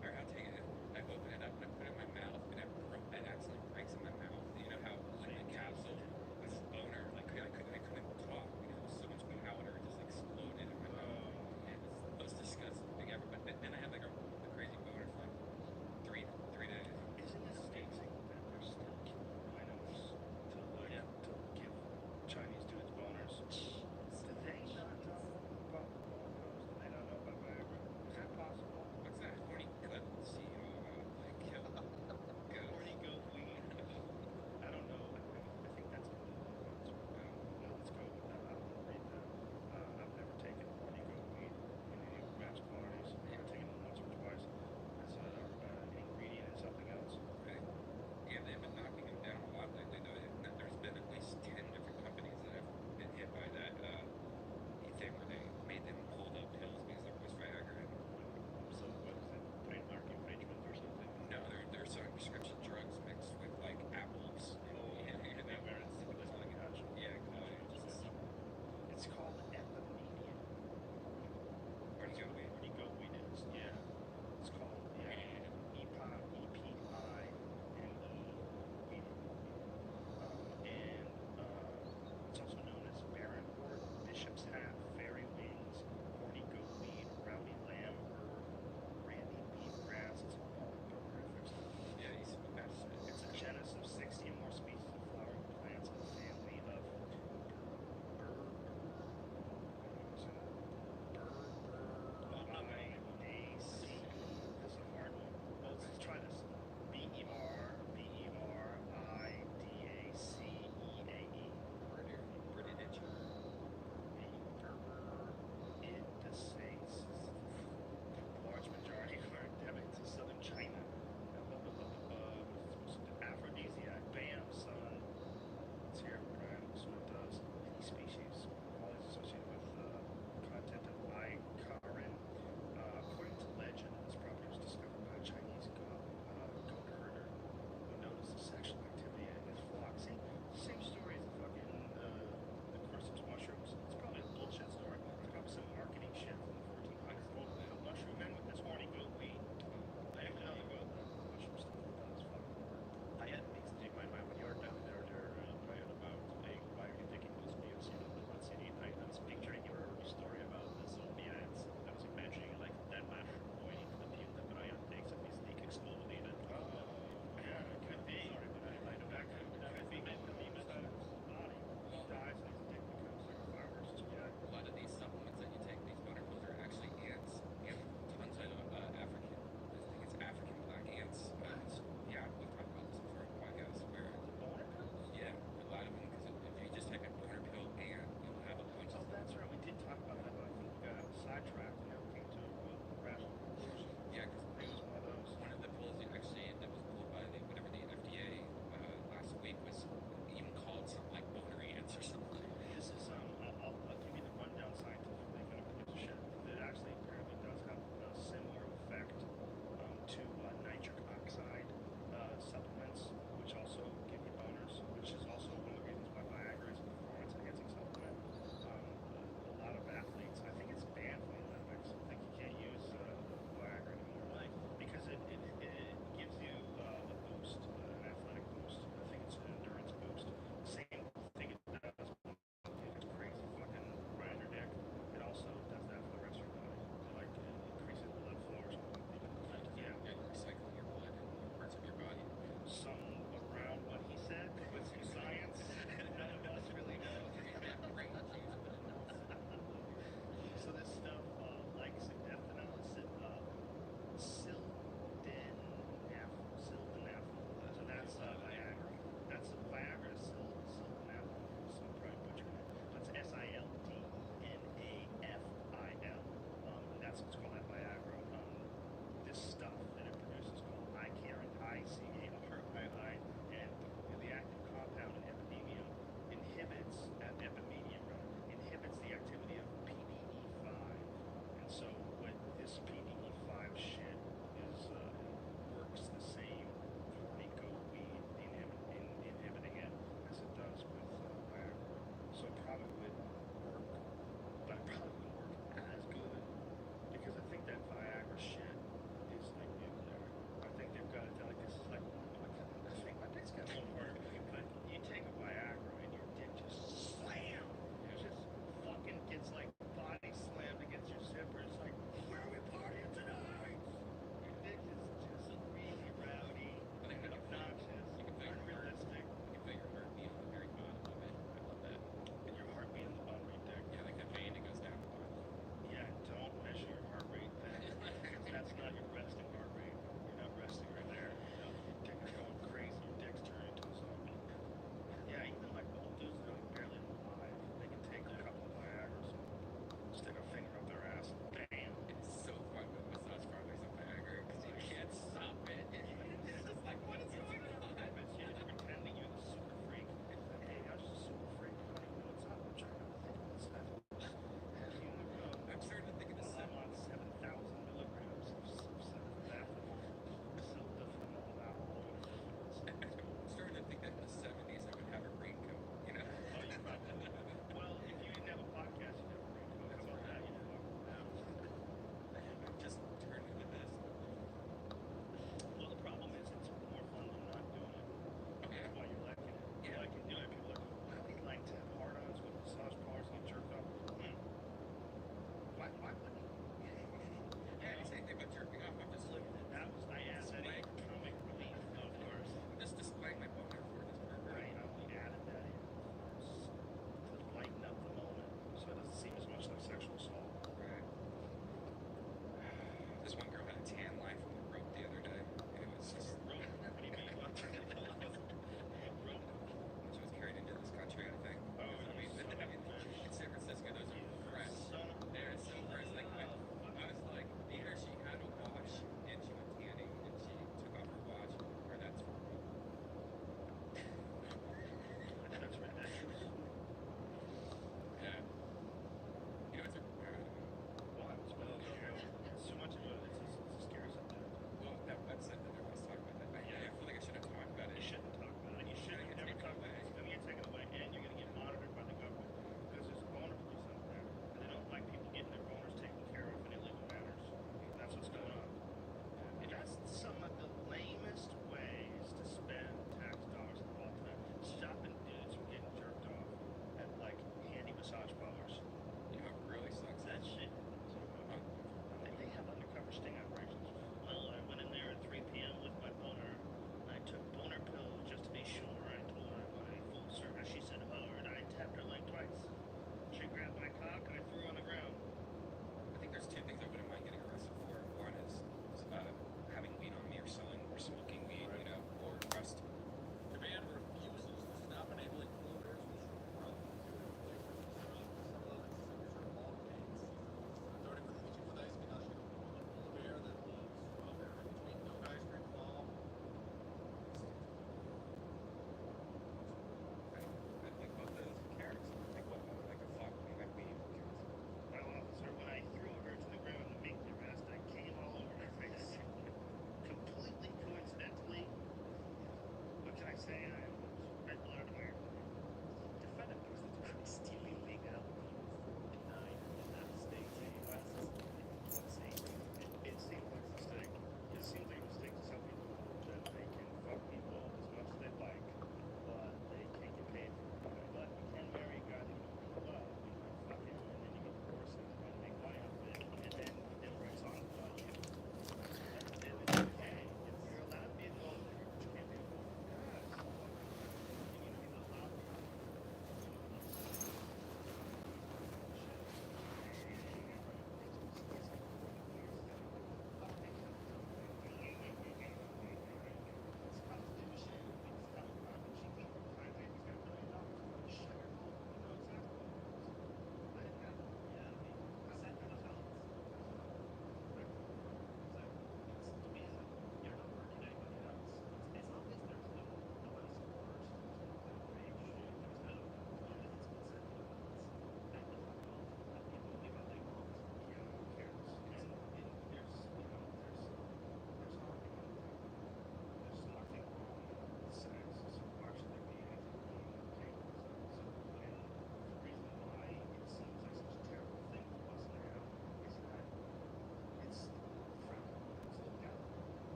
Or I'll take it. I open it up and I put it in my mouth, and it accidentally breaks in my mouth. You know how like the capsule was boner, like I couldn't talk because there was so much powder just exploded in my mouth. And it was the most disgusting thing ever. But then I had like a crazy boner for like three days. Isn't it amazing that they're still killing rhinos to give Chinese dudes boners? Do they not know about boners? Do they not know about Viagra? Is that possible? What's that horny gut seed all about? Like kill goats? Horny goat weed. I don't know. I think that's a movement. No, let's go with that. I don't want to read that. I've never taken horny goat weed in any mass quantities. I've taken it once or twice as an ingredient in something else. Right. Yeah, they've been knocking them down a lot lately, though. There's been at least 10 different companies that have been hit by that thing where they made them pull the pills because there was Viagra in them. So what is it? Trademark infringement or something? No, they're selling prescription drugs mixed with like apples. Where it's like yeah, just a supplement. It's called epimedium. Horny goat weed. Horny goat weed is, yeah. It's called, E-P-I-E-P-I-N-E weed. And it's also known as Baron Hort, Bishop's Hat, Fairy Wings, Horny Goat Weed, Rowdy Lamb, or Randy Beef Grass. It's all horrific stuff. Yeah, you see what that's It's a genus of 60 or more species of flowering plants in the family of Berberinaceae. This is a hard one. Well, let's try this. Berberinaceae. Large majority are endemic to southern China. Aphrodisiac. Bam, son. It's here, Brian. That's what it does. Any species, always associated with content of icarin. According to legend, this property was discovered by a Chinese goat herder who noticed the sexual activity in his flock. See, same story as the fucking the cordyceps mushrooms. It's probably a bullshit story. It's probably some marketing shit from the 1400s. The mushroom men with this horny goat weed. I actually know the goat mushroom stuff does fucking work. I had mixed in my mind when you were down there Brian, about why are you taking those pills, the one city. I was picturing your story about the zombie ants. I was imagining like that mushroom going into the pill that Brian takes and his dick exploding and Yeah, it could be. Sorry, but I might have That could be meant to be inside of his body. He dies and his dick becomes like a fireworks display. a lot of these supplements that you take, these boner pills, are actually ants. Tons of African, I think it's African black ants. Yeah, we've talked about this before on the podcast. Where Boner pills? yeah, a lot of them. Because if you just type in boner pill ant, you'll have a bunch Oh, of. that's right. We did talk about that, but I think we got sidetracked and never came to a rational conclusion. Yeah, because It was one of those. one of the pills that was pulled by the FDA last week was even called something like boner ants or something. This is I'll give you the rundown scientifically if anybody gives a shit. It actually apparently does have a similar effect to nitric oxide supplements, which also give you boners, which is also one of the reasons why Viagra is a performance-enhancing supplement. A lot of athletes, I think it's banned from the Olympics. I think you can't use Viagra anymore. Why? Because it gives you a boost, an athletic boost. I think it's an endurance boost. Same thing it does when it's crazy fucking grinder dick. It also does that for the rest of your body. Like it increases blood flow or something. Yeah. Recycling your blood in parts of your body. Something around what he said with some science. None of us really know. So this stuff, like sildenafil, so that's Viagra. That's Viagra, sildenafil. So I'm probably butchering it. But it's SILDNAFIL. And that's what's called that Viagra. This stuff that it produces called icarin, ICARII, and the active compound in epidemium inhibits the activity of PDE5. And so what this PDE5 shit is works the same with horny goat weed inhibiting it as it does with Viagra. So it probably would work, but it probably wouldn't work as good because I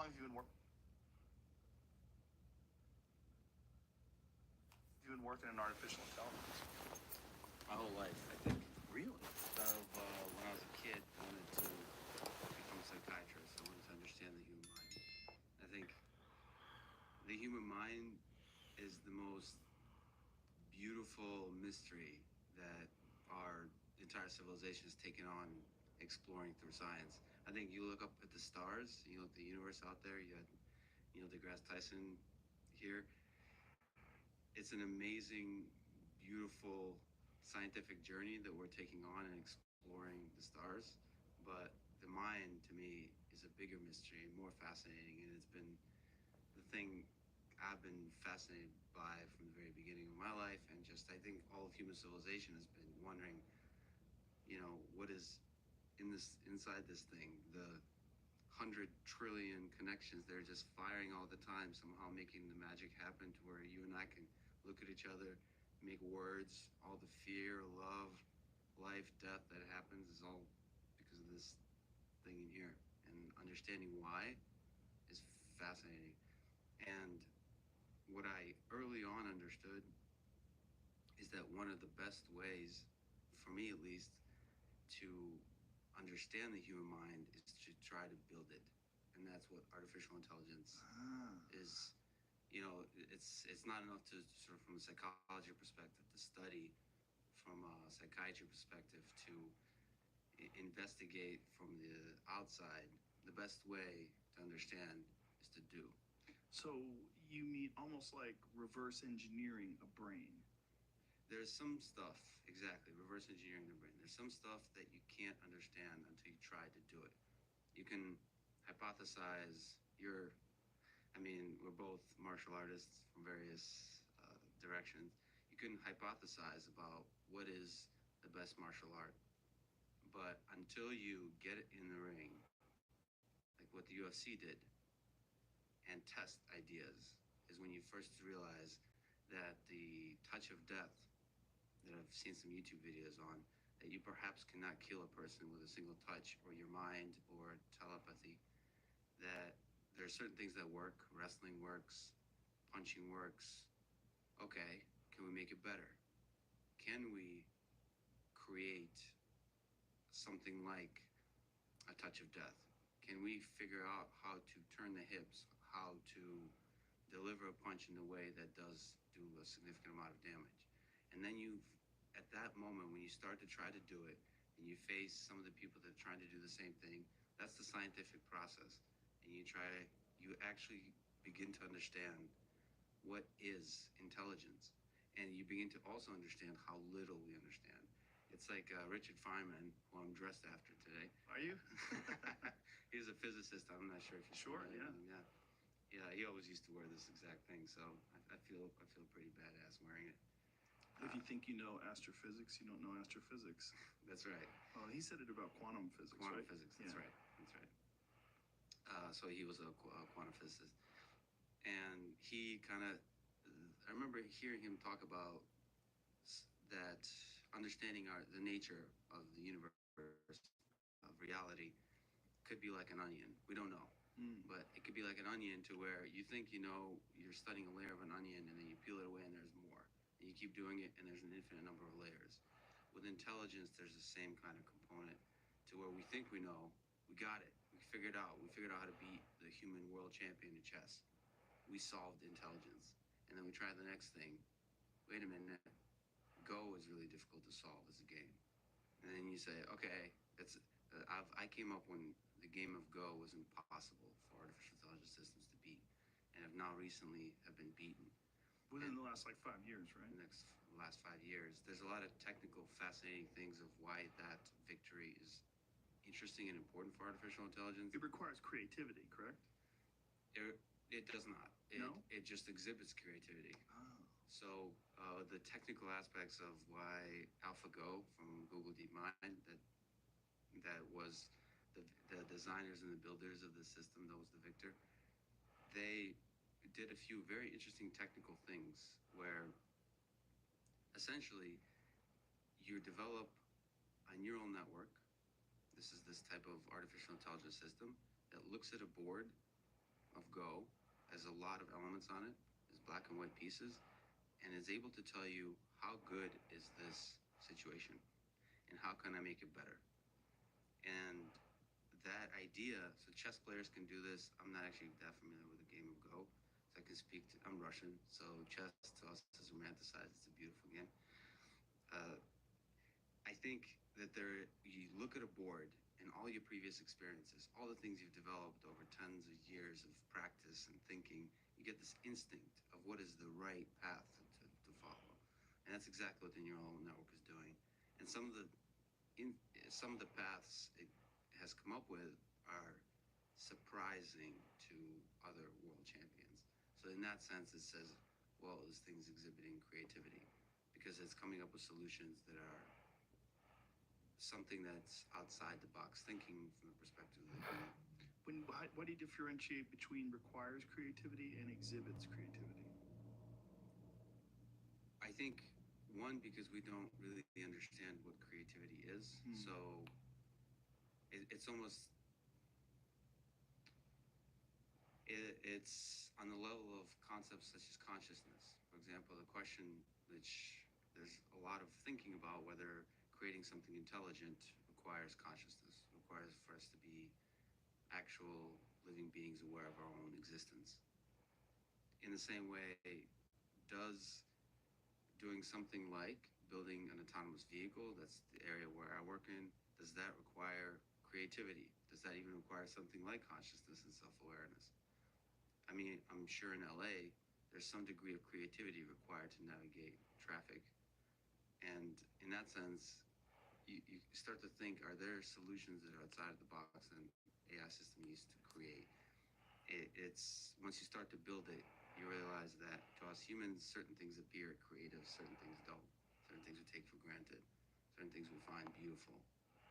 long have you been working in artificial intelligence? My whole life, I think. Really? When I was a kid, I wanted to become a psychiatrist. I wanted to understand the human mind. I think the human mind is the most beautiful mystery that our entire civilization has taken on exploring through science. I think you look up at the stars, you look at the universe out there, you had Neil deGrasse Tyson here. It's an amazing, beautiful scientific journey that we're taking on and exploring the stars. But the mind, to me, is a bigger mystery and more fascinating. And it's been the thing I've been fascinated by from the very beginning of my life. And just, I think all of human civilization has been wondering, what is inside this thing? The 100 trillion connections, they're just firing all the time, somehow making the magic happen to where you and I can look at each other, make words. All the fear, love, life, death that happens is all because of this thing in here. And understanding why is fascinating. And what I early on understood is that one of the best ways, for me at least, to understand the human mind is to try to build it. And that's what artificial intelligence is. It's not enough to sort of from a psychology perspective to study, from a psychiatry perspective to investigate from the outside. The best way to understand is to do. So you mean almost like reverse engineering a brain? There's some stuff, exactly, reverse engineering the brain. There's some stuff that you can't understand until you try to do it. You can hypothesize we're both martial artists from various directions. You can hypothesize about what is the best martial art. But until you get it in the ring, like what the UFC did, and test ideas, is when you first realize that the touch of death that I've seen some YouTube videos on, that you perhaps cannot kill a person with a single touch or your mind or telepathy, that there are certain things that work. Wrestling works, punching works. Okay, can we make it better? Can we create something like a touch of death? Can we figure out how to turn the hips, how to deliver a punch in a way that does do a significant amount of damage? And then at that moment, when you start to try to do it, and you face some of the people that are trying to do the same thing, that's the scientific process. And you actually begin to understand what is intelligence. And you begin to also understand how little we understand. It's like Richard Feynman, who I'm dressed after today. Are you? He's a physicist. I'm not sure if you're Sure, familiar yeah. with him. Yeah, he always used to wear this exact thing, so I feel pretty badass wearing it. If you think you know astrophysics, you don't know astrophysics. That's right. Well, he said it about quantum physics, Quantum right? physics, that's Yeah. right. That's right. So he was a quantum physicist. And he kind of, I remember hearing him talk about that understanding the nature of the universe, of reality, could be like an onion. We don't know. But it could be like an onion to where you think you're studying a layer of an onion, and then you peel it away and there's more. And you keep doing it and there's an infinite number of layers. With intelligence, there's the same kind of component to where we think we know, we got it, we figured out how to beat the human world champion in chess. We solved intelligence. And then we try the next thing. Wait a minute, Go is really difficult to solve as a game. And then you say, okay, I came up when the game of Go was impossible for artificial intelligence systems to beat, and have now recently have been beaten. Within the last 5 years, right? The last 5 years. There's a lot of technical, fascinating things of why that victory is interesting and important for artificial intelligence. It requires creativity, correct? It does not. It just exhibits creativity. Oh. So the technical aspects of why AlphaGo from Google DeepMind, that was the designers and the builders of the system, that was the victor, they did a few very interesting technical things where essentially you develop a neural network. This is this type of artificial intelligence system that looks at a board of Go has a lot of elements on it, is black and white pieces, and is able to tell you how good is this situation and how can I make it better. And that idea, so chess players can do this. I'm not actually that familiar with the game of Go, so I can speak to, I'm Russian, so chess to us is romanticized. It's a beautiful game. Uh, I think that you look at a board and all your previous experiences, all the things you've developed over tons of years of practice and thinking, you get this instinct of what is the right path to follow. And that's exactly what the neural network is doing. And some of the paths it has come up with are surprising to other world champions. So in that sense, it says, well, this thing's exhibiting creativity because it's coming up with solutions that are something that's outside the box thinking from the perspective of the human. Why do you differentiate between requires creativity and exhibits creativity? I think one, because we don't really understand what creativity is. So it's almost it's on the level of concepts such as consciousness. For example, the question which there's a lot of thinking about whether creating something intelligent requires consciousness, requires for us to be actual living beings aware of our own existence. In the same way, does doing something like building an autonomous vehicle, that's the area where I work in, does that require creativity? Does that even require something like consciousness and self-awareness? I mean, I'm sure in LA, there's some degree of creativity required to navigate traffic. And in that sense, you start to think, are there solutions that are outside of the box and AI system used to create? It's once you start to build it, you realize that to us humans, certain things appear creative, certain things don't. Certain things we take for granted, certain things we find beautiful,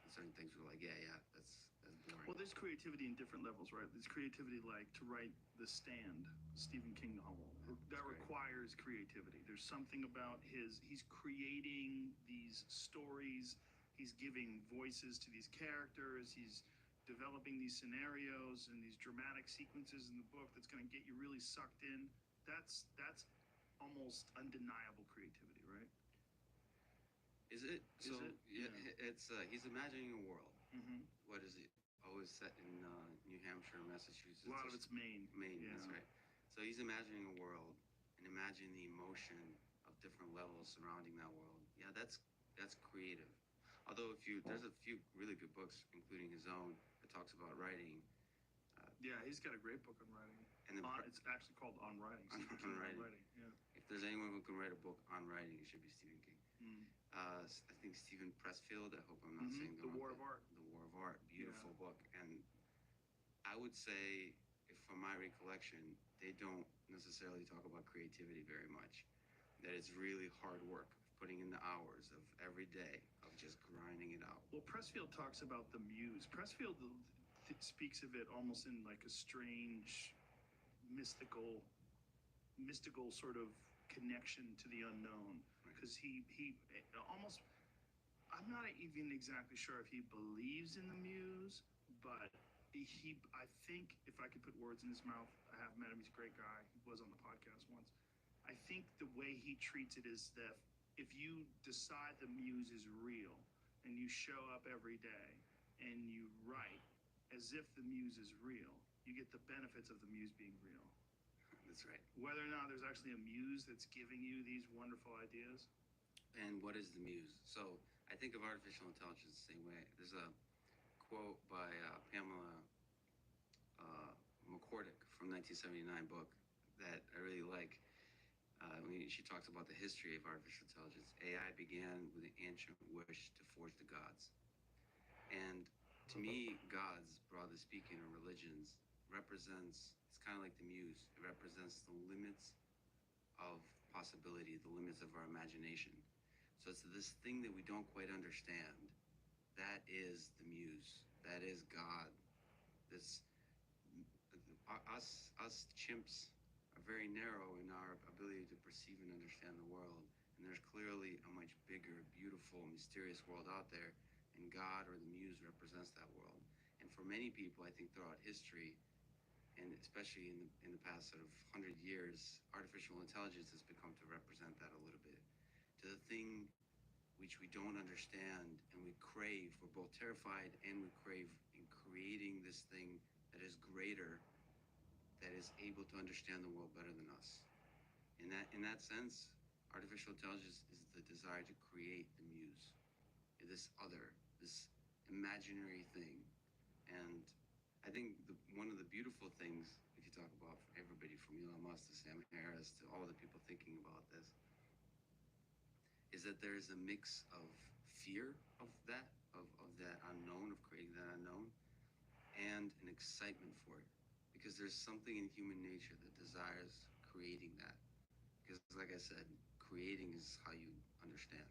and certain things we're like, yeah, that's boring. Well, there's creativity in different levels, right? There's creativity like to write The Stand, Stephen King novel. That requires creativity. There's something about he's creating these stories, he's giving voices to these characters, he's developing these scenarios and these dramatic sequences in the book that's going to get you really sucked in. That's almost undeniable creativity, right? Is it? Is So it? yeah, it's he's imagining a world. Mm-hmm. What is it? Always set in New Hampshire, Massachusetts. A lot of it's Maine. Maine, that's right. So he's imagining a world and imagining the emotion of different levels surrounding that world. Yeah, that's creative. Although there's a few really good books, including his own, that talks about writing. Yeah, he's got a great book on writing. And it's actually called On Writing. On writing. Yeah. If there's anyone who can write a book on writing, it should be Stephen King. Mm. I think Stephen Pressfield, I hope I'm not saying The War of Art. The War of Art, beautiful book. And I would say, from my recollection, they don't necessarily talk about creativity very much. That it's really hard work, putting in the hours of every day, of just grinding it out. Well, Pressfield talks about the muse. Pressfield speaks of it almost in like a strange, mystical sort of connection to the unknown. Because he almost, I'm not even exactly sure if he believes in the muse, but I think if I could put words in his mouth, I have met him, he's a great guy. He was on the podcast once. I think the way he treats it is that if you decide the muse is real and you show up every day and you write as if the muse is real, you get the benefits of the muse being real. That's right. Whether or not there's actually a muse that's giving you these wonderful ideas. And what is the muse? So I think of artificial intelligence the same way. There's a quote by Pamela McCordick from 1979 book that I really like. She talks about the history of artificial intelligence. AI began with an ancient wish to forge the gods. And to me, gods, broadly speaking, or religions, it's kind of like the muse. It represents the limits of possibility, the limits of our imagination. So it's this thing that we don't quite understand. That is the muse. That is God. Us chimps are very narrow in our ability to perceive and understand the world. And there's clearly a much bigger, beautiful, mysterious world out there. And God or the muse represents that world. And for many people, I think throughout history, and especially in the past sort of 100 years, artificial intelligence has become to represent that a little bit. To the thing which we don't understand and we crave, we're both terrified and we crave in creating this thing that is greater, that is able to understand the world better than us. In that sense, artificial intelligence is the desire to create the muse, this other, this imaginary thing. And I think one of the beautiful things, if you talk about everybody from Elon Musk to Sam Harris to all the people thinking about this, is that there is a mix of fear of that unknown, of creating that unknown, and an excitement for it. Because there's something in human nature that desires creating that. Because like I said, creating is how you understand.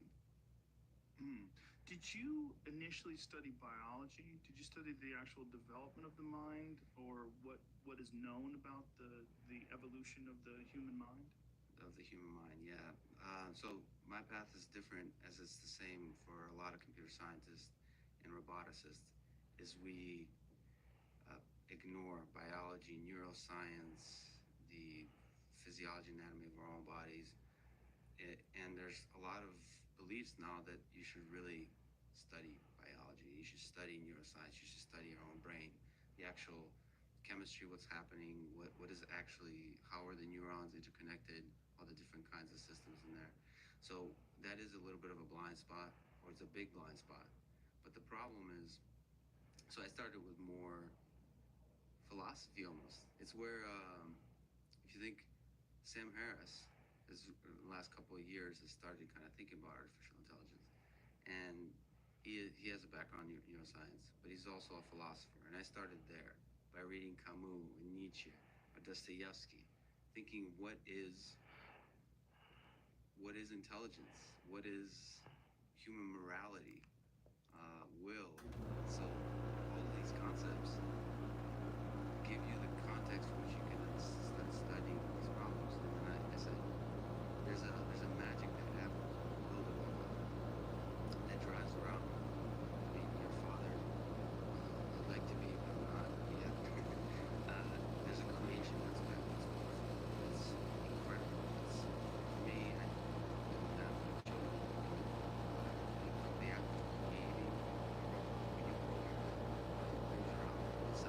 Did you initially study biology? Did you study the actual development of the mind, or what is known about the evolution of the human mind? Of the human mind, yeah. So my path is different, as it's the same for a lot of computer scientists and roboticists, is we ignore biology, neuroscience, the physiology, anatomy of our own bodies. And there's a lot of beliefs now that you should really study biology. You should study neuroscience. You should study your own brain, the actual chemistry, what's happening, what is actually, how are the neurons interconnected, all the different kinds of systems in there. So that is a little bit of a blind spot, or it's a big blind spot. But the problem is, so I started with more philosophy almost. It's where, if you think Sam Harris, in the last couple of years, has started kind of thinking about artificial intelligence. And he has a background in neuroscience, but he's also a philosopher. And I started there by reading Camus and Nietzsche or Dostoevsky, thinking what is intelligence? What is human morality? Will? So all of these concepts give you the context for which you can start studying these problems. And I said, there's a magic that happens when you build a robot that drives around. Maybe your father would like to be, but not yet. There's a creation that's wonderful. It's incredible. It's, for me, I don't have children. The act of creating a robot when you program it, brings around. It's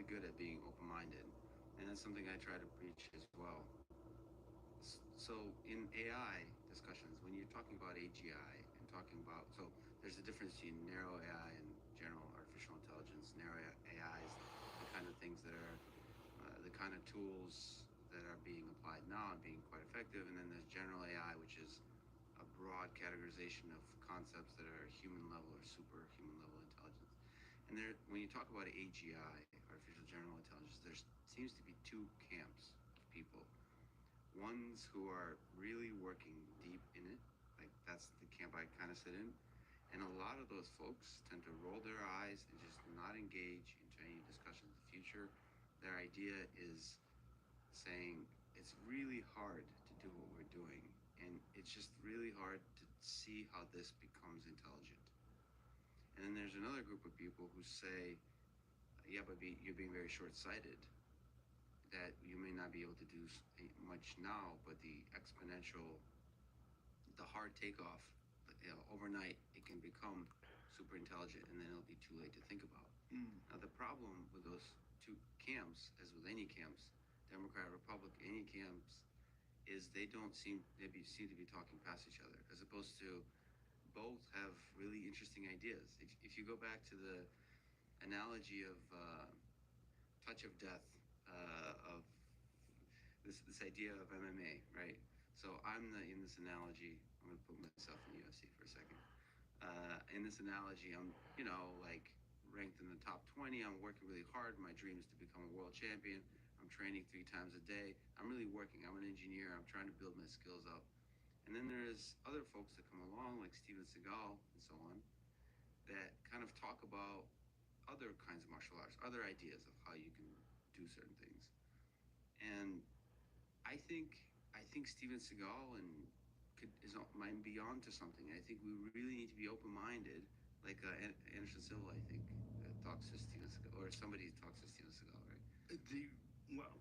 really good at being open-minded, and that's something I try to preach as well. So in AI discussions, when you're talking about AGI and talking about, so there's a difference between narrow AI and general artificial intelligence. Narrow AI is the kind of things that are the kind of tools that are being applied now and being quite effective. And then there's general AI, which is a broad categorization of concepts that are human level or superhuman level intelligence. And there, when you talk about AGI, artificial general intelligence, there seems to be two camps of people. Ones who are really working deep in it, like that's the camp I kind of sit in. And a lot of those folks tend to roll their eyes and just not engage into any discussion of the future. Their idea is saying it's really hard to do what we're doing, and it's just really hard to see how this becomes intelligent. And then there's another group of people who say, yeah, but you're being very short-sighted, that you may not be able to do much now, but the exponential, the hard takeoff, overnight, it can become super intelligent, and then it'll be too late to think about. Now, the problem with those two camps, as with any camps, Democrat, Republic, any camps, is they seem to be talking past each other, as opposed to both have really interesting ideas. If you go back to the analogy of touch of death, of this idea of MMA, right? So in this analogy, I'm gonna put myself in the UFC for a second. In this analogy, I'm, like ranked in the top 20. I'm working really hard. My dream is to become a world champion. I'm training 3 times a day. I'm really working. I'm an engineer. I'm trying to build my skills up. And then there's other folks that come along, like Steven Seagal and so on, that kind of talk about other kinds of martial arts, other ideas of how you can do certain things. And I think Steven Seagal might be on to something. I think we really need to be open-minded, like Anderson Silva, I think, talks to Steven Seagal, or somebody talks to Steven Seagal, right? Well,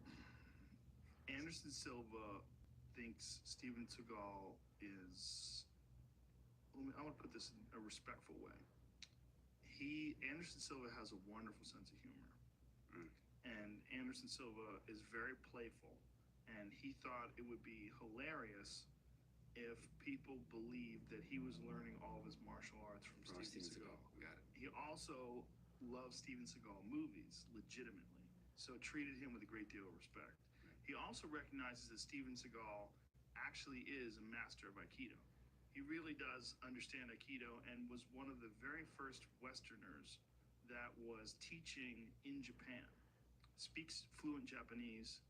Anderson Silva thinks Steven Seagal is, I want to put this in a respectful way. Anderson Silva has a wonderful sense of humor. And Anderson Silva is very playful. And he thought it would be hilarious if people believed that he was learning all of his martial arts from Steven Seagal. Got it. He also loves Steven Seagal movies, legitimately, so treated him with a great deal of respect. He also recognizes that Steven Seagal actually is a master of Aikido. He really does understand Aikido and was one of the very first Westerners that was teaching in Japan, speaks fluent Japanese,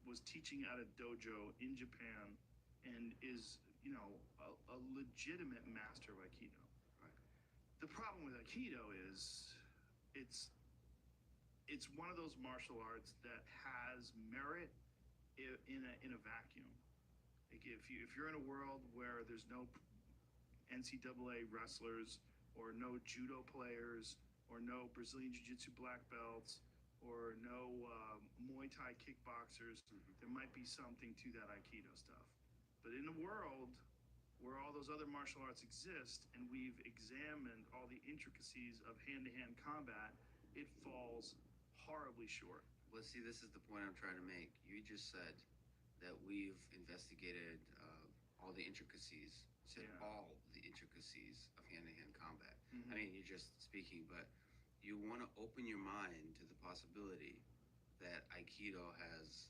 was teaching at a dojo in Japan, and is, a legitimate master of Aikido. Right. The problem with Aikido is it's one of those martial arts that has merit in a vacuum. Like if you're in a world where there's no NCAA wrestlers or no judo players or no Brazilian Jiu-Jitsu black belts or no Muay Thai kickboxers, there might be something to that Aikido stuff. But in a world where all those other martial arts exist and we've examined all the intricacies of hand-to-hand combat, it falls horribly short. Well, see, this is the point I'm trying to make. You just said that we've investigated all the intricacies, all the intricacies of hand-to-hand combat. I mean, you're just speaking, but you want to open your mind to the possibility that Aikido has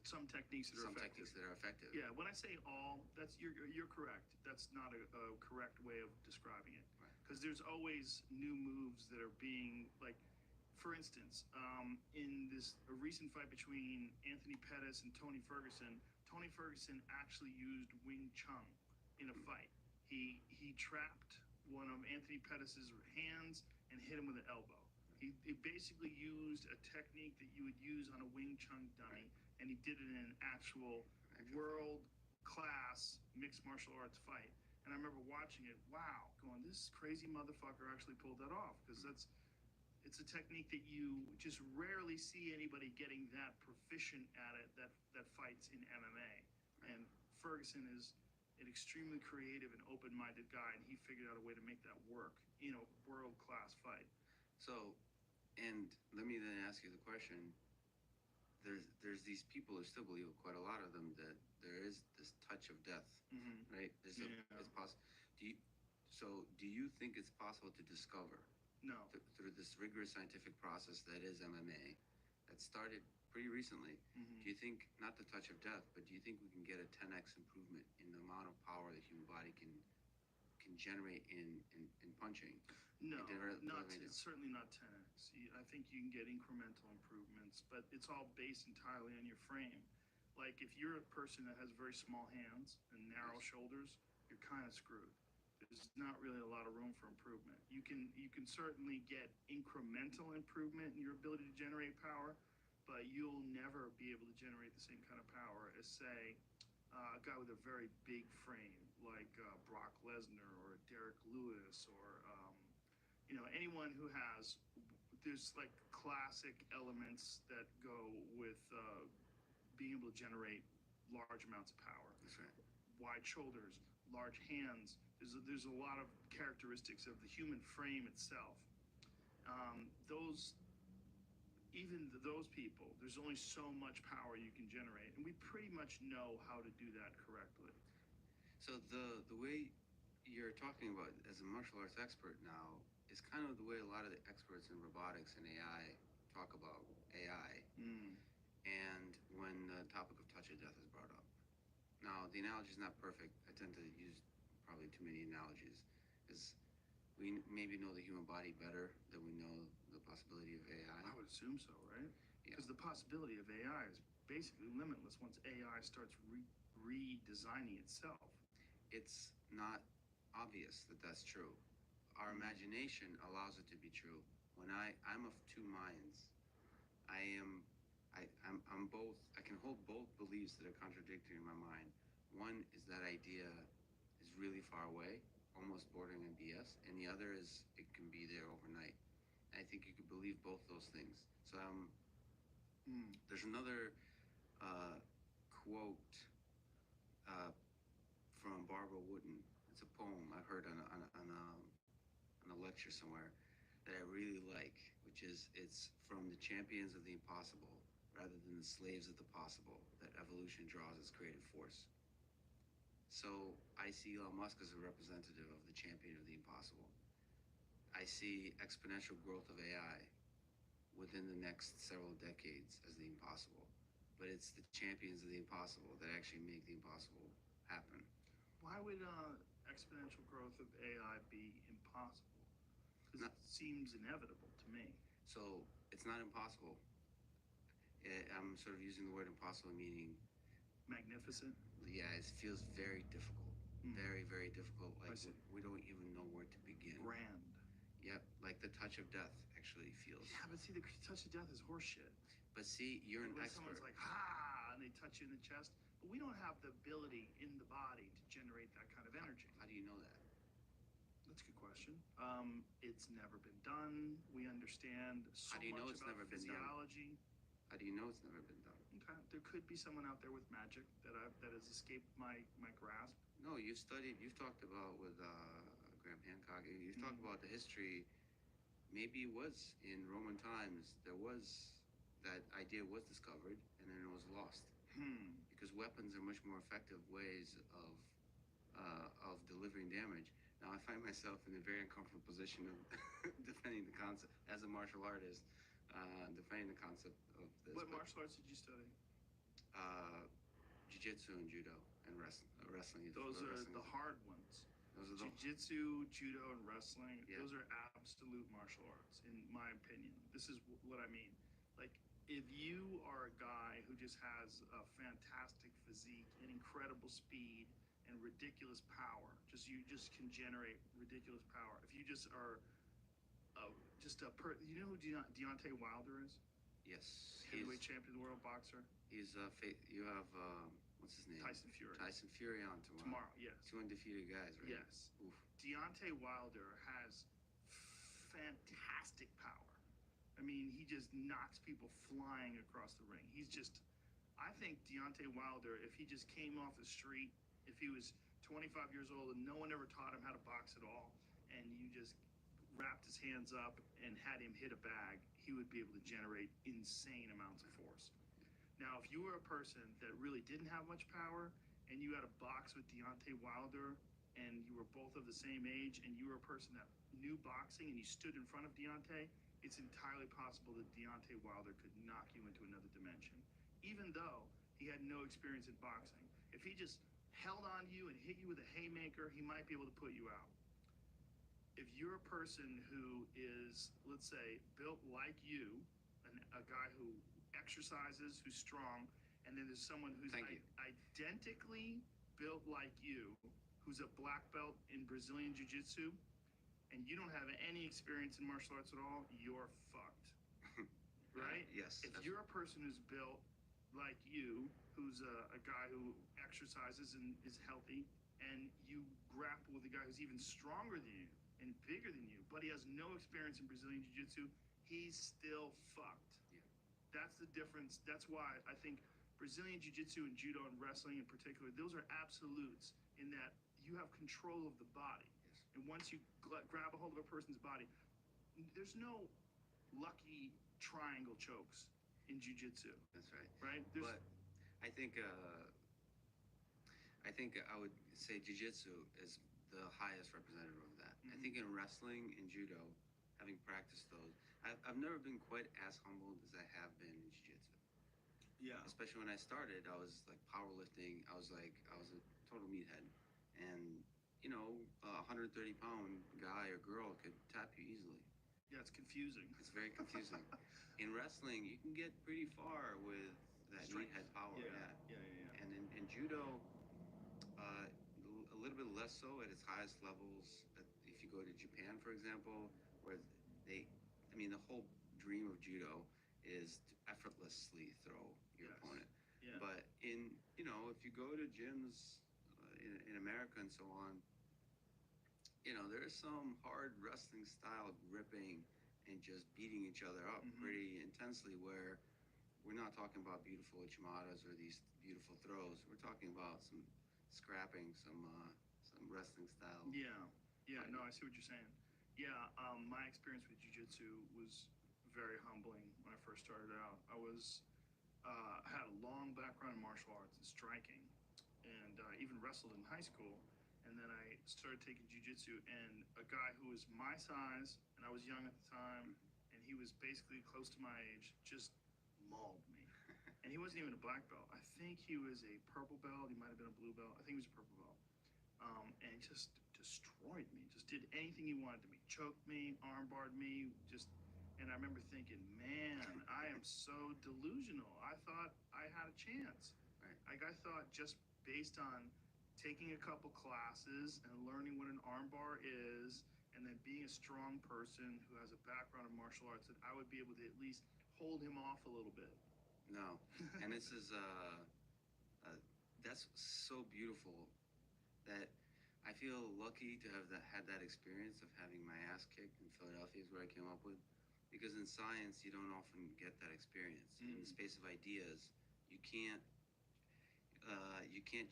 some techniques that are effective. Yeah, when I say all, that's you're correct. That's not a correct way of describing it. Because there's always new moves that are being, like, for instance, in a recent fight between Anthony Pettis and Tony Ferguson actually used Wing Chun in a fight. He trapped one of Anthony Pettis's hands and hit him with an elbow. He basically used a technique that you would use on a Wing Chun dummy, and he did it in an actual world-class mixed martial arts fight. And I remember watching it, going, this crazy motherfucker actually pulled that off, because it's a technique that you just rarely see anybody getting that proficient at it that fights in MMA. And Ferguson is an extremely creative and open-minded guy, and he figured out a way to make that work in a world-class fight. So, And let me then ask you the question. There's these people who still believe, quite a lot of them, that there is this touch of death, right? It's possible. Do you think it's possible to discover No. through this rigorous scientific process that is MMA, that started pretty recently? Mhm. Do you think, not the touch of death, but do you think we can get a 10x improvement in the amount of power the human body can generate in punching? No, Not certainly not 10x. I think you can get incremental improvements, but it's all based entirely on your frame. Like if you're a person that has very small hands and narrow shoulders, you're kind of screwed. There's not really a lot of room for improvement. You can certainly get incremental improvement in your ability to generate power, but you'll never be able to generate the same kind of power as, say, a guy with a very big frame like Brock Lesnar or Derek Lewis or anyone who has. There's like classic elements that go with being able to generate large amounts of power. That's right. Wide shoulders, large hands. There's a lot of characteristics of the human frame itself. Those people, there's only so much power you can generate, and we pretty much know how to do that correctly. So the way you're talking about as a martial arts expert now is kind of the way a lot of the experts in robotics and AI talk about AI. And when the topic of touch of death is brought up. Now, the analogy is not perfect. I tend to use probably too many analogies, because we maybe know the human body better than we know the possibility of AI. I would assume so, right? Because the possibility of AI is basically limitless once AI starts redesigning itself. It's not obvious that that's true. Our imagination allows it to be true. When I'm of two minds, I'm both. I can hold both beliefs that are contradictory in my mind. One is that idea is really far away, almost bordering on BS, and the other is it can be there overnight. And I think you could believe both those things. So there's another quote from Barbara Wooden. It's a poem I heard on a lecture somewhere that I really like, which is, it's from the champions of the impossible rather than the slaves of the possible that evolution draws its creative force. So I see Elon Musk as a representative of the champion of the impossible. I see exponential growth of AI within the next several decades as the impossible. But it's the champions of the impossible that actually make the impossible happen. Why would exponential growth of AI be impossible? Because it seems inevitable to me. So it's not impossible. I'm sort of using the word impossible meaning magnificent. Yeah, it feels very difficult. Very, very difficult. Like we don't even know where to begin. Grand. Yep, like the touch of death actually feels. Yeah, but see, the touch of death is horseshit. But see, you're an expert. Someone's like, ha, and they touch you in the chest. But we don't have the ability in the body to generate that kind of energy. How do you know that? That's a good question. It's never been done. We understand so much about physiology. How do you know it's never been done? Okay, there could be someone out there with magic that has escaped my grasp. No, you've talked about with Graham Hancock. You've talked about the history. Maybe it was in Roman times. That idea was discovered and then it was lost. Because weapons are much more effective ways of delivering damage. Now I find myself in a very uncomfortable position of defending the concept as a martial artist, defending the concept of this. What martial arts did you study? Jiu-jitsu and judo and wrestling. Those are the hard ones. Jiu-jitsu, judo, and wrestling. Yeah. Those are absolute martial arts, in my opinion. This is what I mean. Like, if you are a guy who just has a fantastic physique and incredible speed and ridiculous power, you just can generate ridiculous power. If you just are you know who Deontay Wilder is? Yes. Heavyweight champion of the world boxer. He's you have what's his name? Tyson Fury. Tyson Fury on tomorrow. Tomorrow, yes. Two undefeated guys, right? Yes. Oof. Deontay Wilder has fantastic power. I mean, he just knocks people flying across the ring. I think Deontay Wilder, if he just came off the street, if he was 25 years old and no one ever taught him how to box at all, and you just wrapped his hands up and had him hit a bag, he would be able to generate insane amounts of force. Now, if you were a person that really didn't have much power and you had a box with Deontay Wilder and you were both of the same age and you were a person that knew boxing and you stood in front of Deontay, it's entirely possible that Deontay Wilder could knock you into another dimension, even though he had no experience in boxing. If he just held on to you and hit you with a haymaker, he might be able to put you out. If you're a person who is, let's say, built like you, a guy who exercises, who's strong, and then there's someone who's identically built like you, who's a black belt in Brazilian Jiu-Jitsu, and you don't have any experience in martial arts at all, you're fucked. Right? Yes. If you're a person who's built like you, who's a guy who exercises and is healthy, and you grapple with a guy who's even stronger than you and bigger than you, but he has no experience in Brazilian Jiu-Jitsu, he's still fucked. Yeah. That's the difference. That's why I think Brazilian Jiu-Jitsu and Judo and wrestling in particular, those are absolutes in that you have control of the body. Yes. And once you grab a hold of a person's body, there's no lucky triangle chokes in Jiu-Jitsu. That's right. Right? But I think I would say Jiu-Jitsu is the highest representative of that. I think in wrestling and Judo, having practiced those, I've never been quite as humbled as I have been in Jiu-Jitsu. Yeah. Especially when I started, I was like powerlifting. I was a total meathead. And, you know, a 130-pound guy or girl could tap you easily. Yeah, it's confusing. It's very confusing. In wrestling, you can get pretty far with that meathead power. Yeah. And in Judo, a little bit less so at its highest levels. If you go to Japan, for example, where the whole dream of Judo is to effortlessly throw your opponent. Yeah. But if you go to gyms in America and so on, there is some hard wrestling style gripping and just beating each other up pretty intensely, where we're not talking about beautiful ichimaras or these beautiful throws. We're talking about some scrapping, some wrestling style. Yeah, no, I see what you're saying. Yeah, my experience with Jiu-Jitsu was very humbling when I first started out. I had a long background in martial arts and striking, and even wrestled in high school. And then I started taking Jiu-Jitsu, and a guy who was my size, and I was young at the time, and he was basically close to my age, just mauled me. And he wasn't even a black belt. I think he was a purple belt. He might have been a blue belt. I think he was a purple belt. And he just destroyed me. Just did anything he wanted to me. Choked me, armbarred me, and I remember thinking, man, I am so delusional. I thought I had a chance. Right. Like, I thought just based on taking a couple classes and learning what an armbar is, and then being a strong person who has a background in martial arts, that I would be able to at least hold him off a little bit. No. And this is, that's so beautiful that I feel lucky to have had that experience of having my ass kicked in Philadelphia is where I came up with. Because in science, you don't often get that experience. In the space of ideas, you can't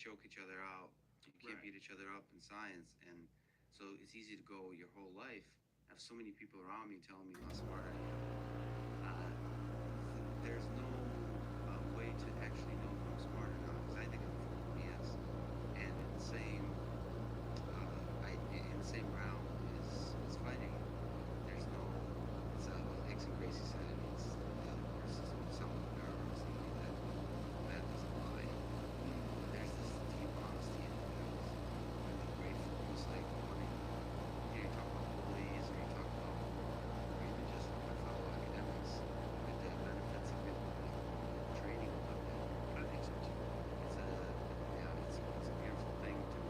choke each other out. You can't beat each other up in science. And so it's easy to go your whole life, have so many people around me telling me how smart I am. There's no way to actually know if I'm smart or not, because I think I'm full of BS. And in the same round is fighting. There's no, it's what Hicks and Gracie said, it's some nerves that doesn't lie. There's this deep honesty in it that was really grateful. It's like wanting, you talk about bullies, or you talk about, or even just my fellow academics, with the benefits of it, training with them. I think so too. It's a beautiful thing to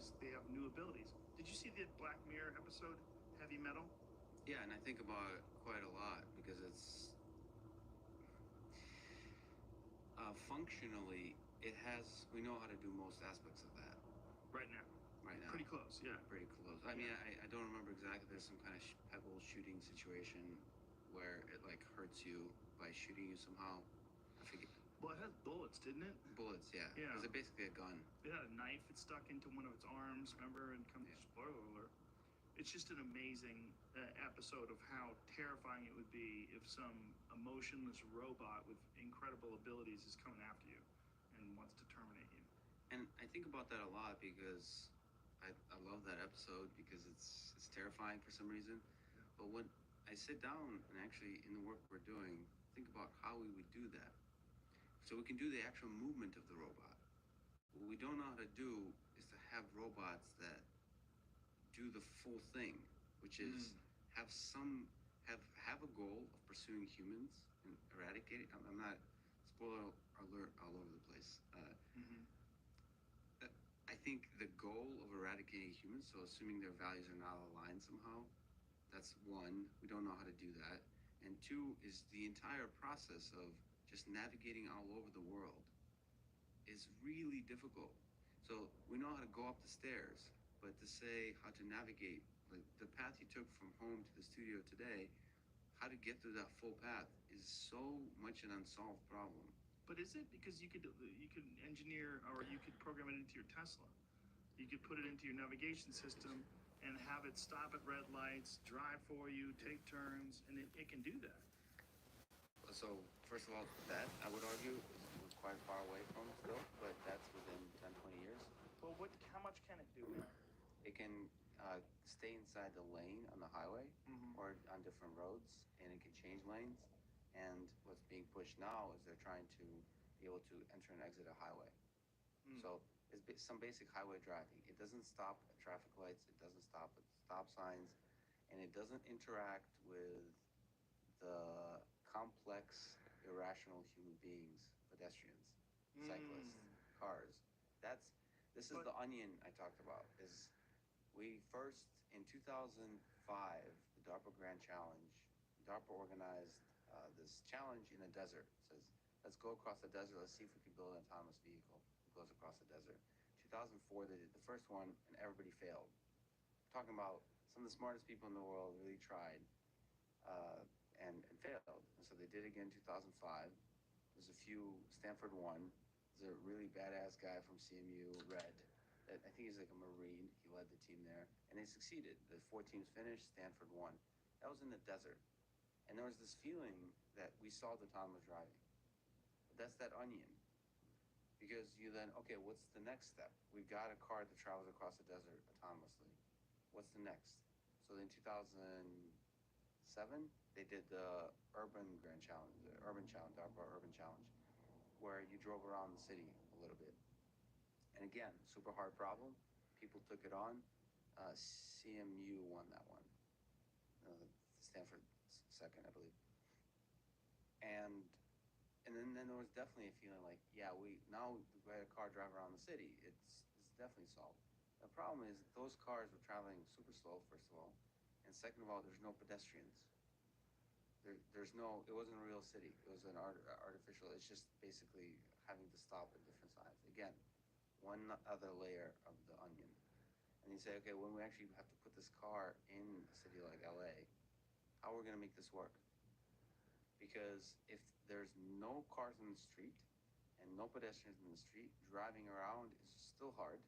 because they have new abilities. Did you see the Black Mirror episode, Heavy Metal? Yeah, and I think about it quite a lot because it's functionally, we know how to do most aspects of that Right now. right now. Pretty close, yeah. Pretty close. I mean, I don't remember exactly. There's some kind of pebble shooting situation where it like hurts you by shooting you somehow. I forget. Well, it has bullets, didn't it? Bullets, yeah. Yeah. Is it basically a gun? It had a knife it stuck into one of its arms, remember? And spoiler alert. It's just an amazing episode of how terrifying it would be if some emotionless robot with incredible abilities is coming after you and wants to terminate you. And I think about that a lot because I love that episode because it's terrifying for some reason. But when I sit down and actually in the work we're doing, think about how we would do that. So we can do the actual movement of the robot. What we don't know how to do is to have robots that do the full thing, which is have a goal of pursuing humans and eradicating. I'm not spoiler alert all over the place. I think the goal of eradicating humans, so assuming their values are not aligned somehow, that's one. We don't know how to do that. And two is the entire process of just navigating all over the world is really difficult. So we know how to go up the stairs, but to say how to navigate, like the path you took from home to the studio today, how to get through that full path is so much an unsolved problem. But is it? Because you could engineer or you could program it into your Tesla. You could put it into your navigation system and have it stop at red lights, drive for you, take turns, and it can do that. So first of all, that I would argue is quite far away from still, but that's within 10, 20 years. Well, how much can it do now? It can stay inside the lane on the highway or on different roads, and it can change lanes. And what's being pushed now is they're trying to be able to enter and exit a highway. So it's some basic highway driving. It doesn't stop at traffic lights. It doesn't stop at stop signs, and it doesn't interact with the complex, irrational human beings, pedestrians, cyclists, cars. This is the onion I talked about. Is we first in 2005, the DARPA Grand Challenge. DARPA organized this challenge in a desert. It says, let's go across the desert. Let's see if we can build an autonomous vehicle that goes across the desert. 2004, they did the first one, and everybody failed. We're talking about some of the smartest people in the world really tried and failed. And so they did again in 2005. There's a few, Stanford won. There's a really badass guy from CMU, Red. I think he's like a Marine. He led the team there. And they succeeded. The 4 teams finished, Stanford won. That was in the desert. And there was this feeling that we solved autonomous driving. But that's that onion. Because you then, okay, what's the next step? We've got a car that travels across the desert autonomously. What's the next? So in 2007, they did the Urban Grand Challenge, the Urban Challenge, DARPA Urban Challenge, where you drove around the city a little bit. And again, super hard problem. People took it on. CMU won that one. Stanford second, I believe. And then there was definitely a feeling like, yeah, we've got a car drive around the city. It's definitely solved. The problem is those cars were traveling super slow, first of all, and second of all, there's no pedestrians. It wasn't a real city. It was an artificial. It's just basically having to stop at different sides. Again, one other layer of the onion. And you say, okay, when we actually have to put this car in a city like LA, how are we going to make this work? Because if there's no cars in the street and no pedestrians in the street, driving around is still hard,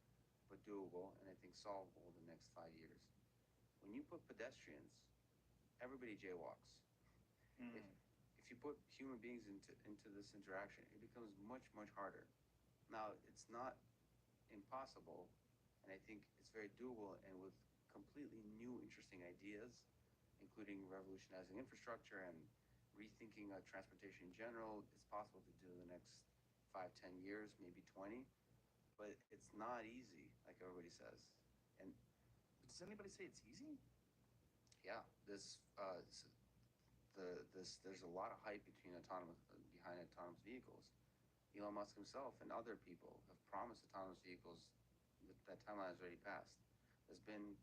but doable, and I think solvable in the next 5 years. When you put pedestrians, everybody jaywalks. If you put human beings into this interaction, it becomes much, much harder. Now, it's not impossible, and I think it's very doable, and with completely new, interesting ideas, including revolutionizing infrastructure and rethinking transportation in general, it's possible to do in the next 5, 10 years, maybe 20, but it's not easy, like everybody says. And does anybody say it's easy? Yeah, there's a lot of hype behind autonomous vehicles. Elon Musk himself and other people have promised autonomous vehicles that timeline has already passed. There's been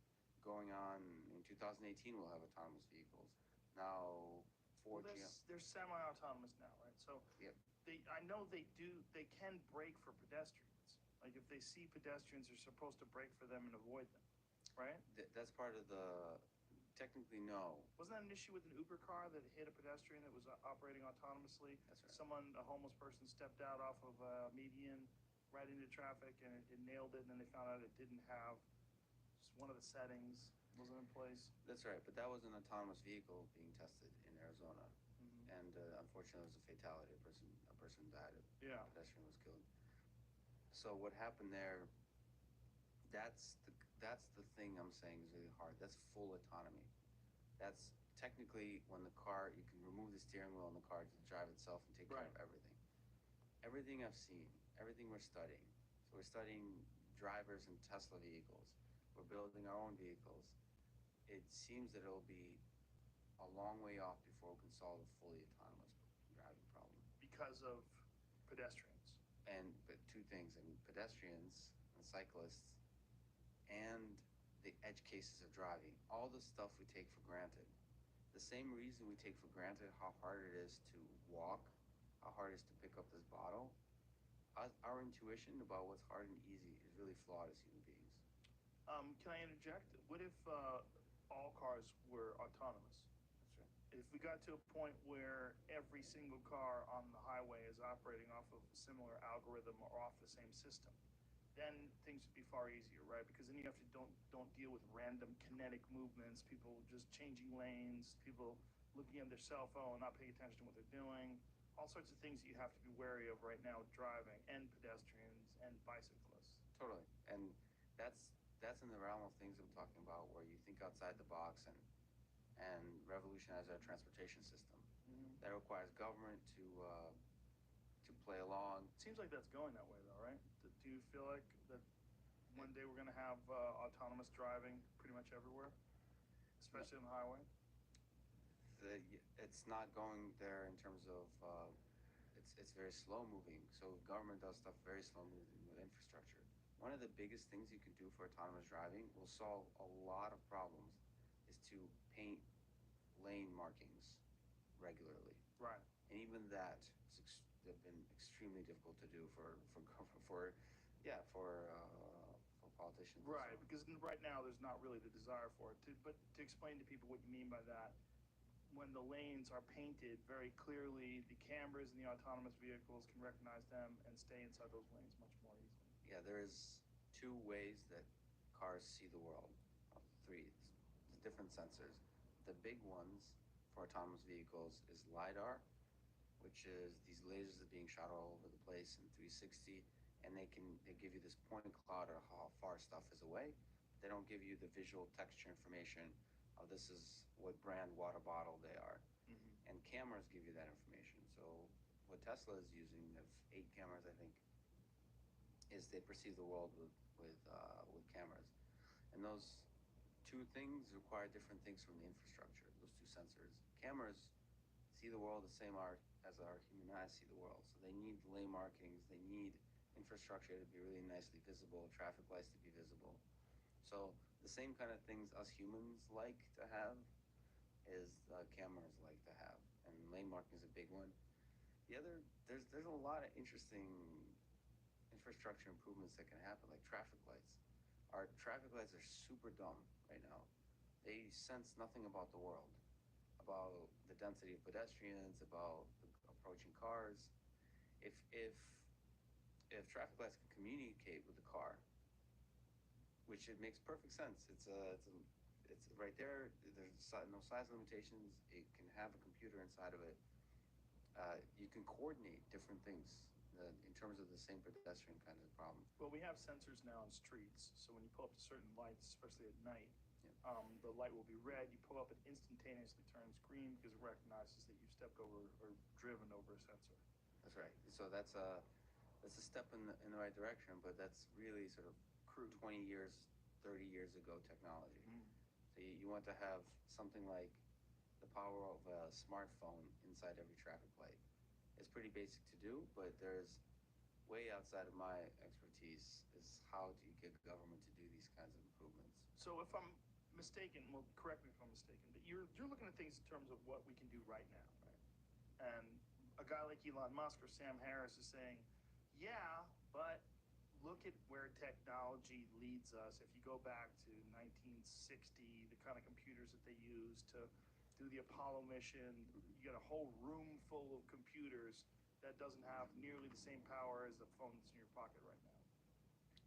going on in 2018. We'll have autonomous vehicles. Now, Well, 4G. they're semi-autonomous now, right? So Yep. I know they can brake for pedestrians. Like if they see pedestrians, they're supposed to brake for them and avoid them, right? That's part of the. Technically, no. Wasn't that an issue with an Uber car that hit a pedestrian that was operating autonomously? That's right. Someone, a homeless person, stepped out off of a median right into traffic and it nailed it, and then they found out it didn't have just one of the settings wasn't in place. That's right, but that was an autonomous vehicle being tested in Arizona, Mhm. and unfortunately, it was a fatality. A person died. Yeah. A pedestrian was killed. So what happened there? That's the thing I'm saying is really hard. That's full autonomy. That's technically when the car, you can remove the steering wheel in the car to drive itself and take care of everything. Everything I've seen, everything we're studying. So we're studying drivers in Tesla vehicles. We're building our own vehicles. It seems that it'll be a long way off before we can solve a fully autonomous driving problem. Because of pedestrians. But two things, I mean, pedestrians and cyclists and the edge cases of driving, all the stuff we take for granted. The same reason we take for granted how hard it is to walk, how hard it is to pick up this bottle, our intuition about what's hard and easy is really flawed as human beings. Can I interject? What if all cars were autonomous? That's right. If we got to a point where every single car on the highway is operating off of a similar algorithm or off the same system, then things would be far easier, right? Because then you have to don't deal with random kinetic movements, people just changing lanes, people looking at their cell phone, not paying attention to what they're doing, all sorts of things that you have to be wary of right now with driving and pedestrians and bicyclists. Totally, and that's in the realm of things I'm talking about, where you think outside the box and revolutionize our transportation system. Mhm. That requires government to play along. Seems like that's going that way, though, right? Do you feel like that one day we're going to have autonomous driving pretty much everywhere, especially on the highway? It's not going there in terms of it's very slow moving. So government does stuff very slow moving with infrastructure. One of the biggest things you can do for autonomous driving will solve a lot of problems is to paint lane markings regularly. Right. And even that have been extremely difficult to do for politicians. Right, because right now there's not really the desire for it. But to explain to people what you mean by that, when the lanes are painted very clearly, the cameras in the autonomous vehicles can recognize them and stay inside those lanes much more easily. Yeah, there's two ways that cars see the world. Three, different sensors. The big ones for autonomous vehicles is LiDAR, which is these lasers that are being shot all over the place in 360, and they give you this point cloud of how far stuff is away. They don't give you the visual texture information of this is what brand water bottle they are. Mm-hmm. And cameras give you that information. So what Tesla is using, they have 8 cameras, I think, is they perceive the world with cameras. And those two things require different things from the infrastructure, those two sensors. Cameras see the world the same as our human eyes see the world. So they need lane markings, they need infrastructure to be really nicely visible, traffic lights to be visible. So the same kind of things us humans like to have is cameras like to have. And lane marking is a big one. The other, there's a lot of interesting infrastructure improvements that can happen, like traffic lights. Our traffic lights are super dumb right now. They sense nothing about the world, about the density of pedestrians, about the approaching cars. If traffic lights can communicate with the car, which it makes perfect sense. It's right there. There's no size limitations. It can have a computer inside of it. You can coordinate different things in terms of the same pedestrian kind of problem. Well, we have sensors now on streets, so when you pull up to certain lights, especially at night, Yeah. The light will be red. You pull up, it instantaneously turns green because it recognizes that you've stepped over or driven over a sensor. That's right. So that's a step in the right direction, but that's really sort of Crude. 20 years, 30 years ago technology. Mm. So you want to have something like the power of a smartphone inside every traffic light. It's pretty basic to do, but there's way outside of my expertise is how do you get government to do these kinds of improvements? So if I'm mistaken, well, correct me if I'm mistaken, but you're looking at things in terms of what we can do right now, right? And a guy like Elon Musk or Sam Harris is saying, yeah, but look at where technology leads us. If you go back to 1960, the kind of computers that they used to do the Apollo mission, you got a whole room full of computers that doesn't have nearly the same power as the phone that's in your pocket right now.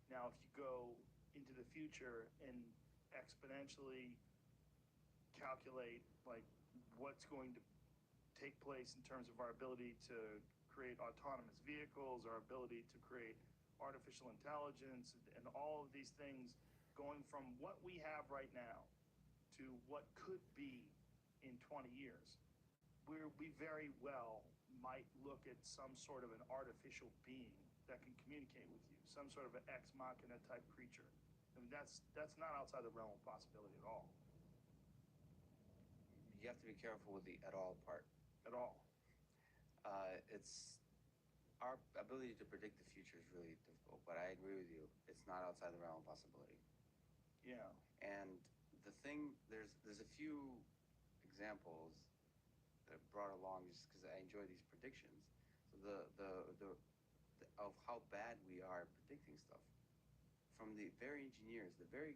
Now, if you go into the future and exponentially calculate like what's going to take place in terms of our ability to create autonomous vehicles, our ability to create artificial intelligence, and all of these things going from what we have right now to what could be in 20 years, we very well might look at some sort of an artificial being that can communicate with you, some sort of an ex machina type creature. I mean, that's not outside the realm of possibility at all. You have to be careful with the at all part. At all. It's our ability to predict the future is really difficult, but I agree with you. It's not outside the realm of possibility. Yeah. And the thing, there's a few examples that I brought along just because I enjoy these predictions. So the of how bad we are at predicting stuff. From the very engineers, the very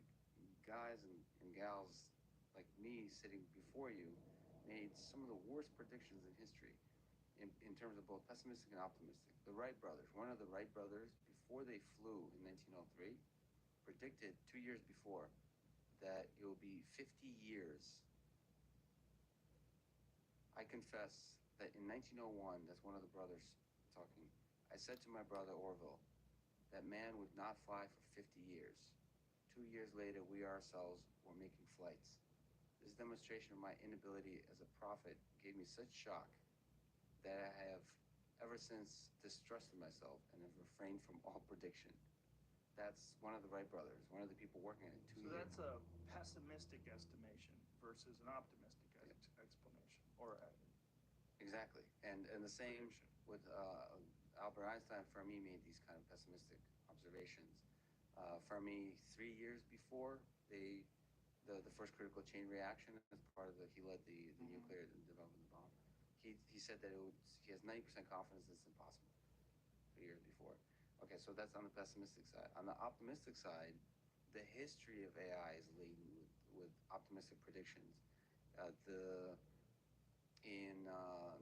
guys and gals like me sitting before you made some of the worst predictions in history in terms of both pessimistic and optimistic. The Wright brothers, one of the Wright brothers, before they flew in 1903, predicted 2 years before that it will be 50 years. I confess that in 1901, that's one of the brothers talking, I said to my brother Orville that man would not fly for 50 years. 2 years later, we ourselves were making flights. This demonstration of my inability as a prophet gave me such shock that I have ever since distrusted myself and have refrained from all prediction. That's one of the Wright brothers, one of the people working on it. So that's a pessimistic estimation versus an optimistic explanation, or exactly. And the same with Albert Einstein. Fermi made these kind of pessimistic observations. Fermi, 3 years before the first critical chain reaction, as part of he led the nuclear development of the bomb. He said that he has 90% confidence it's impossible 3 years before. Okay, so that's on the pessimistic side. On the optimistic side, the history of AI is laden with optimistic predictions. In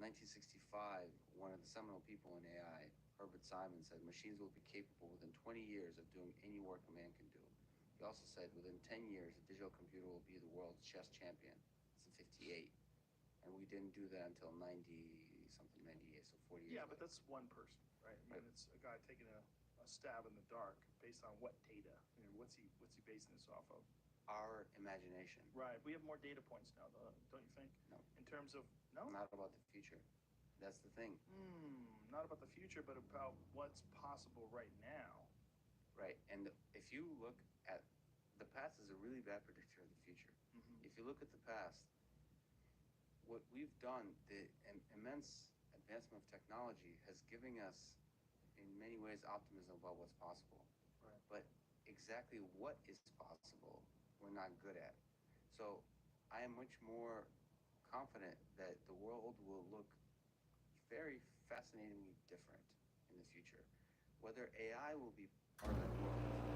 1965, one of the seminal people in AI, Herbert Simon, said machines will be capable within 20 years of doing any work a man can do. He also said within 10 years, a digital computer will be the world's chess champion. It's in 58. And we didn't do that until 90-something, 98, so 40 years yeah, later. but that's one person, right? I mean, it's a guy taking a stab in the dark based on what data? I mean, what's he basing this off of? Our imagination. Right. We have more data points now, don't you think? No. In terms of, no? Not about the future. That's the thing. Not about the future, but about what's possible right now. Right. And if you look at the past is a really bad predictor of the future. If you look at the past, what we've done, the immense advancement of technology has given us, in many ways, optimism about what's possible. Right. But exactly what is possible, we're not good at. So I am much more confident that the world will look very fascinatingly different in the future. Whether AI will be part of that world